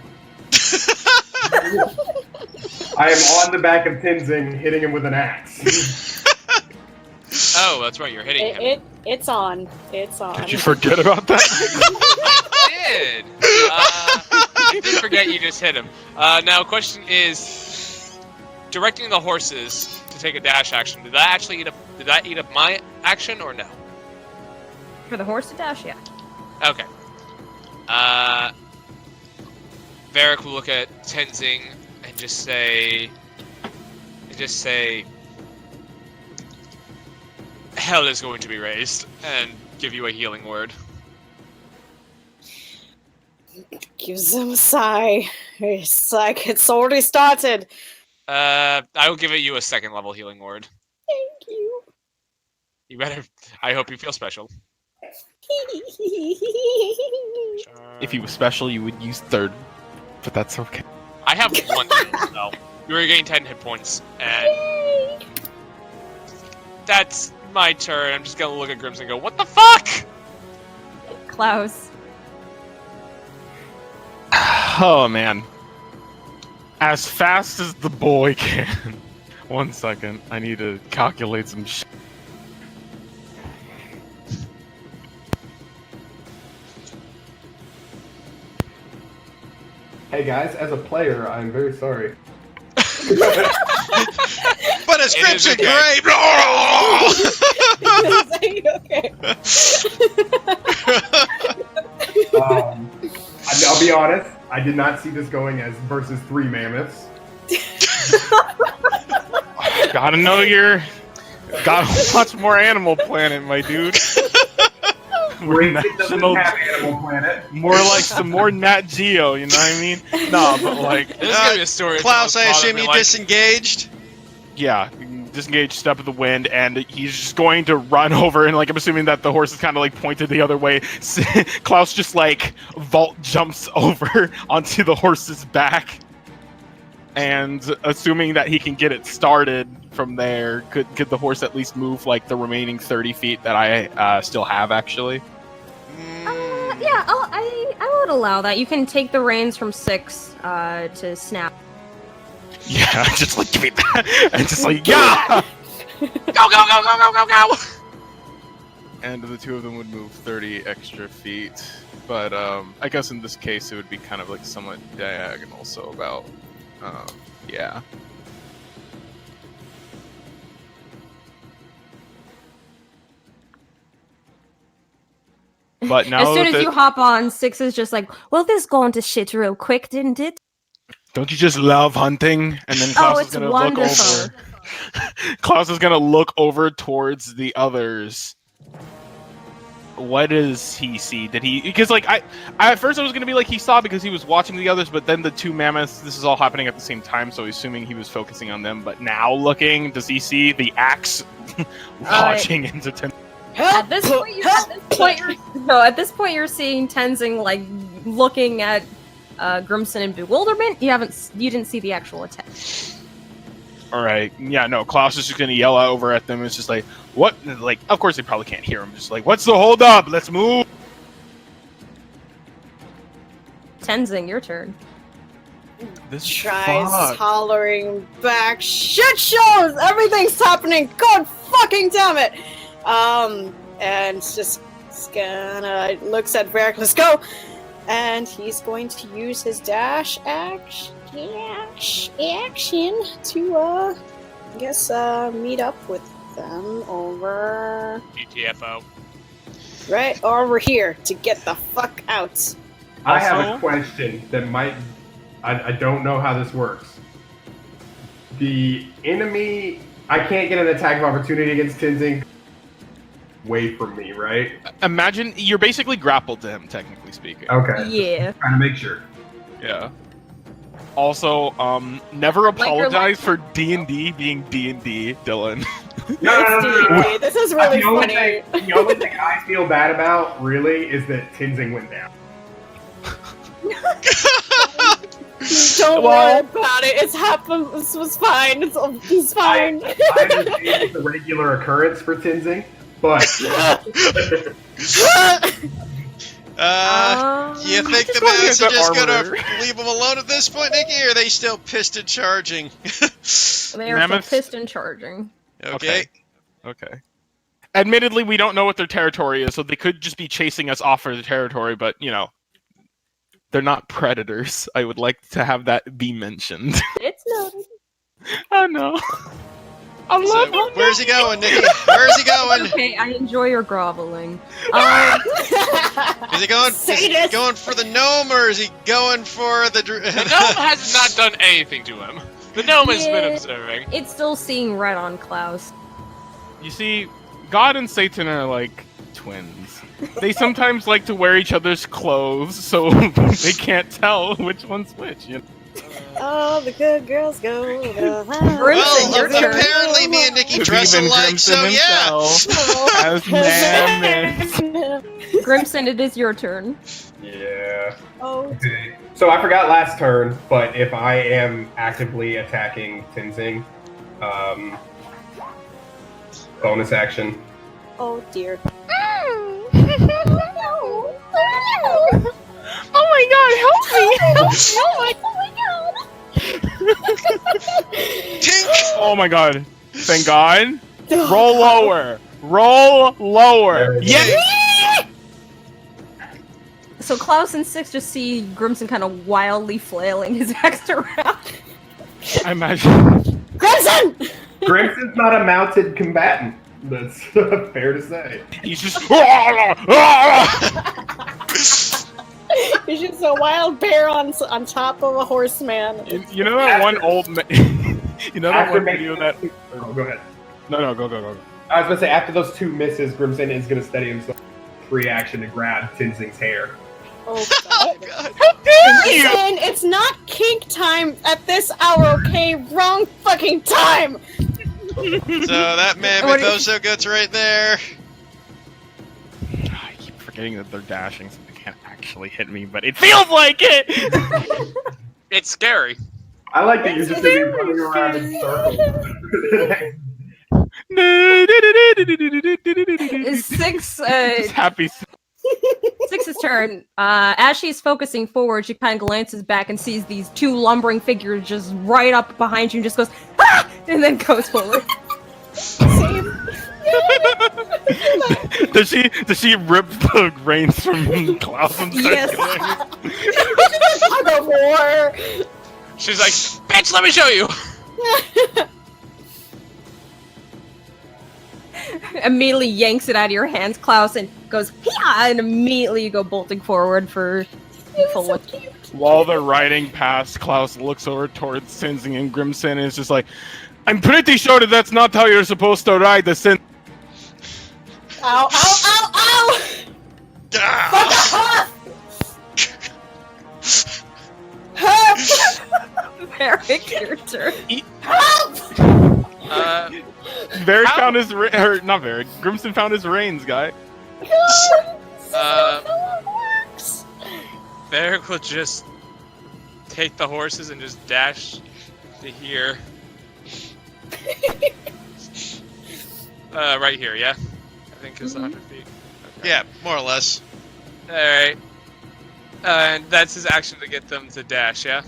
I am on the back of Tenzing, hitting him with an axe. Oh, that's right, you're hitting him. It's on. It's on. Did you forget about that? I did! I did forget you just hit him. Now, question is, directing the horses to take a dash action, did that actually eat up my action, or no? For the horse to dash, yeah. Okay. Varric will look at Tenzing and just say, "Hell is going to be raised," and give you a healing word. Gives him a sigh. It's like it's already started. I will give you a 2nd level healing word. Thank you. You better. I hope you feel special. If he was special, you would use 3rd, but that's okay. I have 1, so you were getting 10 hit points, and that's my turn. I'm just gonna look at Grims and go, "What the fuck?" Klaus. Oh man. As fast as the boy can. 1 second. I need to calculate some shit. Hey guys, as a player, I'm very sorry. But his grips are okay. great. I'll be honest, I did not see this going as versus 3 mammoths. Gotta watch more Animal Planet, my dude. It doesn't have Animal Planet. More like some more Nat Geo, you know what I mean? Nah, but like... This is gonna be a story. Klaus, I assume you you disengaged? Yeah, disengage, step of the wind, and he's just going to run over, and like I'm assuming that the horse is kind of like pointed the other way. Klaus just like vault jumps over onto the horse's back, and assuming that he can get it started from there, could the horse at least move like the remaining 30 feet that I still have actually? Yeah, I would allow that. You can take the reins from 6 to snap. Yeah, just like give me that, and just like yeah. Go! And the 2 of them would move 30 extra feet, but I guess in this case it would be kind of like somewhat diagonal, so about yeah. But now As soon as you hop on, 6 is just like, well, this gone to shit real quick, didn't it? Don't you just love hunting? And then Klaus is it's gonna wonderful. look over. Klaus is gonna look over towards the others. What does he see? Did he? Because like I at first I was gonna be like he saw because he was watching the others, but then the 2 mammoths. This is all happening at the same time, so assuming he was focusing on them. But now looking, does he see the axe launching into At this point, you're seeing Tenzing like looking at Grimson in bewilderment. You didn't see the actual attack. All right, yeah, no. Klaus is just gonna yell over at them. It's just like, what? Like, of course they probably can't hear him. Just like, what's the hold up? Let's move. Tenzing, your turn. This Tries fuck. hollering back. Shit shows! Everything's happening! God fucking damn it! And just gonna looks at Varric. Let's go! And he's going to use his dash action to, I guess, meet up with them over... GTFO. Right over here to get the fuck out. I have Also- a question that might... I don't know how this works. The enemy... I can't get an attack of opportunity against Tenzing away from me, right? Imagine you're basically grappled to him, technically speaking. Okay. Yeah. Just trying to make sure. Yeah. Also, never you're apologize for D&D being D&D, Dylan. No. D&D. This is really the only funny. the only thing I feel bad about, really, is that Tenzing went down. Don't worry about it. It's happened. This was fine. He's fine. I understand it's a regular occurrence for Tenzing, but... You think the mammoths are just gonna leave them alone at this point, Nikki, or are they still piston charging? They are Mammoths- piston charging. Okay. Okay. Admittedly, we don't know what their territory is, so they could just be chasing us off for the territory, but, you know, they're not predators. I would like to have that be mentioned. It's noted. Oh, no. I So, love him. where's he going, Nikki? Where's he going? Okay, I enjoy your groveling. Is he going? Is he Sadist. going for the gnome, or is he going for the? The gnome has not done anything to him. The gnome has been Yeah. observing. It's still seeing red on Klaus. You see, God and Satan are like twins. They sometimes like to wear each other's clothes, so they can't tell which one's which. You know? Oh, the good girls go. Grimson, your turn. Apparently, me and Nikki dress Even alike, Grimson so yeah. himself as mammoths. Grimson, it is your turn. Yeah. Oh, Okay. So I forgot last turn, but if I am actively attacking Tenzing, bonus action. oh dear. Oh my god, help me! Tink. Oh my god. Thank God. Roll lower. Roll lower. Yes! So Klaus and Six just see Grimson kind of wildly flailing his axe around. I imagine. Crimson! Grimson's not a mounted combatant. That's fair to say. He's just. He's just a wild bear on top of a horseman. You know that one old. You know that After one making video that. Oh, go ahead. No, go. I was gonna say, after those two misses, Grimson is gonna steady himself. Free action to grab Tenzing's hair. Oh, Oh God. God. Listen, it's not kink time at this hour, okay? Wrong fucking time! So that mammoth What do you- also goes right there. I keep forgetting that they're dashing, so they can't actually hit me, but it feels like it. It's scary. I like that you're just gonna be running around in circles. Six, Just happy. Six's turn. As she's focusing forward, she kind of glances back and sees these two lumbering figures just right up behind you and just goes, ah! And then goes forward. Does she rip the reins from Klaus and start Yes. killing him? Tug of war! She's like, bitch, let me show you. Immediately yanks it out of your hands, Klaus, and goes, yeah, and immediately you go bolting forward for full one. While they're riding past, Klaus looks over towards Tenzing and Grimson and is just like, I'm pretty sure that that's not how you're supposed to ride the Sin. Ow, ow, ow, ow! Ah! Merrick, your turn. Varric How- found his not Varric. Grimson found his reins, guy. Varric will just take the horses and just dash to here. Right here, yeah? I think it's 100 feet. Okay. Yeah, more or less. Alright. And that's his action to get them to dash, yeah?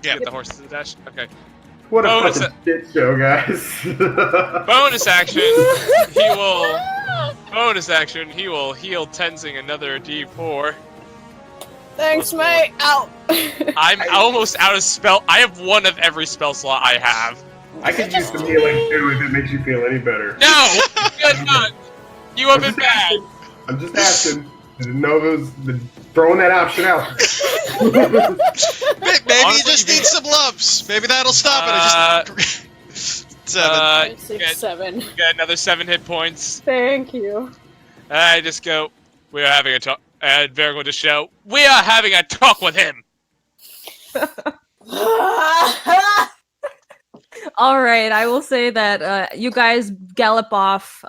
Yeah. Get the horses to dash? Okay. What a Bonus fucking shit show, guys. Bonus action, he will... Bonus action, he will heal Tenzing another D4. Thanks, mate. Ow! I'm almost out of spell. I have one of every spell slot I have. I could use some healing too if it makes you feel any better. No, good not. You have been bad. I'm just asking. I didn't know it was throwing that option out. Maybe Honestly, you just need some loves. Maybe that'll stop it. I just 7. 6, 7. Get another 7 hit points. Thank you. I just go. We are having a talk. And Varric will just shout, "We are having a talk with him." All right, I will say that you guys gallop off.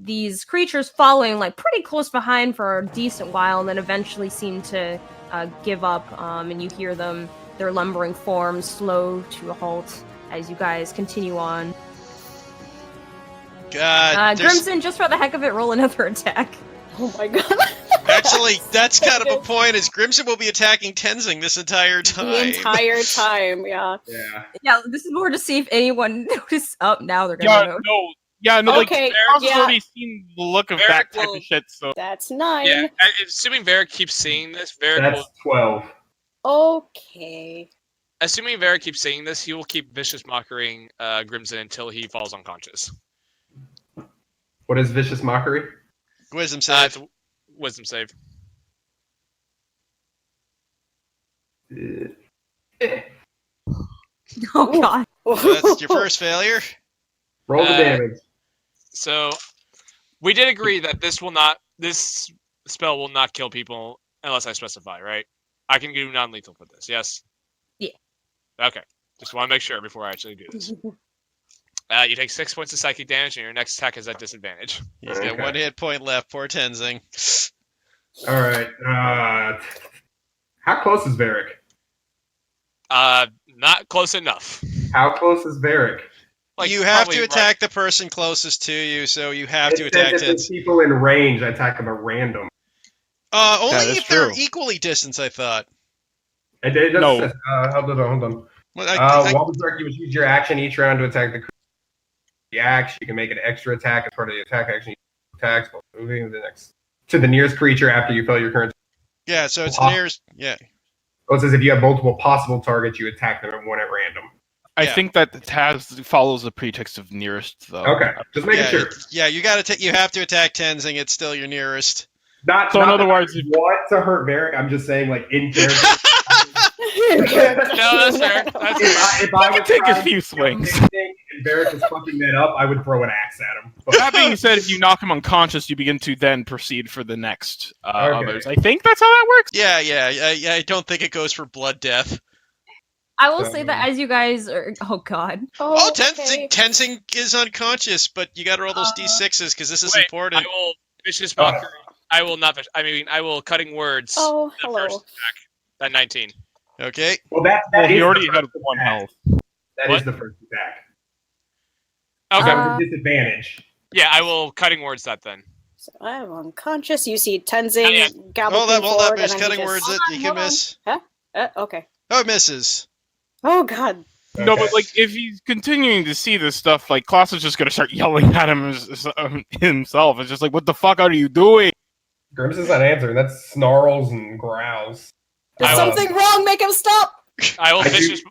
These creatures following like pretty close behind for a decent while, and then eventually seem to give up. And you hear them, their lumbering forms, slow to a halt as you guys continue on. God, Grimson, just for the heck of it, roll another attack. Oh my god. actually, that's kind of a point. Is Grimson will be attacking Tenzing this entire time. The entire time, yeah. Yeah, this is more to see if anyone noticed. Oh, now they're gonna know. Okay, like, I've yeah. already seen the look of that type of shit, so... That's 9. Yeah, assuming Varric keeps seeing this, That's 12. Okay. Assuming Varric keeps seeing this, he will keep vicious mockerying Grimson until he falls unconscious. What is vicious mockery? Wisdom save. It's a wisdom save. Oh god. That's your first failure. Roll the damage. So, we did agree that this spell will not kill people unless I specify, right? I can do non-lethal with this, yes? Yeah. Okay. Just want to make sure before I actually do this. You take 6 points of psychic damage, and your next attack is at disadvantage. He's got 1 hit point left. Poor Tenzing. All right. How close is Varric? Not close enough. How close is Varric? Like, you have probably to attack the person closest to you, so you have to It attack says that Tenzing. the people in range, I attack them at random. Only That is if they're true. equally distance, I thought. It does No. say- hold on. Well, While berserk, you would use your action each round to attack the creature. The axe, you can make an extra attack as part of the attack action. Attacks while moving to the nearest creature after you fail your current. yeah, so it's the nearest. Yeah. Oh, it says if you have multiple possible targets, you attack them at one at random. I Yeah. think that Taz follows the pretext of nearest, though. Okay, just making Yeah, sure. yeah, you gotta you have to attack Tenzing. It's still your nearest. Not, So in not other that I words, if- want to hurt Varric. I'm just saying, like in character. No, that's fair. That's fair. if I can was take a trying few to swings. kill anything and Varric was fucking that up, I would throw an axe at him. But That being said, if you knock him unconscious, you begin to then proceed for the next Okay. others. I think that's how that works. Yeah. I don't think it goes for blood death. I will say that as you guys are. Oh god. Oh, okay. Tenzing is unconscious, but you gotta roll those d6s because this is Wait, important. I will vicious mockery. I will not. I will cutting words. Oh, the hello. first attack. At 19. Okay. well, that Well, is he the already first had attack. 1 health. That What? is the first attack. Okay. That was a disadvantage. Yeah, I will cutting words that then. So I'm unconscious. You see Tenzing yeah. galloping Hold up, forward, There's and cutting I'm words just... that you can miss. Okay. Oh, it misses. Oh god. No, Okay. but like if he's continuing to see this stuff, like Klaus is just gonna start yelling at him himself. It's just like, what the fuck are you doing? Grimson's not answering. That's snarls and growls. There's I will- something wrong. Make him stop. I will I do- vicious.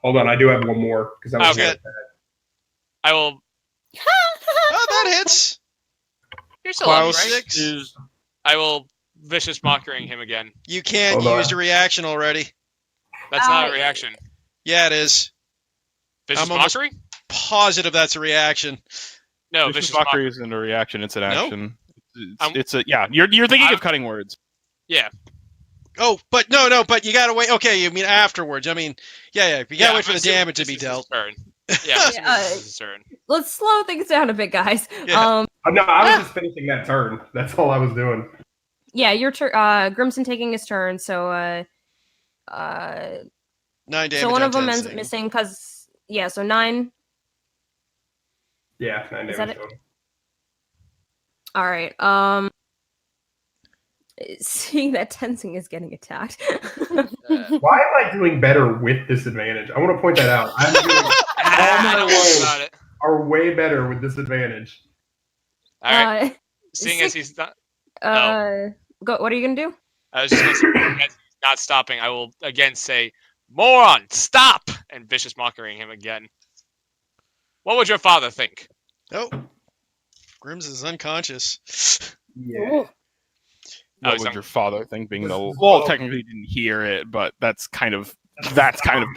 Hold on, I do have one more because I was Okay. I will. Oh, that hits. You're still up, Klaus right? 6. is I will vicious mockerying him again. You can't Hold on. use the reaction already. That's not a reaction. Yeah, it is. Vicious I'm almost- mockery? Positive that's a reaction. No, vicious vicious mockery mockery. isn't a reaction; it's an No? action. I'm- It's a yeah. You're thinking of cutting words. Yeah. Oh, but no, but you gotta wait. Okay, you mean afterwards. I mean, yeah. You gotta wait for the damage to be dealt. Turn. Yeah, I'm assuming this is his turn. Let's slow things down a bit, guys. Yeah. No, I was just finishing that turn. That's all I was doing. Yeah, your turn. Grimson taking his turn. So 9 damage. so one on of them ends up Tenzing. missing because so 9. Yeah, 9 Is damage. that total. All right. Seeing that Tenzing is getting attacked. Why am I doing better with disadvantage? I want to point that out. I'm doing I don't worry about it. are way better with disadvantage. All right. Uh, Seeing as he's not, go. What are you gonna do? I was just gonna say, as he's not stopping, I will again say, "Moron, stop!" and vicious mockerying him again. What would your father think? Oh, Grims is unconscious. Yeah. Ooh. Oh, What he's would on- your father think? Being This the is well, Bob. technically he didn't hear it, but that's kind of Yeah, poetic.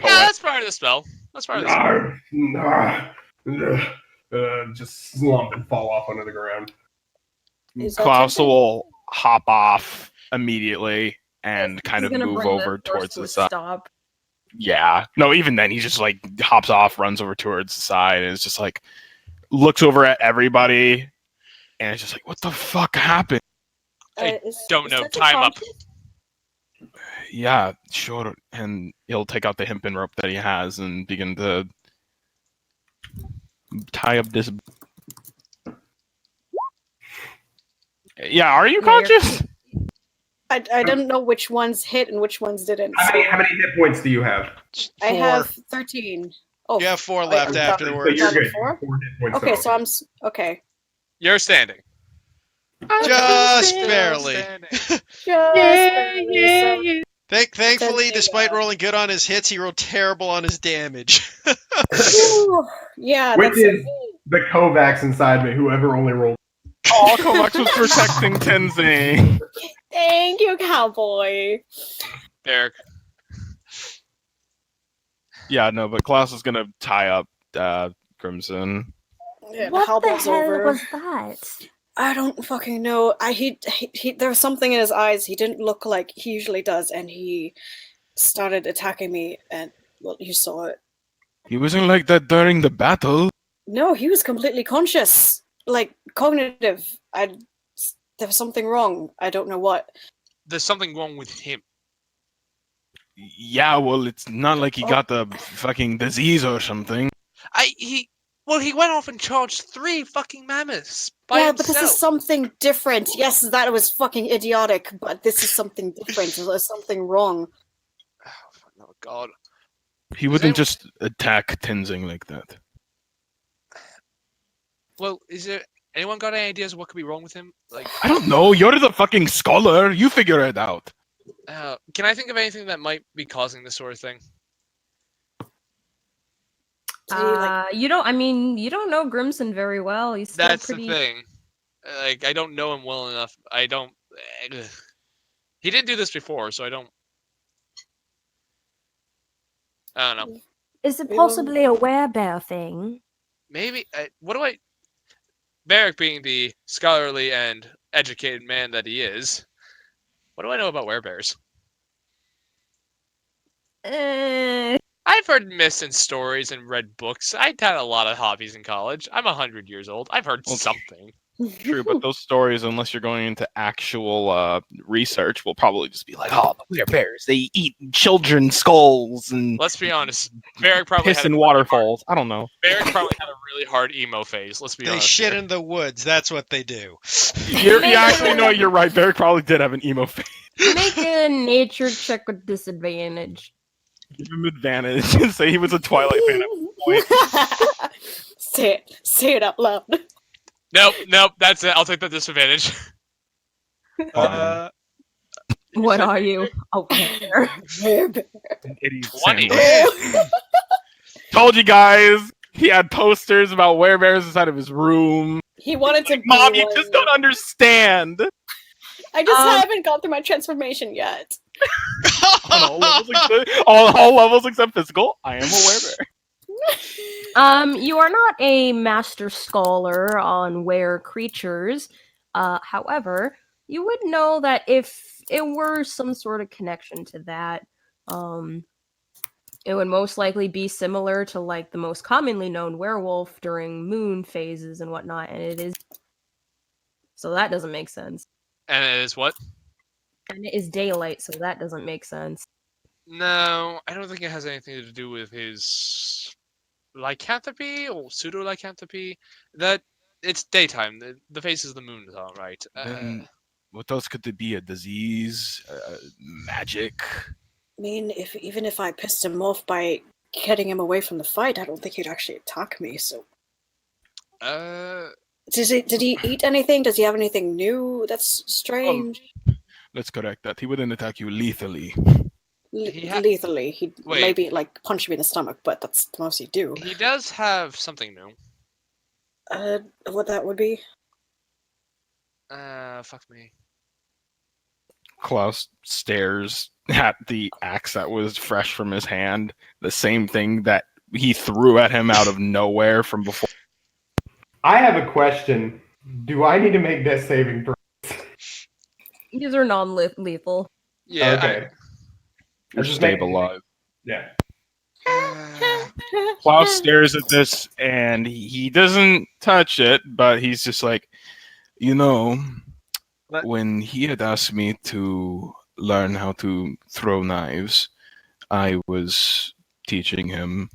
that's part of the spell. That's part of the spell. Just slump and fall off onto the ground. Is that Klaus tempting? will hop off immediately and kind He's of gonna move bring the over horse towards to the a side. stop. Yeah. No, even then he just like hops off, runs over towards the side, and it's just like looks over at everybody and it's just like, what the fuck happened? I Is don't know. Cedric Time up. conscious? Yeah, sure. And he'll take out the hempen rope that he has and begin to tie up this. Yeah, are you Yeah, you're- conscious? I don't know which ones hit and which ones didn't. How So many hit points do you have? I 4. have 13. Oh, You have 4 I'm left down- So afterwards. you're Down to good. 4? 4 hit points. Okay, total. so I'm okay. You're standing. Just Still barely. standing. Just barely, so- Thankfully, Says despite the, rolling good on his hits, he rolled terrible on his damage. Ooh, yeah, Which that's is the Kovacs inside me, whoever only rolled. Oh, Kovacs was protecting Tenzing. Thank you, cowboy. Derek. Yeah, no, but Klaus is gonna tie up Crimson. Yeah, What the Halbow's hell over. was that? I don't fucking know. He there was something in his eyes. He didn't look like he usually does, and he started attacking me. And well, you saw it. He wasn't like that during the battle. No, he was completely conscious, like cognitive. There was something wrong. I don't know what. There's something wrong with him. Yeah, well, it's not like he got the fucking disease or something. He went off and charged 3 fucking mammoths by Yeah, himself. but this is something different. Yes, that was fucking idiotic, but this is something different. There's something wrong. Oh god. He wouldn't just attack Tenzing like that. Well, is there anyone got any ideas of what could be wrong with him? Like, I don't know. You're the fucking scholar. You figure it out. can I think of anything that might be causing this sort of thing? Did he, like, You don't. I mean, you don't know Grimson very well. He's still That's pretty. the thing. Like, I don't know him well enough. I don't. He didn't do this before, so I don't know. Is it We will- possibly a werebear thing? Maybe. What do I? Barrick, being the scholarly and educated man that he is, what do I know about werebears? I've heard myths and stories and read books. I had a lot of hobbies in college. I'm 100 years old. I've heard Well, something. True, but those stories, unless you're going into actual research, will probably just be like, "Oh, the werebears, they eat children's skulls and Let's be honest. Barrick probably piss had in a waterfalls." I don't know. Barrick probably had a really hard emo phase. Let's be They honest. shit here. in the woods. That's what they do. You actually know you're right. Barrick probably did have an emo phase. Make a nature check with disadvantage. Give him advantage and say he was a Twilight fan. say it out loud. Nope. That's it. I'll take the disadvantage. What are you? Oh, there. An idiot 20. sandwich. Told you guys. He had posters about werebears inside of his room. He wanted to be Mom, you one. just don't understand. I just haven't gone through my transformation yet. On all levels, all levels except physical, I am a werebear. You are not a master scholar on were creatures. However, you would know that if it were some sort of connection to that, it would most likely be similar to like the most commonly known werewolf during moon phases and whatnot, and it is. So that doesn't make sense. And it is what? And it is daylight, so that doesn't make sense. No, I don't think it has anything to do with his lycanthropy or pseudo lycanthropy. That it's daytime. The face of the moon is all right. Then what else could it be? A disease? Magic? I mean, even if I pissed him off by getting him away from the fight, I don't think he'd actually attack me. So, did he eat anything? Does he have anything new that's strange? Let's correct that. He wouldn't attack you lethally. lethally. He'd Wait. maybe like punch me in the stomach, but that's the most he'd do. He does have something new. What that would be? Fuck me. Klaus stares at the axe that was fresh from his hand, the same thing that he threw at him out of nowhere from before. I have a question. Do I need to make death saving throws? These are non-lethal. Yeah. Okay. You're Just make- stabilized. Yeah. Klaus stares at this and he doesn't touch it, but he's just like, you know, when he had asked me to learn how to throw knives, I was teaching him,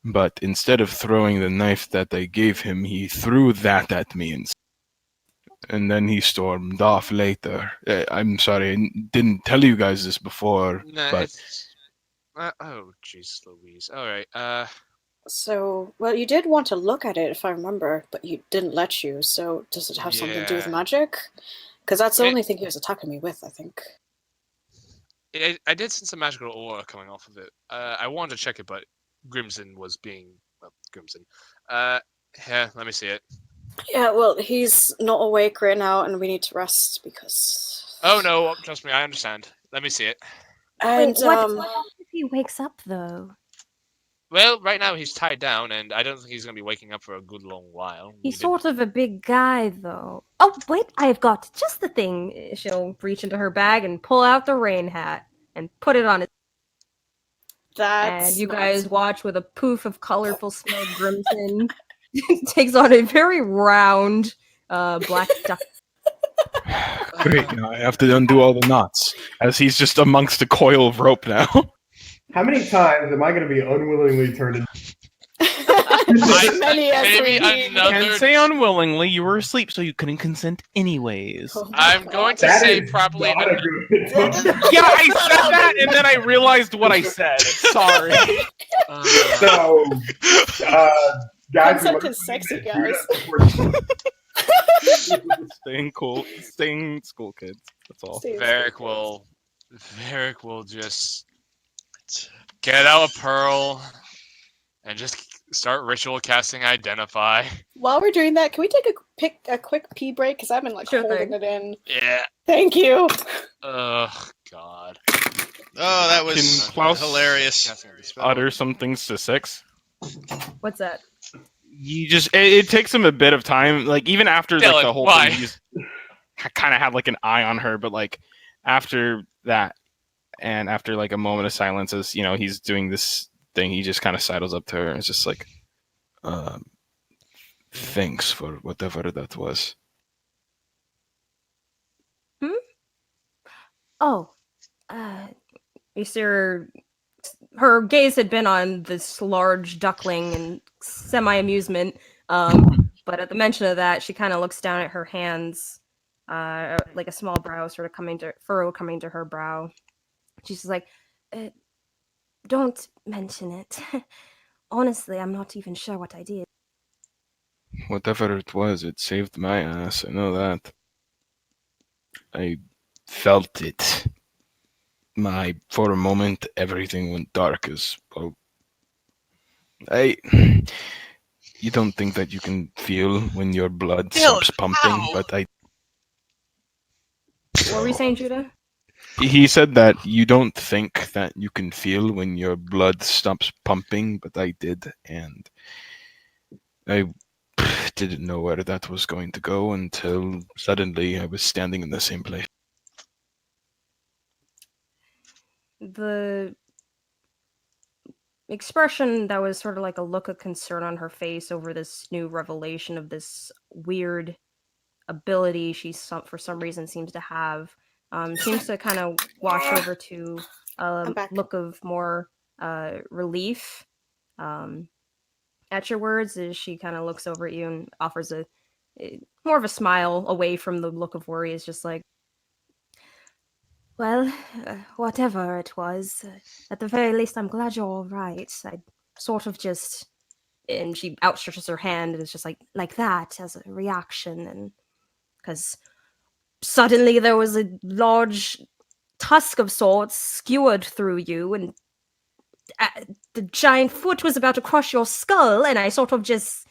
but instead of throwing the knife that I gave him, he threw that at me and then he stormed off later. I'm sorry, I didn't tell you guys this before, Nah, but it's. Oh, jeez Louise. Alright, So, well, you did want to look at it, if I remember, but you didn't let you. So, does it have something to do with Yeah. magic? Because that's the It- only thing he was attacking me with, I think. I did sense a magical aura coming off of it. I wanted to check it, but Grimson was being. Well, Grimson. Here, let me see it. Yeah, well, he's not awake right now, and we need to rest because. Oh no, trust me, I understand. Let me see it. And Wait, what happens if he wakes up, though? Well, right now he's tied down, and I don't think he's going to be waking up for a good long while. He's sort of a big guy, though. Oh, wait, I've got just the thing. She'll reach into her bag and pull out the rain hat and put it on his. that's And you not- guys watch with a poof of colorful smoke. Grimson takes on a very round black duck. great, now I have to undo all the knots, as he's just amongst a coil of rope now. How many times am I going to be unwillingly turned into... As many as maybe we need. another- Can't say unwillingly, you were asleep, so you couldn't consent anyways. Oh my I'm God. going to That say is probably. not a good... Yeah, I said that, and then I realized what I said. Sorry. So, guys... Concept is sexy, guys. Staying cool, staying school kids. That's all. Varric will just get out a pearl and just start ritual casting Identify. While we're doing that, can we take a quick pee break? Because I've been like Sure holding thing. it in. Yeah. Thank you. Ugh, God. Oh, that was Can Klaus hilarious. Casting the spell. Utter some things to Six. What's that? You just it takes him a bit of time. Like even after like Dylan, the whole why? thing, he's kind of had like an eye on her. But like after that, and after like a moment of silence, as you know, he's doing this thing. He just kind of sidles up to her and is just like, "Thanks for whatever that was." Oh, you see her gaze had been on this large duckling in semi-amusement, but at the mention of that, she kind of looks down at her hands, like a small brow sort of furrow coming to her brow. She's just like, don't mention it. Honestly, I'm not even sure what I did. Whatever it was, it saved my ass. I know that. I felt it. For a moment, everything went dark as well. You don't think that you can feel when your blood stops pumping, but What were you saying, Judah? he said that you don't think that you can feel when your blood stops pumping, but I did, and I didn't know where that was going to go until suddenly I was standing in the same place. The expression that was sort of like a look of concern on her face over this new revelation of this weird ability she for some reason seems to have seems to kind of wash over to a I'm back. look of more relief at your words as she kind of looks over at you and offers a more of a smile away from the look of worry. Is just like, well, whatever it was, at the very least, I'm glad you're all right. I sort of just, and she outstretches her hand and it's just like that as a reaction, and because suddenly there was a large tusk of sorts skewered through you, and the giant foot was about to crush your skull, and I sort of just...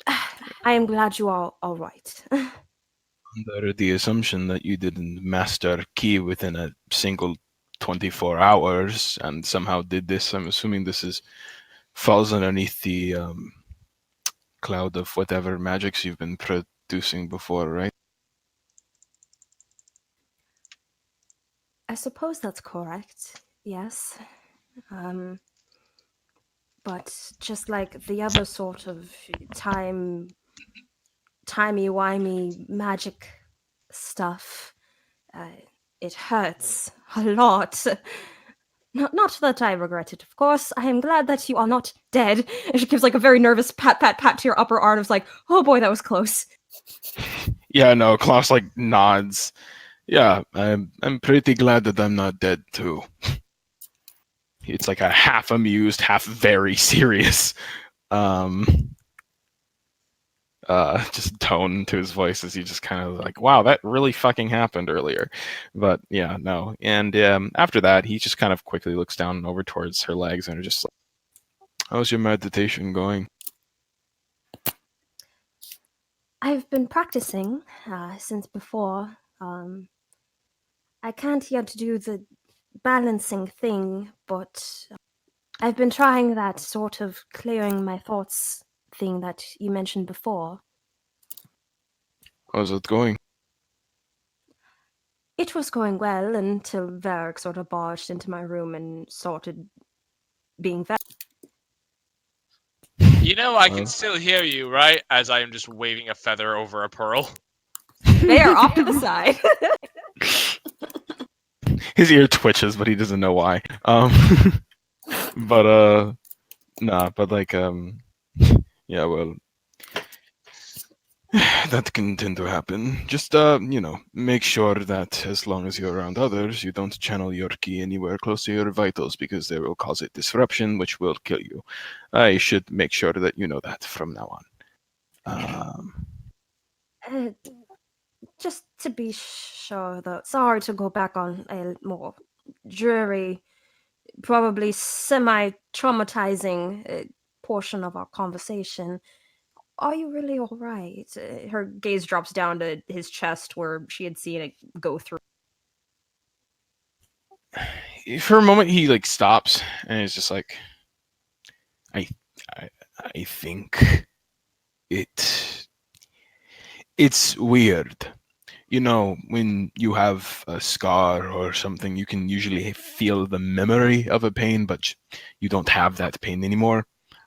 I am glad you are all right. Under the assumption that you didn't master Ki within a single 24 hours and somehow did this, I'm assuming this falls underneath the cloud of whatever magics you've been producing before, right? I suppose that's correct, yes. But just like the other sort of timey-wimey magic stuff, it hurts a lot. Not that I regret it, of course. I am glad that you are not dead. And she gives like a very nervous pat to your upper arm. It's like, oh boy, that was close. Yeah, no, Klaus like nods. Yeah, I'm pretty glad that I'm not dead too. It's like a half amused, half very serious just tone to his voice as he just kind of like, wow, that really fucking happened earlier. But yeah, no. And after that, he just kind of quickly looks down over towards her legs and are just like, how's your meditation going? I've been practicing since before. I can't yet do the balancing thing, but I've been trying that sort of clearing my thoughts thing that you mentioned before. How's it going? It was going well until Varric sort of barged into my room and started being very... You know, I can still hear you, right? As I am just waving a feather over a pearl. They are off to the side. His ear twitches, but he doesn't know why. But but like yeah, well, that can tend to happen. Just make sure that as long as you're around others, you don't channel your ki anywhere close to your vitals, because they will cause a disruption, which will kill you. I should make sure that you know that from now on. Just to be sure, though, sorry to go back on a more dreary, probably semi-traumatizing portion of our conversation. Are you really all right? Her gaze drops down to his chest where she had seen it go through. For a moment, he like stops and is just like, I think it's weird. You know, when you have a scar or something, you can usually feel the memory of a pain, but you don't have that pain anymore.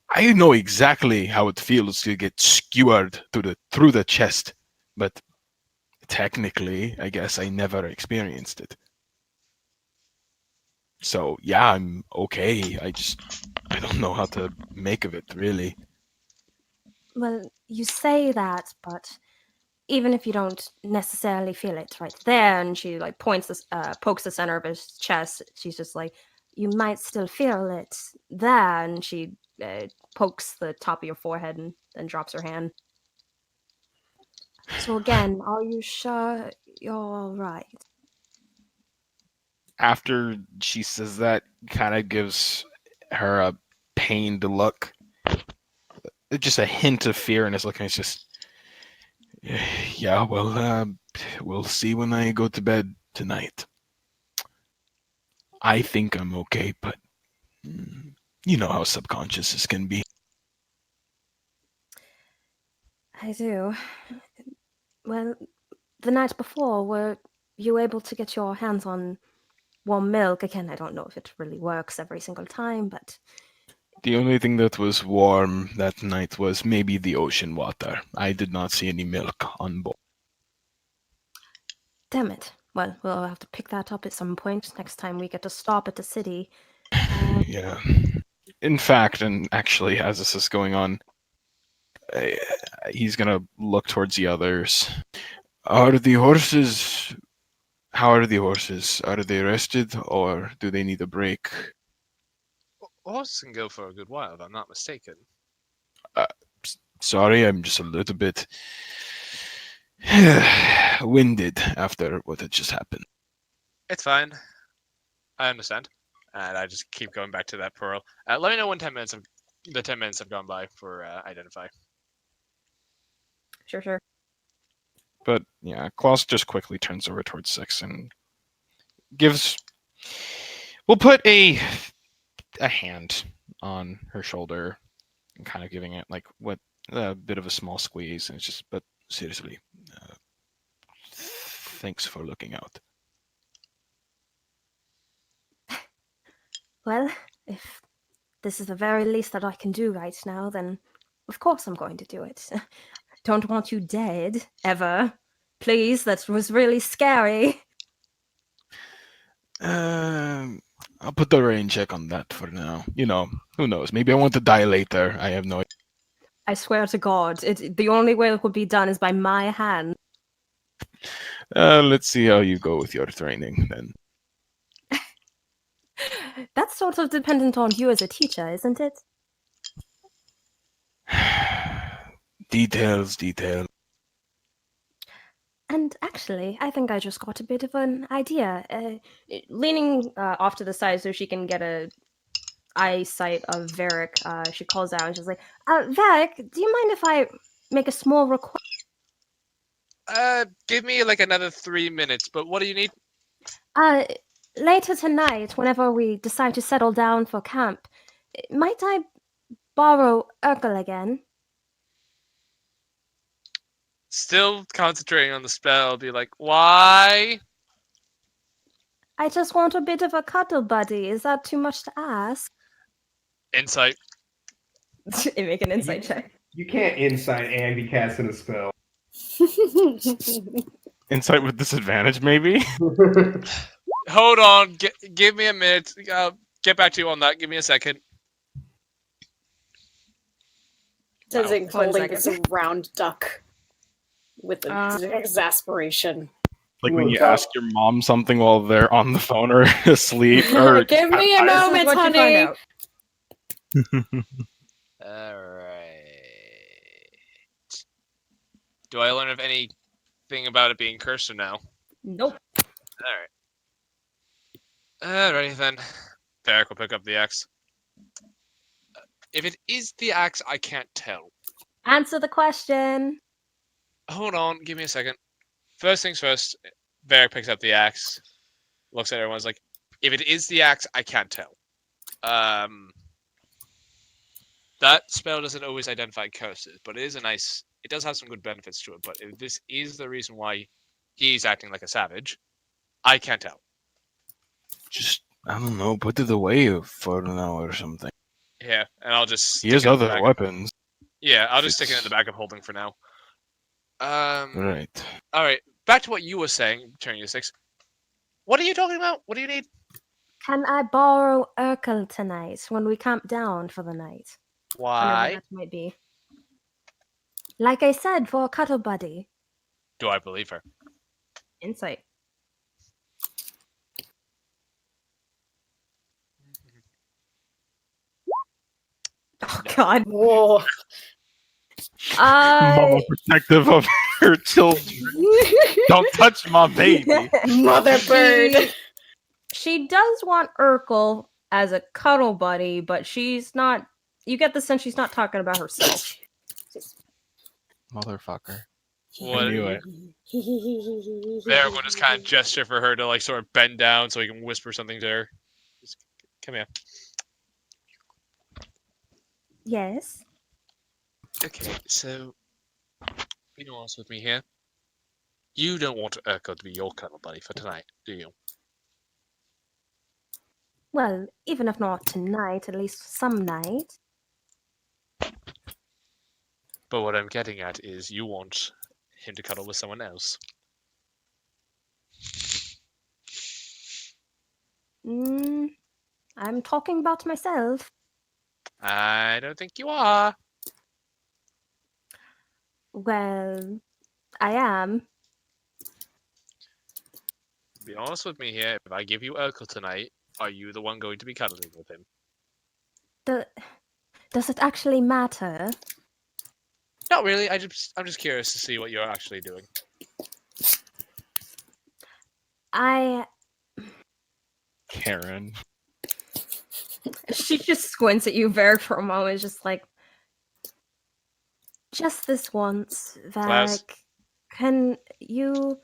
I know exactly how it feels to get skewered through the chest, but technically, I guess I never experienced it. So yeah, I'm okay. I don't know how to make of it, really. Well, you say that, but even if you don't necessarily feel it right there, and she like pokes the center of his chest, she's just like, you might still feel it there, and she pokes the top of your forehead and then drops her hand. So again, are you sure you're all right? After she says that, kind of gives her a pained look. Just a hint of fear in his look, and it's just, yeah, well, we'll see when I go to bed tonight. I think I'm okay, but you know how subconscious can be. I do. Well, the night before, were you able to get your hands on warm milk? Again, I don't know if it really works every single time, but... The only thing that was warm that night was maybe the ocean water. I did not see any milk on board. Damn it. Well, we'll have to pick that up at some point next time we get to stop at the city. Yeah. In fact, and actually, as this is going on, he's gonna look towards the others. How are the horses? Are they rested, or do they need a break? Horses can go for a good while, if I'm not mistaken. Sorry, I'm just a little bit winded after what had just happened. It's fine. I understand. And I just keep going back to that pearl. Let me know when 10 minutes have gone by for identify. Sure. But yeah, Klaus just quickly turns over towards Six and gives. We'll put a hand on her shoulder and kind of giving it like what a bit of a small squeeze, and it's just. But seriously, thanks for looking out. Well, if this is the very least that I can do right now, then of course I'm going to do it. Don't want you dead, ever. Please, that was really scary. I'll put the rain check on that for now. Who knows? Maybe I want to die later. I have no idea. I swear to God, the only way it would be done is by my hand. Let's see how you go with your training then. That's sort of dependent on you as a teacher, isn't it? Details. And actually, I think I just got a bit of an idea. Leaning off to the side so she can get a eyesight of Varric, she calls out and she's like, Varric, do you mind if I make a small request? Give me like another 3 minutes, but what do you need? Later tonight, whenever we decide to settle down for camp, might I borrow Urkel again? Still concentrating on the spell, be like, why? I just want a bit of a cuddle buddy. Is that too much to ask? Insight. Make an insight check. You can't insight and be casting a spell. Insight with disadvantage, maybe? Hold on, give me a minute. Get back to you on that. Give me a second. Tenzing One holding this second. round duck with exasperation. Like when you ask your mom something while they're on the phone or asleep. Or Give me a moment, honey. Alright. Do I learn of anything about it being cursed or no? Nope. Alrighty then. Varric will pick up the axe. If it is the axe, I can't tell. Answer the question. Hold on, give me a second. First things first, Varric picks up the axe, looks at everyone's like, if it is the axe, I can't tell. That spell doesn't always identify curses, but it does have some good benefits to it, but if this is the reason why he's acting like a savage, I can't tell. just, I don't know, put it away for now or something. Yeah, and I'll just... He has other weapons. Yeah, I'll just stick it in the bag of holding for now. Right. Alright, back to what you were saying, turning to 6. What are you talking about? What do you need? Can I borrow Urkel tonight when we camp down for the night? Whenever Why? that might be. Like I said, for a cuddle buddy. Do I believe her? Insight. Oh, God. Whoa. Mama protective of her children. Don't touch my baby. Mother bird. She does want Urkel as a cuddle buddy, but she's not. You get the sense she's not talking about herself. Motherfucker. What? I knew it. Varric will just kind of gesture for her to like sort of bend down so he can whisper something to her. Just, come here. Yes. Okay, so be honest with me here. You don't want Urkel to be your cuddle buddy for tonight, do you? Well, even if not tonight, at least some night. But what I'm getting at is you want him to cuddle with someone else. I'm talking about myself. I don't think you are. Well, I am. Be honest with me here. If I give you Urkel tonight, are you the one going to be cuddling with him? Does it actually matter? Not really. I'm just curious to see what you're actually doing. Karen. She just squints at you, Varric, for a moment, just like, just this once, Klaus? Varric. Can you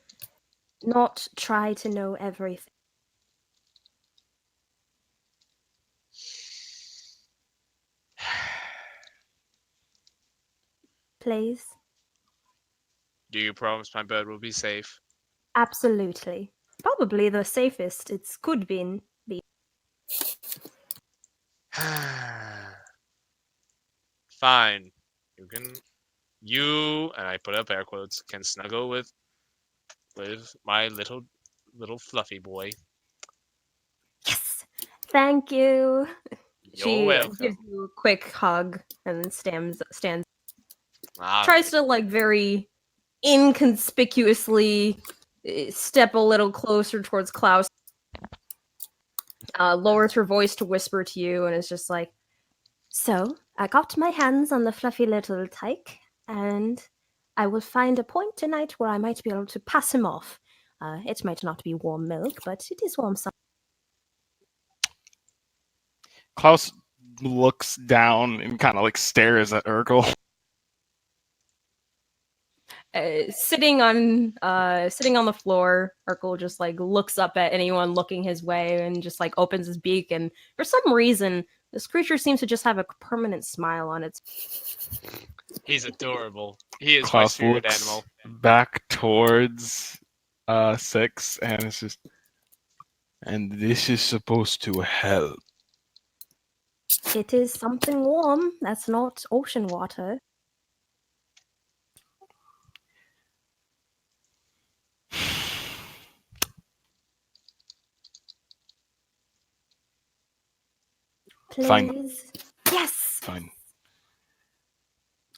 not try to know everything? Please? Do you promise my bird will be safe? Absolutely. Probably the safest it's could be. Fine. You and I put up air quotes can snuggle with my little fluffy boy. Yes! Thank you! You're She welcome. gives you a quick hug and then stands All tries right. to like very inconspicuously step a little closer towards Klaus. Lowers her voice to whisper to you and is just like, so I got my hands on the fluffy little tyke, and I will find a point tonight where I might be able to pass him off. It might not be warm milk, but it is warm. Klaus looks down and kind of like stares at Urkel. Sitting on the floor, Urkel just like looks up at anyone looking his way and just like opens his beak, and for some reason this creature seems to just have a permanent smile on its. He's adorable. He is my Klaus spirit looks animal. back towards Six, and it's just, and this is supposed to help. It is something warm. That's not ocean water. Please. Fine. Yes. Fine.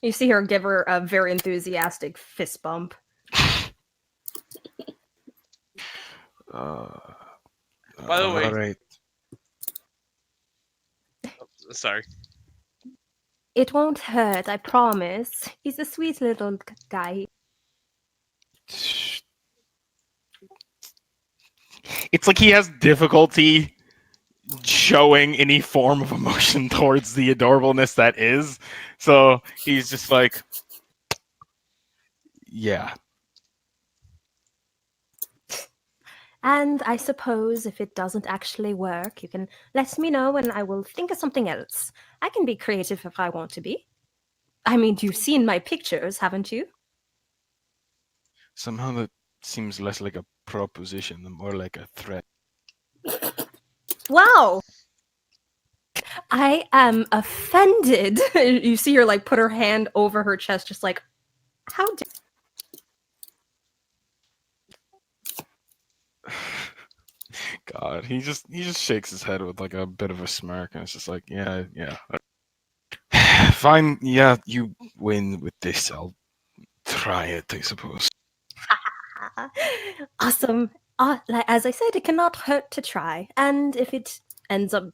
You see her give her a very enthusiastic fist bump. By the way, all right. sorry. It won't hurt, I promise. He's a sweet little guy. It's like he has difficulty showing any form of emotion towards the adorableness that is. So he's just like, yeah. And I suppose if it doesn't actually work, you can let me know and I will think of something else. I can be creative if I want to be. I mean, you've seen my pictures, haven't you? Somehow that seems less like a proposition and more like a threat. Wow! I am offended. You see her like put her hand over her chest, just like, how dare. God, he just shakes his head with like a bit of a smirk, and it's just like, yeah. Fine, yeah, you win with this. I'll try it, I suppose. Awesome. As I said, it cannot hurt to try. And if it ends up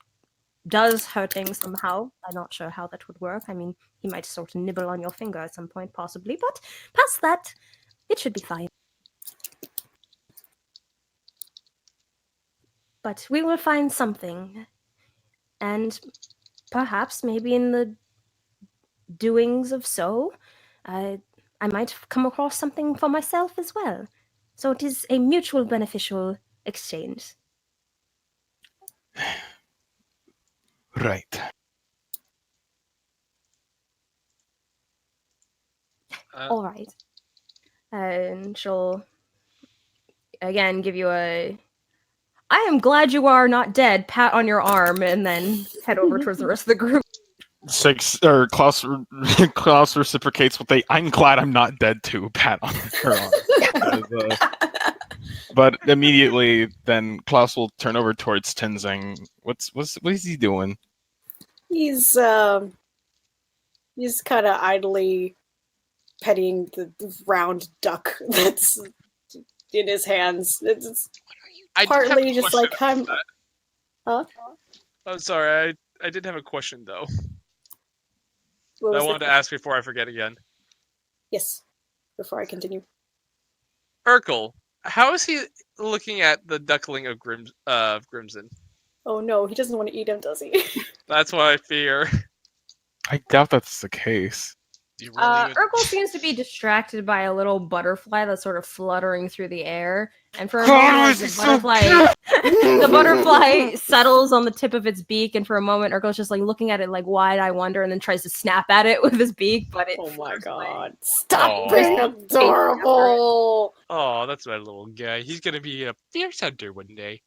does hurting somehow, I'm not sure how that would work. I mean, he might sort of nibble on your finger at some point, possibly. But past that, it should be fine. But we will find something. And perhaps, maybe in the doings of so, I might come across something for myself as well. So it is a mutual beneficial exchange. Right. All right. And she'll again give you a I am glad you are not dead pat on your arm, and then head over towards the rest of the group. Klaus reciprocates with a "I'm glad I'm not dead" too pat on her arm. But immediately, then Klaus will turn over towards Tenzing. What is he doing? He's kind of idly petting the round duck that's in his hands. It's partly just like I'm. Huh? I'm sorry. I did have a question though. What I was wanted it? to ask before I forget again. Yes. Before I continue. Urkel, how is he looking at the duckling of Grimson? Oh no, he doesn't want to eat him, does he? That's what I fear. I doubt that's the case. You really would... Urkel seems to be distracted by a little butterfly that's sort of fluttering through the air, and for a moment, the butterfly settles on the tip of its beak, and for a moment, Urkel's just like looking at it like wide-eye wonder, and then tries to snap at it with his beak, but it. Oh my flies away. god! Stop Aw. being adorable. Oh, that's my little guy. He's gonna be a fierce hunter one day.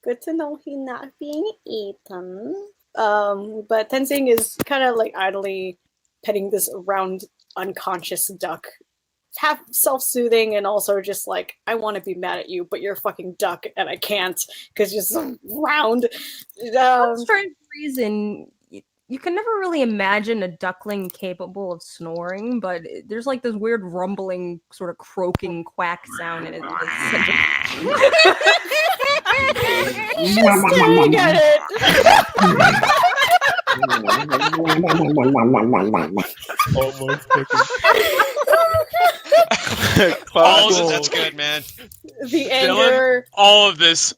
Good to know he's not being eaten. But Tenzing is kind of like idly petting this round, unconscious duck. Half self-soothing and also just like, I want to be mad at you, but you're a fucking duck and I can't because you're so round. For some strange reason, you can never really imagine a duckling capable of snoring, but there's like this weird rumbling, sort of croaking quack sound in it. She's staring at it. Almost That's good, man. The anger. All of this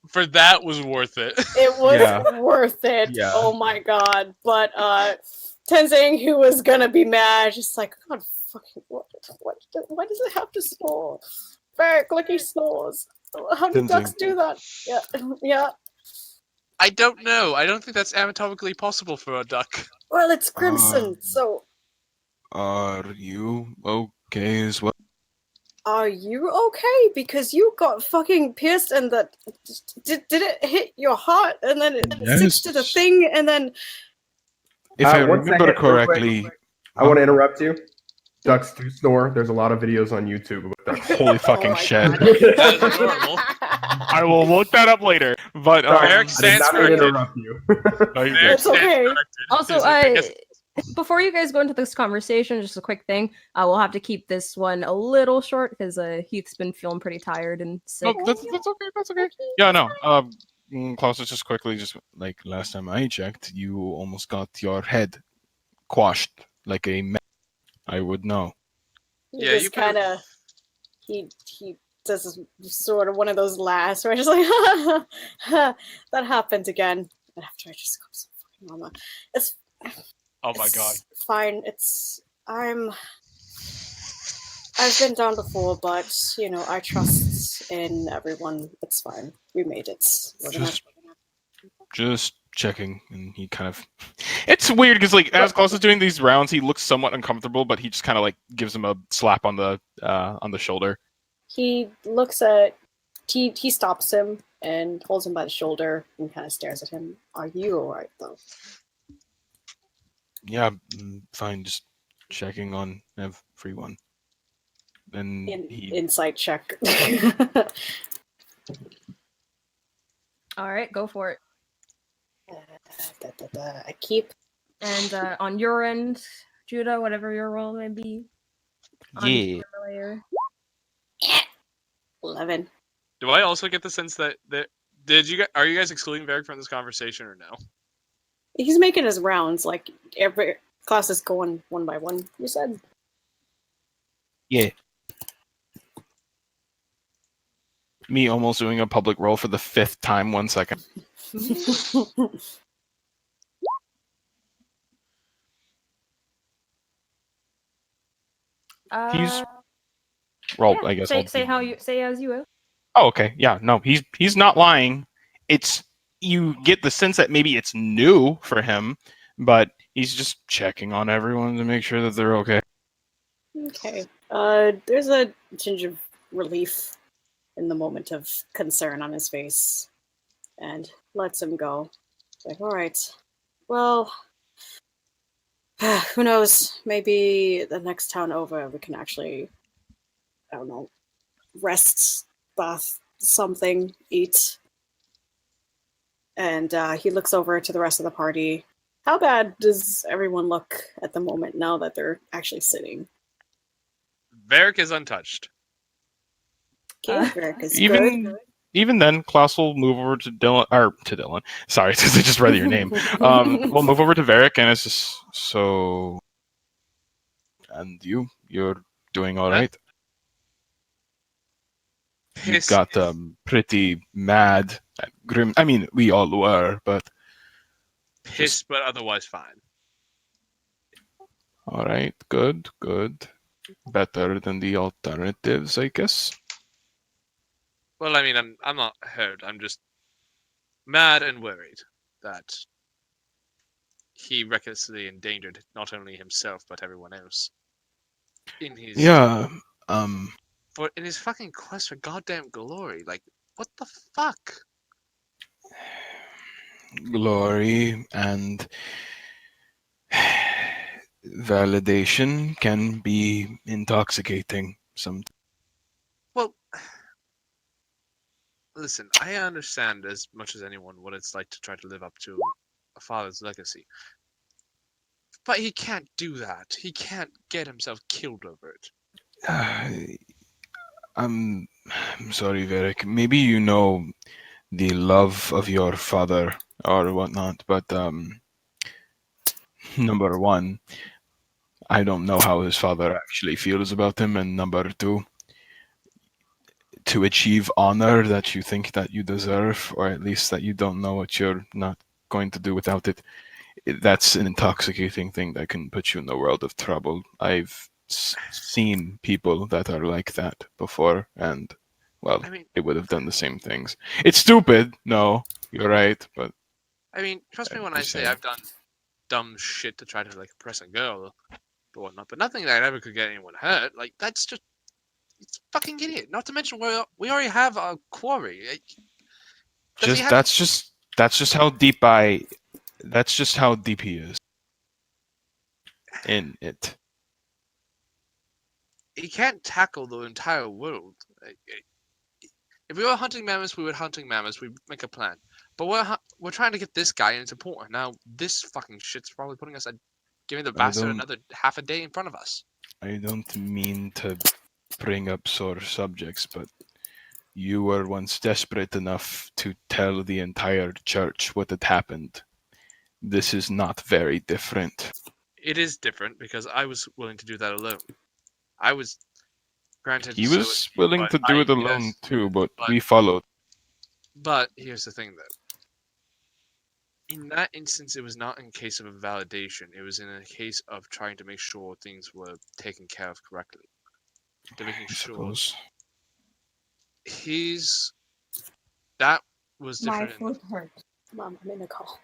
for that was worth it. It was worth it. Yeah. Oh my god. But Tenzing, who was gonna be mad, just like, God fucking what why does it have to snore? Very clicky snores. How do Tenzing. ducks do that? Yeah. Yeah. I don't know. I don't think that's anatomically possible for a duck. Well, it's crimson, so Are you okay as well? are you okay? Because you got fucking pierced and that did it hit your heart and then it sticks to the thing and then If I one remember second, real quick. correctly, I want to interrupt you. Ducks do snore. There's a lot of videos on YouTube about that. holy fucking my shit. God. That is adorable. I will look that up later. But Sorry, Eric I did stands not mean to corrected. interrupt you. no, you're Eric It's okay. stands corrected. Also, I guess- before you guys go into this conversation, just a quick thing. We'll have to keep this one a little short because Heath's been feeling pretty tired and sick. No, that's okay. That's okay. Yeah, no. Klaus, just quickly, just like last time I checked, you almost got your head quashed like a man. I would know. He Yeah, just you could've- kind of he does this sort of one of those laughs where I just like that happened again. And after I just go so fucking mama. It's Oh my god. fine. I've been down before, but you know, I trust in everyone. It's fine. We made it. We're gonna- Just checking, and he kind of. It's weird because like as Klaus is doing these rounds, he looks somewhat uncomfortable, but he just kind of like gives him a slap on the shoulder. He looks at he stops him and holds him by the shoulder and kind of stares at him. Are you alright though? Yeah, fine. Just checking on everyone. Then Insight check. All right, go for it. I keep. And on your end, Judah, whatever your role may be. Yeah. Layer. 11. Do I also get the sense that are you guys excluding Varric from this conversation or no? He's making his rounds. Like every class is going one by one. You said. Yeah. Me almost doing a public roll for the 5th time. 1 second. He's roll. Yeah, I guess. Say as you will. Oh, okay. Yeah. No, he's not lying. It's you get the sense that maybe it's new for him, but he's just checking on everyone to make sure that they're okay. Okay. There's a tinge of relief in the moment of concern on his face, and lets him go. It's like, all right. Well, who knows? Maybe the next town over, we can actually, I don't know, rest, bath, something, eat. And he looks over to the rest of the party. How bad does everyone look at the moment now that they're actually sitting? Varric is untouched. Okay, Varric is good. Even then, Klaus will move over to Dylan. Sorry, because I just read your name. We'll move over to Varric, and it's just so. And you're doing all right. You Piss got is- pretty mad and grim. I mean, we all were, but Piss, but otherwise fine. all right, good, good. Better than the alternatives, I guess. Well, I mean, I'm not hurt. I'm just mad and worried that he recklessly endangered not only himself but everyone else in his Yeah, in his fucking quest for goddamn glory. Like, what the fuck? glory and validation can be intoxicating sometimes. Well, listen, I understand as much as anyone what it's like to try to live up to a father's legacy. But he can't do that. He can't get himself killed over it. I'm, I'm sorry, Varric. Maybe you know the love of your father or whatnot, but number one, I don't know how his father actually feels about him, and number two, to achieve honor that you think that you deserve, or at least that you don't know what you're not going to do without it, that's an intoxicating thing that can put you in a world of trouble. I've seen people that are like that before, and well, I mean, they would have done the same things. It's stupid. No, you're right, but trust me when the I say same. I've done dumb shit to try to like impress a girl or whatnot, but nothing that ever could get anyone hurt. Like that's just it's fucking idiot. Not to mention we already have a quarry. Like, does he Just have? that's just how deep I. That's just how deep he is in it. He can't tackle the entire world. Like, if we were hunting mammoths, we would hunting mammoths. We make a plan. But we're trying to get this guy, and it's important. Now this fucking shit's probably putting us at giving the I bastard don't. another half a day in front of us. I don't mean to bring up sore subjects, but you were once desperate enough to tell the entire church what had happened. This is not very different. It is different because I was willing to do that alone. I was granted He so is was he, willing but to do it alone too, but but we followed. but here's the thing though. In that instance, it was not in case of a validation. It was in a case of trying to make sure things were taken care of correctly. To making I sure suppose. he's that was My different. foot hurts. Mom, I'm in a call.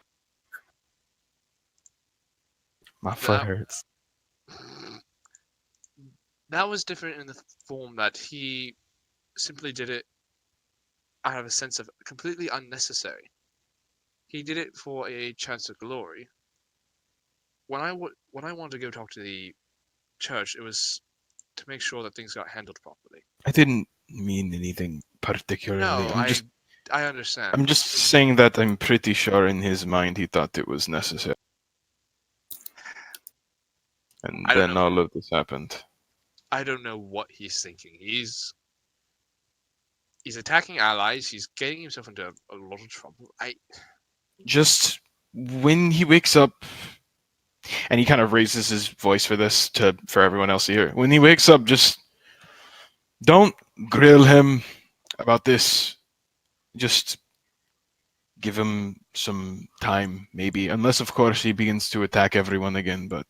My foot That hurts. that was different in the form that he simply did it out of a sense of completely unnecessary. He did it for a chance of glory. When I wanted to go talk to the church, it was to make sure that things got handled properly. I didn't mean anything particularly. No, I understand. I'm just saying that I'm pretty sure in his mind he thought it was necessary. And I don't then know. all of this happened. I don't know what he's thinking. He's attacking allies. He's getting himself into a lot of trouble. Just when he wakes up, and he kind of raises his voice for this for everyone else to hear. When he wakes up, just don't grill him about this. Just give him some time, maybe. Unless, of course, he begins to attack everyone again. But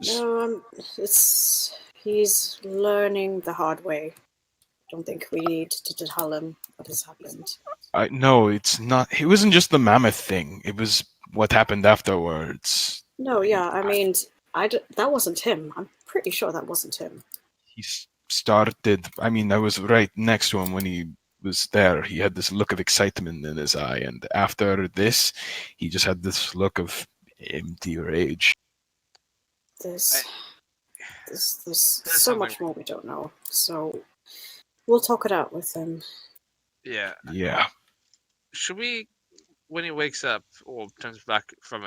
No, he's learning the hard way. Don't think we need to tell him what has happened. no, it's not. It wasn't just the mammoth thing. It was what happened afterwards. No, yeah, I mean, that wasn't him. I'm pretty sure that wasn't him. He started. I mean, I was right next to him when he was there. He had this look of excitement in his eye, and after this, he just had this look of empty rage. There's so something much more we don't know. So we'll talk it out with him. Yeah. Yeah. Should we, when he wakes up or comes back from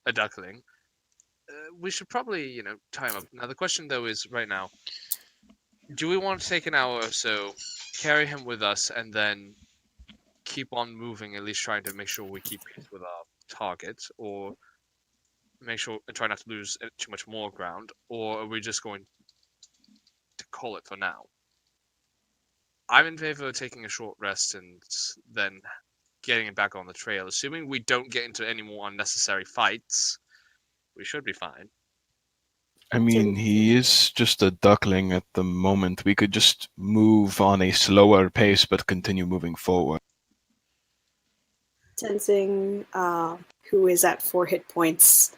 a duckling, we should probably tie him up. Now the question though is right now, do we want to take an hour or so, carry him with us, and then keep on moving, at least trying to make sure we keep pace with our target, or make sure and try not to lose too much more ground, or are we just going to call it for now? I'm in favor of taking a short rest and then getting it back on the trail. Assuming we don't get into any more unnecessary fights, we should be fine. I mean, he is just a duckling at the moment. We could just move on a slower pace, but continue moving forward. Tenzing, who is at 4 hit points,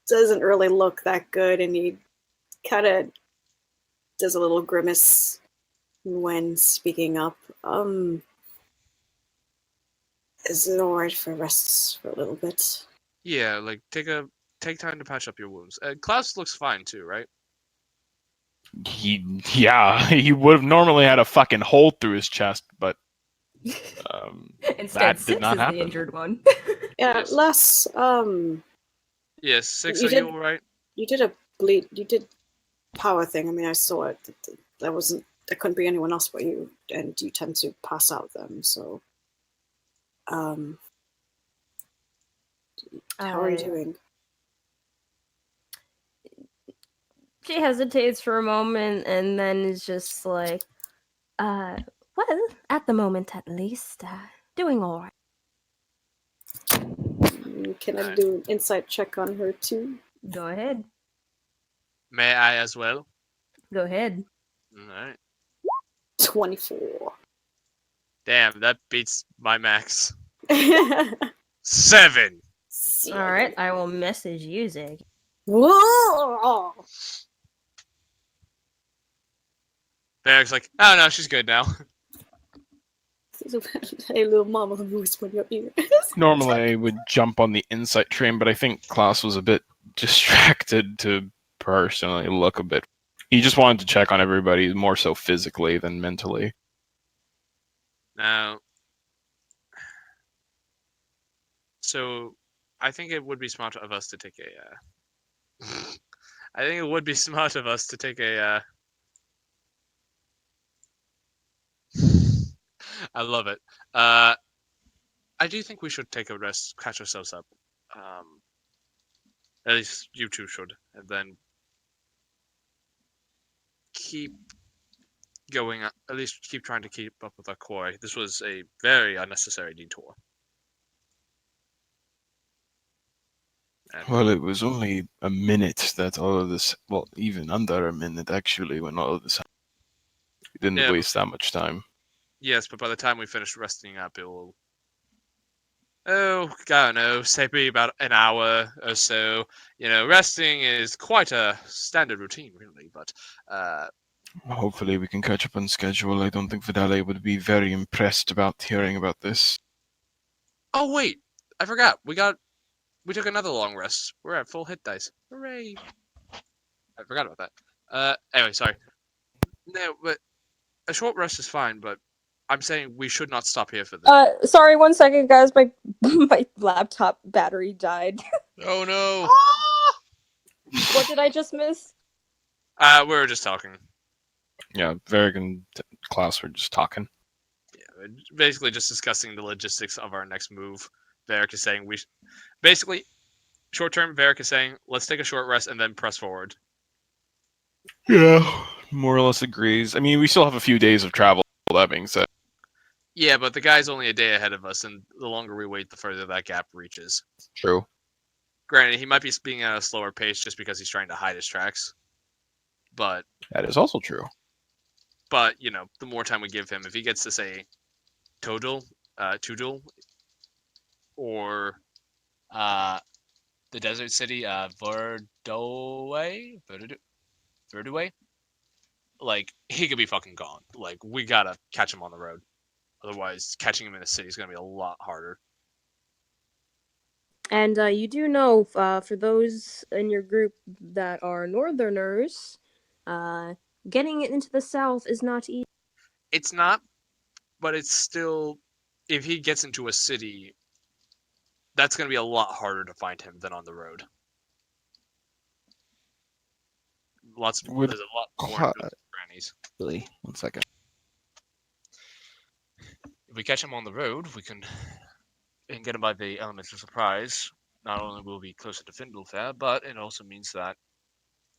doesn't really look that good, and he kind of does a little grimace when speaking up. Is it alright if I rest for a little bit? Yeah, like take time to patch up your wounds. Klaus looks fine too, right? He would have normally had a fucking hole through his chest, but Instead, that did Six not is happen. the injured one. Yeah, Yes. Les, Yes, Six, You are did- you alright? you did power thing. I mean, I saw it. There couldn't be anyone else but you, and you tend to pass out them, so. How are you doing? She hesitates for a moment and then is just like, well, at the moment at least, doing alright. Can I do an insight check on her too? Go ahead. May I as well? Go ahead. Alright. 24. Damn, that beats my max. 7! Alright, I will message you, Zig. Whoa! Varric's like, oh no, she's good now. Hey, little mama, let me whisper in your ear. Normally I would jump on the insight train, but I think Klaus was a bit distracted to personally look a bit. He just wanted to check on everybody more so physically than mentally. Now, so I think it would be smart of us to take a. I think it would be smart of us to take a. I love it. I do think we should take a rest, catch ourselves up. At least you two should, and then keep going. At least keep trying to keep up with our quarry. This was a very unnecessary detour. And Well, it was only a minute that all of this, well, even under a minute actually, when all of this happened. We didn't Yeah, waste that much time. yes, but by the time we finish resting up, it will. Oh, I don't know, say maybe about an hour or so. You know, resting is quite a standard routine, really. But Hopefully we can catch up on schedule. I don't think Vidale would be very impressed about hearing about this. oh wait, I forgot. We took another long rest. We're at full hit dice. Hooray! I forgot about that. Anyway, sorry. No, but a short rest is fine. But I'm saying we should not stop here for this. Sorry, 1 second, guys. My my laptop battery died. Oh no! What did I just miss? We were just talking. Yeah, Varric and Klaus were just talking. Yeah, basically just discussing the logistics of our next move. Varric is saying basically short term. Varric is saying let's take a short rest and then press forward. Yeah, more or less agrees. I mean, we still have a few days of travel, that being said. Yeah, but the guy's only a day ahead of us, and the longer we wait, the further that gap reaches. True. Granted, he might be speaking at a slower pace just because he's trying to hide his tracks. But That is also true. you know, the more time we give him, if he gets to say Tudor, or the desert city, Verdue, like he could be fucking gone. Like we gotta catch him on the road. Otherwise, catching him in the city is gonna be a lot harder. And you do know, for those in your group that are northerners, getting into the south is not easy. It's not, but it's still. If he gets into a city, that's gonna be a lot harder to find him than on the road. There's a lot more grannies. Really? 1 second. If we catch him on the road, we can and get him by the elements of surprise. Not only will we be closer to Findlefair, but it also means that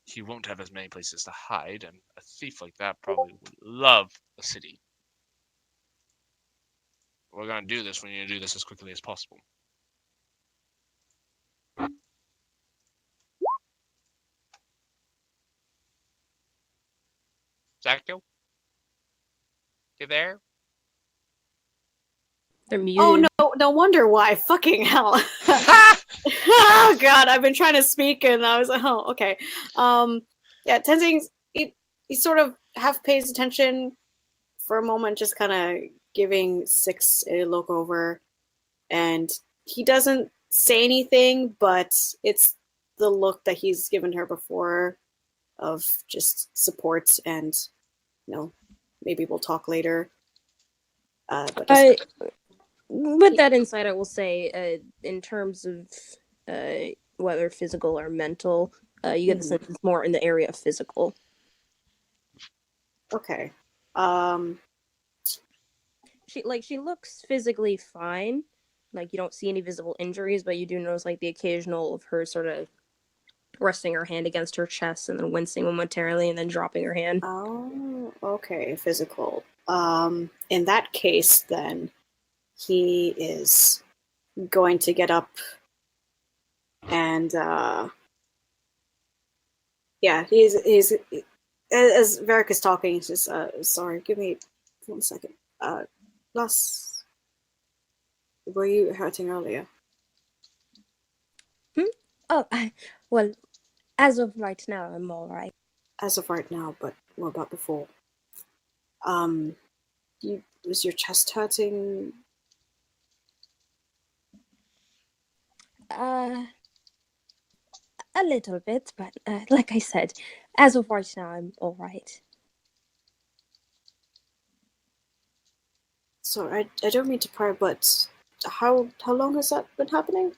he won't have as many places to hide, and a thief like that probably would love a city. We're gonna do this. We need to do this as quickly as possible. Zacto? You there? They're Oh muted. no wonder why. Fucking hell. Oh god, I've been trying to speak and I was like, oh, okay. Yeah, Tenzing, he sort of half pays attention for a moment, just kind of giving Six a look over, and he doesn't say anything, but it's the look that he's given her before of just support and, maybe we'll talk later. But just, With that insight, I will say, in terms of whether physical or mental, you get the sense it's more in the area of physical. okay. She looks physically fine. Like, you don't see any visible injuries, but you do notice like the occasional of her sort of resting her hand against her chest and then wincing momentarily and then dropping her hand. Oh, okay, physical. In that case, then he is going to get up and yeah, he's as Varric is talking, he's just sorry, give me 1 second. Plus, were you hurting earlier? Oh, well, as of right now, I'm all right. As of right now, but what about before? Was your chest hurting? A little bit, but like I said, as of right now, I'm all right. So I don't mean to pry, but how long has that been happening?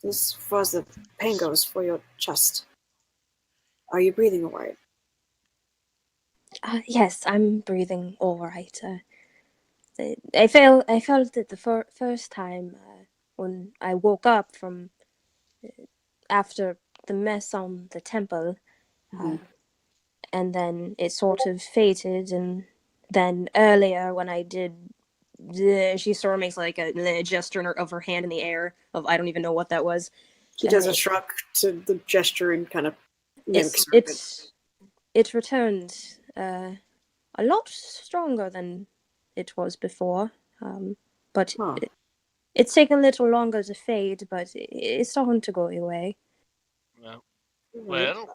As far as the pain goes for your chest, are you breathing all right? Yes, I'm breathing all right. I felt it the first time when I woke up from after the mess on the temple, and then it sort of faded, and then earlier when I did, she sort of makes like a gesture of her hand in the air of I don't even know what that was. She does a shrug to the gesture and kind of mimics it returned a lot stronger than it was before, but it's taken a little longer to fade, but it's starting to go away. Well,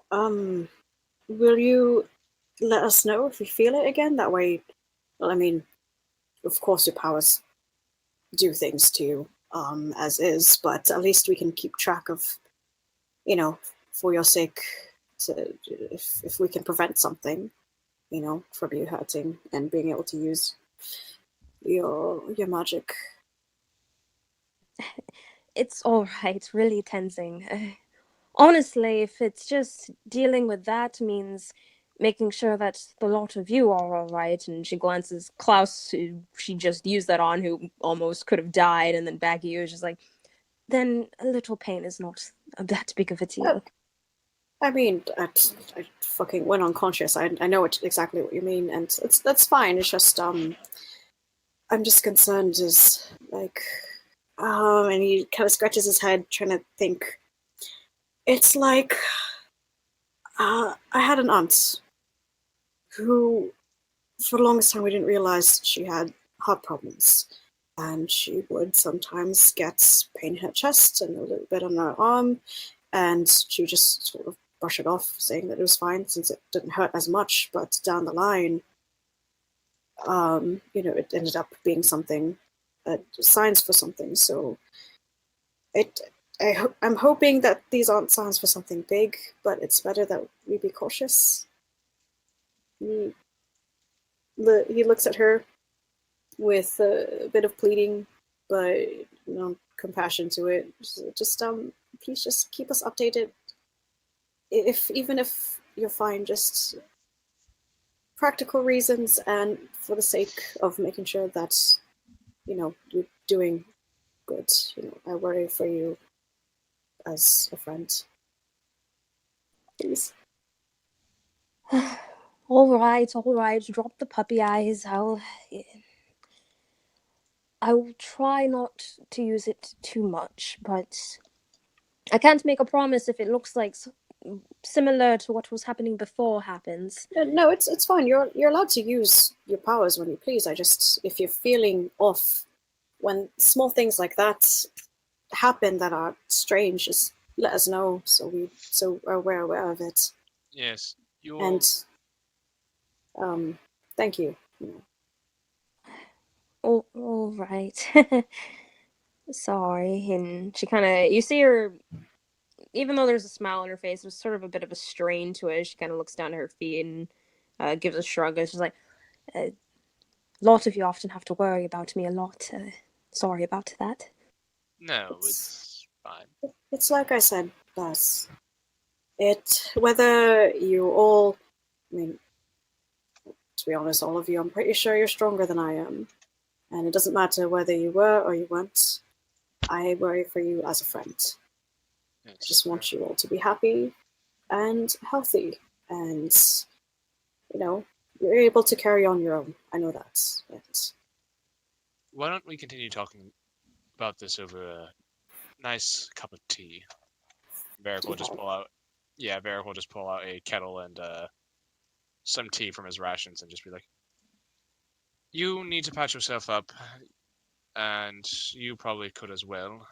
will you let us know if you feel it again? That way, well, I mean, of course your powers do things to you, as is, but at least we can keep track of, for your sake, if we can prevent something, from you hurting and being able to use your magic. It's all right, really, Tenzing. Honestly, if it's just dealing with that means making sure that the lot of you are all right, and she glances Klaus, who she just used that on, who almost could have died, and then back at you is just like, then a little pain is not that big of a deal. I mean, I fucking went unconscious. I know exactly what you mean, and that's fine. It's just I'm just concerned. Is like, and he kind of scratches his head, trying to think. It's like, I had an aunt who, for the longest time, we didn't realize she had heart problems, and she would sometimes get pain in her chest and a little bit on her arm, and she would just sort of brush it off, saying that it was fine since it didn't hurt as much. But down the line, it ended up being something, signs for something. So I'm hoping that these aren't signs for something big, but it's better that we be cautious. He looks at her with a bit of pleading, but compassion to it. Just please just keep us updated. Even if you're fine, just practical reasons and for the sake of making sure that you're doing good. I worry for you as a friend. please. All right. Drop the puppy eyes. I will try not to use it too much, but I can't make a promise if it looks like similar to what was happening before happens. No, it's fine. You're allowed to use your powers when you please. I just, if you're feeling off, when small things like that happen that are strange, just let us know so we're aware of it. Yes. And thank you. All right. Sorry. And she kind of, you see her, even though there's a smile on her face, there's sort of a bit of a strain to it. She kind of looks down at her feet and gives a shrug. And she's like, a lot of you often have to worry about me a lot. Sorry about that. No, it's fine. It's like I said, Buzz. Whether you all, I mean, to be honest, all of you, I'm pretty sure you're stronger than I am. And it doesn't matter whether you were or you weren't. I worry for you as a friend. I just want you all to be happy and healthy. And, you're able to carry on your own. I know that. But Why don't we continue talking about this over a nice cup of tea? Varric will just pull out. Yeah, Varric will just pull out a kettle and some tea from his rations and just be like, "You need to patch yourself up, and you probably could as well.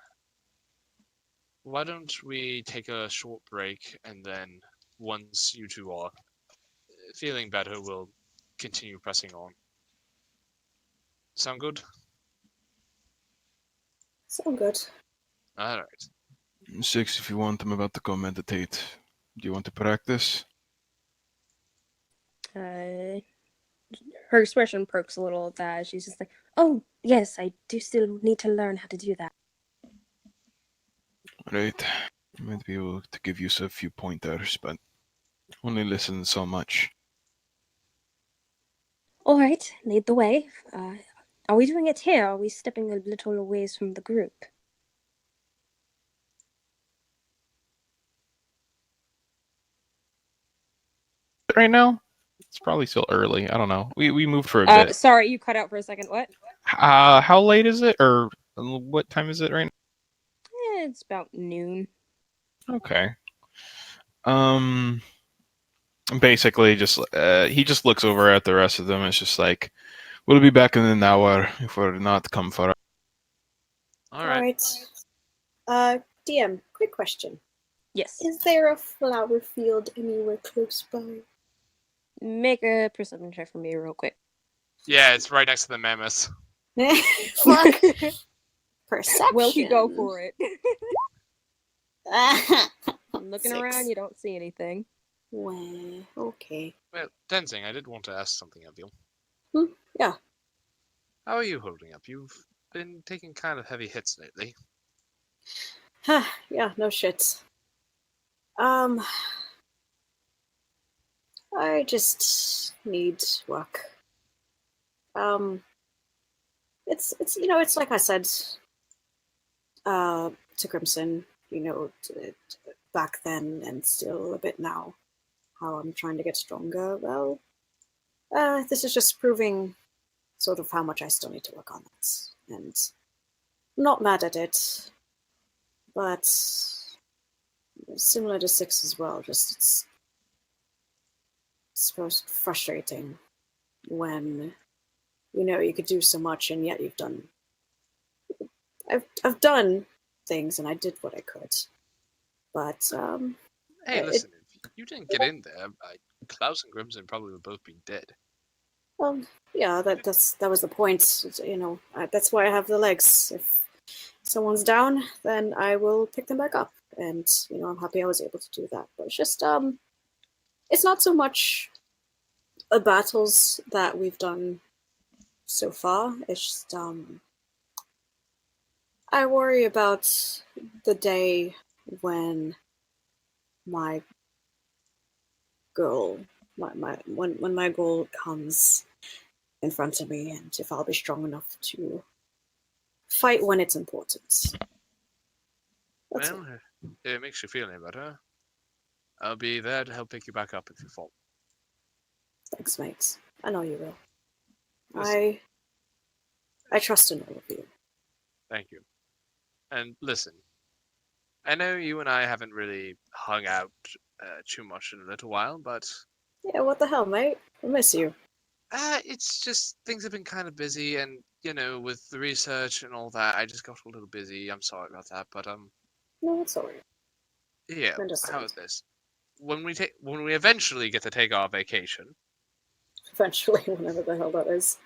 Why don't we take a short break, and then once you two are feeling better, we'll continue pressing on. Sound good? sound good. All right. 6, if you want, I'm about to go meditate. Do you want to practice? Her expression perks a little at that. She's just like, oh, yes, I do still need to learn how to do that. Right. I might be able to give you a few pointers, but only listen so much. All right, lead the way. Are we doing it here? Are we stepping a little away from the group? Right now, it's probably still early. I don't know. We moved for a bit. Sorry, you cut out for a second. What? How late is it, or what time is it right now? It's about noon. Okay. Basically, just he just looks over at the rest of them. It's just like, we'll be back in an hour if we're not come for. All right. DM, quick question. Yes. Is there a flower field anywhere close by? Make a perception check for me real quick. Yeah, it's right next to the mammoths. Fuck. Perception. Will he go for it? Looking 6. around, you don't see anything. Well, okay. Well, Tenzing, I did want to ask something of you. Yeah. How are you holding up? You've been taking kind of heavy hits lately. Yeah, no shit. I just need work. It's like I said, to Crimson, back then and still a bit now, how I'm trying to get stronger. Well, this is just proving sort of how much I still need to work on that. And I'm not mad at it, but similar to 6 as well, just it's most frustrating when you could do so much and yet I've done things and I did what I could, but Hey, listen, if you didn't get in there, Klaus and Crimson probably would both be dead. Well, yeah, that was the point. That's why I have the legs. If someone's down, then I will pick them back up, and I'm happy I was able to do that. But it's just it's not so much the battles that we've done so far. It's just I worry about the day when my goal, when my goal comes in front of me, and if I'll be strong enough to fight when it's important. That's Well, it makes you feel any better. I'll be there to help pick you back up if you fall. Thanks, mates. I know you will. Listen. I trust in all of you. Thank you. And listen, I know you and I haven't really hung out too much in a little while, but Yeah, what the hell, mate? I miss you. it's just things have been kind of busy, and with the research and all that, I just got a little busy. I'm sorry about that, but No, it's alright. yeah. I understand. How about this? When we eventually get to take our vacation, Eventually, whenever the hell that is.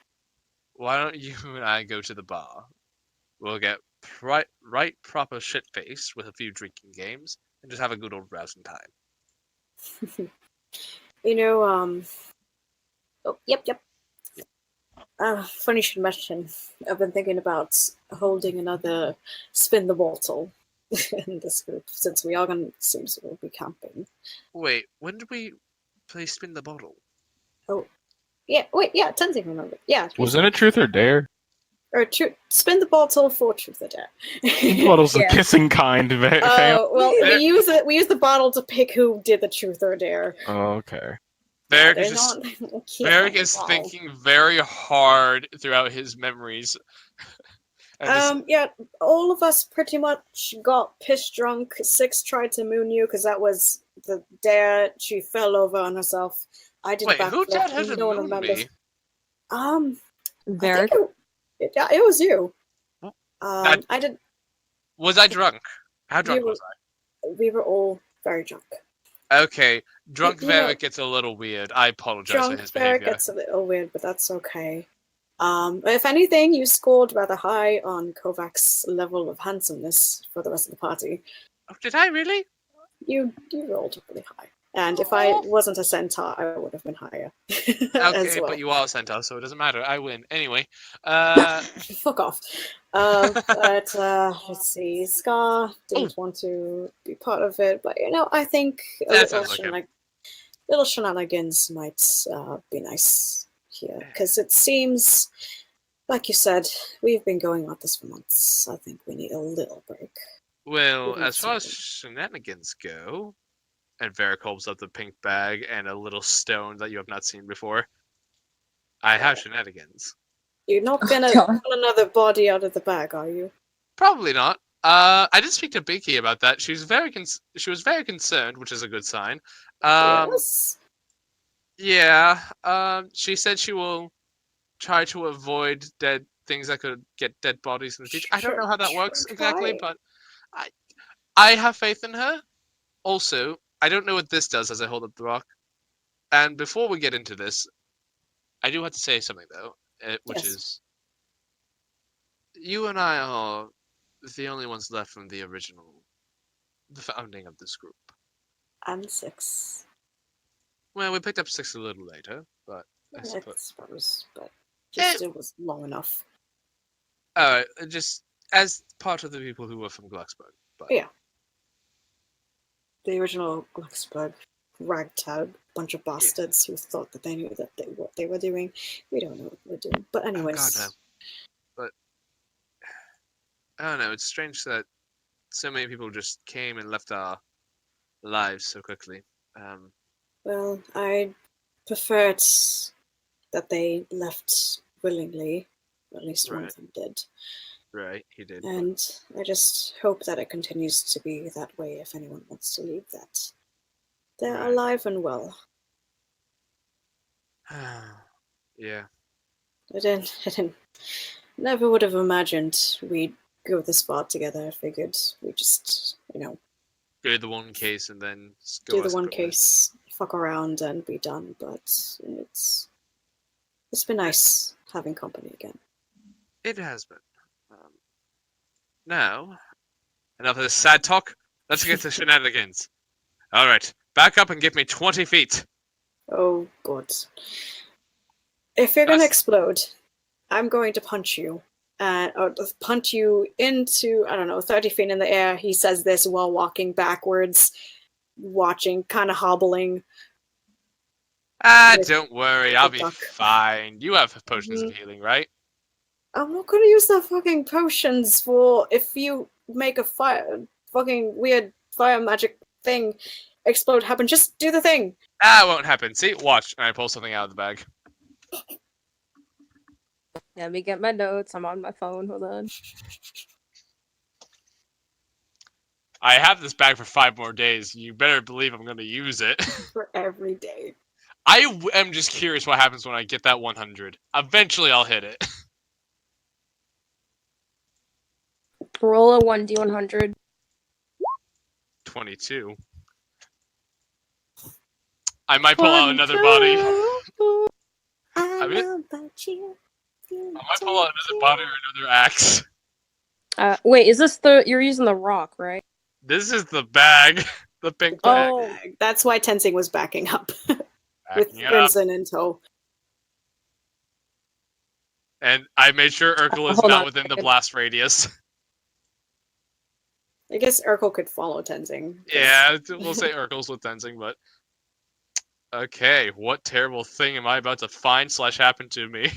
why don't you and I go to the bar? We'll get right proper shit faced with a few drinking games and just have a good old rousing time. Oh, yep. Funny you should mention. I've been thinking about holding another spin the bottle in this group since we are going to seem to will be camping. Wait, when did we play spin the bottle? Oh, yeah. Wait, yeah. Tenzing remembered. Yeah. Was it a truth or dare? Or spin the bottle for truth or dare. The bottle's the kissing kind. Oh well, we use the bottle to pick who did the truth or dare. Oh, okay. Varric is thinking very hard throughout his memories. Yeah, all of us pretty much got piss drunk. Six tried to moon you because that was the dare. She fell over on herself. I did. Wait, who dared her to moon me? Varric. It was you. I did. Was I drunk? How drunk was I? We were all very drunk. Okay, drunk Varric gets a little weird. I apologize for his behavior. Drunk Varric gets a little weird, but that's okay. If anything, you scored rather high on Kovac's level of handsomeness for the rest of the party. Oh, did I really? You rolled really high. And if I wasn't a centaur, I would have been higher. Okay, but you are a centaur, so it doesn't matter. I win. Anyway. Fuck off. But let's see. Scar didn't want to be part of it, but I think little shenanigans might be nice here. Because it seems, like you said, we've been going at this for months. I think we need a little break. Well, as far as shenanigans go, and Varric holds up the pink bag and a little stone that you have not seen before, I have shenanigans. You're not gonna pull another body out of the bag, are you? Probably not. I did speak to Binky about that. She was very concerned, which is a good sign. Yes. Yeah. She said she will try to avoid dead things that could get dead bodies in the future. I don't know how that works exactly, but I have faith in her. Also, I don't know what this does as I hold up the rock. And before we get into this, I do have to say something though, which is you and I are the only ones left from the founding of this group. And 6. Well, we picked up 6 a little later, but I suppose, but it was long enough. Just as part of the people who were from Glucksburg. But yeah. The original Glucksburg ragtag bunch of bastards who thought that they knew what they were doing. We don't know what we're doing. But anyways. Oh, God, no. But I don't know, it's strange that so many people just came and left our lives so quickly. Well, I preferred that they left willingly. At least one of them did. Right, he did. And I just hope that it continues to be that way if anyone wants to leave that. They're alive and well. Yeah. I didn't never would have imagined we'd go this far together. I figured we'd just, do the one case and then do the one case, fuck around and be done, but it's been nice having company again. It has been. Now, enough of this sad talk. Let's get to shenanigans. All right, back up and give me 20 feet. Oh, God. If you're going to explode, I'm going to punch you. Or punch you into, 30 feet in the air. He says this while walking backwards, watching, kind of hobbling. Don't worry, I'll be fine. You have potions of healing, right? I'm not gonna use the fucking potions for if you make a fucking weird fire magic thing. explode happen. Just do the thing. That won't happen. See, watch. And I pull something out of the bag. Let me get my notes. I'm on my phone. Hold on. I have this bag for 5 more days. You better believe I'm going to use it. For every day. I am just curious what happens when I get that 100. Eventually, I'll hit it. Roll a 1d100. 22. I might pull out another body. I might pull out another body or another axe. Wait, is this the... You're using the rock, right? This is the bag. The pink bag. Oh. That's why Tenzing was backing up. With Backing up. Crimson in tow. And I made sure Urkel is Hold not on. within the blast radius. I guess Urkel could follow Tenzing. Yeah, we'll say Urkel's with Tenzing, but... Okay, what terrible thing am I about to find/happen to me?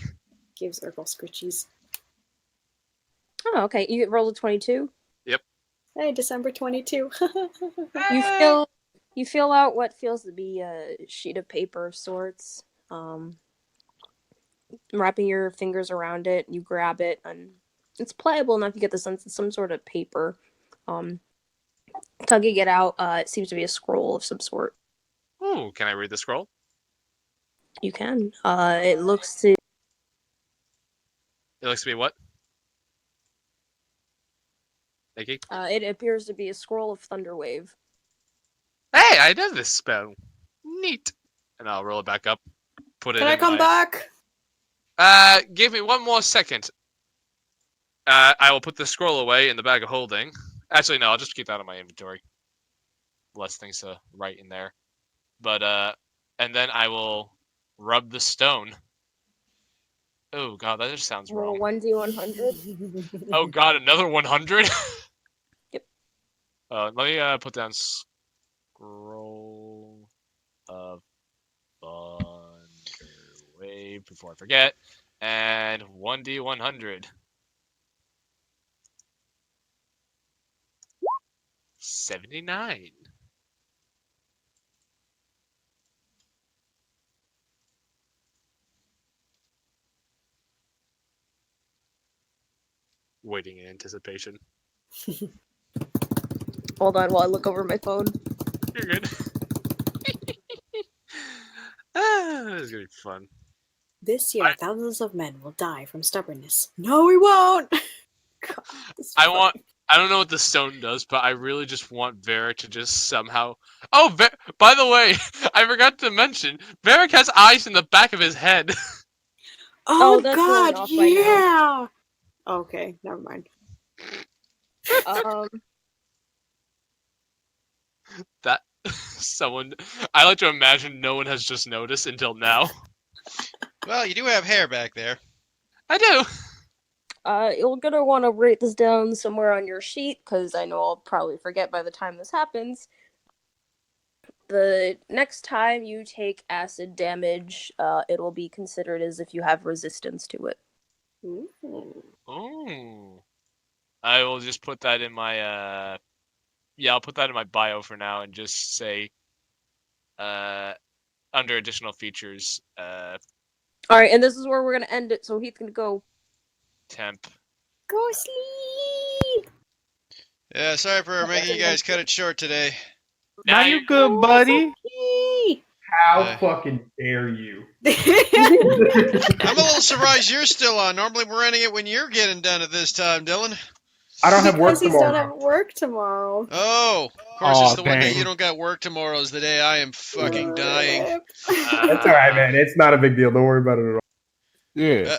Gives Urkel scritchies. Oh, okay. You rolled a 22? Hey, December 22. You fill out what feels to be a sheet of paper of sorts. Wrapping your fingers around it, you grab it, and it's pliable enough. You get the sense it's some sort of paper. Tugging it out, it seems to be a scroll of some sort. Ooh, can I read the scroll? You can. It looks to... It looks to be what? Thank you. It appears to be a scroll of Thunderwave. Hey, I know this spell. Neat. And I'll roll it back up. Put it Can in I come back? Give me 1 more second. I will put the scroll away in the bag of holding. Actually, no, I'll just keep that in my inventory. Less things to write in there. But, and then I will rub the stone. Oh, God, that just sounds Roll wrong. 1d100. Oh, God, another 100? Yep. Let me, put down scroll of Thunderwave before I forget. And 1d100. 79. Waiting in anticipation. Hold on while I look over my phone. You're good. This is gonna be fun. This year, thousands of men will die from stubbornness. No, we won't! God, I don't know what the stone does, but I really just want Varric to just somehow... Oh, by the way, I forgot to mention, Varric has eyes in the back of his head. Oh, that's going God, off by now. yeah! Okay, never mind. That... Someone... I like to imagine no one has just noticed until now. Well, you do have hair back there. I do! You're gonna want to write this down somewhere on your sheet, because I know I'll probably forget by the time this happens. The next time you take acid damage, it will be considered as if you have resistance to it. Ooh. Oh. I will just put that in my, yeah, I'll put that in my bio for now and just say, under additional features, Alright, and this is where we're gonna end it, so Heath can go. temp. Go sleep! Yeah, sorry for making you guys cut it short today. Now you good, buddy. How fucking dare you? I'm a little surprised you're still on. Normally we're ending it when you're getting done at this time, Dylan. I don't have work Because he's don't tomorrow. have work tomorrow. Oh, of course, Aw, it's the one day dang. you don't got work tomorrow is the day I am fucking dying. That's alright, man. It's not a big deal. Don't worry about it at all. Yeah.